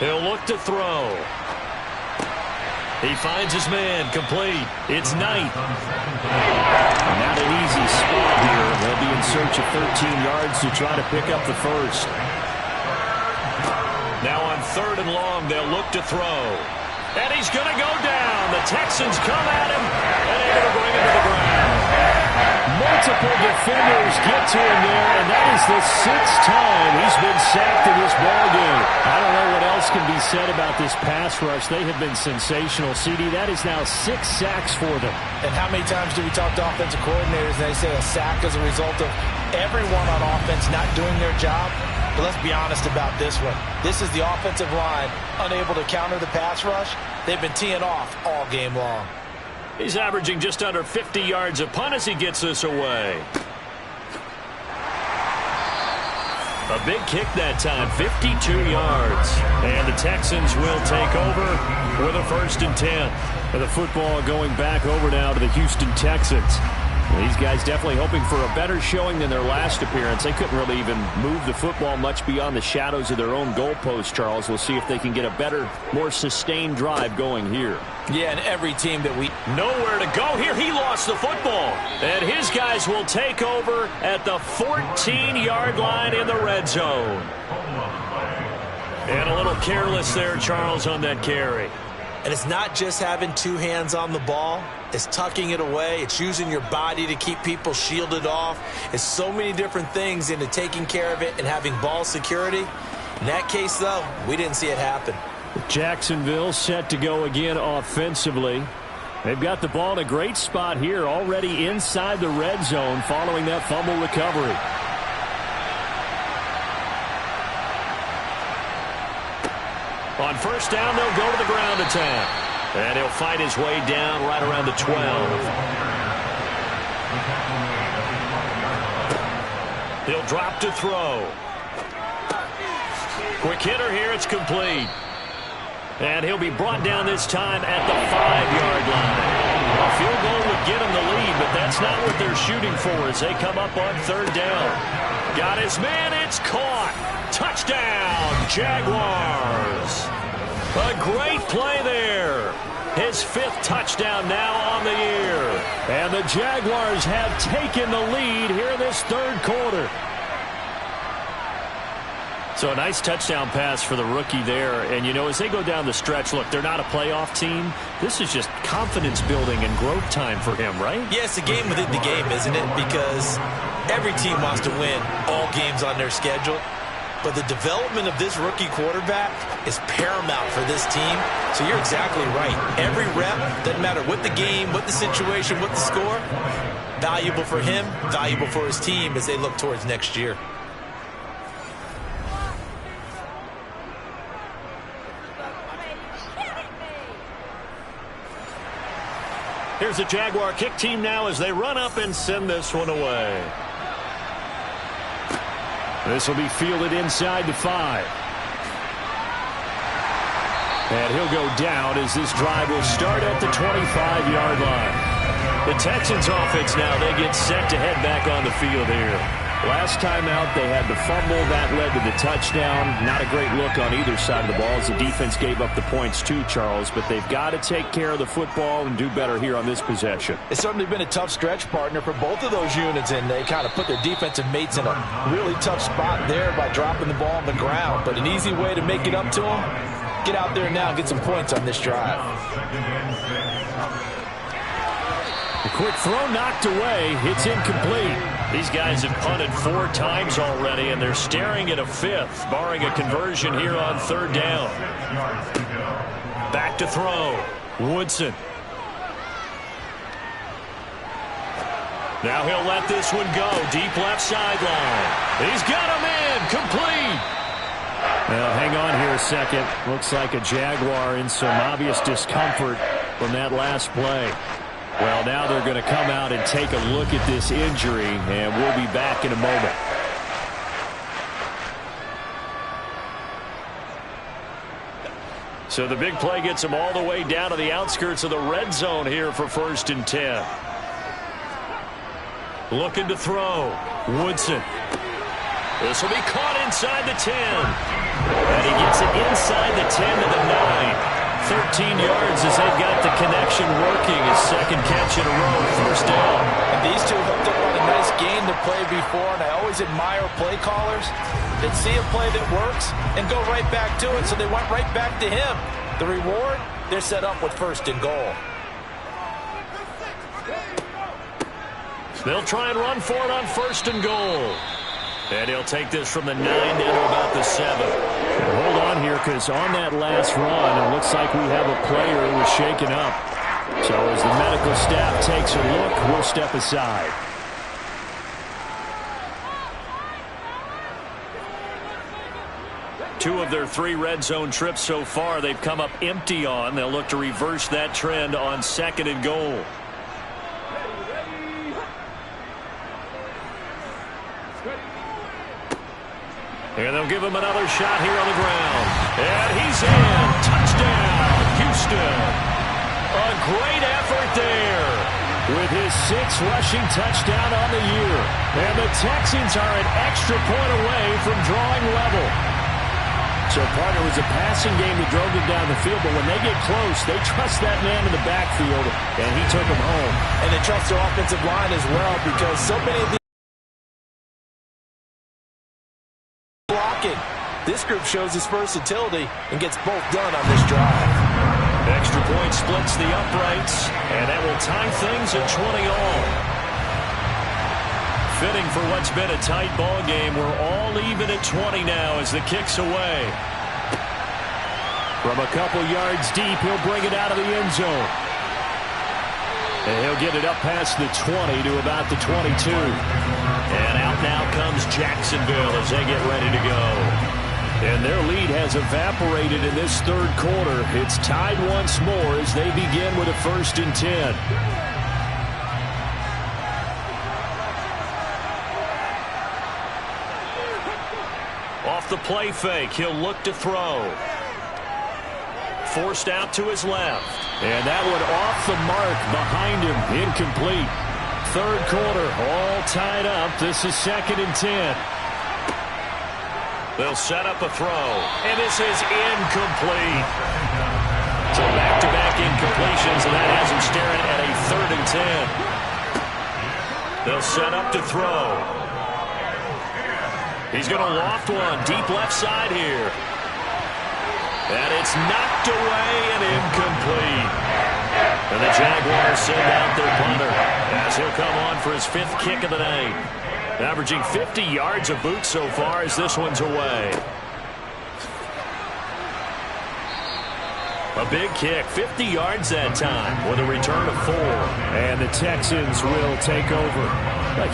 He'll look to throw. He finds his man, complete. It's Knight. Not an easy spot here. They'll be in search of 13 yards to try to pick up the first. Now on third and long, they'll look to throw. And he's going to go down. The Texans come at him and able to bring him to the ground. Multiple defenders get to him there, and that is the 6th time he's been sacked in this ballgame. I don't know what else can be said about this pass rush. They have been sensational. CD, that is now 6 sacks for them. And how many times do we talk to offensive coordinators and they say a sack is a result of everyone on offense not doing their job? But let's be honest about this one. This is the offensive line unable to counter the pass rush. They've been teeing off all game long. He's averaging just under 50 yards a punt as he gets this away. A big kick that time, 52 yards. And the Texans will take over with a 1st and 10. And the football going back over now to the Houston Texans. These guys definitely hoping for a better showing than their last appearance. They couldn't really even move the football much beyond the shadows of their own goalpost, Charles. We'll see if they can get a better, more sustained drive going here. Yeah, and every team that we... Nowhere to go here. He lost the football. And his guys will take over at the 14-yard line in the red zone. And a little careless there, Charles, on that carry. And it's not just having 2 hands on the ball. It's tucking it away. It's using your body to keep people shielded off. It's so many different things into taking care of it and having ball security. In that case, though, we didn't see it happen. Jacksonville set to go again offensively. They've got the ball in a great spot here, already inside the red zone following that fumble recovery. On first down, they'll go to the ground attack. And he'll fight his way down right around the 12. He'll drop to throw. Quick hitter here, it's complete. And he'll be brought down this time at the 5-yard line. A field goal would get them the lead, but that's not what they're shooting for as they come up on third down. Got his man. It's caught. Touchdown, Jaguars. A great play there. His 5th touchdown now on the year. And the Jaguars have taken the lead here in this third quarter. So a nice touchdown pass for the rookie there. And, you know, as they go down the stretch, look, they're not a playoff team. This is just confidence building and growth time for him, right? Yeah, it's a game within the game, isn't it? Because every team wants to win all games on their schedule. But the development of this rookie quarterback is paramount for this team. So you're exactly right. Every rep, doesn't matter what the game, what the situation, what the score, valuable for him, valuable for his team as they look towards next year. Here's the Jaguar kick team now as they run up and send this one away. This will be fielded inside the 5. And he'll go down as this drive will start at the 25-yard line. The Texans offense now, they get set to head back on the field here. Last time out, they had the fumble. That led to the touchdown. Not a great look on either side of the ball as the defense gave up the points too, Charles. But they've got to take care of the football and do better here on this possession. It's certainly been a tough stretch, partner, for both of those units, and they kind of put their defensive mates in a really tough spot there by dropping the ball on the ground. But an easy way to make it up to them, get out there now and get some points on this drive. A quick throw knocked away. It's incomplete. These guys have punted 4 times already, and they're staring at a 5th, barring a conversion here on third down. Back to throw. Woodson. Now he'll let this one go. Deep left sideline. He's got a man. Complete. Now, hang on here a second. Looks like a Jaguar in some obvious discomfort from that last play. Well, now they're going to come out and take a look at this injury, and we'll be back in a moment. So the big play gets them all the way down to the outskirts of the red zone here for 1st and 10. Looking to throw. Woodson. This will be caught inside the 10. And he gets it inside the 10 to the 9. 13 yards as they've got the connection working. His 2nd catch in a row, 1st down. And these two hooked up on a nice game to play before, and I always admire play callers that see a play that works and go right back to it, so they went right back to him. The reward, they're set up with 1st and goal. They'll try and run for it on 1st and goal. And he'll take this from the 9 down to about the 7. Hold on here, because on that last run, it looks like we have a player who was shaken up. So as the medical staff takes a look, we'll step aside. Two of their 3 red zone trips so far, they've come up empty on. They'll look to reverse that trend on 2nd and goal. And they'll give him another shot here on the ground. And he's in. Touchdown, Houston. A great effort there with his 6th rushing touchdown on the year. And the Texans are an extra point away from drawing level. So, partner, it was a passing game that drove them down the field, but when they get close, they trust that man in the backfield, and he took them home. And they trust their offensive line as well, because so many of these blocking. This group shows his versatility and gets both done on this drive. Extra point splits the uprights, and that will tie things at 20 all. Fitting for what's been a tight ball game. We're all even at 20 now as the kick's away. From a couple yards deep, he'll bring it out of the end zone. And he'll get it up past the 20 to about the 22. And out now comes Jacksonville as they get ready to go. And their lead has evaporated in this third quarter. It's tied once more as they begin with a 1st and 10. Off the play fake, he'll look to throw. Forced out to his left. And that one off the mark behind him. Incomplete. Third quarter, all tied up. This is 2nd and 10. They'll set up a throw, and this is incomplete. So back-to-back incompletions, and that has him staring at a 3rd and 10. They'll set up to throw. He's going to loft one deep left side here. And it's knocked away and incomplete. And the Jaguars send out their punter as he'll come on for his 5th kick of the night. Averaging 50 yards a boot so far as this one's away. A big kick, 50 yards that time with a return of 4. And the Texans will take over.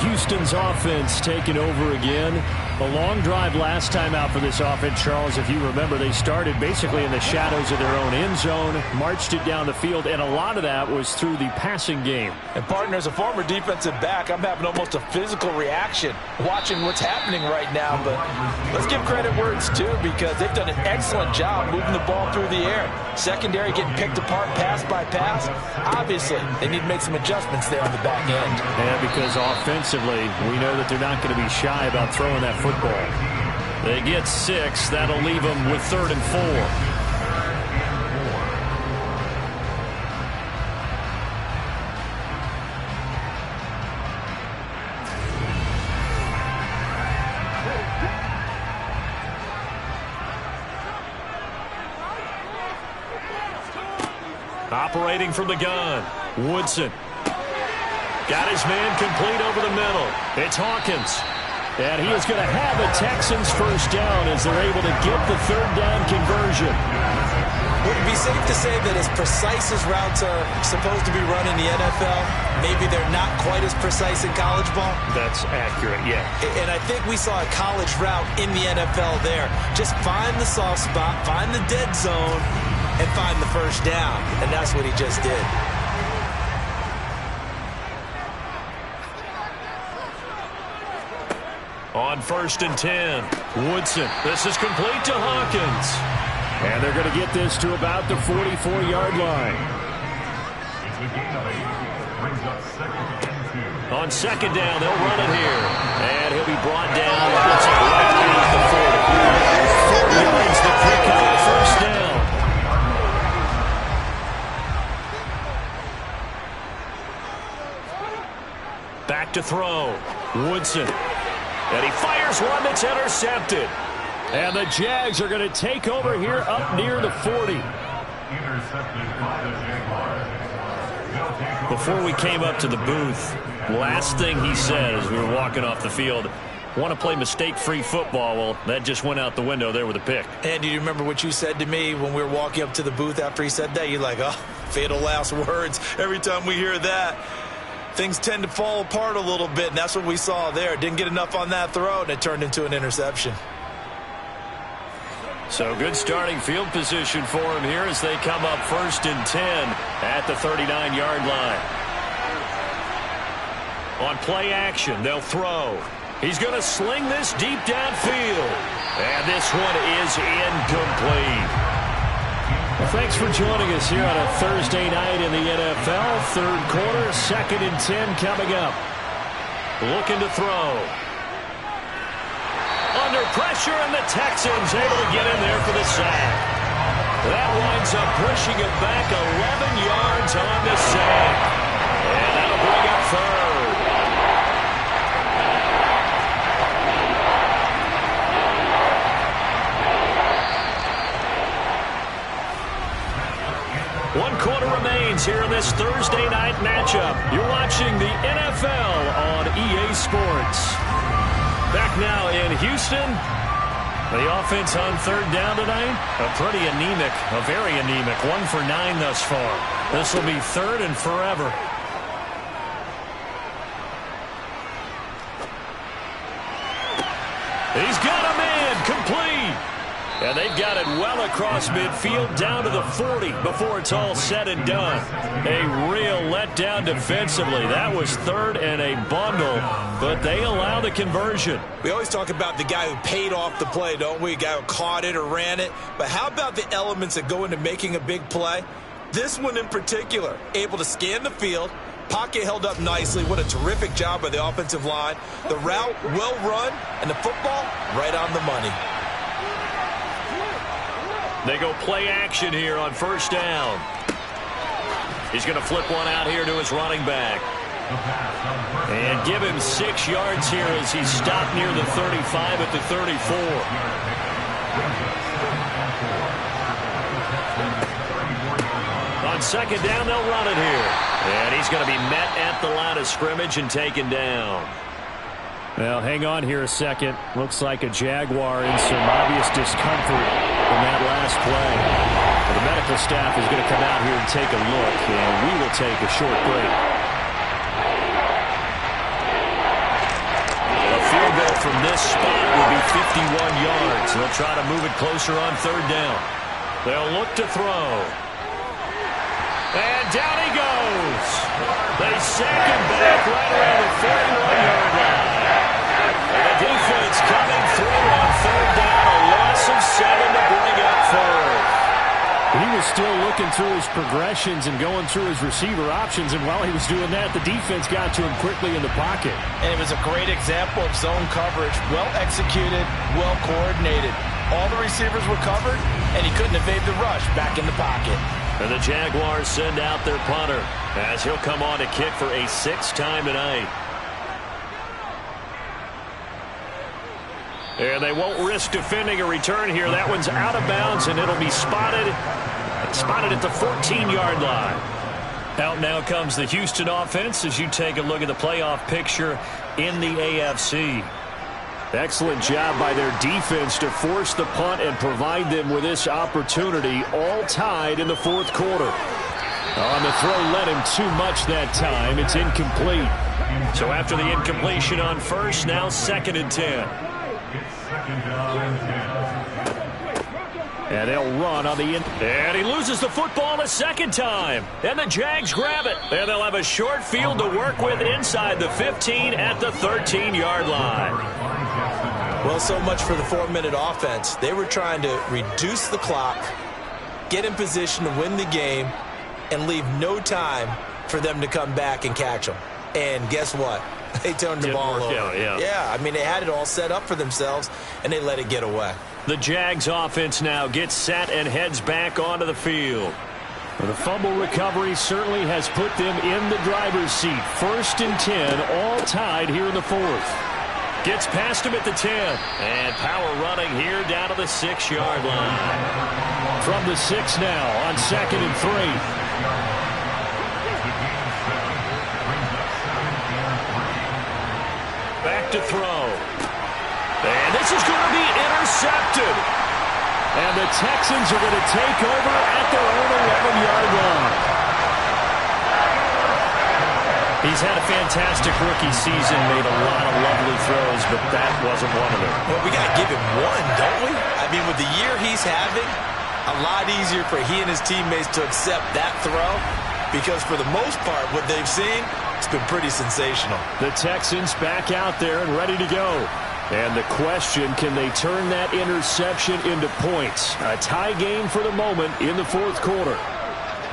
Houston's offense taking over again. A long drive last time out for this offense, Charles. If you remember, they started basically in the shadows of their own end zone, marched it down the field, and a lot of that was through the passing game. And, partner, as a former defensive back, I'm having almost a physical reaction watching what's happening right now. But let's give credit where it's due, because they've done an excellent job moving the ball through the air. Secondary getting picked apart pass by pass. Obviously, they need to make some adjustments there on the back end. And because offensively, we know that they're not going to be shy about throwing that football. They get 6. That'll leave them with 3rd and 4. Operating from the gun, Woodson. Got his man complete over the middle. It's Hawkins. And he is going to have a Texans first down as they're able to get the 3rd down conversion. Would it be safe to say that as precise as routes are supposed to be run in the NFL, maybe they're not quite as precise in college ball? That's accurate, yeah. And I think we saw a college route in the NFL there. Just find the soft spot, find the dead zone, and find the first down. And that's what he just did. On 1st and 10, Woodson. This is complete to Hawkins. And they're going to get this to about the 44-yard line. On 2nd down, they'll run it here. And he'll be brought down. Looks like right underneath the 40. 4 yards to pick up first down. Back to throw. Woodson. And he fires one that's intercepted. And the Jags are going to take over here up near the 40. Before we came up to the booth, last thing he said as we were walking off the field, want to play mistake-free football. Well, that just went out the window there with a pick. And do you remember what you said to me when we were walking up to the booth after he said that? You're like, oh, fatal last words. Every time we hear that, things tend to fall apart a little bit, and that's what we saw there. Didn't get enough on that throw, and it turned into an interception. So good starting field position for him here as they come up 1st and 10 at the 39-yard line. On play action, they'll throw. He's going to sling this deep downfield. And this one is incomplete. Well, thanks for joining us here on a Thursday night in the NFL. 3rd quarter, 2nd and 10 coming up. Looking to throw. Under pressure, and the Texans able to get in there for the sack. That winds up pushing it back 11 yards on the sack. And that'll bring up 3rd. One quarter remains here in this Thursday night matchup. You're watching the NFL on EA Sports. Back now in Houston. The offense on 3rd down tonight, pretty anemic, very anemic. 1 for 9 thus far. This will be 3rd and forever. He's got a man complete. And they've got it well across midfield down to the 40 before it's all said and done. A real letdown defensively. That was 3rd and a bundle, but they allow the conversion. We always talk about the guy who paid off the play, don't we? A guy who caught it or ran it. But how about the elements that go into making a big play? This one in particular, able to scan the field, pocket held up nicely. What a terrific job by the offensive line. The route well run, and the football right on the money. They go play action here on first down. He's going to flip one out here to his running back. And give him 6 yards here as he stopped near the 35 at the 34. On second down, they'll run it here. And he's going to be met at the line of scrimmage and taken down. Well, hang on here a second. Looks like a Jaguar in some obvious discomfort in that last play. Well, the medical staff is going to come out here and take a look, and we will take a short break. A field goal from this spot will be 51 yards. They'll try to move it closer on third down. They'll look to throw. And down he goes. They sack him back right around the 41-yard line. And the defense coming through on third down. A loss of 7 to bring up third. He was still looking through his progressions and going through his receiver options, and while he was doing that, the defense got to him quickly in the pocket. And it was a great example of zone coverage. Well executed, well coordinated. All the receivers were covered, and he couldn't evade the rush back in the pocket. And the Jaguars send out their punter as he'll come on to kick for a 6th time tonight. And they won't risk defending a return here. That one's out of bounds, and it'll be spotted at the 14-yard line. Out now comes the Houston offense as you take a look at the playoff picture in the AFC. Excellent job by their defense to force the punt and provide them with this opportunity, all tied in the fourth quarter. On the throw, led him too much that time. It's incomplete. So after the incompletion on first, now 2nd and 10. And they'll run on the end. And he loses the football a 2nd time. And the Jags grab it. And they'll have a short field to work with inside the 15 at the 13-yard line. Well, so much for the 4-minute offense. They were trying to reduce the clock, get in position to win the game, and leave no time for them to come back and catch them. And guess what? They turned the ball over. Yeah, I mean, they had it all set up for themselves, and they let it get away. The Jags offense now gets set and heads back onto the field. Well, the fumble recovery certainly has put them in the driver's seat. 1st and 10, all tied here in the 4th. Gets past him at the 10. And power running here down to the 6-yard line. From the 6 now on 2nd and 3. Back to throw. And this is going to be intercepted. And the Texans are going to take over at their own 11-yard line. He's had a fantastic rookie season, made a lot of lovely throws, but that wasn't one of them. Well, we got to give him one, don't we? I mean, with the year he's having, a lot easier for he and his teammates to accept that throw because for the most part, what they've seen, it's been pretty sensational. The Texans back out there and ready to go. And the question, can they turn that interception into points? A tie game for the moment in the 4th quarter.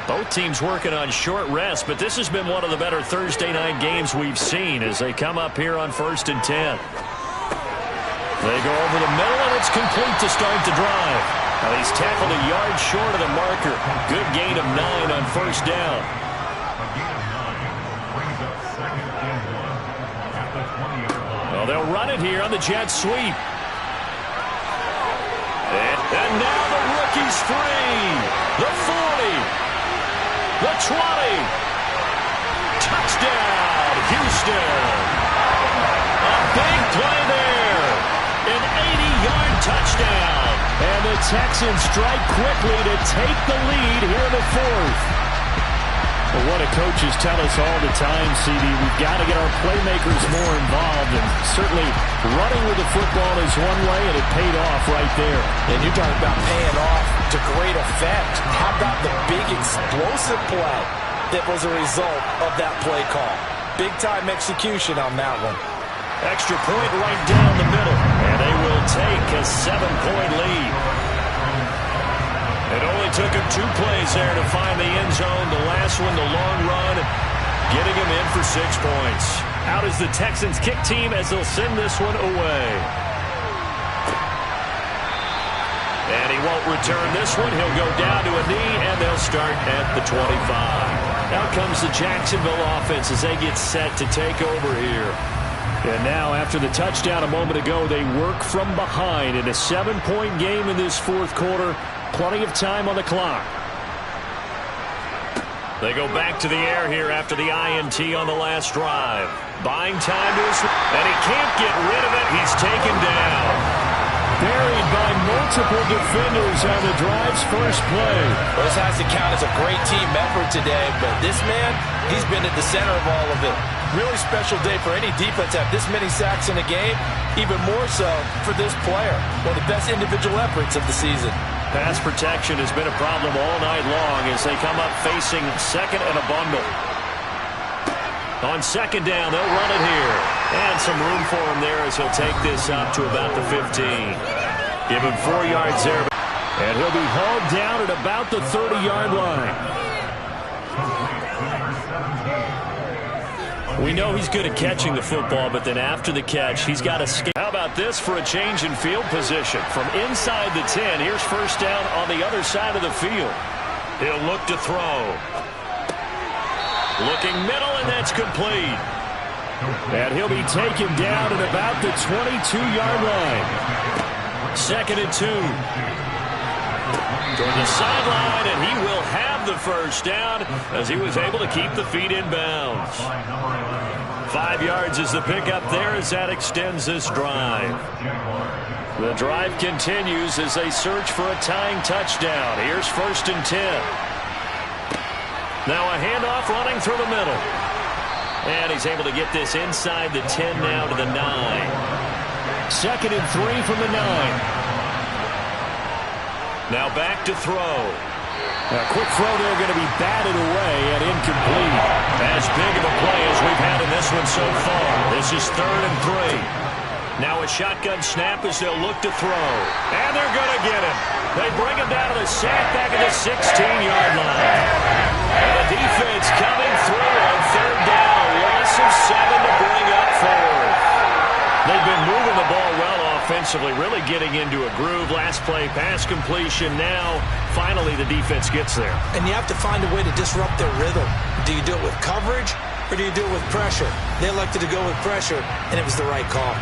Both teams working on short rest, but this has been one of the better Thursday night games we've seen as they come up here on 1st and 10. They go over the middle, and it's complete to start the drive. Now he's tackled a yard short of the marker. Good gain of 9 on first down. Well, they'll run it here on the jet sweep. And now the rookie's free. The 40. The 20. Touchdown, Houston. A big play there. An 80-yard touchdown. And the Texans strike quickly to take the lead here in the 4th. Well, what do coaches tell us all the time, CD? We've got to get our playmakers more involved. And certainly running with the football is one way, and it paid off right there. And you're talking about paying off to great effect. How about the big explosive play that was a result of that play call? Big-time execution on that one. Extra point right down the middle. And they will take a 7-point lead. It only took him 2 plays there to find the end zone. The last one, the long run, getting him in for 6 points. Out is the Texans kick team as they'll send this one away. And he won't return this one. He'll go down to a knee, and they'll start at the 25. Out comes the Jacksonville offense as they get set to take over here. And now, after the touchdown a moment ago, they work from behind in a 7-point game in this fourth quarter. Plenty of time on the clock. They go back to the air here after the INT on the last drive. Buying time to his... And he can't get rid of it. He's taken down. Buried by multiple defenders on the drive's first play. Well, this has to count as a great team effort today, but this man, he's been at the center of all of it. Really special day for any defense to have this many sacks in a game, even more so for this player. One of the best individual efforts of the season. Pass protection has been a problem all night long as they come up facing second and a bundle. On second down, they'll run it here. And some room for him there as he'll take this up to about the 15. Give him 4 yards there. And he'll be hauled down at about the 30-yard line. We know he's good at catching the football, but then after the catch, he's got to skate. How about this for a change in field position? From inside the 10, here's first down on the other side of the field. He'll look to throw. Looking middle, and that's complete. And he'll be taken down at about the 22-yard line. 2nd and 2. Toward the sideline, and he will have the first down as he was able to keep the feet in bounds. 5 yards is the pickup there as that extends this drive. The drive continues as they search for a tying touchdown. Here's 1st and 10. Now a handoff running through the middle. And he's able to get this inside the 10 now to the 9. 2nd and 3 from the 9. Now back to throw. A quick throw there going to be batted away and incomplete. As big of a play as we've had in this one so far. This is 3rd and 3. Now a shotgun snap as they'll look to throw. And they're going to get him. They bring him down to the sack back at the 16-yard line. And the defense coming through on 3rd down. Loss of 7 to bring up 4th. They've been moving the ball well offensively, really getting into a groove. Last play, pass completion. Now, finally, the defense gets there. And you have to find a way to disrupt their rhythm. Do you do it with coverage, or do you do it with pressure? They elected to go with pressure, and it was the right call.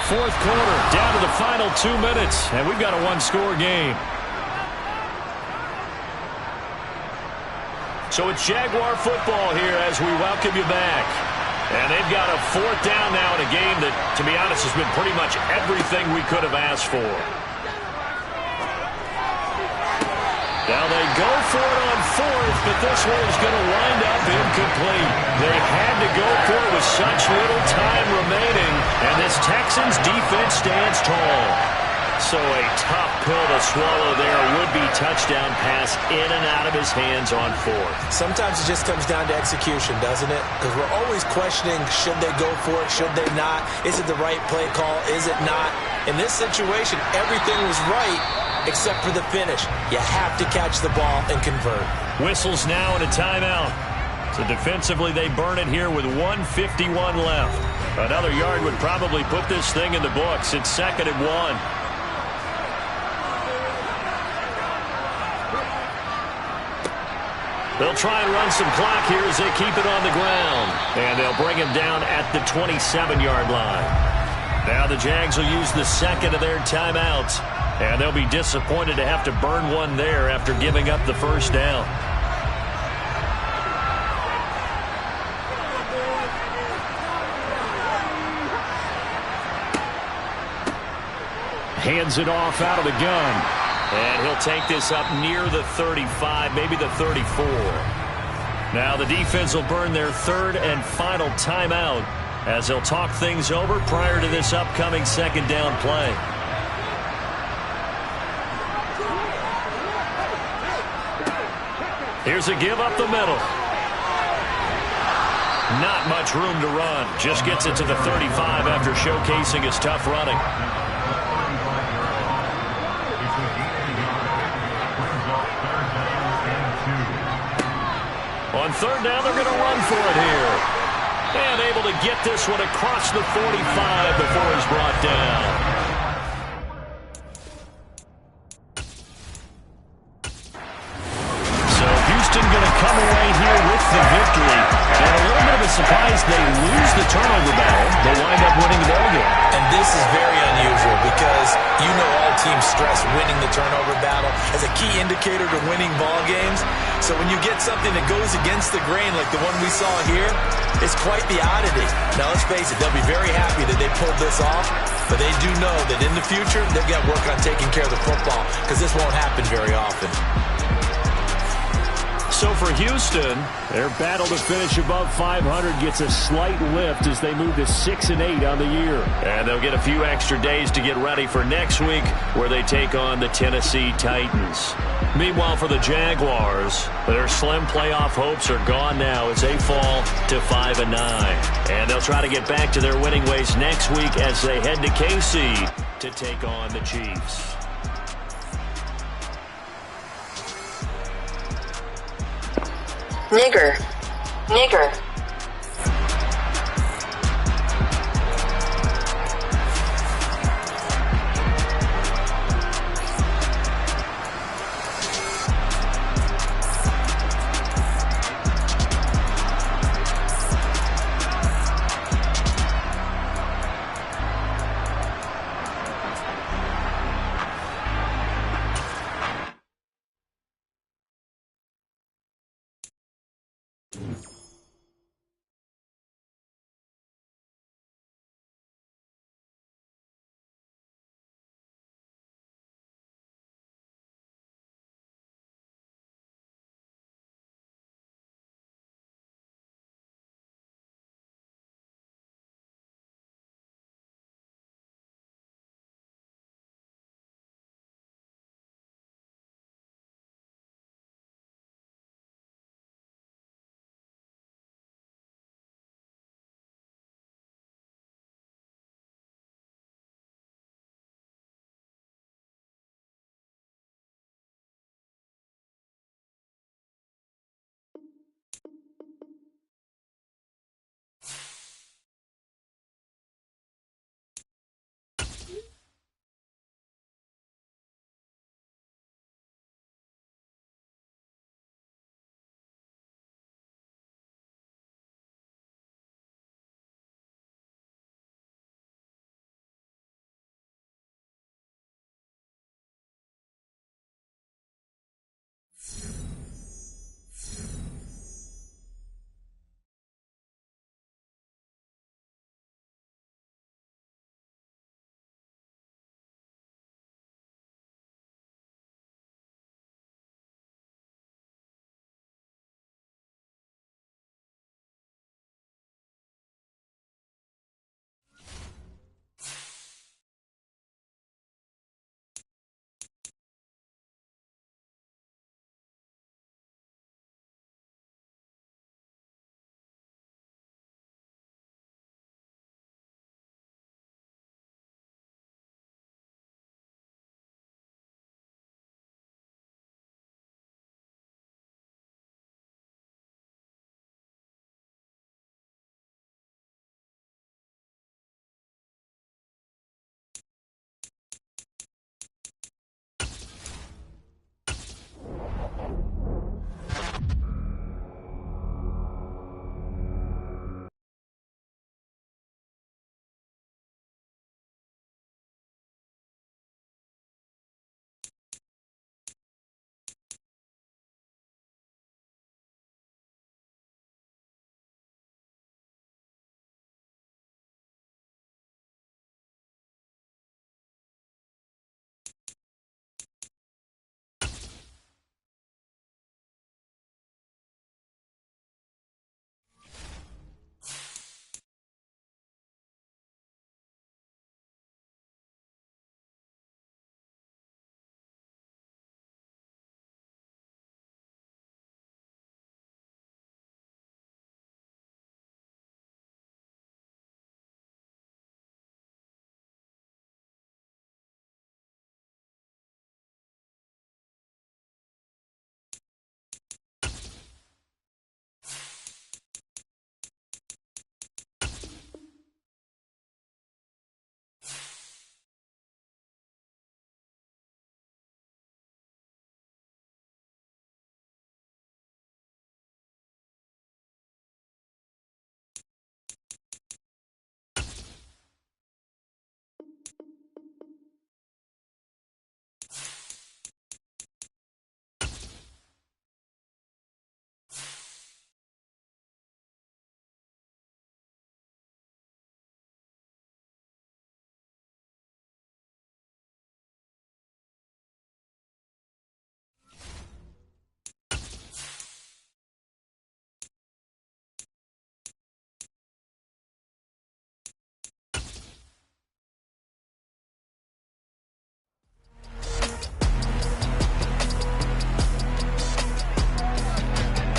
Fourth quarter, down to the final 2 minutes, and we've got a one-score game. So it's Jaguar football here as we welcome you back. And they've got a 4th down now in a game that, to be honest, has been pretty much everything we could have asked for. Now they go for it on 4th, but this one is going to wind up incomplete. They had to go for it with such little time remaining, and this Texans defense stands tall. So a tough pill to swallow there. Would-be touchdown pass in and out of his hands on 4th. Sometimes it just comes down to execution, doesn't it? Because we're always questioning, should they go for it, should they not? Is it the right play call, is it not? In this situation, everything was right except for the finish. You have to catch the ball and convert. Whistles now and a timeout. So defensively, they burn it here with 1:51 left. Another yard would probably put this thing in the books. It's 2nd and 1. They'll try and run some clock here as they keep it on the ground. And they'll bring him down at the 27-yard line. Now the Jags will use the 2nd of their timeouts. And they'll be disappointed to have to burn one there after giving up the first down. Hands it off out of the gun. And he'll take this up near the 35, maybe the 34. Now the defense will burn their 3rd and final timeout as they'll talk things over prior to this upcoming 2nd down play. Here's a give up the middle. Not much room to run. Just gets it to the 35 after showcasing his tough running. On third down, they're going to run for it here. And able to get this one across the 45 before he's brought down. Houston going to come away here with the victory. And a little bit of a surprise, they lose the turnover battle. They wind up winning the ball game. And this is very unusual because you know all teams stress winning the turnover battle as a key indicator to winning ball games. So when you get something that goes against the grain like the one we saw here, it's quite the oddity. Now let's face it, they'll be very happy that they pulled this off, but they do know that in the future they've got to work on taking care of the football because this won't happen very often. So for Houston, their battle to finish above 500 gets a slight lift as they move to 6-8 on the year. And they'll get a few extra days to get ready for next week where they take on the Tennessee Titans. Meanwhile, for the Jaguars, their slim playoff hopes are gone now as they fall to 5-9. And they'll try to get back to their winning ways next week as they head to KC to take on the Chiefs. Nigger.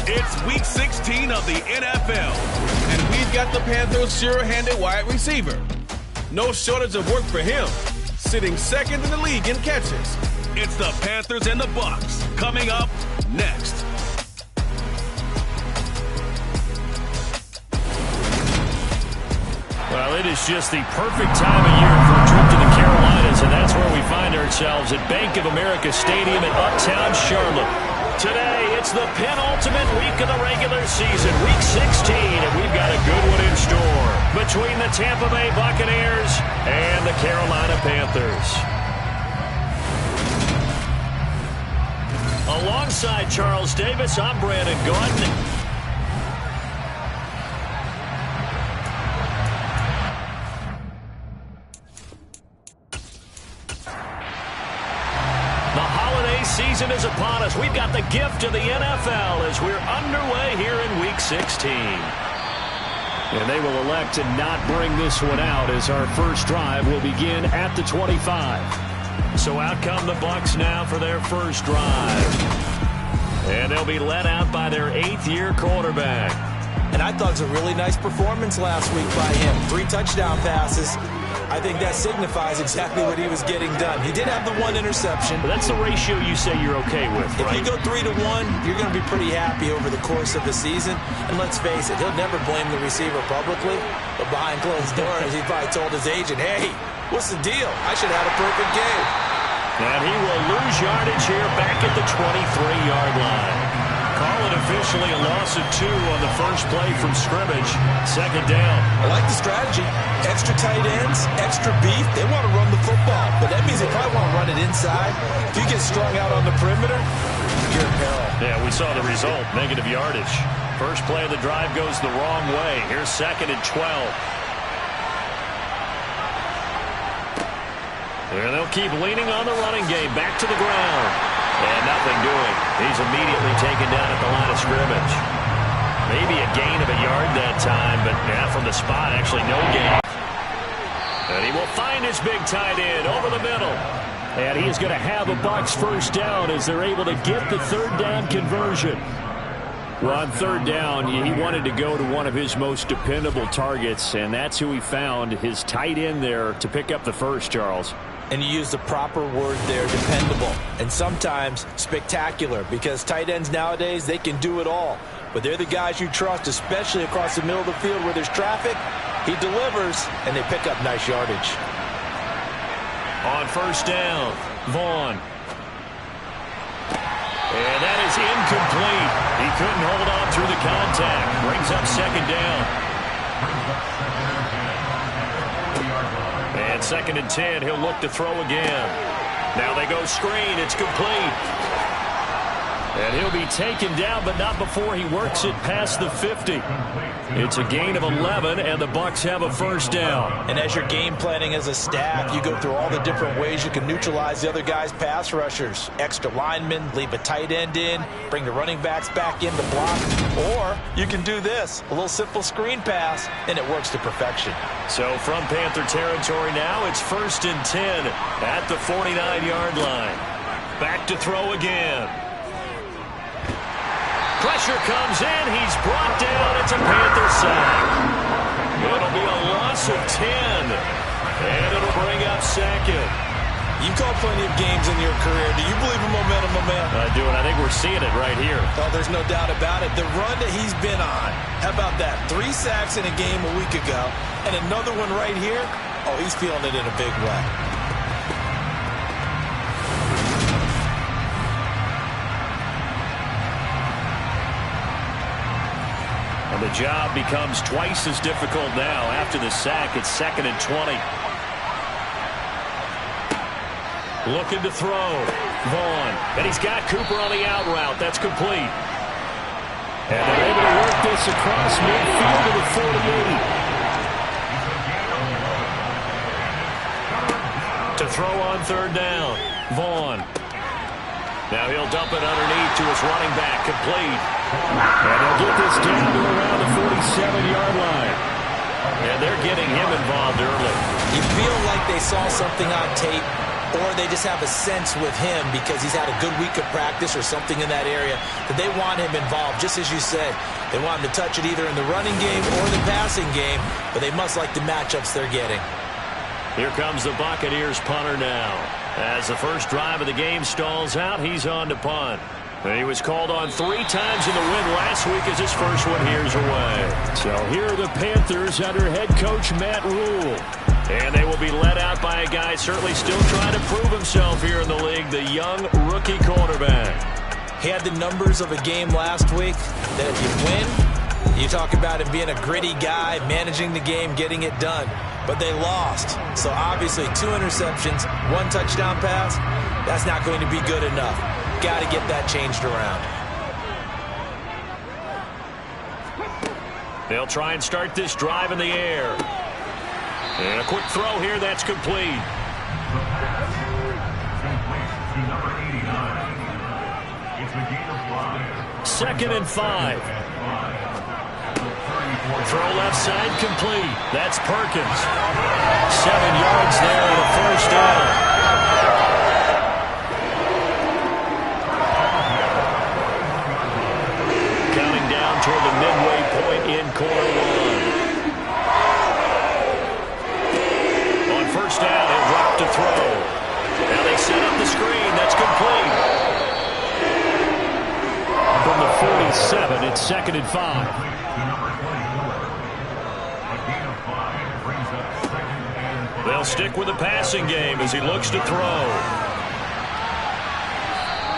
It's Week 16 of the NFL, and we've got the Panthers' sure-handed wide receiver. No shortage of work for him, sitting second in the league in catches. It's the Panthers and the Bucs coming up next. Well, it is just the perfect time of year for a trip to the Carolinas, and that's where we find ourselves at Bank of America Stadium in Uptown Charlotte. Today, it's the penultimate week of the regular season, Week 16, and we've got a good one in store between the Tampa Bay Buccaneers and the Carolina Panthers. Alongside Charles Davis, I'm Brandon Gaudin. Season is upon us. We've got the gift of the NFL as we're underway here in Week 16. And they will elect to not bring this one out as our first drive will begin at the 25. So out come the Bucs now for their first drive. And they'll be led out by their 8th-year quarterback. And I thought it was a really nice performance last week by him. 3 touchdown passes. I think that signifies exactly what he was getting done. He did have the 1 interception. But that's the ratio you say you're okay with, right? If you go 3-1, you're going to be pretty happy over the course of the season. And let's face it, he'll never blame the receiver publicly. But behind closed doors, he probably told his agent, hey, what's the deal? I should have had a perfect game. And he will lose yardage here back at the 23-yard line. Call it officially a loss of 2 on the first play from scrimmage. Second down. I like the strategy. Extra tight ends, extra beef. They want to run the football, but that means they probably want to run it inside. If you get strung out on the perimeter, you're in peril. Yeah, we saw the result. Negative yardage. First play of the drive goes the wrong way. Here's 2nd and 12. And they'll keep leaning on the running game. Back to the ground. And nothing doing. He's immediately taken down at the line of scrimmage. Maybe a gain of a yard that time, but from the spot, actually no gain. And he will find his big tight end over the middle. And he is going to have a Bucs first down as they're able to get the 3rd down conversion. Well, on 3rd down, he wanted to go to one of his most dependable targets, and that's who he found, his tight end there, to pick up the first, Charles. And you use the proper word there, dependable. And sometimes spectacular, because tight ends nowadays, they can do it all. But they're the guys you trust, especially across the middle of the field where there's traffic. He delivers, and they pick up nice yardage. On first down, Vaughn. And that is incomplete. He couldn't hold on through the contact. Brings up 2nd down. And 2nd and 10, he'll look to throw again. Now they go screen. It's complete. And he'll be taken down, but not before he works it past the 50. It's a gain of 11, and the Bucs have a first down. And as you're game planning as a staff, you go through all the different ways you can neutralize the other guy's pass rushers. Extra linemen, leave a tight end in, bring the running backs back in to block. Or you can do this, a little simple screen pass, and it works to perfection. So from Panther territory now, it's 1st and 10 at the 49-yard line. Back to throw again. Pressure comes in. He's brought down. It's a Panther sack. It'll be a loss of 10. And it'll bring up 2nd. You've called plenty of games in your career. Do you believe in momentum, my man? I do, and I think we're seeing it right here. Oh, there's no doubt about it. The run that he's been on. How about that? 3 sacks in a game a week ago. And another one right here. Oh, he's feeling it in a big way. And the job becomes twice as difficult now after the sack. It's 2nd and 20. Looking to throw. Vaughn. And he's got Cooper on the out route. That's complete. And they're able to work this across midfield to the 48. To throw on 3rd down. Vaughn. Now he'll dump it underneath to his running back. Complete. And they'll get this down to around the 47-yard line. And they're getting him involved early. You feel like they saw something on tape, or they just have a sense with him because he's had a good week of practice or something in that area that they want him involved. Just as you said, they want him to touch it either in the running game or the passing game, but they must like the matchups they're getting. Here comes the Buccaneers punter now. As the first drive of the game stalls out, he's on to punt. He was called on 3 times in the win last week as his first one here's away. So here are the Panthers under head coach Matt Rule. And they will be led out by a guy certainly still trying to prove himself here in the league, the young rookie quarterback. He had the numbers of a game last week that if you win, you talk about him being a gritty guy, managing the game, getting it done. But they lost. So obviously 2 interceptions, 1 touchdown pass, that's not going to be good enough. Got to get that changed around. They'll try and start this drive in the air. And a quick throw here, that's complete. Second and 5. Throw left side complete. That's Perkins. 7 yards there on a first down. Counting down toward the midway point in quarter 1. On first down, he'll drop to throw. Now they set up the screen. That's complete. From the 47, it's second and 5. They'll stick with the passing game as he looks to throw.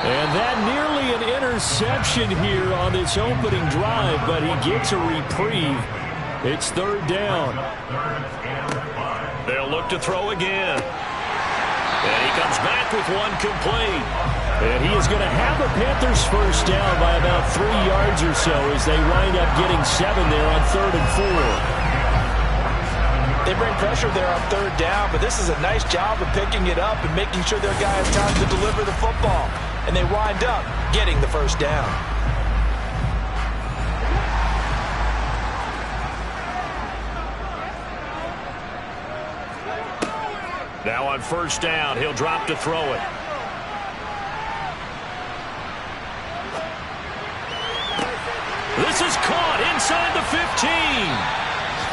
And that nearly an interception here on this opening drive, but he gets a reprieve. It's third down. They'll look to throw again. And he comes back with one complete. And he is going to have the Panthers first down by about 3 yards or so as they wind up getting 7 there on 3rd and 4. They bring pressure there on 3rd down, but this is a nice job of picking it up and making sure their guy has time to deliver the football. And they wind up getting the first down. Now on first down, he'll drop to throw it. This is caught inside the 15.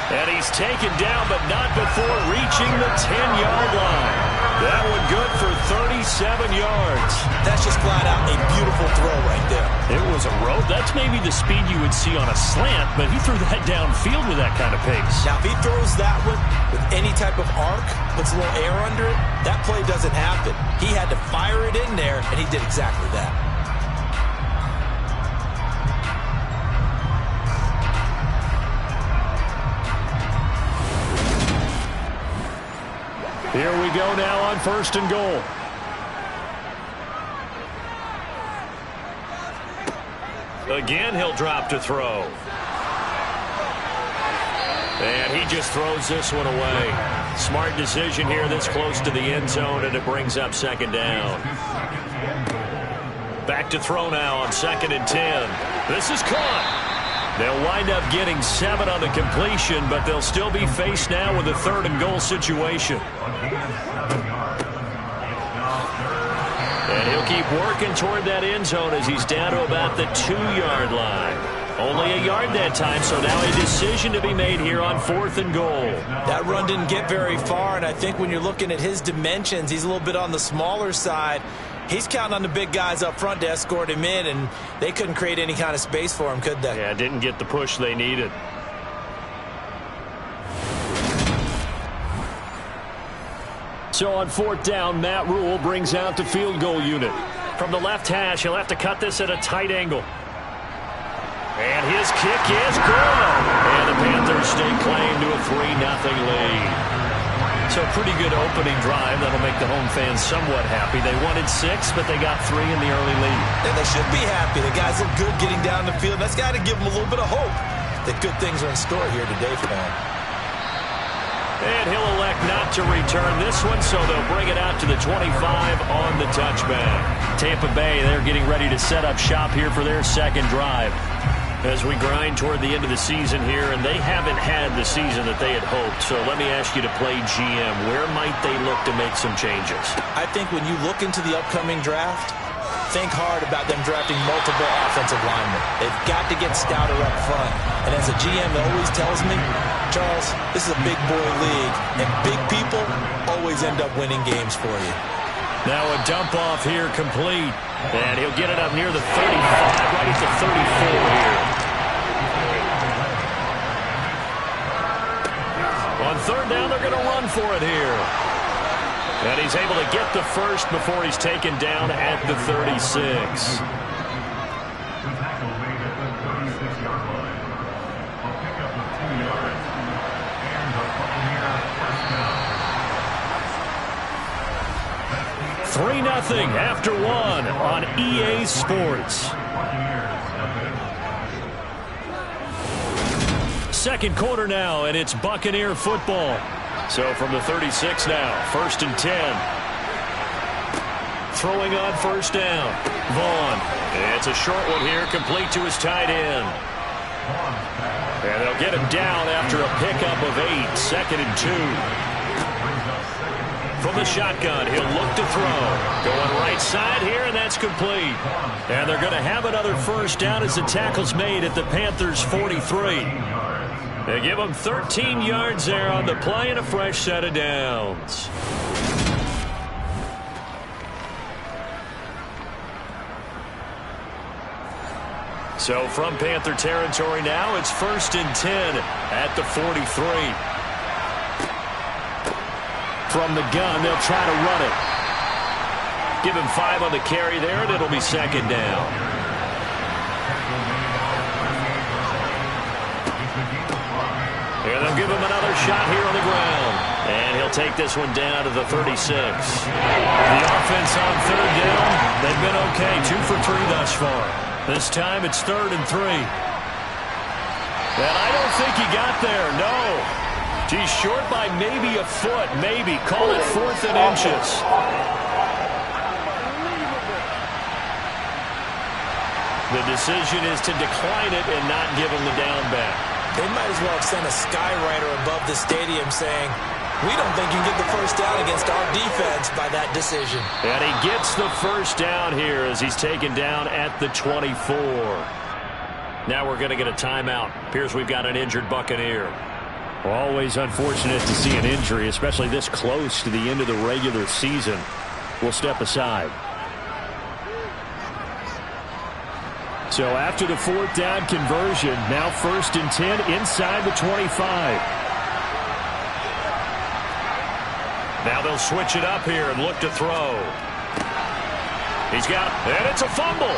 And he's taken down, but not before reaching the 10-yard line. That one good for 37 yards. That's just flat out a beautiful throw right there. It was a road. That's maybe the speed you would see on a slant, but he threw that downfield with that kind of pace. Now, if he throws that one with any type of arc, puts a little air under it, that play doesn't happen. He had to fire it in there, and he did exactly that. Here we go now on 1st and goal. Again, he'll drop to throw. And he just throws this one away. Smart decision here this close to the end zone, and it brings up 2nd down. Back to throw now on 2nd and 10. This is caught. They'll wind up getting 7 on the completion, but they'll still be faced now with a 3rd and goal situation. And he'll keep working toward that end zone as he's down to about the 2-yard line. Only a yard that time, so now a decision to be made here on 4th and goal. That run didn't get very far, and I think when you're looking at his dimensions, he's a little bit on the smaller side. He's counting on the big guys up front to escort him in, and they couldn't create any kind of space for him, could they? Yeah, didn't get the push they needed. So on 4th down, Matt Rule brings out the field goal unit. From the left hash, he'll have to cut this at a tight angle. And his kick is good. And the Panthers stake claim to a 3-0 lead. So a pretty good opening drive. That'll make the home fans somewhat happy. They wanted 6, but they got 3 in the early lead. And they should be happy. The guys look good getting down the field. That's got to give them a little bit of hope that good things are in store here today for them. And he'll elect not to return this one, so they'll bring it out to the 25 on the touchback. Tampa Bay, they're getting ready to set up shop here for their 2nd drive. As we grind toward the end of the season here, and they haven't had the season that they had hoped. So let me ask you to play GM. Where might they look to make some changes? I think when you look into the upcoming draft, think hard about them drafting multiple offensive linemen. They've got to get stouter up front. And as a GM that always tells me, Charles, this is a big boy league, and big people always end up winning games for you. Now a dump off here complete. And he'll get it up near the 35, right at the 34 here. On third down, they're going to run for it here. And he's able to get the first before he's taken down at the 36. The tackle made at the 36-yard line. A pickup of 2 yards. And the Buccaneer first down. 3-0 after 1 on EA Sports. Second quarter now, and it's Buccaneer football. So from the 36 now, 1st and 10. Throwing on first down. Vaughn. It's a short one here, complete to his tight end. And they'll get him down after a pickup of 8, 2nd and 2. From the shotgun, he'll look to throw. Going right side here, and that's complete. And they're going to have another first down as the tackle's made at the Panthers' 43. They give him 13 yards there on the play and a fresh set of downs. So from Panther territory now, it's 1st and 10 at the 43. From the gun, they'll try to run it. Give him 5 on the carry there, and it'll be 2nd down. And they'll give him another shot here on the ground. And he'll take this one down to the 36. The offense on third down, they've been okay. 2 for 3 thus far. This time it's 3rd and 3. And I don't think he got there, no. He's short by maybe a foot, maybe. Call it 4th and inches. The decision is to decline it and not give him the down back. They might as well have sent a skywriter above the stadium saying, we don't think you can get the first down against our defense by that decision. And he gets the first down here as he's taken down at the 24. Now we're going to get a timeout. Appears we've got an injured Buccaneer. Always unfortunate to see an injury, especially this close to the end of the regular season. We'll step aside. So after the 4th down conversion, now 1st and 10 inside the 25. Now they'll switch it up here and look to throw. He's got it, and it's a fumble.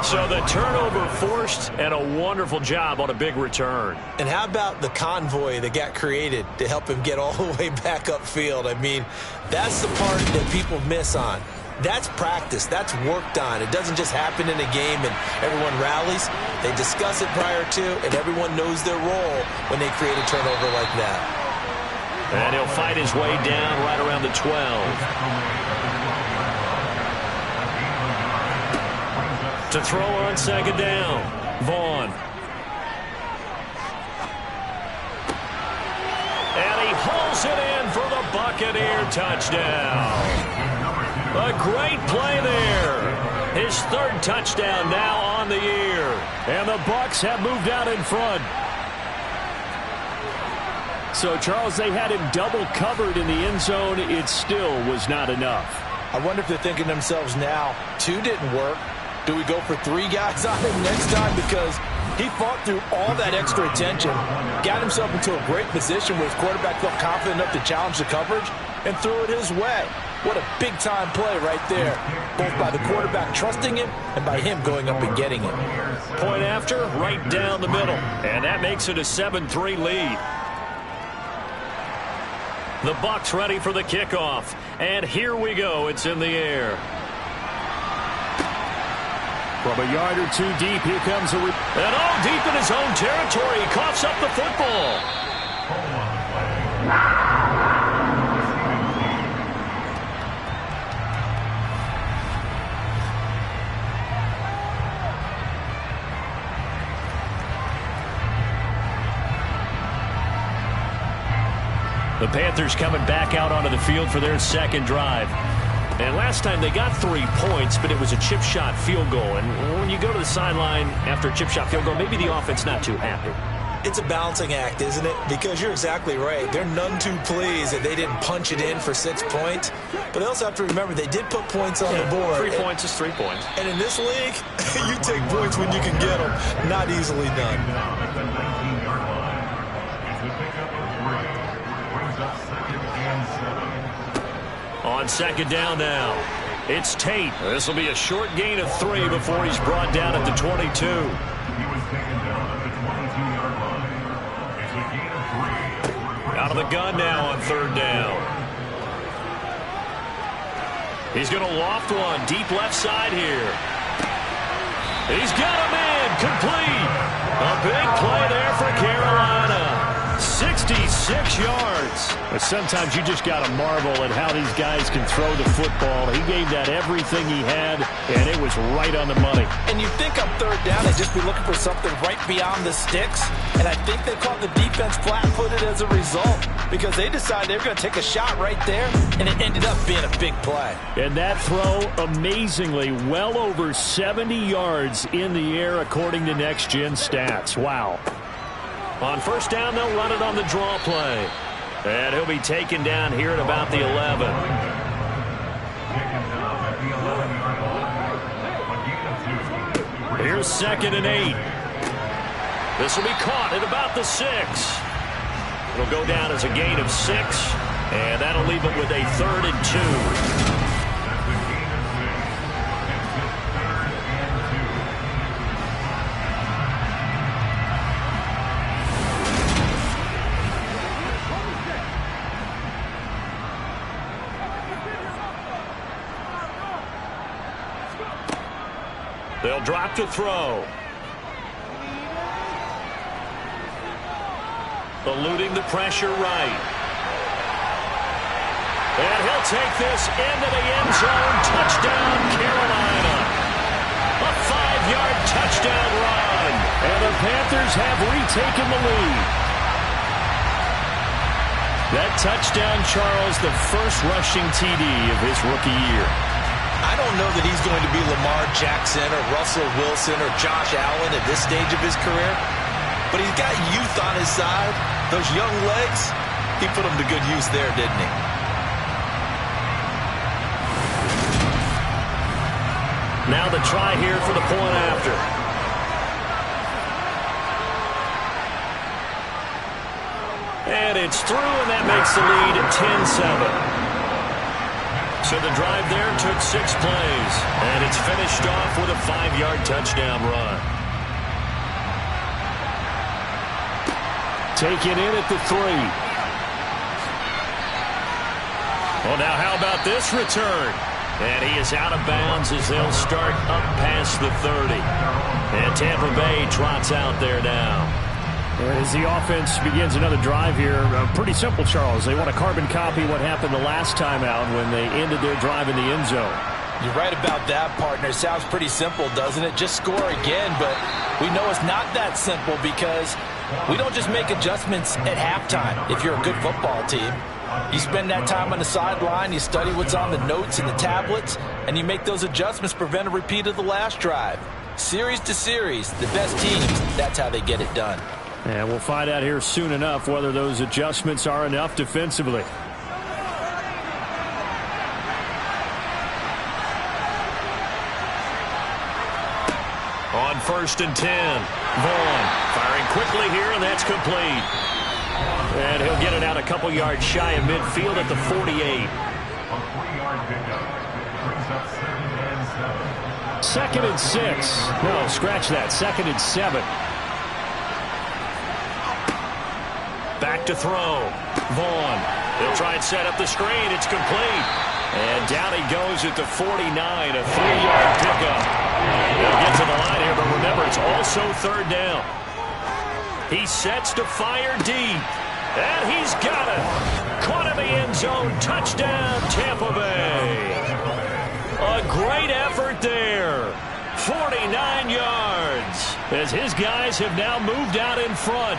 So the turnover forced, and a wonderful job on a big return. And how about the convoy that got created to help him get all the way back upfield? I mean, that's the part that people miss on. That's practice. That's worked on. It doesn't just happen in a game and everyone rallies. They discuss it prior to, and everyone knows their role when they create a turnover like that. And he'll fight his way down right around the 12. To throw on 2nd down. Vaughn. And he pulls it in for the Buccaneer touchdown. A great play there. His 3rd touchdown now on the year. And the Bucs have moved out in front. So, Charles, they had him double covered in the end zone. It still was not enough. I wonder if they're thinking to themselves now, 2 didn't work. Do we go for 3 guys on him next time? Because he fought through all that extra attention, got himself into a great position where his quarterback felt confident enough to challenge the coverage and threw it his way. What a big-time play right there, both by the quarterback trusting him and by him going up and getting it. Point after, right down the middle. And that makes it a 7-3 lead. The Bucs ready for the kickoff. And here we go. It's in the air. From a yard or 2 deep, here comes a... And all deep in his own territory. He coughs up the football. Panthers coming back out onto the field for their second drive. And last time they got 3 points, but it was a chip shot field goal. And when you go to the sideline after a chip shot field goal, maybe the offense not too happy. It's a balancing act, isn't it? Because you're exactly right. They're none too pleased that they didn't punch it in for 6 points. But they also have to remember they did put points on the board. 3 points is 3 points. And in this league, you take points when you can get them. Not easily done. At the 19-yard line, it's a pickup of 3. Brings up 2nd and 7. On second down now, it's Tate. This will be a short gain of 3 before he's brought down at the 22. He was taken down at the 22-yard line. It's a gain of 3. Out of the gun now on third down. He's going to loft one deep left side here. He's got him in, complete. A big play there for Carolina. 66 yards. But sometimes you just got to marvel at how these guys can throw the football. He gave that everything he had, and it was right on the money. And you think on third down they'd just be looking for something right beyond the sticks. And I think they caught the defense flat-footed as a result because they decided they were going to take a shot right there, and it ended up being a big play. And that throw, amazingly, well over 70 yards in the air according to Next Gen Stats. Wow. On first down, they'll run it on the draw play. And he'll be taken down here at about the 11. Here's 2nd and 8. This will be caught at about the 6. It'll go down as a gain of 6, and that'll leave it with a 3rd and 2. They'll drop to throw. Eluding the pressure right. And he'll take this into the end zone. Touchdown, Carolina. A 5-yard touchdown run. And the Panthers have retaken the lead. That touchdown, Charles, the first rushing TD of his rookie year. I don't know that he's going to be Lamar Jackson or Russell Wilson or Josh Allen at this stage of his career, but he's got youth on his side. Those young legs, he put them to good use there, didn't he? Now the try here for the point after. And it's through, and that makes the lead at 10-7. So the drive there took 6 plays, and it's finished off with a 5-yard touchdown run. Taken in at the 3. Well, now how about this return? And he is out of bounds as they'll start up past the 30. And Tampa Bay trots out there now. As the offense begins another drive here, pretty simple, Charles. They want to carbon copy what happened the last time out when they ended their drive in the end zone. You're right about that, partner. Sounds pretty simple, doesn't it? Just score again, but we know it's not that simple because we don't just make adjustments at halftime if you're a good football team. You spend that time on the sideline, you study what's on the notes and the tablets, and you make those adjustments to prevent a repeat of the last drive. Series to series, the best teams, that's how they get it done. And we'll find out here soon enough whether those adjustments are enough defensively. On 1st and 10, Vaughn firing quickly here, and that's complete. And he'll get it out a couple yards shy of midfield at the 48. A 3-yard pickup brings up 2nd and 7. 2nd and 6. No, scratch that. 2nd and 7. Back to throw. Vaughn. He'll try and set up the screen. It's complete. And down he goes at the 49. A 3-yard pickup. He'll get to the line here, but remember, it's also 3rd down. He sets to fire deep. And he's got it. Caught in the end zone. Touchdown, Tampa Bay. A great effort there. 49 yards. As his guys have now moved out in front.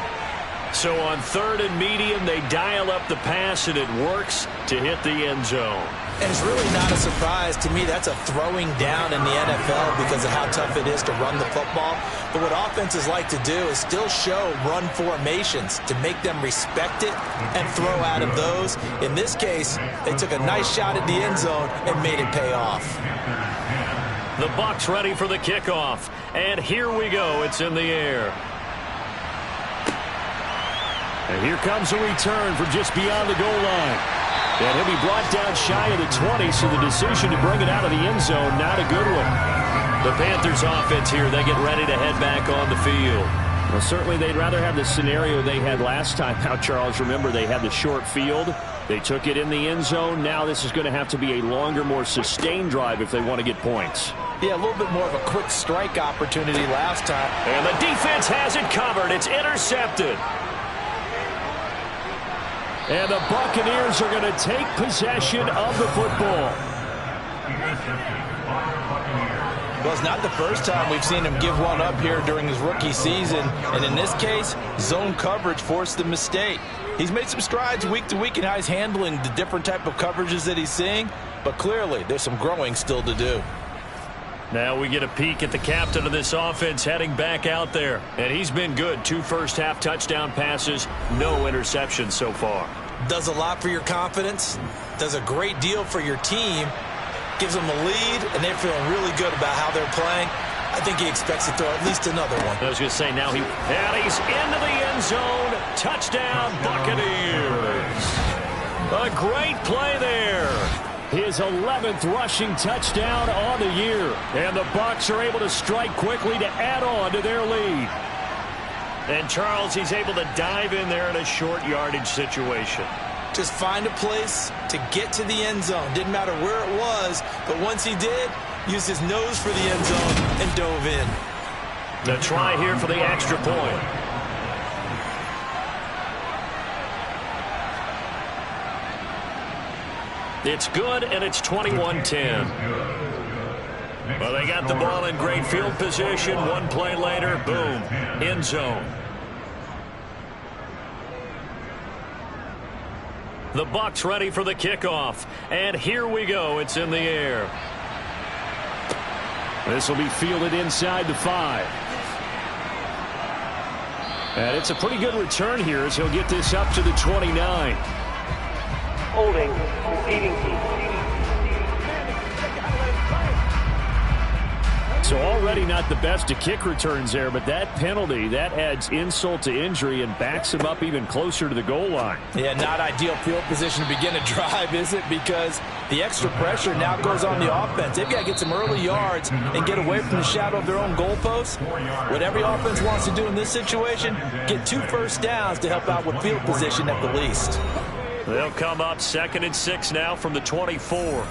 So on 3rd and medium, they dial up the pass, and it works to hit the end zone. And it's really not a surprise to me. That's a throwing down in the NFL because of how tough it is to run the football. But what offenses like to do is still show run formations to make them respect it and throw out of those. In this case, they took a nice shot at the end zone and made it pay off. The Bucs ready for the kickoff. And here we go. It's in the air. And here comes a return from just beyond the goal line. And he'll be brought down shy of the 20, so the decision to bring it out of the end zone, not a good one. The Panthers offense here, they get ready to head back on the field. Well, certainly they'd rather have the scenario they had last time. Now, Charles, remember, they had the short field. They took it in the end zone. Now this is going to have to be a longer, more sustained drive if they want to get points. Yeah, a little bit more of a quick strike opportunity last time. And the defense has it covered. It's intercepted. And the Buccaneers are going to take possession of the football. Well, it's not the first time we've seen him give one up here during his rookie season. And in this case, zone coverage forced the mistake. He's made some strides week to week in how he's handling the different type of coverages that he's seeing. But clearly, there's some growing still to do. Now we get a peek at the captain of this offense heading back out there. And he's been good. 2 first-half touchdown passes, no interceptions so far. Does a lot for your confidence. Does a great deal for your team. Gives them a lead, and they're feeling really good about how they're playing. I think he expects to throw at least another one. I was going to say, now he's into the end zone. Touchdown, Buccaneers. A great play there. His 11th rushing touchdown on the year. And the Bucs are able to strike quickly to add on to their lead. And Charles, he's able to dive in there in a short yardage situation. Just find a place to get to the end zone. Didn't matter where it was, but once he did, used his nose for the end zone and dove in. The try here for the extra point. It's good, and it's 21-10. Well, they got the ball in great field position. One play later, boom, end zone. The Bucs ready for the kickoff. And here we go. It's in the air. This will be fielded inside the 5. And it's a pretty good return here as he'll get this up to the 29. Holding, receiving team. So already not the best of kick returns there, but that penalty, that adds insult to injury and backs him up even closer to the goal line. Yeah, not ideal field position to begin a drive, is it? Because the extra pressure now goes on the offense. They've got to get some early yards and get away from the shadow of their own goalposts. What every offense wants to do in this situation, get 2 first downs to help out with field position at the least. They'll come up 2nd and 6 now from the 24.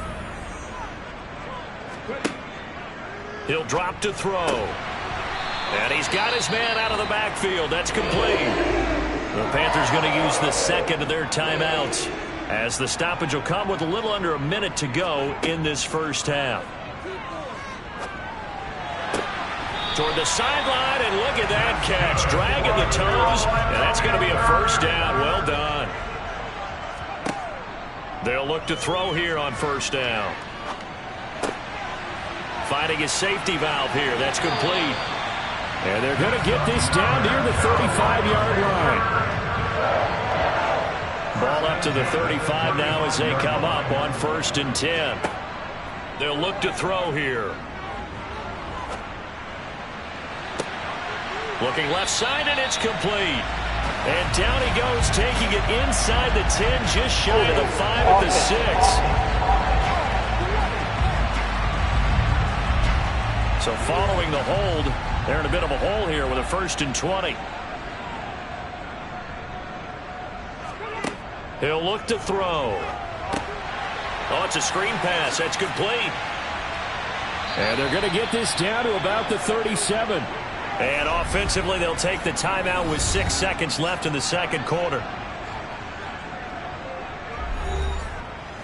He'll drop to throw. And he's got his man out of the backfield. That's complete. The Panthers going to use the second of their timeouts, as the stoppage will come with a little under a minute to go in this first half. Toward the sideline, and look at that catch. Dragging the toes, and that's going to be a first down. Well done. They'll look to throw here on first down. Finding his safety valve here. That's complete. And they're going to get this down near the 35-yard line. Ball up to the 35 now as they come up on 1st and 10. They'll look to throw here. Looking left side, and it's complete. And down he goes, taking it inside the 10, just shy of the 5 at the 6. So following the hold, they're in a bit of a hole here with a 1st and 20. He'll look to throw. Oh, it's a screen pass. That's complete. And they're going to get this down to about the 37. And offensively, they'll take the timeout with 6 seconds left in the second quarter.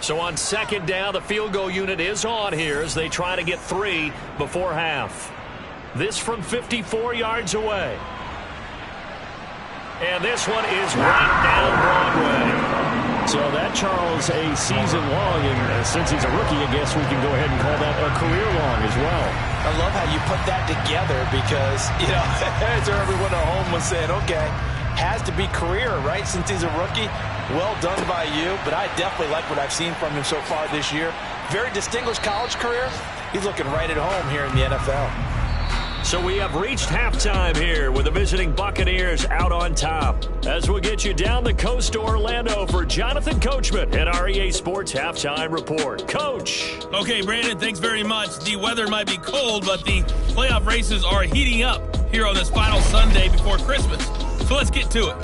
So on 2nd down, the field goal unit is on here as they try to get 3 before half. This from 54 yards away. And this one is right down Broadway. So that, Charles, a season long, and since he's a rookie, I guess we can go ahead and call that a career long as well. I love how you put that together because, you know, as everyone at home was saying, okay, has to be career, right, since he's a rookie. Well done by you, but I definitely like what I've seen from him so far this year. Very distinguished college career. He's looking right at home here in the NFL. So we have reached halftime here with the visiting Buccaneers out on top. As we'll get you down the coast to Orlando for Jonathan Coachman at our EA Sports Halftime Report. Coach. Okay, Brandon, thanks very much. The weather might be cold, but the playoff races are heating up here on this final Sunday before Christmas. So let's get to it.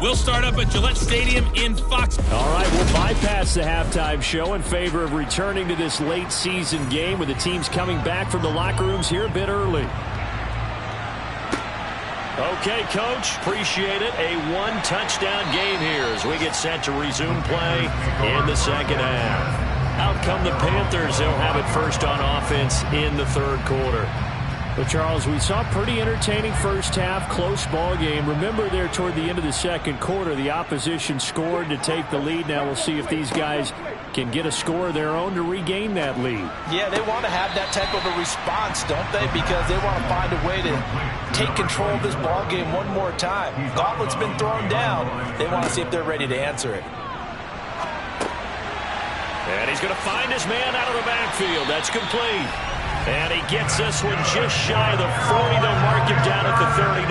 We'll start up at Gillette Stadium in Foxborough. All right, we'll bypass the halftime show in favor of returning to this late season game with the teams coming back from the locker rooms here a bit early. Okay, Coach, appreciate it. A one-touchdown game here as we get set to resume play in the second half. Out come the Panthers. They'll have it first on offense in the third quarter. Well, Charles, we saw a pretty entertaining first half, close ball game. Remember there toward the end of the second quarter, the opposition scored to take the lead. Now we'll see if these guys can get a score of their own to regain that lead. Yeah, they want to have that type of a response, don't they? Because they want to find a way to take control of this ball game one more time. Gauntlet's been thrown down. They want to see if they're ready to answer it. And he's going to find his man out of the backfield. That's complete. And he gets this one just shy of the 40. They'll mark him down at the 39.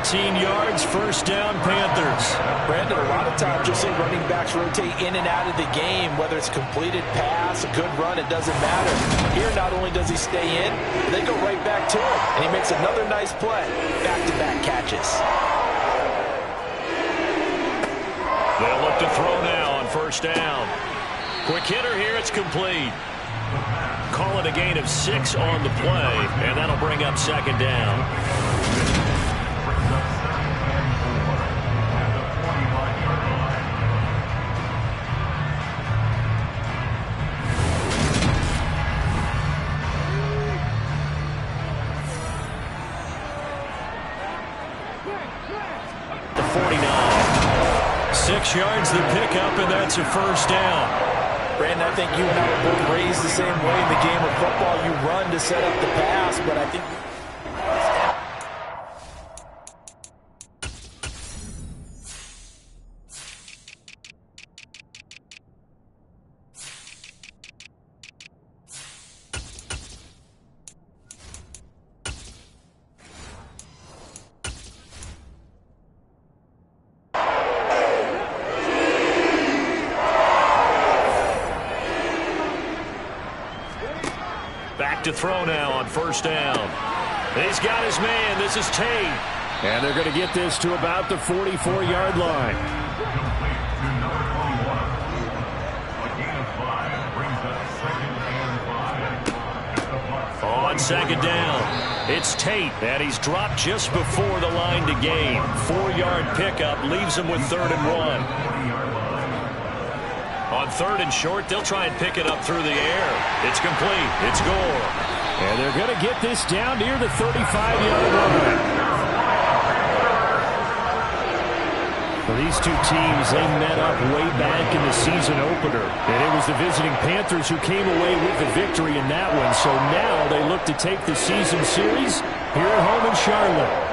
13 yards, first down, Panthers. Brandon, a lot of times you'll see running backs rotate in and out of the game, whether it's a completed pass, a good run, it doesn't matter. Here, not only does he stay in, but they go right back to him, and he makes another nice play. Back-to-back catches. They'll look to throw now on first down. Quick hitter here, it's complete. Call it a gain of 6 on the play, and that'll bring up second down. The 49. 6 yards the pickup, and that's a first down. Brandon, I think you and I were both raised the same way in the game of football. You run to set up the pass, but I think... Back to throw now on first down. He's got his man. This is Tate. And they're going to get this to about the 44-yard line. Complete to number 21. A gain of 5 brings up 2nd and 5. At the punt. On second down, it's Tate, and he's dropped just before the line to gain. 4-yard pickup leaves him with 3rd and 1. On 3rd and short, they'll try and pick it up through the air. It's complete. It's Gore. And they're going to get this down near the 35-yard line. For these two teams, they met up way back in the season opener. And it was the visiting Panthers who came away with the victory in that one. So now they look to take the season series here at home in Charlotte.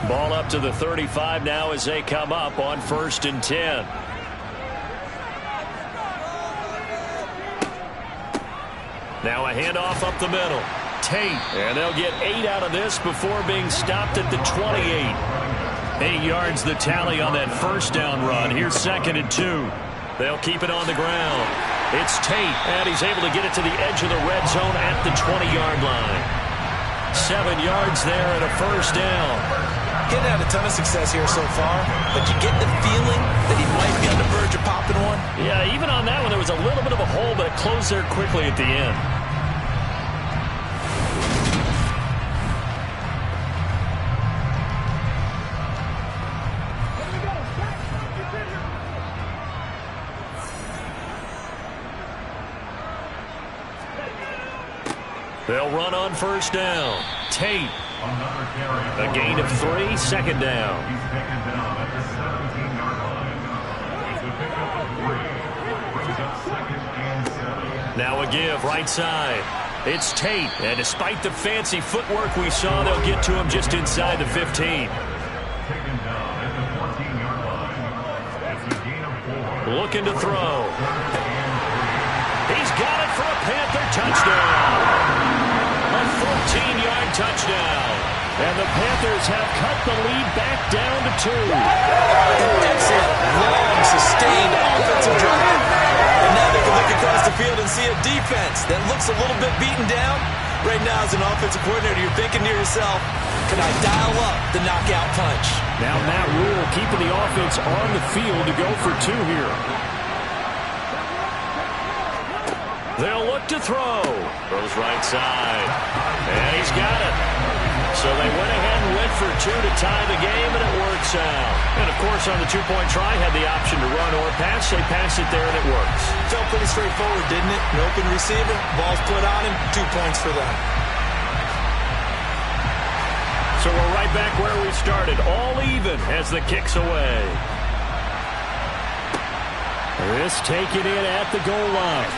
Ball up to the 35 now as they come up on 1st and 10. Now a handoff up the middle. Tate, and they'll get 8 out of this before being stopped at the 28. 8 yards the tally on that first down run. Here's 2nd and 2. They'll keep it on the ground. It's Tate, and he's able to get it to the edge of the red zone at the 20-yard line. 7 yards there and a first down. Getting had a ton of success here so far, but you get the feeling that he might be on the verge of popping one. Yeah, even on that one, there was a little bit of a hole, but it closed there quickly at the end. They'll run on first down. Tate. A gain of 3, second down. He's taken down at the 17-yard line. It's a pickup of 3. Brings up 2nd and 7. Now a give, right side. It's Tate, and despite the fancy footwork we saw, they'll get to him just inside the 15. Taken down at the 14-yard line. It's a gain of 4. Looking to throw. He's got it for a Panther touchdown. A 14-yard touchdown. And the Panthers have cut the lead back down to 2. An excellent, long, sustained offensive drive. And now they can look across the field and see a defense that looks a little bit beaten down. Right now, as an offensive coordinator, you're thinking to yourself, can I dial up the knockout punch? Now Matt Rule keeping the offense on the field to go for 2 here. They'll look to throw. Throws right side. And he's got it. So they went ahead and went for 2 to tie the game, and it works out. And, of course, on the two-point try, had the option to run or pass. They pass it there, and it works. Felt pretty straightforward, didn't it? An open receiver, ball's put on him, 2 points for them. So we're right back where we started, all even as the kick's away. This taken in at the goal line.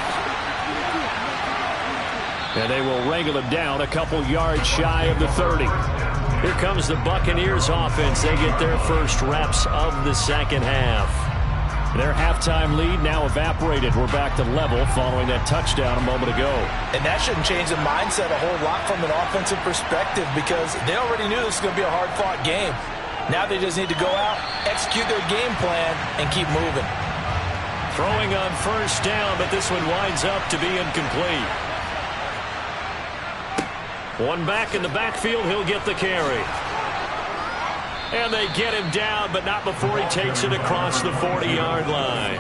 And they will wrangle him down a couple yards shy of the 30. Here comes the Buccaneers offense. They get their first reps of the second half. Their halftime lead now evaporated. We're back to level following that touchdown a moment ago. And that shouldn't change the mindset a whole lot from an offensive perspective because they already knew this was going to be a hard-fought game. Now they just need to go out, execute their game plan, and keep moving. Throwing on first down, but this one winds up to be incomplete. One back in the backfield, he'll get the carry. And they get him down, but not before he takes it across the 40-yard line.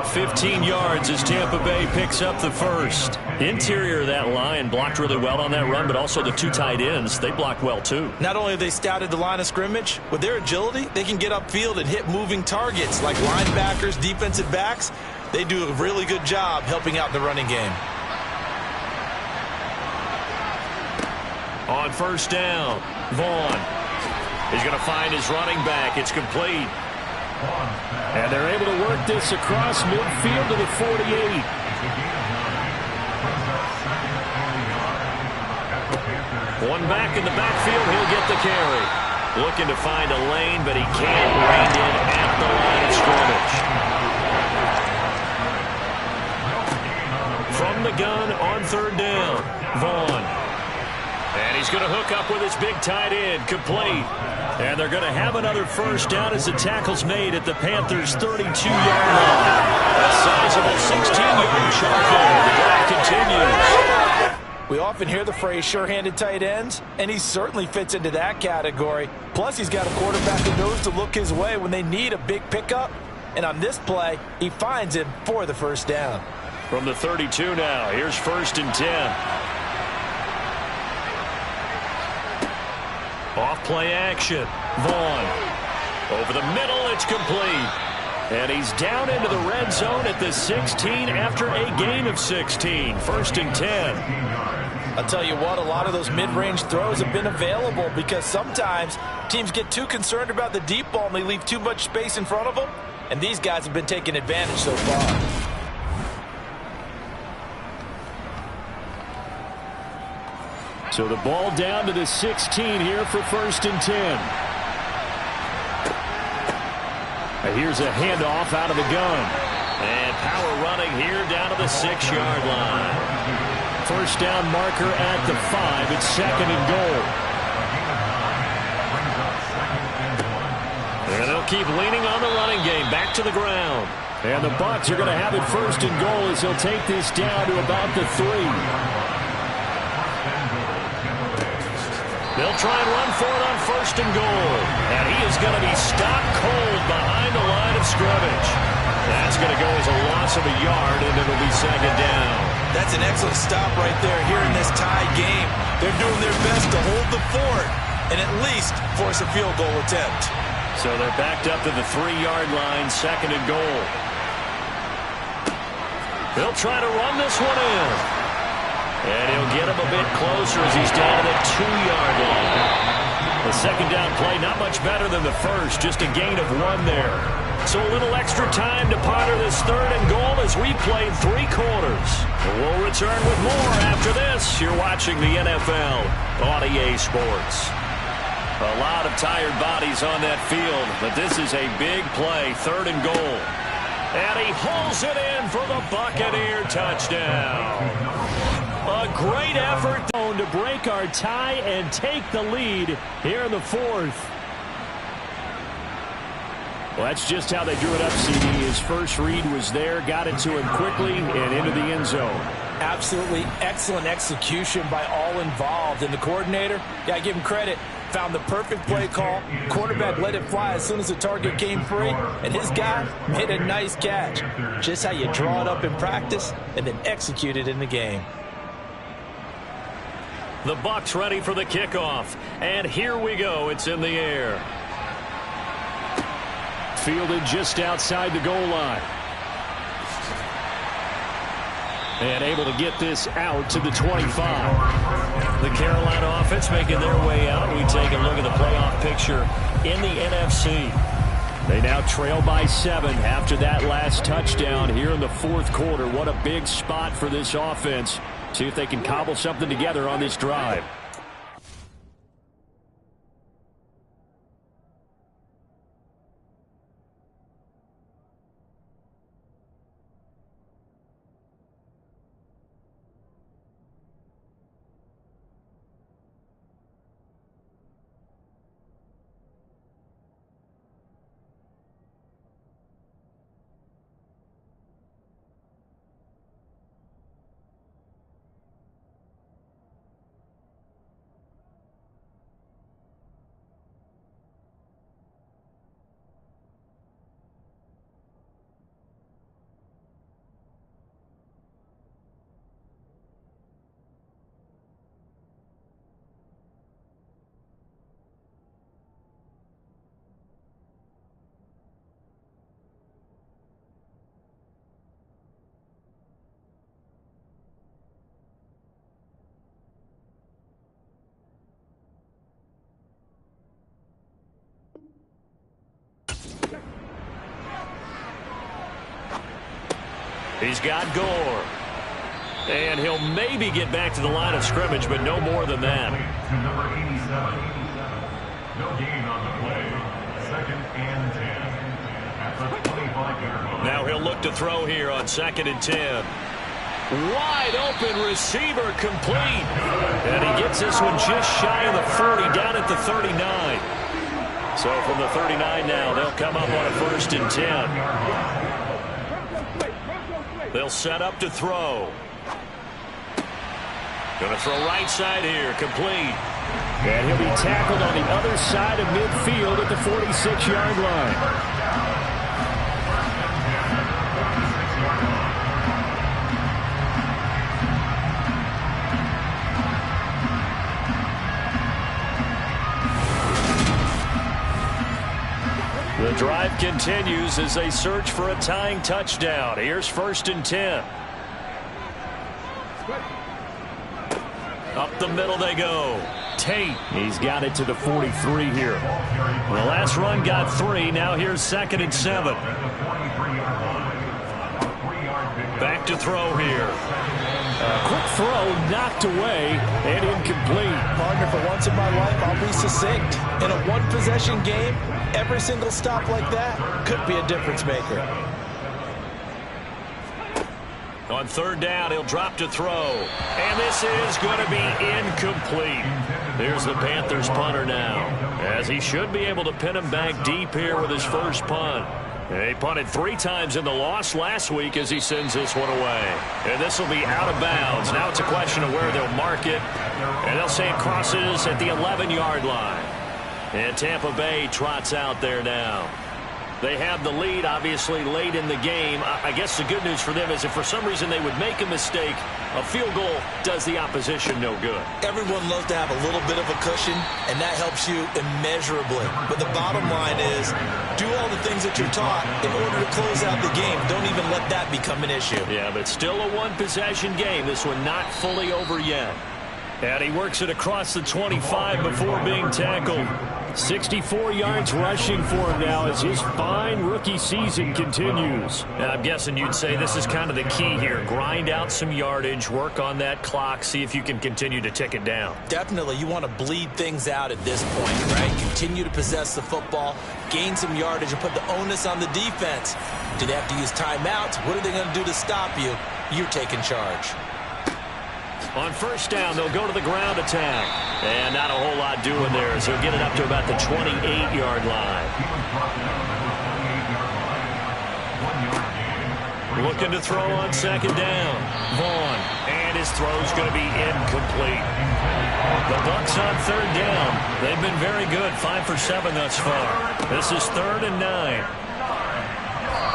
15 yards as Tampa Bay picks up the first. Interior of that line blocked really well on that run, but also the 2 tight ends, they blocked well too. Not only have they scouted the line of scrimmage, with their agility, they can get upfield and hit moving targets like linebackers, defensive backs. They do a really good job helping out in the running game. On first down, Vaughn. He's going to find his running back. It's complete. And they're able to work this across midfield to the 48. One back in the backfield. He'll get the carry. Looking to find a lane, but he can't. Reined in at the line of scrimmage. From the gun on third down, Vaughn. And he's going to hook up with his big tight end, complete. And they're going to have another first down as the tackle's made at the Panthers' 32-yard line. A sizable 16-yard chunk there. The drive continues. We often hear the phrase sure-handed tight ends, and he certainly fits into that category. Plus, he's got a quarterback who knows to look his way when they need a big pickup. And on this play, he finds him for the first down. From the 32 now, here's 1st and 10. Off play action. Vaughn. Over the middle, it's complete. And he's down into the red zone at the 16 after a gain of 16. 1st and 10. I'll tell you what, a lot of those mid-range throws have been available because sometimes teams get too concerned about the deep ball and they leave too much space in front of them. And these guys have been taking advantage so far. So the ball down to the 16 here for 1st and 10. And here's a handoff out of the gun. And power running here down to the 6-yard line. First down marker at the 5. It's 2nd and goal. And they'll keep leaning on the running game. Back to the ground. And the Bucs are going to have it 1st and goal as they'll take this down to about the 3. They'll try and run for it on 1st and goal. And he is going to be stopped cold behind the line of scrimmage. That's going to go as a loss of a yard, and it'll be 2nd down. That's an excellent stop right there here in this tie game. They're doing their best to hold the fort and at least force a field goal attempt. So they're backed up to the 3-yard line, 2nd and goal. They'll try to run this one in. And he'll get him a bit closer as he's down to the 2-yard line. The second down play, not much better than the first, just a gain of 1 there. So a little extra time to ponder this 3rd and goal as we played 3 quarters. We'll return with more after this. You're watching the NFL on EA Sports. A lot of tired bodies on that field, but this is a big play, 3rd and goal. And he hauls it in for the Buccaneer touchdown. A great effort to break our tie and take the lead here in the 4th. Well, that's just how they drew it up, CD. His first read was there, got it to him quickly, and into the end zone. Absolutely excellent execution by all involved. And the coordinator, got to give him credit, found the perfect play call. Quarterback let it fly as soon as the target came free, and his guy made a nice catch. Just how you draw it up in practice and then execute it in the game. The Bucs ready for the kickoff, and here we go. It's in the air. Fielded just outside the goal line. And able to get this out to the 25. The Carolina offense making their way out. We take a look at the playoff picture in the NFC. They now trail by 7 after that last touchdown here in the 4th quarter. What a big spot for this offense. See if they can cobble something together on this drive. He's got Gore. And he'll maybe get back to the line of scrimmage, but no more than that. To number 87. No gain on the play. 2nd and 10. At the 25-yard line. Now he'll look to throw here on 2nd and 10. Wide open receiver complete. And he gets this one just shy of the 40, down at the 39. So from the 39 now, they'll come up on a 1st and 10. They'll set up to throw. Going to throw right side here, complete. And he'll be tackled on the other side of midfield at the 46-yard line. The drive continues as they search for a tying touchdown. Here's 1st and 10. Up the middle they go. Tate. He's got it to the 43 here. The last run got 3. Now here's 2nd and 7. Back to throw here. Quick throw knocked away and incomplete. Partner, for once in my life, I'll be succinct. In a one-possession game, every single stop like that could be a difference maker. On 3rd down, he'll drop to throw. And this is going to be incomplete. Here's the Panthers punter now, as he should be able to pin him back deep here with his first punt. He punted 3 times in the loss last week as he sends this one away. And this will be out of bounds. Now it's a question of where they'll mark it. And they'll say it crosses at the 11-yard line. And Tampa Bay trots out there now. They have the lead, obviously, late in the game. I guess the good news for them is if for some reason they would make a mistake, A field goal does the opposition no good. Everyone loves to have a little bit of a cushion, and that helps you immeasurably. But the bottom line is, do all the things that you're taught in order to close out the game. Don't even let that become an issue. Yeah, but still a one-possession game. This one not fully over yet. And he works it across the 25 before being tackled. 64 yards rushing for him now as his fine rookie season continues. And I'm guessing you'd say this is kind of the key here. Grind out some yardage, work on that clock, see if you can continue to tick it down. Definitely, you want to bleed things out at this point, right? Continue to possess the football, gain some yardage, and put the onus on the defense. Do they have to use timeouts? What are they going to do to stop you? You're taking charge. On first down, they'll go to the ground attack. And not a whole lot doing there, so he'll get it up to about the 28-yard line. Looking to throw on second down. Vaughn, and his throw's going to be incomplete. The Bucs on third down. They've been very good, 5 for 7 thus far. This is 3rd and 9.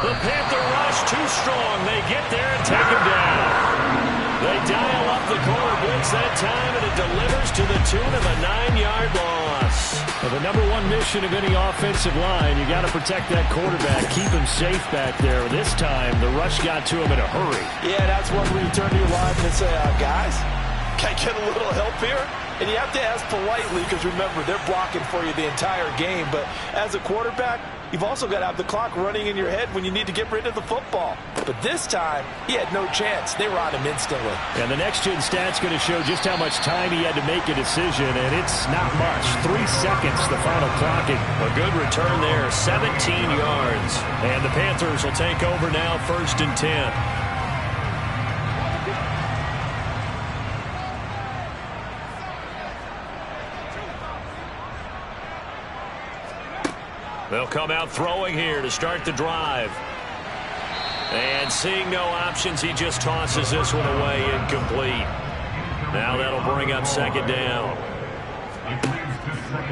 The Panther rush too strong. They get there and take him down. They dial up the corner blitz that time, and it delivers to the tune of a 9-yard loss. Well, the number one mission of any offensive line, you got to protect that quarterback, keep him safe back there. This time, the rush got to him in a hurry. Yeah, that's one where you turn to your line and say, guys, can I get a little help here? And you have to ask politely because, remember, they're blocking for you the entire game. But as a quarterback, you've also got to have the clock running in your head when you need to get rid of the football. But this time, he had no chance. They were on him instantly. And the next-gen stat's going to show just how much time he had to make a decision, and it's not much. 3 seconds, the final clocking. A good return there, 17 yards. And the Panthers will take over now, 1st and 10. They'll come out throwing here to start the drive. And seeing no options, he just tosses this one away, incomplete. Now that'll bring up second down.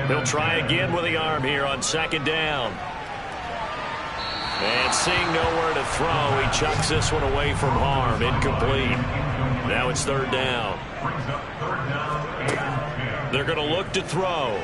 He'll try again with the arm here on second down. And seeing nowhere to throw, he chucks this one away from harm, incomplete. Now it's 3rd down. They're going to look to throw.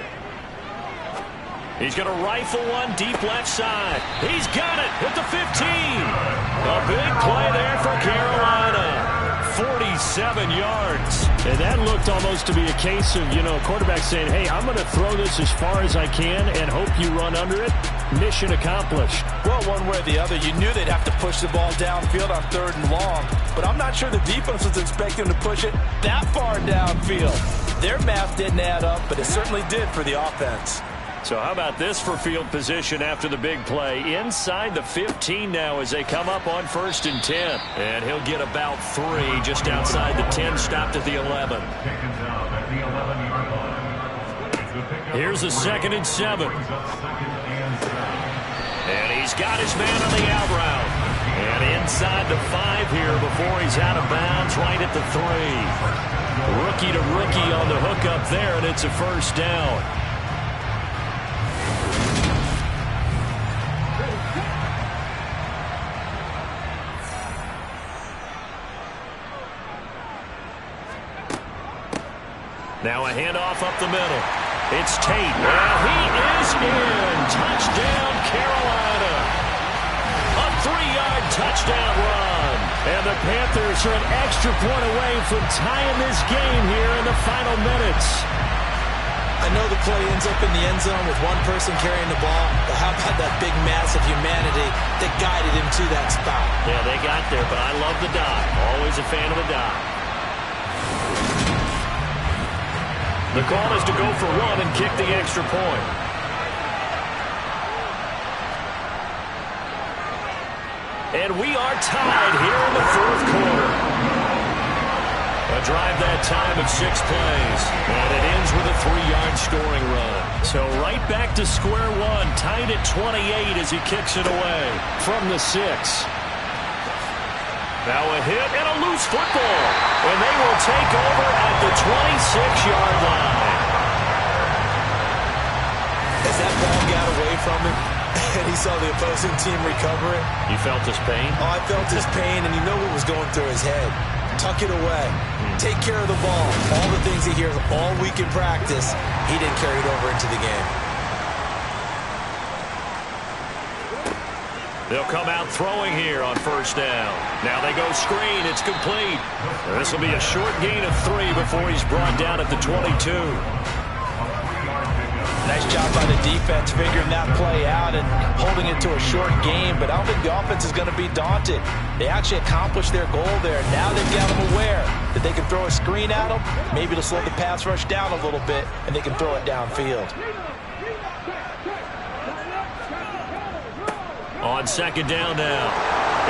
He's going to rifle one deep left side. He's got it at the 15. A big play there for Carolina. 47 yards. And that looked almost to be a case of, a quarterback saying, hey, I'm going to throw this as far as I can and hope you run under it. Mission accomplished. Well, one way or the other, you knew they'd have to push the ball downfield on 3rd and long. But I'm not sure the defense was expecting to push it that far downfield. Their math didn't add up, but it certainly did for the offense. So how about this for field position after the big play? Inside the 15 now as they come up on 1st and 10. And he'll get about 3 just outside the 10, stopped at the 11. Here's a 2nd and 7. And he's got his man on the out route. And inside the 5 here before he's out of bounds, right at the 3. Rookie to rookie on the hook up there, and it's a 1st down. Now a handoff up the middle. It's Tate. Well, he is in. Touchdown, Carolina. A 3-yard touchdown run. And the Panthers are an extra point away from tying this game here in the final minutes. I know the play ends up in the end zone with one person carrying the ball, but how about that big mass of humanity that guided him to that spot? Yeah, they got there, but I love the dive. Always a fan of the dive. The call is to go for 1 and kick the extra point. And we are tied here in the 4th quarter. A drive that time of 6 plays. And it ends with a 3-yard scoring run. So right back to square one, tied at 28 as he kicks it away from the 6. Now a hit and a loose football. And they will take over at the 26-yard line. As that ball got away from him, and he saw the opposing team recover it. You felt his pain? Oh, I felt his pain, and you know what was going through his head. tuck it away, take care of the ball. All the things he hears all week in practice, he didn't carry it over into the game. They'll come out throwing here on first down. Now they go screen. It's complete. This will be a short gain of 3 before he's brought down at the 22. Nice job by the defense figuring that play out and holding it to a short game, but I don't think the offense is going to be daunted. They actually accomplished their goal there. Now they've got them aware that they can throw a screen at them. Maybe to slow the pass rush down a little bit, and they can throw it downfield. On second down now,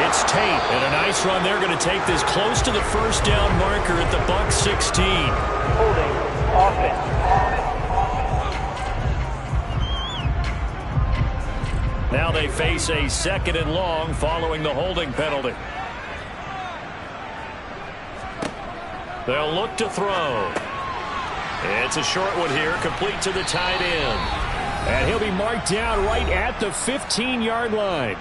it's Tate, and a nice run. They're going to take this close to the first down marker at the Bucs 16. Holding offense. Now they face a 2nd and long following the holding penalty. They'll look to throw. It's a short one here, complete to the tight end. And he'll be marked down right at the 15-yard line.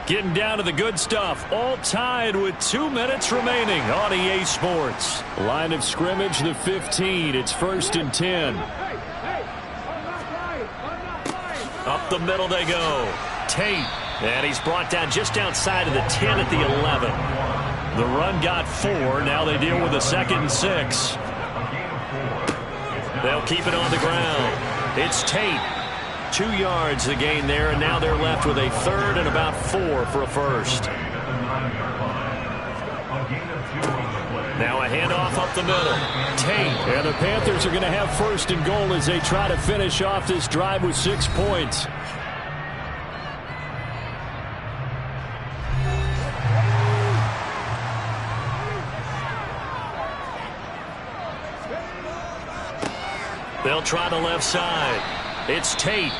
Getting down to the good stuff. All tied with 2 minutes remaining on EA Sports. Line of scrimmage, the 15. It's 1st and 10. Up the middle they go. Tate. And he's brought down just outside of the 10 at the 11. The run got 4. Now they deal with a 2nd and 6. They'll keep it on the ground. It's Tate. 2 yards the gain there, and now they're left with a 3rd and about 4 for a first. Now a handoff up the middle. Tate. And the Panthers are going to have 1st and goal as they try to finish off this drive with 6 points. They'll try the left side. It's Tate.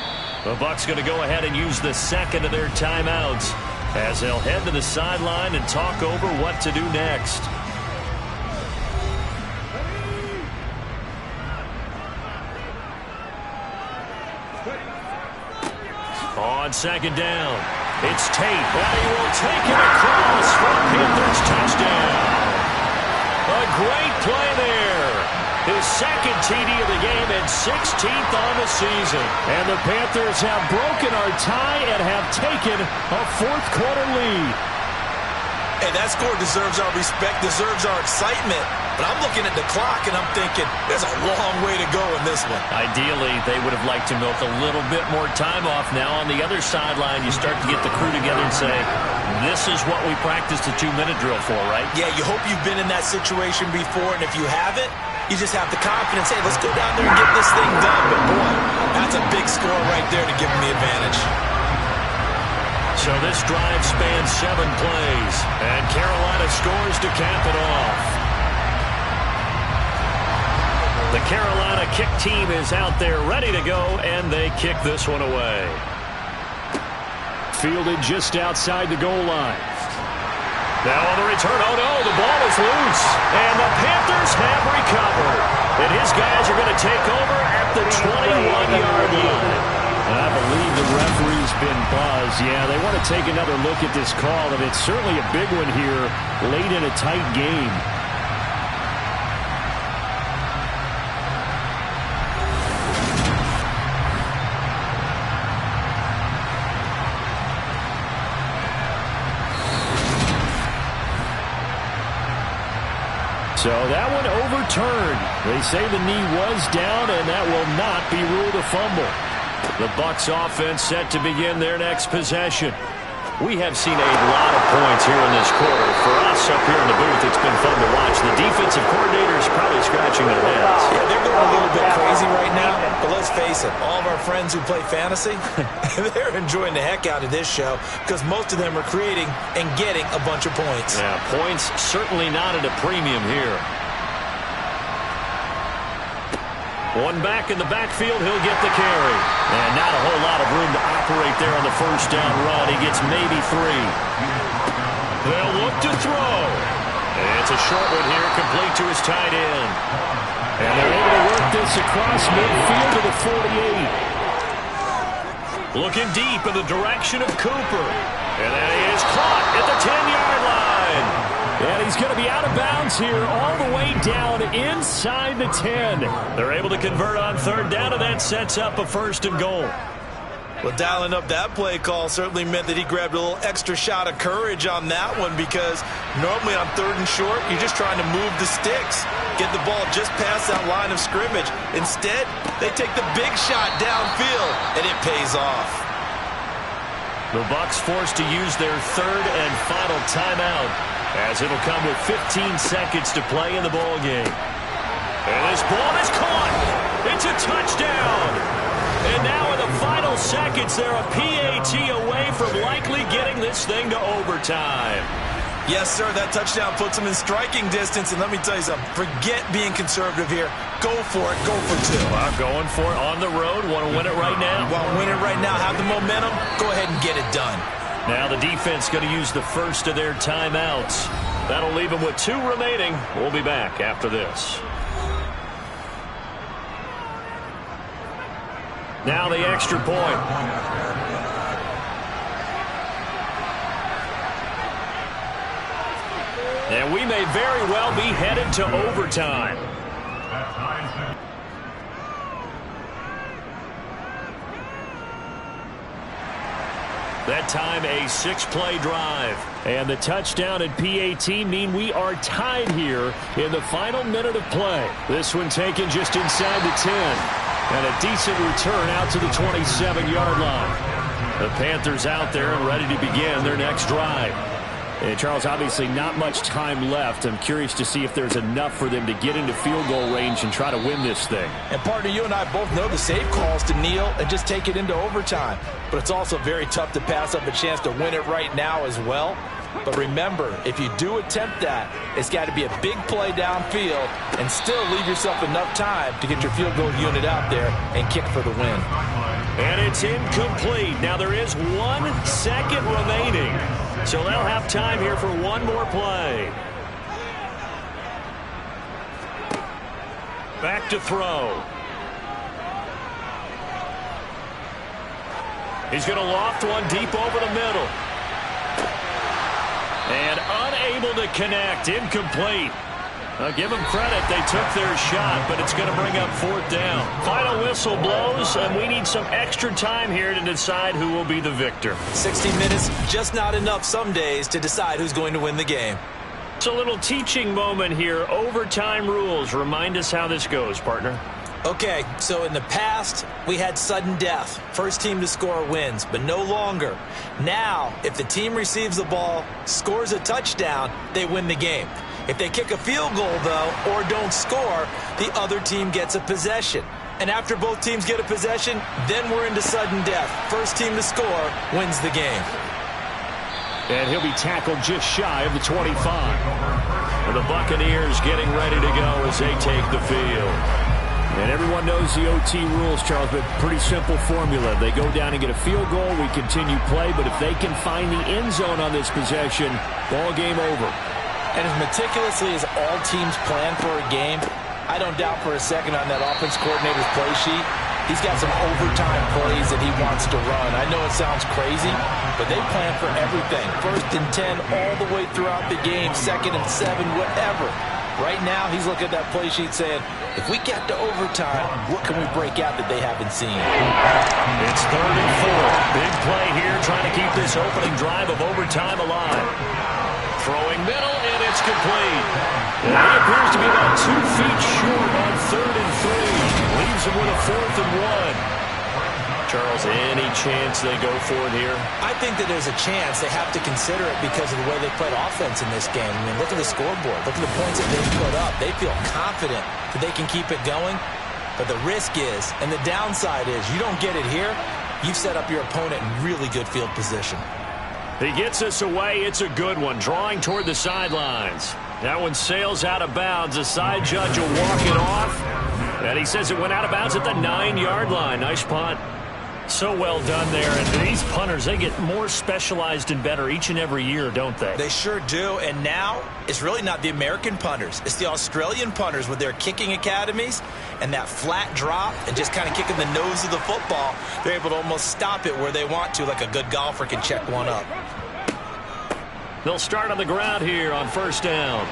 The Bucs going to go ahead and use the 2nd of their timeouts as they'll head to the sideline and talk over what to do next. On second down, it's Tate. And he will take it across for a Panthers touchdown. A great play there. His 2nd TD of the game and 16th on the season. And the Panthers have broken our tie and have taken a 4th quarter lead. Hey, that score deserves our respect, deserves our excitement. But I'm looking at the clock and I'm thinking there's a long way to go in this one. Ideally, they would have liked to milk a little bit more time off. Now on the other sideline, you start to get the crew together and say, this is what we practiced a 2-minute drill for, right? Yeah, you hope you've been in that situation before, and if you haven't, you just have the confidence, hey, let's go down there and get this thing done. But, boy, that's a big score right there to give them the advantage. So this drive spans 7 plays, and Carolina scores to cap it off. The Carolina kick team is out there ready to go, and they kick this one away. Fielded just outside the goal line. Now on the return, oh no, the ball is loose, and the Panthers have recovered. And his guys are going to take over at the 21-yard line. I believe the referee's been buzzed. Yeah, they want to take another look at this call, and it's certainly a big one here late in a tight game. So that one overturned. They say the knee was down, and that will not be ruled a fumble. The Bucs offense set to begin their next possession. We have seen a lot of points here in this quarter. For us up here in the booth, it's been fun to watch. The defensive coordinators probably scratching their heads. Yeah, they're going a little bit crazy right now, but let's face it, all of our friends who play fantasy, they're enjoying the heck out of this show because most of them are creating and getting a bunch of points. Yeah, points certainly not at a premium here. One back in the backfield, he'll get the carry. And not a whole lot of room to operate there on the first down run. He gets maybe 3. They'll look to throw. And it's a short one here, complete to his tight end. And they're able to work this across midfield to the 48. Looking deep in the direction of Cooper. And then he is caught at the 10-yard line. And he's going to be out of bounds here all the way down inside the 10. They're able to convert on third down, and that sets up a 1st and goal. Well, dialing up that play call certainly meant that he grabbed a little extra shot of courage on that one, because normally on 3rd and short, you're just trying to move the sticks, get the ball just past that line of scrimmage. Instead, they take the big shot downfield, and it pays off. The Bucs forced to use their 3rd and final timeout, as it'll come with 15 seconds to play in the ball game. And this ball is caught. It's a touchdown. And now in the final seconds, they're a PAT away from likely getting this thing to overtime. Yes, sir, that touchdown puts them in striking distance. And let me tell you something, forget being conservative here. Go for it, go for 2. Well, going for it on the road. Want to win it right now? Want to win it right now, have the momentum, go ahead and get it done. Now the defense going to use the first of their timeouts. That'll leave them with 2 remaining. We'll be back after this. Now the extra point. And we may very well be headed to overtime. That time a 6-play drive. And the touchdown and PAT mean we are tied here in the final minute of play. This one taken just inside the 10. And a decent return out to the 27-yard line. The Panthers out there and ready to begin their next drive. And Charles, obviously not much time left. I'm curious to see if there's enough for them to get into field goal range and try to win this thing. And partner, you and I both know the safe calls to kneel and just take it into overtime. But it's also very tough to pass up a chance to win it right now as well. But remember, if you do attempt that, it's got to be a big play downfield and still leave yourself enough time to get your field goal unit out there and kick for the win. And it's incomplete. Now there is 1 second remaining. So they'll have time here for one more play. Back to throw. He's going to loft one deep over the middle. And unable to connect. Incomplete. I'll give them credit. They took their shot, but it's going to bring up 4th down. Final whistle blows, and we need some extra time here to decide who will be the victor. 60 minutes, just not enough some days to decide who's going to win the game. It's a little teaching moment here. Overtime rules. Remind us how this goes, partner. Okay, so in the past, we had sudden death. First team to score wins, but no longer. Now, if the team receives the ball, scores a touchdown, they win the game. If they kick a field goal, though, or don't score, the other team gets a possession. And after both teams get a possession, then we're into sudden death. First team to score wins the game. And he'll be tackled just shy of the 25. And the Buccaneers getting ready to go as they take the field. And everyone knows the OT rules, Charles, but pretty simple formula. They go down and get a field goal, we continue play, but if they can find the end zone on this possession, ball game over. And as meticulously as all teams plan for a game, I don't doubt for a second on that offense coordinator's play sheet, he's got some overtime plays that he wants to run. I know it sounds crazy, but they plan for everything. 1st and 10 all the way throughout the game, 2nd and 7, whatever. Right now, he's looking at that play sheet saying, if we get to overtime, what can we break out that they haven't seen? It's 3rd and 4. Big play here, trying to keep this opening drive of overtime alive. Throwing middle, and it's complete. And he appears to be about 2 feet short on 3rd and 3. Leaves him with a 4th and 1. Charles, any chance they go for it here? I think that there's a chance. They have to consider it because of the way they played offense in this game. I mean, look at the scoreboard. Look at the points that they've put up. They feel confident that they can keep it going. But the risk is, and the downside is, you don't get it here, you've set up your opponent in really good field position. He gets us away. It's a good one. Drawing toward the sidelines. That one sails out of bounds. The side judge will walk it off. And he says it went out of bounds at the 9-yard line. Nice punt. So well done there. And these punters, they get more specialized and better each and every year, don't they? They sure do. And now it's really not the American punters. It's the Australian punters with their kicking academies and that flat drop and just kind of kicking the nose of the football. They're able to almost stop it where they want to, like a good golfer can check one up. They'll start on the ground here on first down.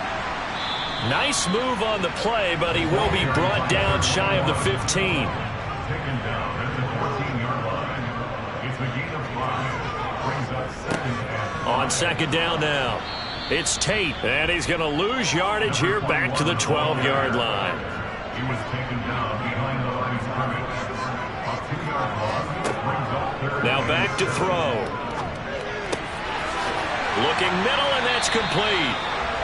Nice move on the play, but he will be brought down shy of the 15. Taken down at the 14-yard line. It's a gain of 5. Brings up second down. On second down now, it's Tate, and he's going to lose yardage here back to the 12-yard line. He was taken down behind the line of scrimmage. A 2-yard loss brings up third. Now back to throw. Looking middle, and that's complete.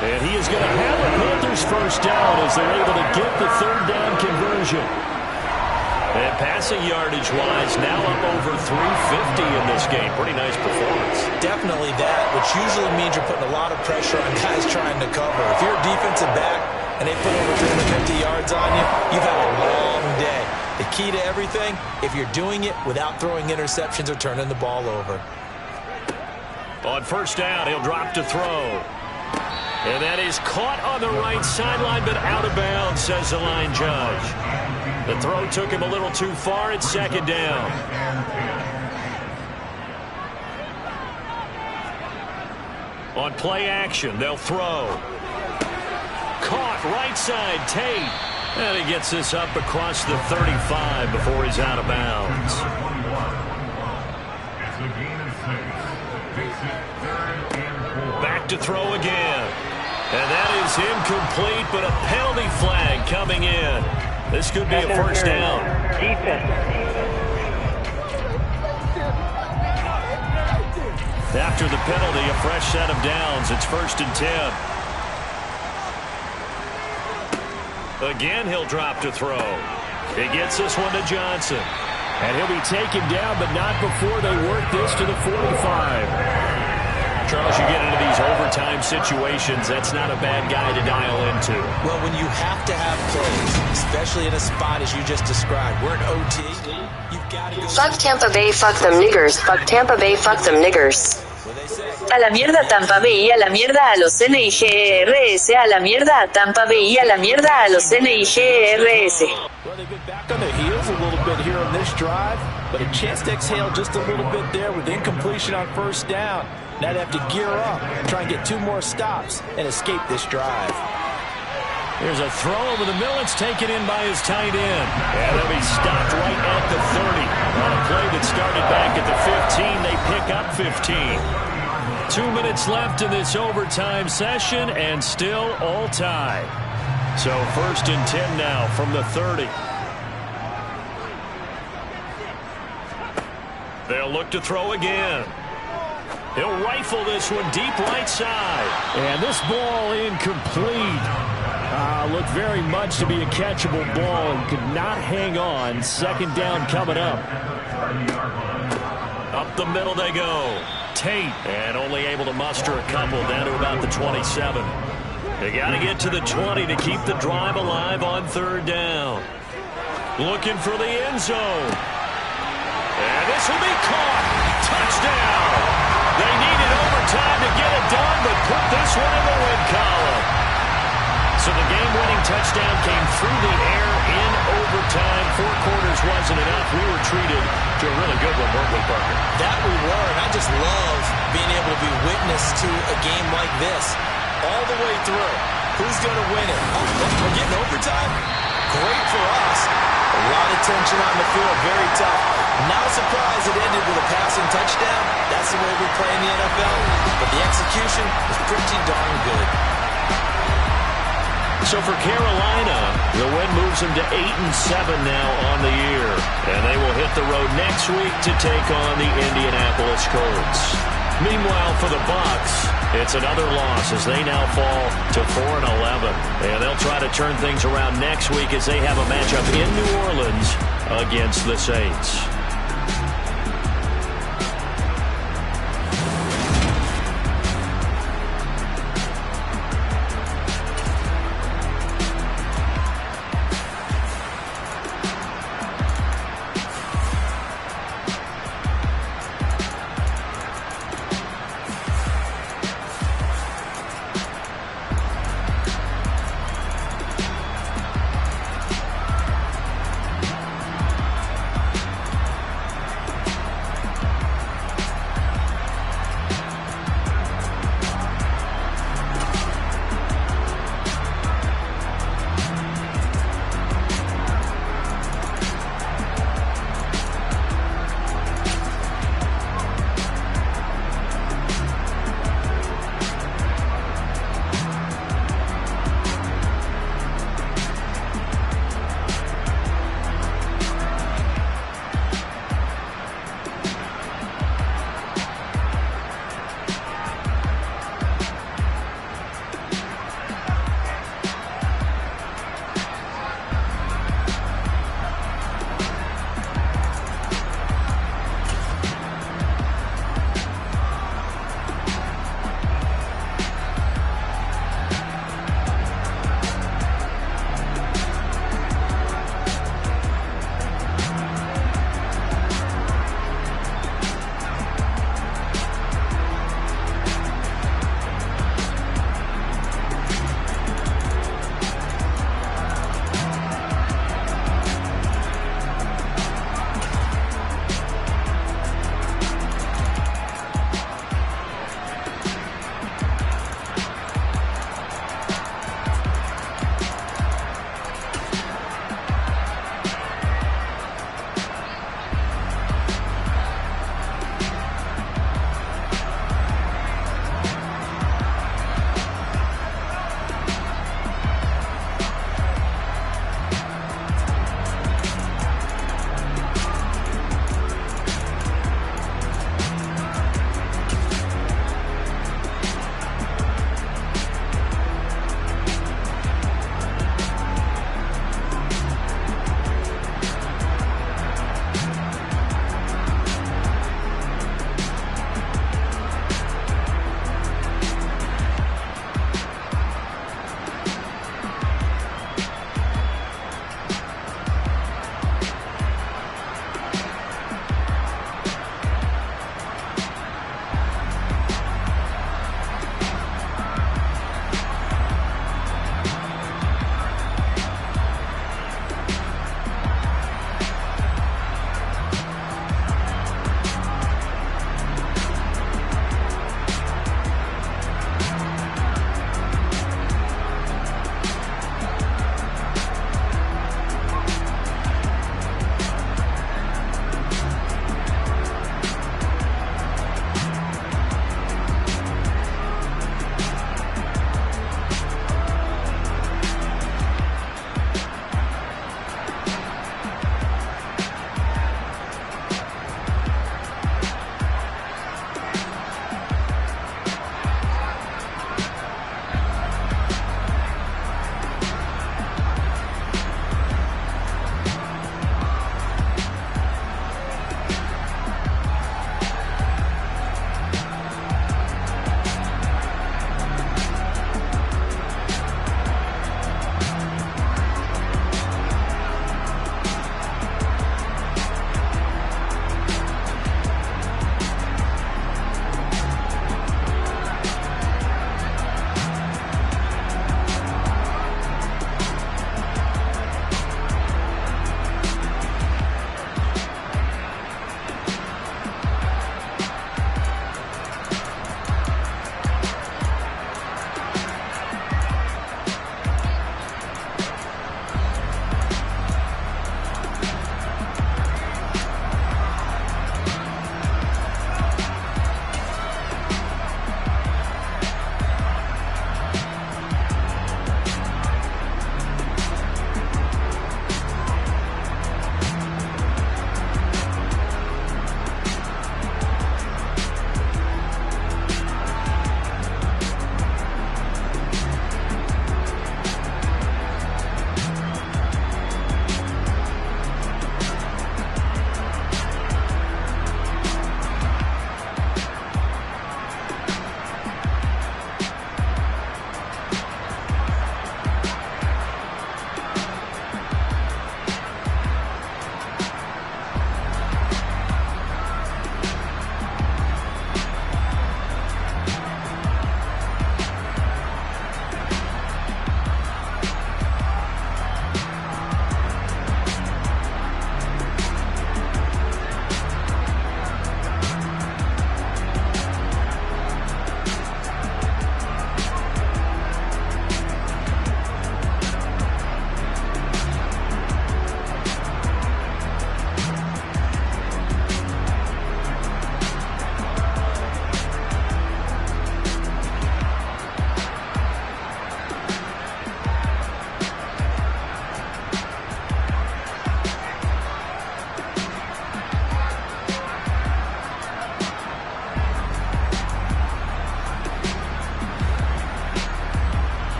And he is going to have the Panthers first down as they're able to get the third down conversion. And passing yardage-wise, now up over 350 in this game. Pretty nice performance. Definitely that, which usually means you're putting a lot of pressure on guys trying to cover. If you're a defensive back and they put over 350 yards on you, you've had a long day. The key to everything, if you're doing it without throwing interceptions or turning the ball over. On first down, he'll drop to throw. And that is caught on the right sideline, but out of bounds, says the line judge. The throw took him a little too far. It's second down. On play action, they'll throw. Caught right side, Tate. And he gets this up across the 35 before he's out of bounds. Back to throw again. And that is incomplete, but a penalty flag coming in. This could be a first down. After the penalty, a fresh set of downs. It's 1st and 10. Again, he'll drop to throw. He gets this one to Johnson. And he'll be taken down, but not before they work this to the 45. Charles, you get into these overtime situations, that's not a bad guy to dial into. Well, when you have to have plays, especially in a spot as you just described, we're in OT, you've got to go... Fuck Tampa Bay, fuck them niggers. Fuck Tampa Bay, fuck them niggers. A la mierda Tampa Bay, a la mierda a los NIGRS, a la mierda Tampa Bay, a la mierda a los NIGRS. Well, they've been back on their heels a little bit here on this drive, but a chance to exhale just a little bit there with incompletion on first down. Now they have to gear up, try and get 2 more stops, and escape this drive. There's a throw over the middle. It's taken in by his tight end. And they'll be stopped right at the 30. On a play that started back at the 15, they pick up 15. 2 minutes left in this overtime session, and still all tied. So 1st and 10 now from the 30. They'll look to throw again. He'll rifle this one deep right side. And this ball incomplete. Looked very much to be a catchable ball and could not hang on. Second down coming up. Up the middle they go. Tate, and only able to muster a couple down to about the 27. They got to get to the 20 to keep the drive alive on 3rd down. Looking for the end zone. And this will be caught. Touchdown. They needed overtime to get it done, but put this one in the win column. So the game-winning touchdown came through the air in overtime. 4 quarters wasn't enough. We were treated to a really good one, weren't we, Parker? That we were, and I just love being able to be witness to a game like this. All the way through. Who's going to win it? Oh, we're getting overtime? Great for us. A lot of tension on the field. Very tough. Not a surprise it ended with a passing touchdown. That's the way we play in the NFL. But the execution was pretty darn good. So for Carolina, the win moves them to 8-7 now on the year. And they will hit the road next week to take on the Indianapolis Colts. Meanwhile, for the Bucs, it's another loss as they now fall to 4-11. And they'll try to turn things around next week as they have a matchup in New Orleans against the Saints.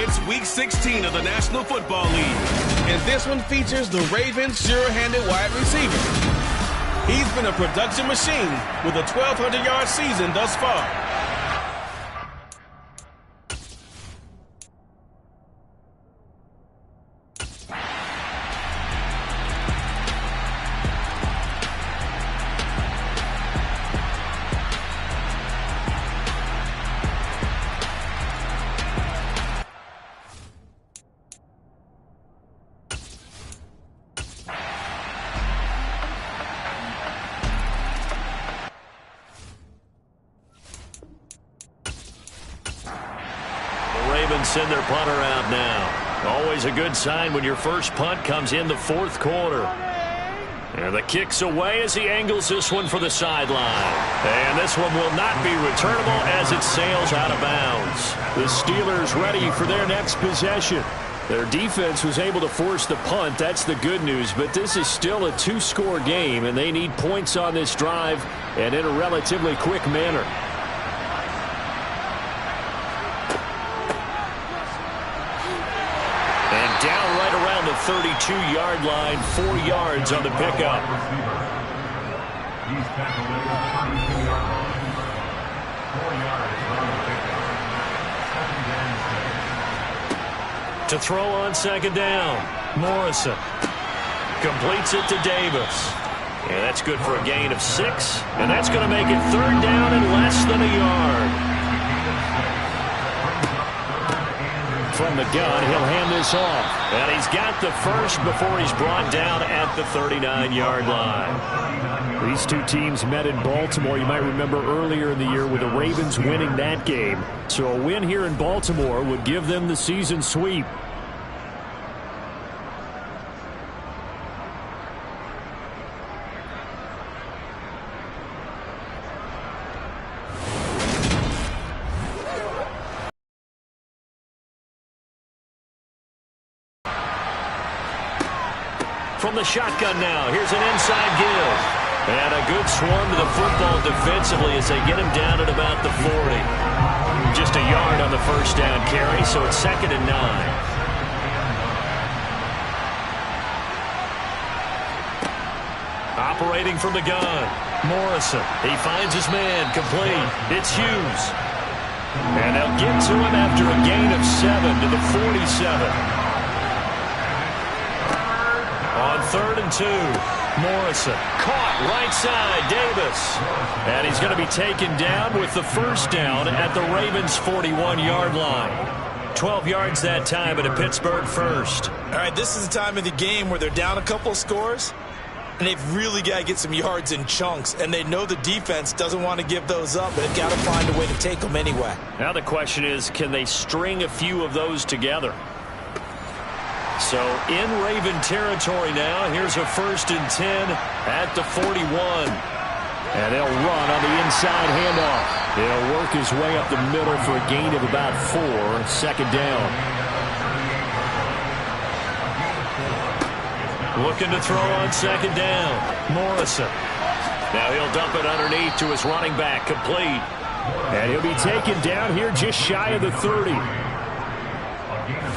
It's Week 16 of the National Football League, and this one features the Ravens' sure-handed wide receiver. He's been a production machine with a 1,200-yard season thus far. Send their punter out now. Always a good sign when your first punt comes in the fourth quarter. And the kick's away as he angles this one for the sideline. And this one will not be returnable as it sails out of bounds. The Steelers ready for their next possession. Their defense was able to force the punt. That's the good news. But this is still a two-score game, and they need points on this drive and in a relatively quick manner. Down right around the 32-yard line, 4 yards on the pickup. He's tackled at the 32-yard line. 4 yards on the pickup. To throw on second down, Morrison completes it to Davis. And that's good for a gain of 6. And that's going to make it third down and less than a yard. From the gun, he'll hand this off. And he's got the first before he's brought down at the 39-yard line. These two teams met in Baltimore. You might remember earlier in the year with the Ravens winning that game. So a win here in Baltimore would give them the season sweep. From the shotgun now, here's an inside give. And a good swarm to the football defensively as they get him down at about the 40. Just a yard on the first down carry, so it's 2nd and 9. Operating from the gun, Morrison. He finds his man, complete. It's Hughes. And they'll get to him after a gain of 7 to the 47. On 3rd and 2, Morrison caught right side, Davis. And he's going to be taken down with the first down at the Ravens' 41-yard line. 12 yards that time at a Pittsburgh first. All right, this is the time of the game where they're down a couple of scores, and they've really got to get some yards in chunks, and they know the defense doesn't want to give those up, but they've got to find a way to take them anyway. Now the question is, can they string a few of those together? So in Raven territory now, here's a 1st and 10 at the 41. And they'll run on the inside handoff. They'll work his way up the middle for a gain of about 4, 2nd down. Looking to throw on 2nd down, Morrison. Now he'll dump it underneath to his running back, complete. And he'll be taken down here just shy of the 30.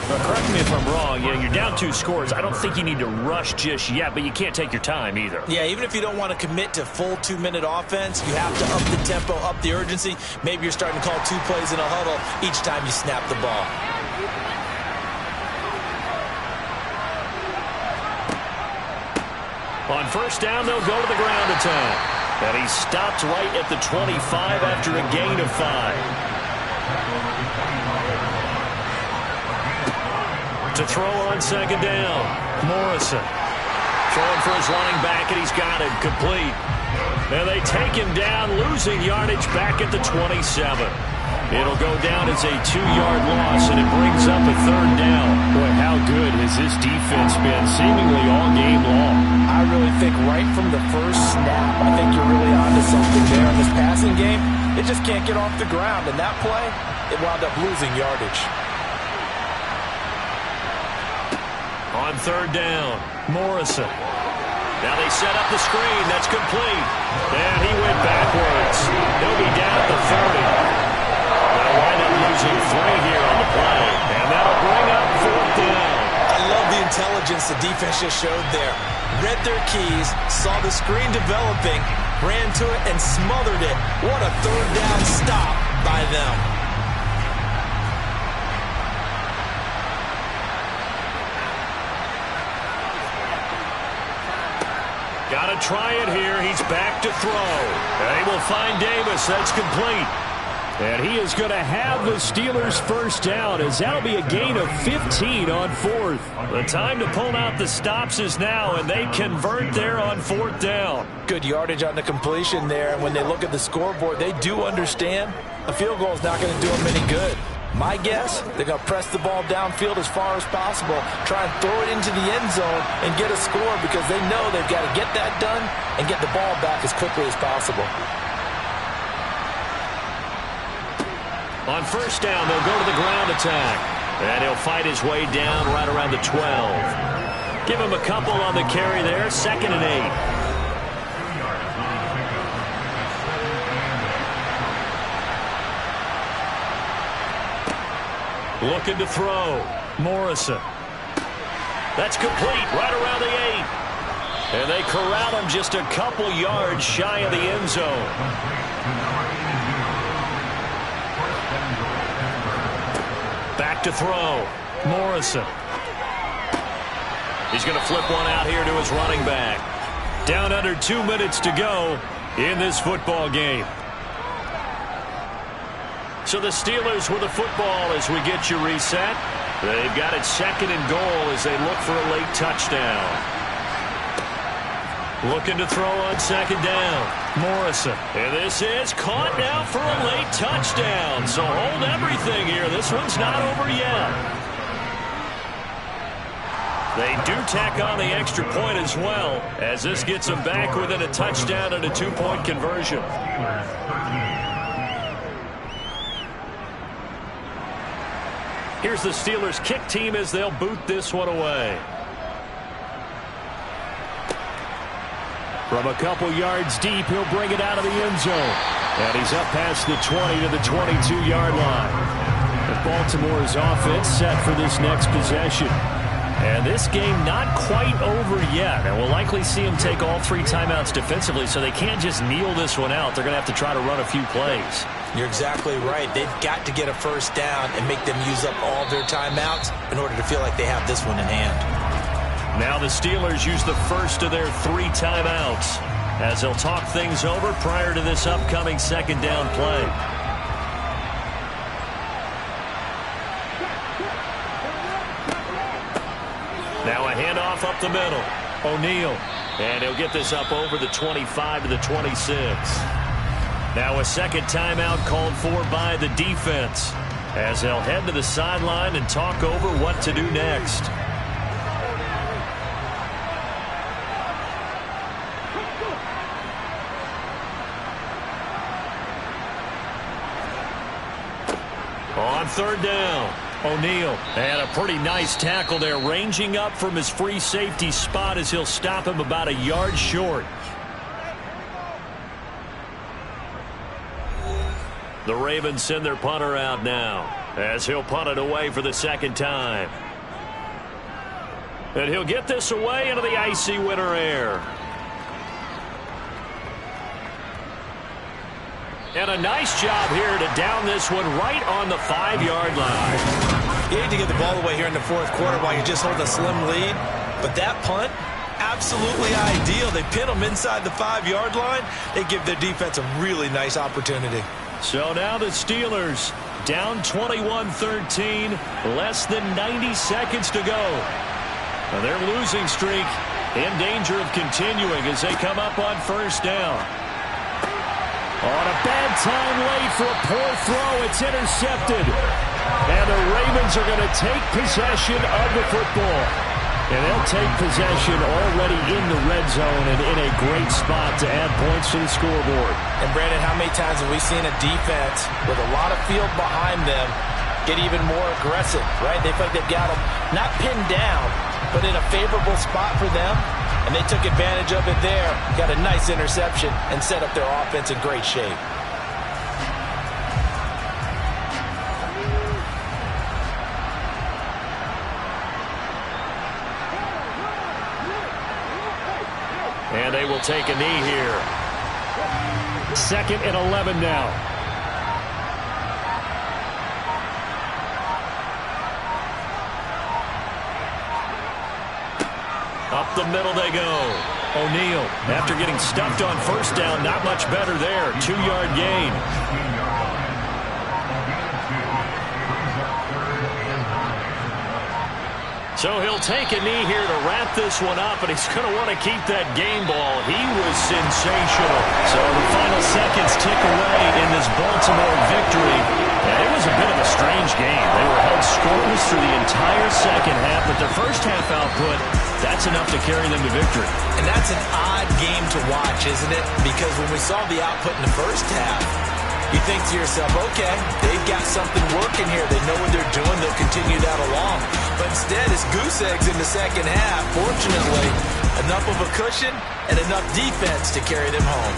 Well, correct me if I'm wrong. Yeah, you're down 2 scores. I don't think you need to rush just yet, but you can't take your time either. Yeah, even if you don't want to commit to full 2-minute offense, you have to up the tempo, up the urgency. Maybe you're starting to call 2 plays in a huddle each time you snap the ball. On first down, they'll go to the ground attack. And he stopped right at the 25 after a gain of 5. To throw on 2nd down, Morrison. Throwing for his running back, and he's got it complete. And they take him down, losing yardage back at the 27. It'll go down as a 2-yard loss, and it brings up a 3rd down. Boy, how good has this defense been seemingly all game long? I really think right from the first snap, I think you're really onto something there in this passing game. It just can't get off the ground, and that play, it wound up losing yardage. On 3rd down, Morrison. Now they set up the screen. That's complete. And he went backwards. He'll be down at the 30. They'll wind up losing 3 here on the play. And that'll intelligence the defense just showed there. Read their keys, saw the screen developing, ran to it, and smothered it. What a third down stop by them. Got to try it here. He's back to throw. And he will find Davis. That's complete. And he is going to have the Steelers' first down, as that'll be a gain of 15 on fourth. The time to pull out the stops is now, and they convert there on fourth down. Good yardage on the completion there, and when they look at the scoreboard, they do understand a field goal is not going to do them any good. My guess, they're going to press the ball downfield as far as possible, try and throw it into the end zone and get a score, because they know they've got to get that done and get the ball back as quickly as possible. On first down, they'll go to the ground attack. And he'll fight his way down right around the 12. Give him a couple on the carry there. 2nd and 8. Looking to throw. Morrison. That's complete right around the 8. And they corral him just a couple yards shy of the end zone. Back to throw. Morrison. He's going to flip one out here to his running back. Down under 2 minutes to go in this football game. So the Steelers with the football as we get you reset. They've got it 2nd and goal as they look for a late touchdown. Looking to throw on 2nd down. Morrison. And this is caught now for a late touchdown. So hold everything here. This one's not over yet. They do tack on the extra point as well, as this gets them back within a touchdown and a 2-point conversion. Here's the Steelers kick team as they'll boot this one away. From a couple yards deep, he'll bring it out of the end zone. And he's up past the 20 to the 22-yard line. And Baltimore's offense set for this next possession. And this game not quite over yet. And we'll likely see them take all 3 timeouts defensively, so they can't just kneel this one out. They're going to have to try to run a few plays. You're exactly right. They've got to get a first down and make them use up all their timeouts in order to feel like they have this one in hand. Now the Steelers use the first of their 3 timeouts as they'll talk things over prior to this upcoming 2nd down play. Now a handoff up the middle. O'Neal. And he'll get this up over the 25 to the 26. Now a 2nd timeout called for by the defense as they'll head to the sideline and talk over what to do next. On 3rd down, O'Neal. And a pretty nice tackle there, ranging up from his free safety spot as he'll stop him about a yard short. The Ravens send their punter out now as he'll punt it away for the 2nd time. And he'll get this away into the icy winter air. And a nice job here to down this one right on the 5-yard line. You need to get the ball away here in the 4th quarter while you just hold a slim lead. But that punt, absolutely ideal. They pin them inside the 5-yard line. They give their defense a really nice opportunity. So now the Steelers down 21-13, less than 90 seconds to go. Now their losing streak in danger of continuing as they come up on 1st down. On a bad time late for a poor throw, it's intercepted. And the Ravens are going to take possession of the football. And they'll take possession already in the red zone and in a great spot to add points to the scoreboard. And Brandon, how many times have we seen a defense with a lot of field behind them get even more aggressive, right? They feel like they've got them not pinned down, but in a favorable spot for them. And they took advantage of it there, got a nice interception, and set up their offense in great shape. they will take a knee here. 2nd and 11 now. Up the middle they go. O'Neal, after getting stuffed on first down, not much better there. 2-yard gain. So he'll take a knee here to wrap this one up, and he's going to want to keep that game ball. He was sensational. So the final seconds tick away in this Baltimore victory. And it was a bit of a strange game. They were held scoreless through the entire second half, but their first half output, that's enough to carry them to victory. And that's an odd game to watch, isn't it? Because when we saw the output in the first half, you think to yourself, okay, they've got something working here. They know what they're doing. They'll continue that along. But instead, it's goose eggs in the second half. Fortunately, enough of a cushion and enough defense to carry them home.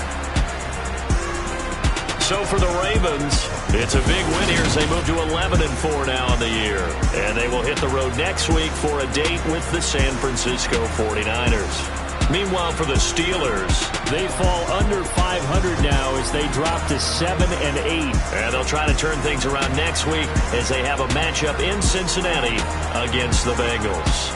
So for the Ravens, it's a big win here as they move to 11-4 now in the year. And they will hit the road next week for a date with the San Francisco 49ers. Meanwhile, for the Steelers, they fall under 500 now as they drop to 7-8. And they'll try to turn things around next week as they have a matchup in Cincinnati against the Bengals.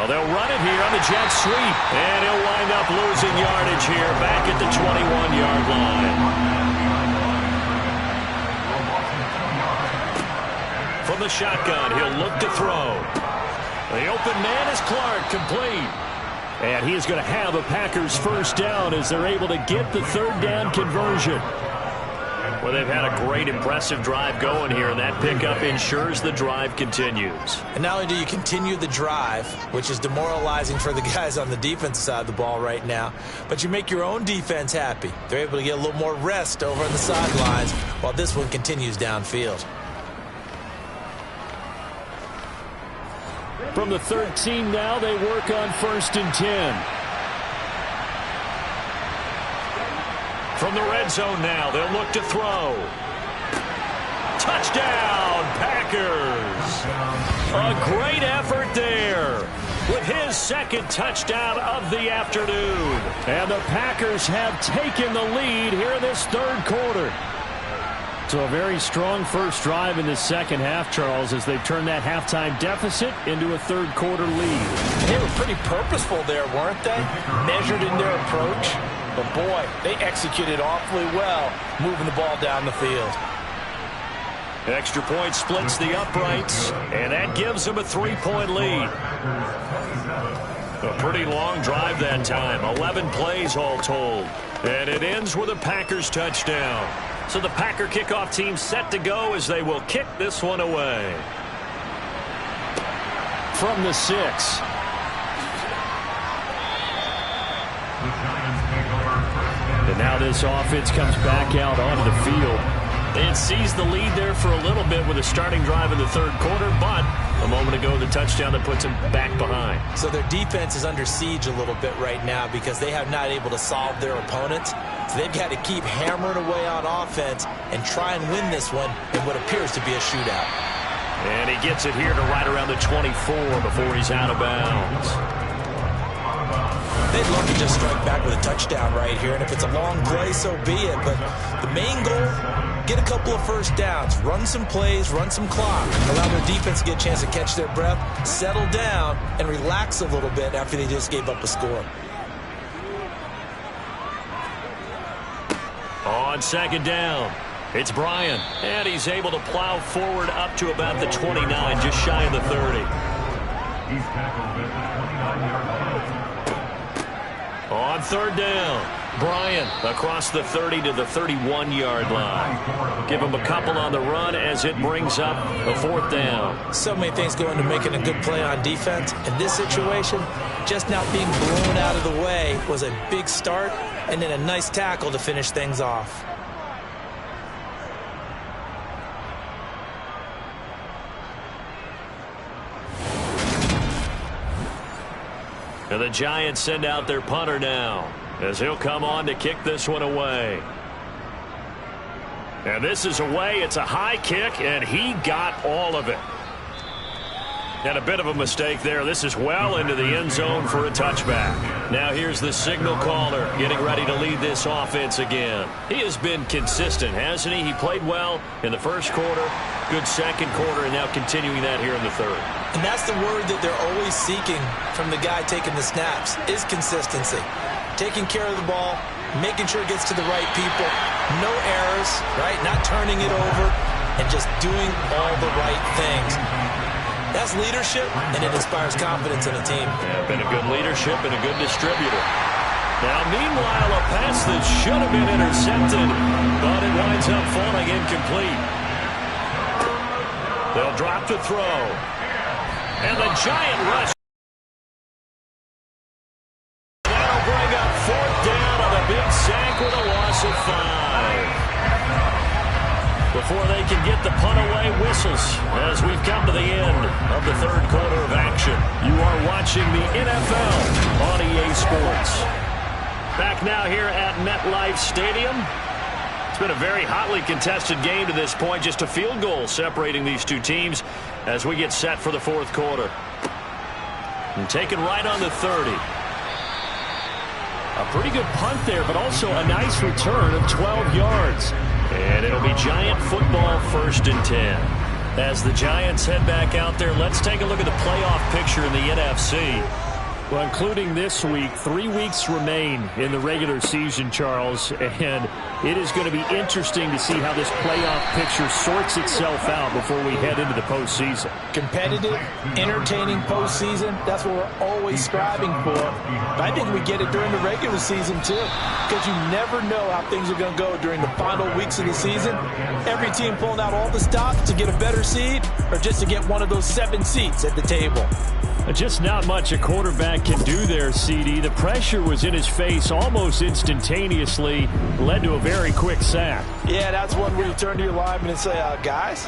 Well, they'll run it here on the jet sweep. And he'll wind up losing yardage here back at the 21-yard line. From the shotgun, he'll look to throw. The open man is Clark, complete. And he is going to have a Packers first down as they're able to get the third down conversion. Well, they've had a great, impressive drive going here, and that pickup ensures the drive continues. And not only do you continue the drive, which is demoralizing for the guys on the defense side of the ball right now, but you make your own defense happy. They're able to get a little more rest over on the sidelines while this one continues downfield. From the 13 now, they work on 1st and 10. From the red zone now, they'll look to throw. Touchdown, Packers! A great effort there with his second touchdown of the afternoon. And the Packers have taken the lead here in this third quarter. So a very strong first drive in the second half, Charles, as they've turned that halftime deficit into a third quarter lead. They were pretty purposeful there, weren't they? Measured in their approach. But boy, they executed awfully well, moving the ball down the field. Extra point splits the uprights, and that gives them a 3-point lead. A pretty long drive that time, 11 plays all told. And it ends with a Packers touchdown. So the Packer kickoff team set to go as they will kick this one away. From the 6. And now this offense comes back out onto the field. It seized the lead there for a little bit with a starting drive in the third quarter, but a moment ago the touchdown that puts them back behind. So their defense is under siege a little bit right now because they have not able to solve their opponents. So they've got to keep hammering away on offense and try and win this one in what appears to be a shootout. And he gets it here to right around the 24 before he's out of bounds. They'd love to just strike back with a touchdown right here, and if it's a long play, so be it. But the main goal, get a couple of first downs, run some plays, run some clock, allow their defense to get a chance to catch their breath, settle down, and relax a little bit after they just gave up a score. On second down, it's Bryant, and he's able to plow forward up to about the 29, just shy of the 30. He's tackled at the 29-yard line. On third down, Bryant across the 30 to the 31-yard line. Give him a couple on the run as it brings up a fourth down. So many things go into making a good play on defense. In this situation, just not being blown out of the way was a big start, and then a nice tackle to finish things off. And the Giants send out their punter now as he'll come on to kick this one away. And this is away. It's a high kick, and he got all of it. And a bit of a mistake there. This is well into the end zone for a touchback. Now here's the signal caller getting ready to lead this offense again. He has been consistent, hasn't he? He played well in the first quarter, good second quarter, and now continuing that here in the third. And that's the word that they're always seeking from the guy taking the snaps, is consistency. Taking care of the ball, making sure it gets to the right people, no errors, right? Not turning it over, and just doing all the right things. That's leadership, and it inspires confidence in a team. Yeah, been a good leadership and a good distributor. Now, meanwhile, a pass that should have been intercepted, but it winds up falling incomplete. They'll drop to throw. And the giant rush. That'll bring up fourth down on a big sack with a loss of 5. Before they can get the punt away, whistles as we've come to the end of the third quarter of action. You are watching the NFL on EA Sports. Back now here at MetLife Stadium. It's been a very hotly contested game to this point. Just a field goal separating these two teams as we get set for the fourth quarter. And taken right on the 30. A pretty good punt there, but also a nice return of 12 yards. And it'll be Giant football, 1st and 10. As the Giants head back out there, let's take a look at the playoff picture in the NFC. Well, including this week, 3 weeks remain in the regular season, Charles, and it is going to be interesting to see how this playoff picture sorts itself out before we head into the postseason. Competitive, entertaining postseason, that's what we're always striving for. But I think we get it during the regular season, too, because you never know how things are going to go during the final weeks of the season. Every team pulling out all the stops to get a better seed or just to get one of those 7 seats at the table. Just not much a quarterback can do there, CD. The pressure was in his face almost instantaneously, led to a very quick sack. Yeah, that's one where you turn to your lineman and say, guys,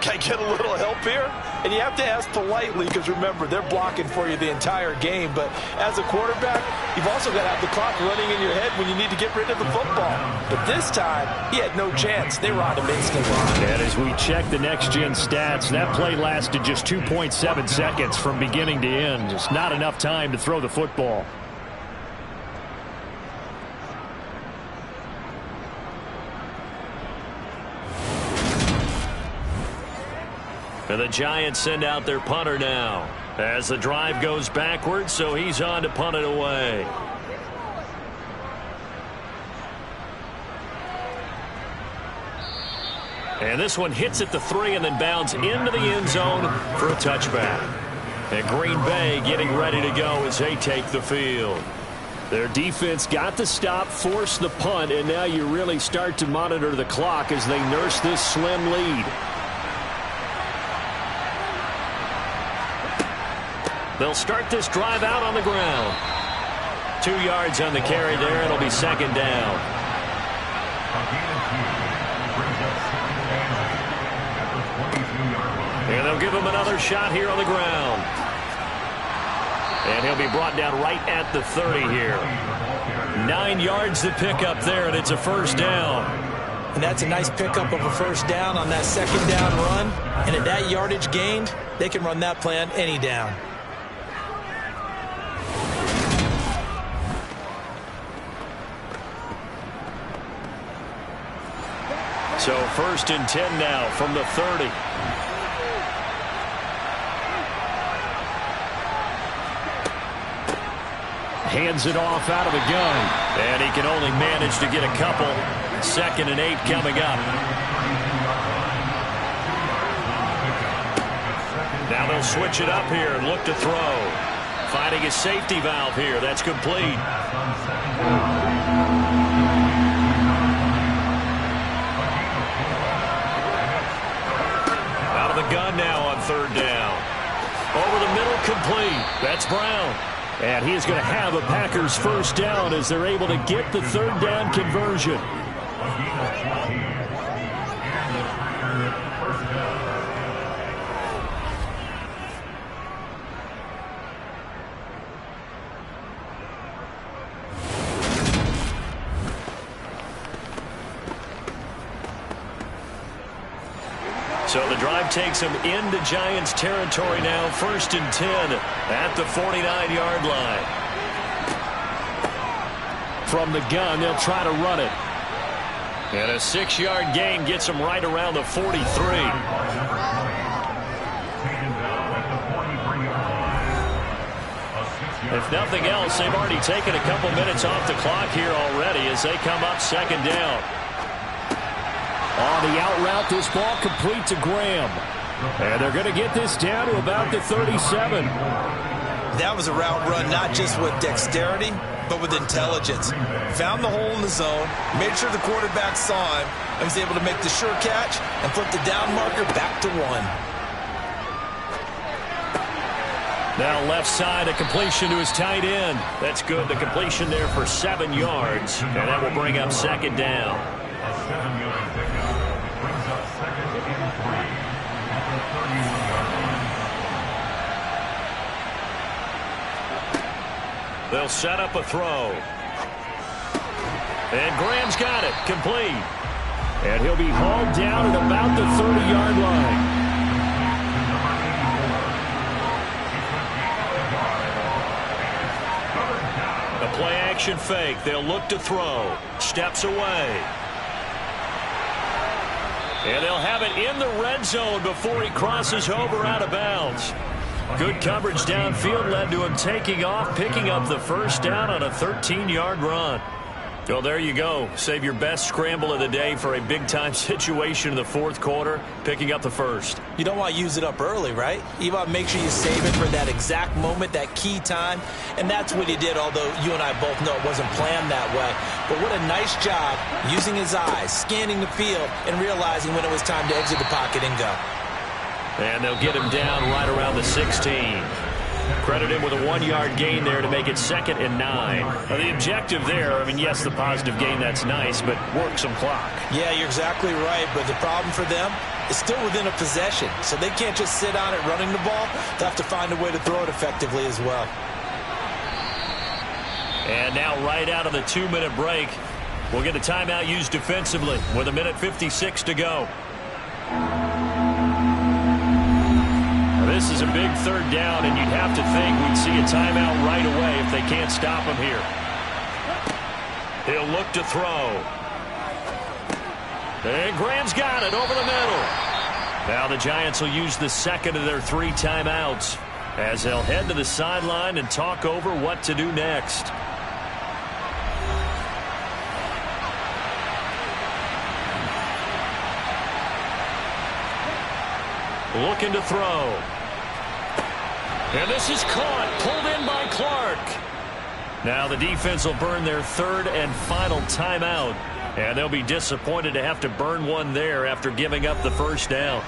can I get a little help here? And you have to ask politely because, remember, they're blocking for you the entire game. But as a quarterback, you've also got to have the clock running in your head when you need to get rid of the football. But this time, he had no chance. They were on him instantly. And as we check the next-gen stats, that play lasted just 2.7 seconds from beginning to end. Just not enough time to throw the football. And the Giants send out their punter now as the drive goes backwards, so he's on to punt it away. And this one hits at the 3 and then bounds into the end zone for a touchback. And Green Bay getting ready to go as they take the field. Their defense got the stop, forced the punt, and now you really start to monitor the clock as they nurse this slim lead. They'll start this drive out on the ground. 2 yards on the carry there. It'll be second down. And they'll give him another shot here on the ground. And he'll be brought down right at the 30 here. 9 yards to pick up there, and it's a first down. And that's a nice pickup of a first down on that second down run. And at that yardage gained, they can run that play on any down. So first and 10 now from the 30. Hands it off out of the gun. And he can only manage to get a couple. 2nd and 8 coming up. Now they'll switch it up here and look to throw. Finding a safety valve here. That's complete. Out of the gun now on 3rd down. Over the middle, complete. That's Brown. And he is going to have a Packers first down as they're able to get the 3rd down conversion. So the drive takes him into Giants territory now. 1st and 10 at the 49-yard line. From the gun, they'll try to run it. And a 6-yard gain gets him right around the 43. If nothing else, they've already taken a couple minutes off the clock here already as they come up 2nd down. On the out route, this ball complete to Graham. And they're going to get this down to about the 37. That was a route run not just with dexterity, but with intelligence. Found the hole in the zone, made sure the quarterback saw him, and was able to make the sure catch and flip the down marker back to 1. Now left side, a completion to his tight end. That's good. The completion there for 7 yards. And that will bring up 2nd down. A 7-yard pickup brings up 2nd and 3 at the 31-yard line. They'll set up a throw. And Graham's got it. Complete. And he'll be hauled down at about the 30-yard line. A play-action fake. They'll look to throw. Steps away. And they'll have it in the red zone before he crosses over out of bounds. Good coverage downfield led to him taking off, picking up the first down on a 13-yard run. Well, there you go. Save your best scramble of the day for a big-time situation in the fourth quarter, picking up the first. You don't want to use it up early, right? You want to make sure you save it for that exact moment, that key time. And that's what he did, although you and I both know it wasn't planned that way. But what a nice job using his eyes, scanning the field, and realizing when it was time to exit the pocket and go. And they'll get him down right around the 16. Credit him with a 1-yard gain there to make it 2nd and 9. Now, the objective there, I mean, yes, the positive gain, that's nice, but work some clock. Yeah, you're exactly right, but the problem for them is still within a possession, so they can't just sit on it running the ball. They'll have to find a way to throw it effectively as well. And now right out of the 2-minute break, we'll get a timeout used defensively with 1:56 to go. This is a big 3rd down, and you'd have to think we'd see a timeout right away if they can't stop him here. He'll look to throw. And Graham's got it over the middle. Now the Giants will use the 2nd of their 3 timeouts as they'll head to the sideline and talk over what to do next. Looking to throw. And this is caught, pulled in by Clark. Now the defense will burn their 3rd and final timeout. And they'll be disappointed to have to burn one there after giving up the first down.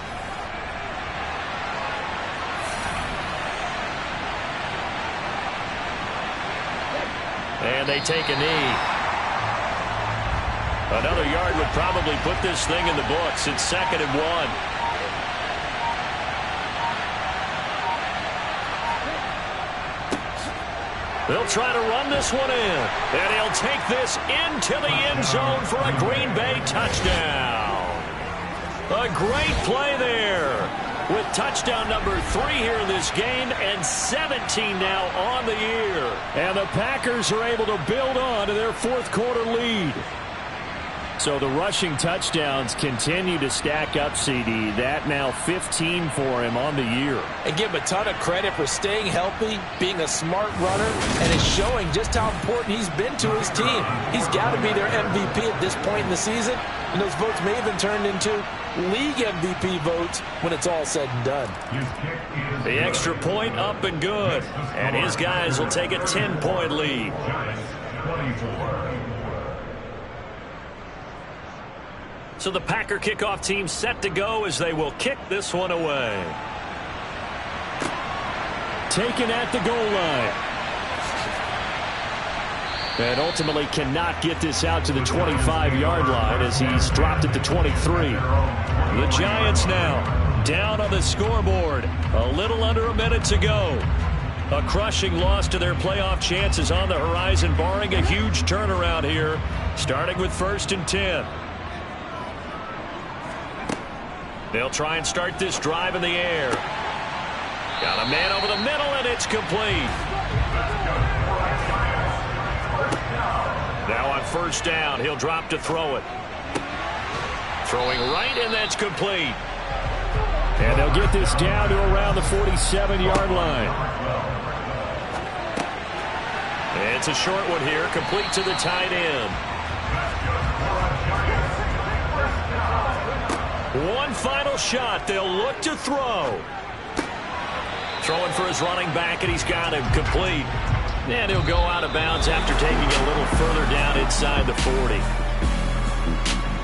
And they take a knee. Another yard would probably put this thing in the books. It's 2nd and 1. They'll try to run this one in. And he'll take this into the end zone for a Green Bay touchdown. A great play there with touchdown number 3 here in this game and 17 now on the year. And the Packers are able to build on to their fourth quarter lead. So the rushing touchdowns continue to stack up, CD. That now 15 for him on the year. And give him a ton of credit for staying healthy, being a smart runner, and is showing just how important he's been to his team. He's got to be their MVP at this point in the season, and those votes may have been turned into league MVP votes when it's all said and done. The extra point up and good, and his guys will take a 10-point lead. So the Packer kickoff team set to go as they will kick this one away. Taken at the goal line. And ultimately cannot get this out to the 25-yard line as he's dropped at the 23. The Giants now down on the scoreboard. A little under a minute to go. A crushing loss to their playoff chances on the horizon, barring a huge turnaround here, starting with 1st and 10. They'll try and start this drive in the air. Got a man over the middle, and it's complete. Now on 1st down, he'll drop to throw it. Throwing right, and that's complete. And they'll get this down to around the 47-yard line. It's a short one here, complete to the tight end. One final shot. They'll look to throw. Throwing for his running back, and he's got him complete. And he'll go out of bounds after taking a little further down inside the 40.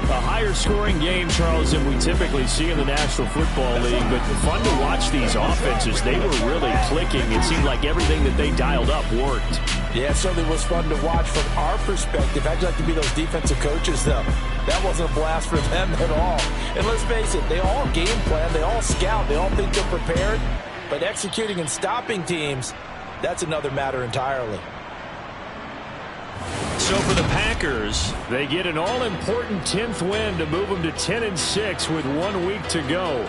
A higher-scoring game, Charles, than we typically see in the National Football League, but fun to watch these offenses. They were really clicking. It seemed like everything that they dialed up worked. Yeah, it certainly was fun to watch from our perspective. How'd you like to be those defensive coaches, though? That wasn't a blast for them at all. And let's face it, they all game plan, they all scout, they all think they're prepared. But executing and stopping teams, that's another matter entirely. So for the Packers, they get an all-important 10th win to move them to 10-6 with 1 week to go.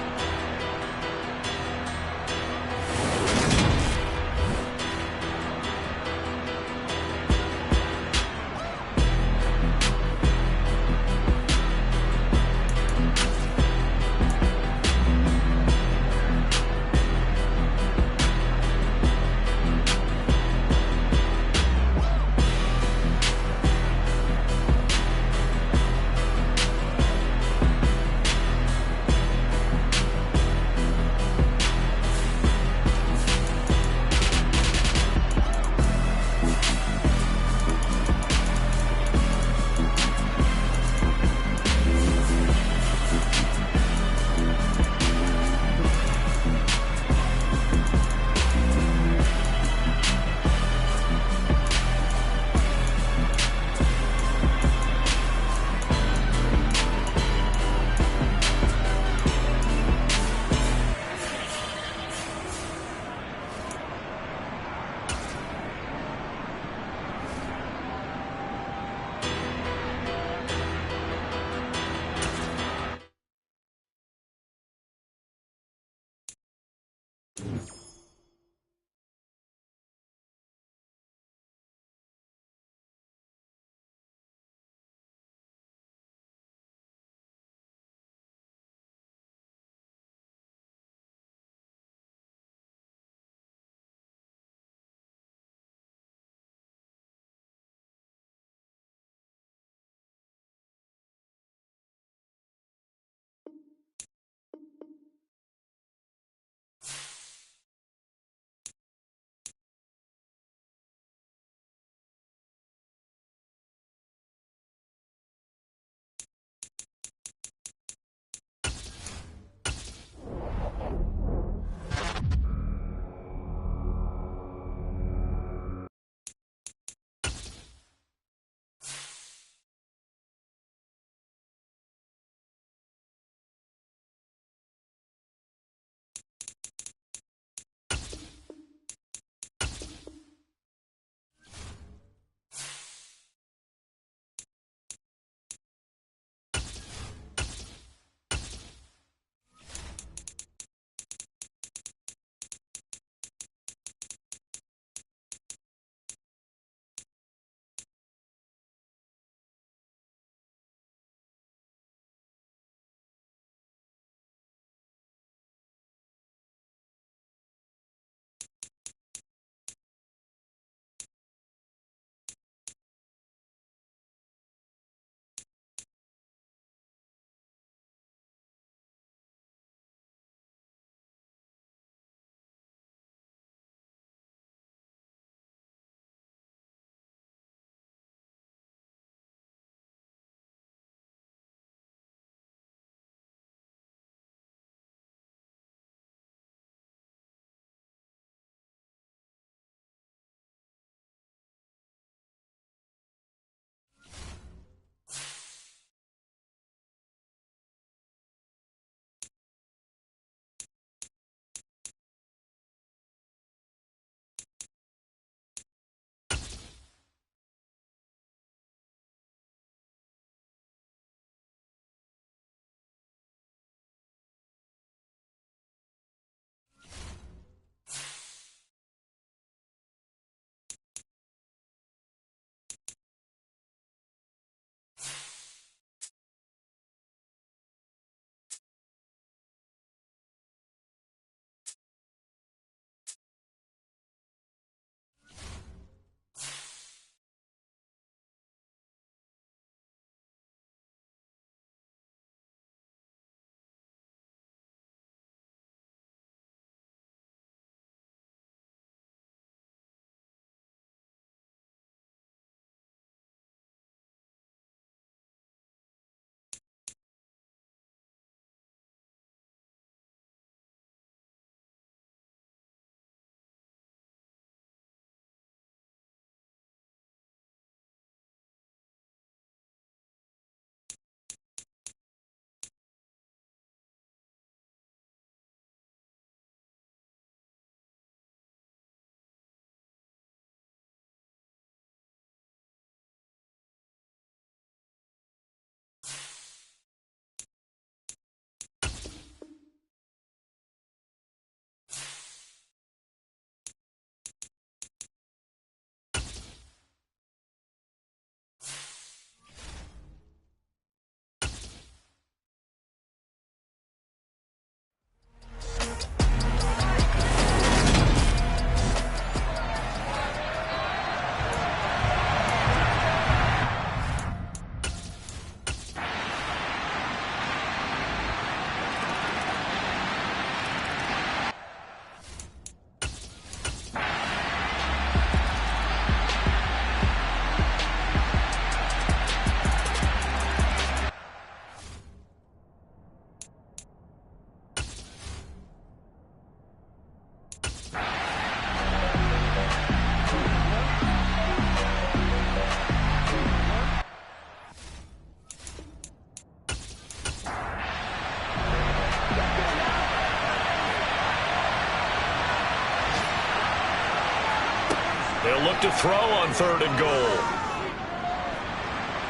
look to throw on 3rd and goal.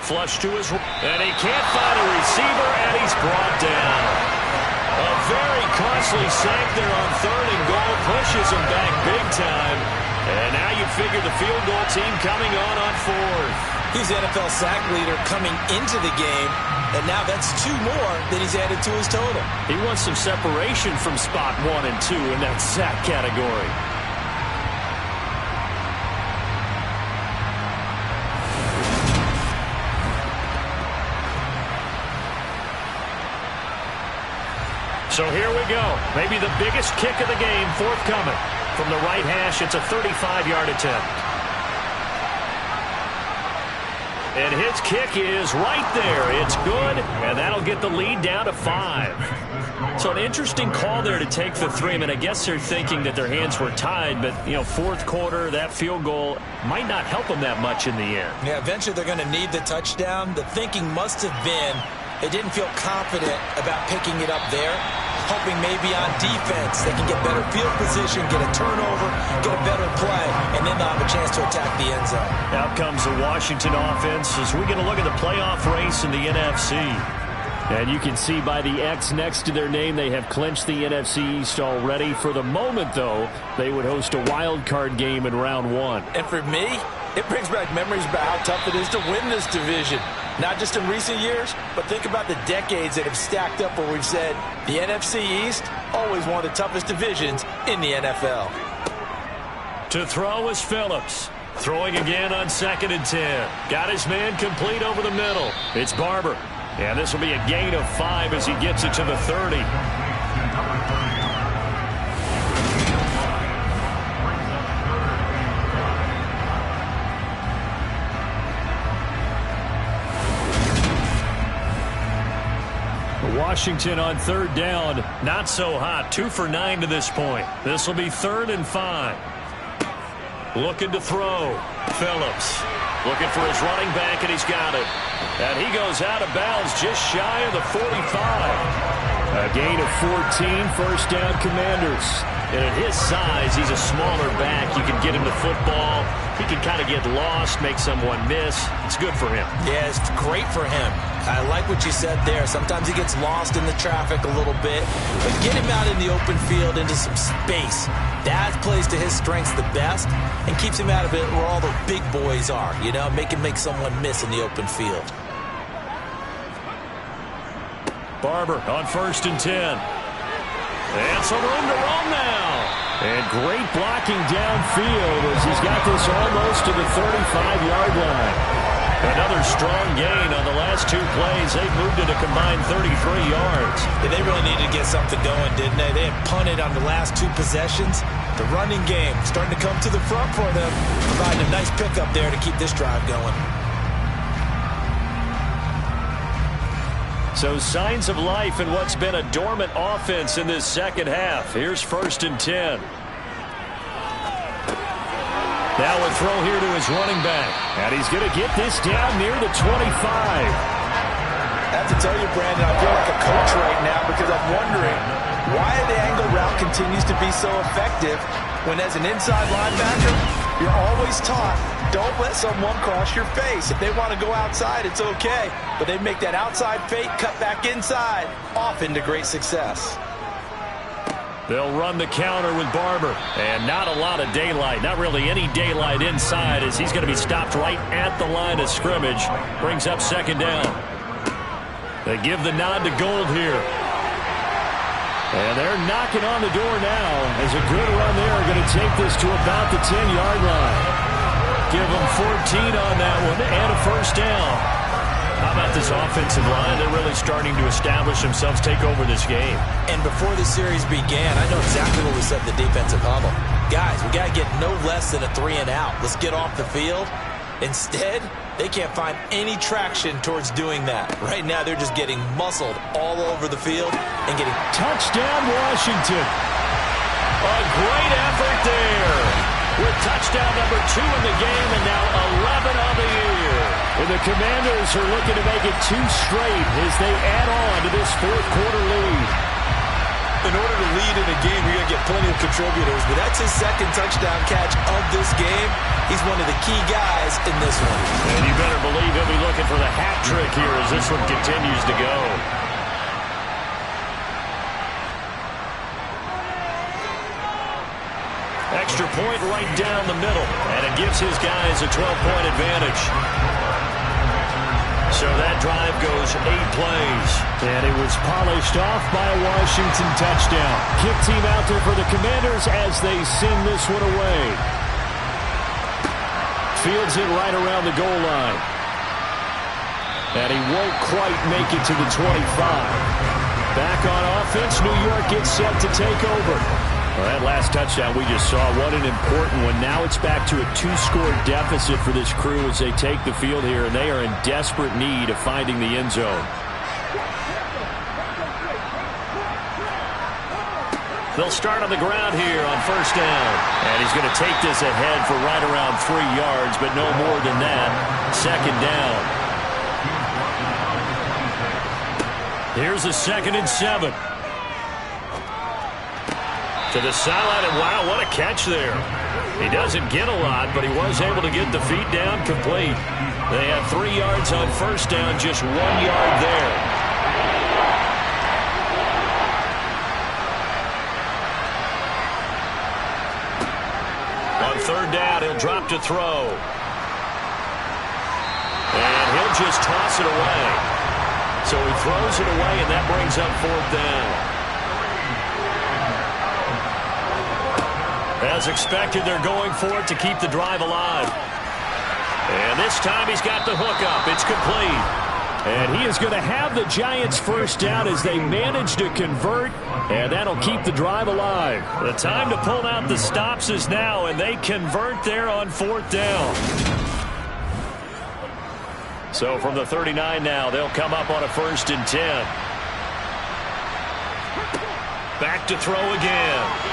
Flush to his right, and he can't find a receiver, and he's brought down. A very costly sack there on 3rd and goal, pushes him back big time. And now you figure the field goal team coming on 4th. He's the NFL sack leader coming into the game, and now that's 2 more that he's added to his total. He wants some separation from spot 1 and 2 in that sack category. So here we go. Maybe the biggest kick of the game forthcoming. From the right hash, it's a 35-yard attempt. And his kick is right there. It's good, and that'll get the lead down to 5. So an interesting call there to take the 3. I mean, I guess they're thinking that their hands were tied, but, you know, 4th quarter, that field goal might not help them that much in the end. Yeah, eventually they're going to need the touchdown. The thinking must have been they didn't feel confident about picking it up there, hoping maybe on defense they can get better field position, get a turnover, get a better play, and then they'll have a chance to attack the end zone. Out comes the Washington offense as we get a look at the playoff race in the NFC. And you can see by the X next to their name they have clinched the NFC East already. For the moment, though, they would host a wild card game in round 1. And for me, it brings back memories about how tough it is to win this division. Not just in recent years, but think about the decades that have stacked up where we've said the NFC East, always one of the toughest divisions in the NFL. To throw is Phillips. Throwing again on 2nd and 10. Got his man complete over the middle. It's Barber. And this will be a gain of 5 as he gets it to the 30. Washington on 3rd down. Not so hot. 2 for 9 to this point. This will be 3rd and 5. Looking to throw. Phillips looking for his running back, and he's got it. And he goes out of bounds just shy of the 45. A gain of 14, 1st down Commanders. And at his size, he's a smaller back. You can get him the football. He can kind of get lost, make someone miss. It's good for him. Yeah, it's great for him. I like what you said there. Sometimes he gets lost in the traffic a little bit, but get him out in the open field into some space. That plays to his strengths the best and keeps him out of it where all the big boys are, you know, make someone miss in the open field. Barber on 1st and 10. And some room to roam now. And great blocking downfield as he's got this almost to the 35-yard line. Another strong gain on the last 2 plays. They've moved it a combined 33 yards. Yeah, they really needed to get something going, didn't they? They had punted on the last 2 possessions. The running game starting to come to the front for them, providing a nice pickup there to keep this drive going. So signs of life in what's been a dormant offense in this second half. Here's 1st and 10. Now a throw here to his running back. And he's going to get this down near the 25. I have to tell you, Brandon, I feel like a coach right now because I'm wondering why the angle route continues to be so effective when as an inside linebacker, you're always taught, don't let someone cross your face. If they want to go outside, it's okay. But they make that outside fake, cut back inside, off into great success. They'll run the counter with Barber. And not a lot of daylight. Not really any daylight inside as he's going to be stopped right at the line of scrimmage. Brings up 2nd down. They give the nod to Gould here. And they're knocking on the door now as a good run there going to take this to about the 10-yard line. Give them 14 on that one and a 1st down. How about this offensive line? They're really starting to establish themselves, take over this game. And before the series began, I know exactly what we said in the defensive huddle. Guys, we got to get no less than a 3 and out. Let's get off the field. Instead, they can't find any traction towards doing that. Right now, they're just getting muscled all over the field and getting touchdown Washington. A great effort there. With touchdown number 2 in the game and now 11 on the year. And the Commanders are looking to make it 2 straight as they add on to this 4th quarter lead. In order to lead in a game, you're going to get plenty of contributors, but that's his second touchdown catch of this game. He's one of the key guys in this one. And you better believe he'll be looking for the hat trick here as this one continues to go. Extra point right down the middle, and it gives his guys a 12-point advantage. So that drive goes 8 plays. And it was polished off by a Washington touchdown. Kick team out there for the Commanders as they send this one away. Fields it right around the goal line. And he won't quite make it to the 25. Back on offense, New York gets set to take over. Well, that last touchdown we just saw, what an important one. Now it's back to a 2-score deficit for this crew as they take the field here, and they are in desperate need of finding the end zone. They'll start on the ground here on first down. And he's going to take this ahead for right around 3 yards, but no more than that. Second down. Here's a 2nd and 7. To the sideline, and wow, what a catch there. He doesn't get a lot, but he was able to get the feet down complete. They have 3 yards on first down, just 1 yard there. On third down, he'll drop to throw. And he'll just toss it away. So he throws it away, and that brings up 4th down. As expected, they're going for it to keep the drive alive. And this time he's got the hook up. It's complete. And he is going to have the Giants first down as they manage to convert, and that'll keep the drive alive. The time to pull out the stops is now, and they convert there on 4th down. So from the 39 now, they'll come up on a 1st and 10. Back to throw again.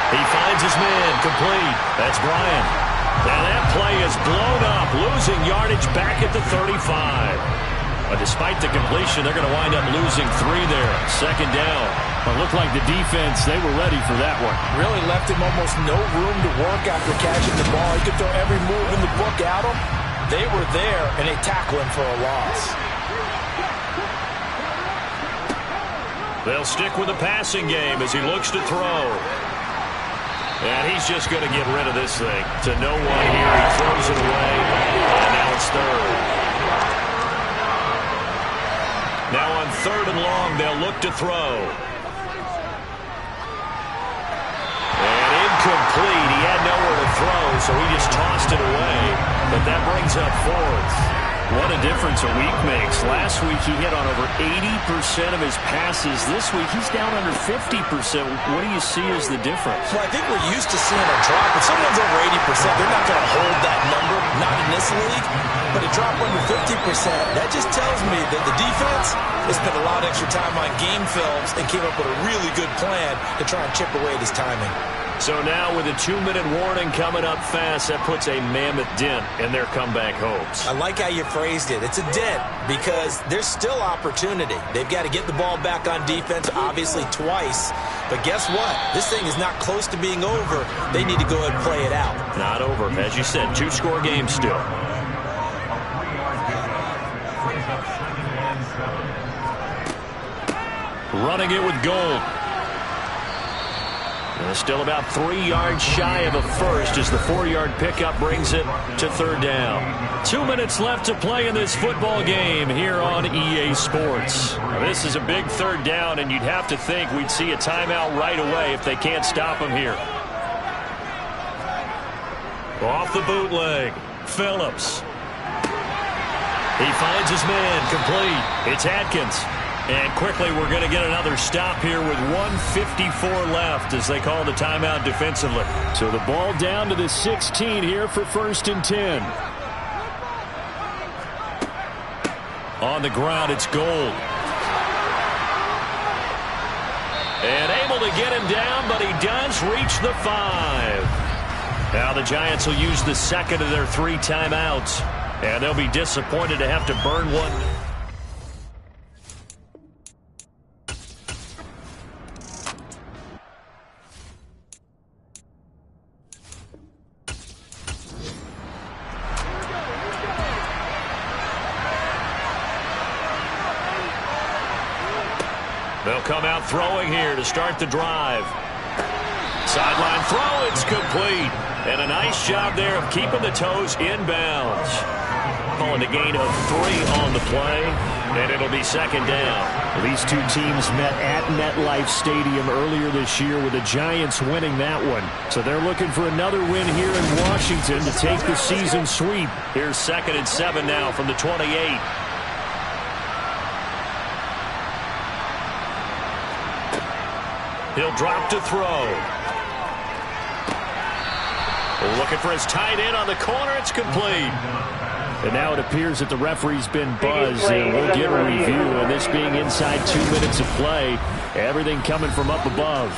He finds his man, complete. That's Bryant. Now that play is blown up, losing yardage back at the 35. But despite the completion, they're going to wind up losing 3 there. Second down. Well, it looked like the defense, they were ready for that one. Really left him almost no room to work after catching the ball. He could throw every move in the book at him. They were there, and they tackle him for a loss. They'll stick with the passing game as he looks to throw. And he's just going to get rid of this thing. To no one here. He throws it away. And now it's 3rd. Now on 3rd and long, they'll look to throw. And incomplete. He had nowhere to throw, so he just tossed it away. But that brings up 4th. What a difference a week makes. Last week he hit on over 80% of his passes. This week he's down under 50%. What do you see as the difference? Well, I think we're used to seeing a drop. If someone's over 80%, they're not going to hold that number, not in this league. But a drop under 50%, that just tells me that the defense has spent a lot of extra time on game films and came up with a really good plan to try and chip away at his timing. So now with a 2-minute warning coming up fast, that puts a mammoth dent in their comeback hopes. I like how you phrased it. It's a dent because there's still opportunity. They've got to get the ball back on defense, obviously twice. But guess what? This thing is not close to being over. They need to go ahead and play it out. Not over. As you said, 2-score game still. Running it with Gold. Still about 3 yards shy of a first as the 4-yard pickup brings it to 3rd down. 2 minutes left to play in this football game here on EA Sports. Now, this is a big 3rd down, and you'd have to think we'd see a timeout right away if they can't stop him here. Off the bootleg, Phillips. He finds his man, complete. It's Atkins. And quickly, we're going to get another stop here with 1:54 left as they call the timeout defensively. So the ball down to the 16 here for 1st and 10. On the ground, it's Gold. And able to get him down, but he does reach the 5. Now the Giants will use the 2nd of their 3 timeouts. And they'll be disappointed to have to burn one. They'll come out throwing here to start the drive. Sideline throw, it's complete. And a nice job there of keeping the toes inbounds. Calling a gain of 3 on the play, and it'll be second down. These two teams met at MetLife Stadium earlier this year with the Giants winning that one. So they're looking for another win here in Washington to take the season sweep. Here's 2nd and 7 now from the 28. He'll drop to throw. Looking for his tight end on the corner. It's complete. And now it appears that the referee's been buzzed, and we'll get a review. And this being inside 2 minutes of play, everything coming from up above.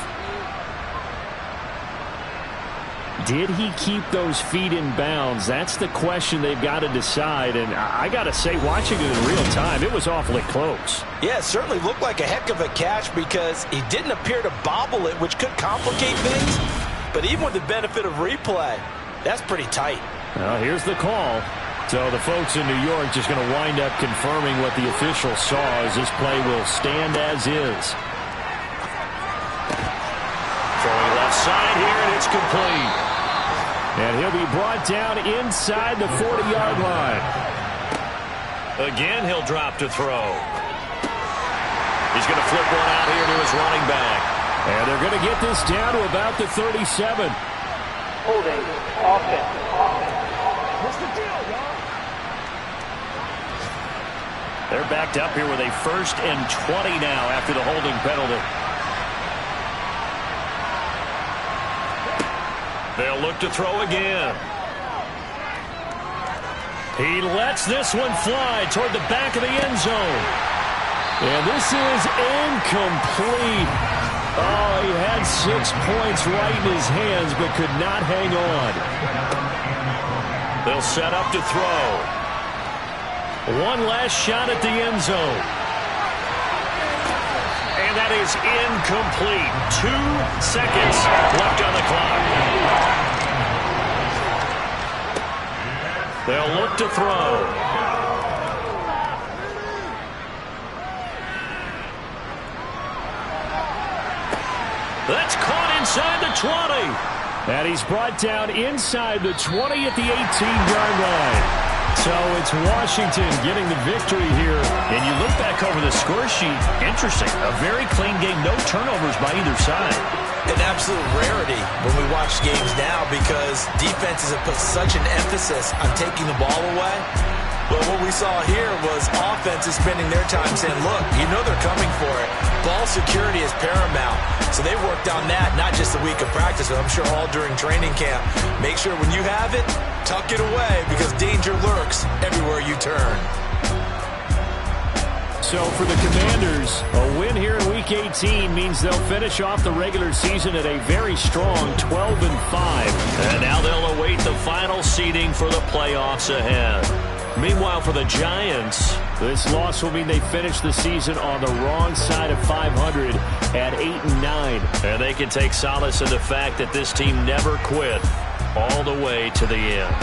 Did he keep those feet in bounds? That's the question they've got to decide. And I got to say, watching it in real time, it was awfully close. Yeah, it certainly looked like a heck of a catch because he didn't appear to bobble it, which could complicate things. But even with the benefit of replay, that's pretty tight. Well, here's the call. So the folks in New York just going to wind up confirming what the official saw as this play will stand as is. Throwing left side here, and it's complete. And he'll be brought down inside the 40-yard line. Again, he'll drop to throw. He's going to flip one out here to his running back. And they're going to get this down to about the 37. Holding offense. What's the deal, y'all? They're backed up here with a 1st and 20 now after the holding penalty. They'll look to throw again. He lets this one fly toward the back of the end zone. And this is incomplete. Oh, he had 6 points right in his hands, but could not hang on. They'll set up to throw. One last shot at the end zone. And that is incomplete. 2 seconds left on the clock. They'll look to throw. That's caught inside the 20. And he's brought down inside the 20 at the 18-yard line. So it's Washington getting the victory here. And you look back over the score sheet, interesting. A very clean game, no turnovers by either side. An absolute rarity when we watch games now because defenses have put such an emphasis on taking the ball away. But what we saw here was offenses spending their time saying, look, you know they're coming for it. Ball security is paramount. So they worked on that, not just a week of practice, but I'm sure all during training camp. Make sure when you have it, tuck it away because danger lurks everywhere you turn. So for the Commanders, a win here in Week 18 means they'll finish off the regular season at a very strong 12-5. And now they'll await the final seeding for the playoffs ahead. Meanwhile, for the Giants, this loss will mean they finish the season on the wrong side of 500 at 8-9. And they can take solace in the fact that this team never quit all the way to the end.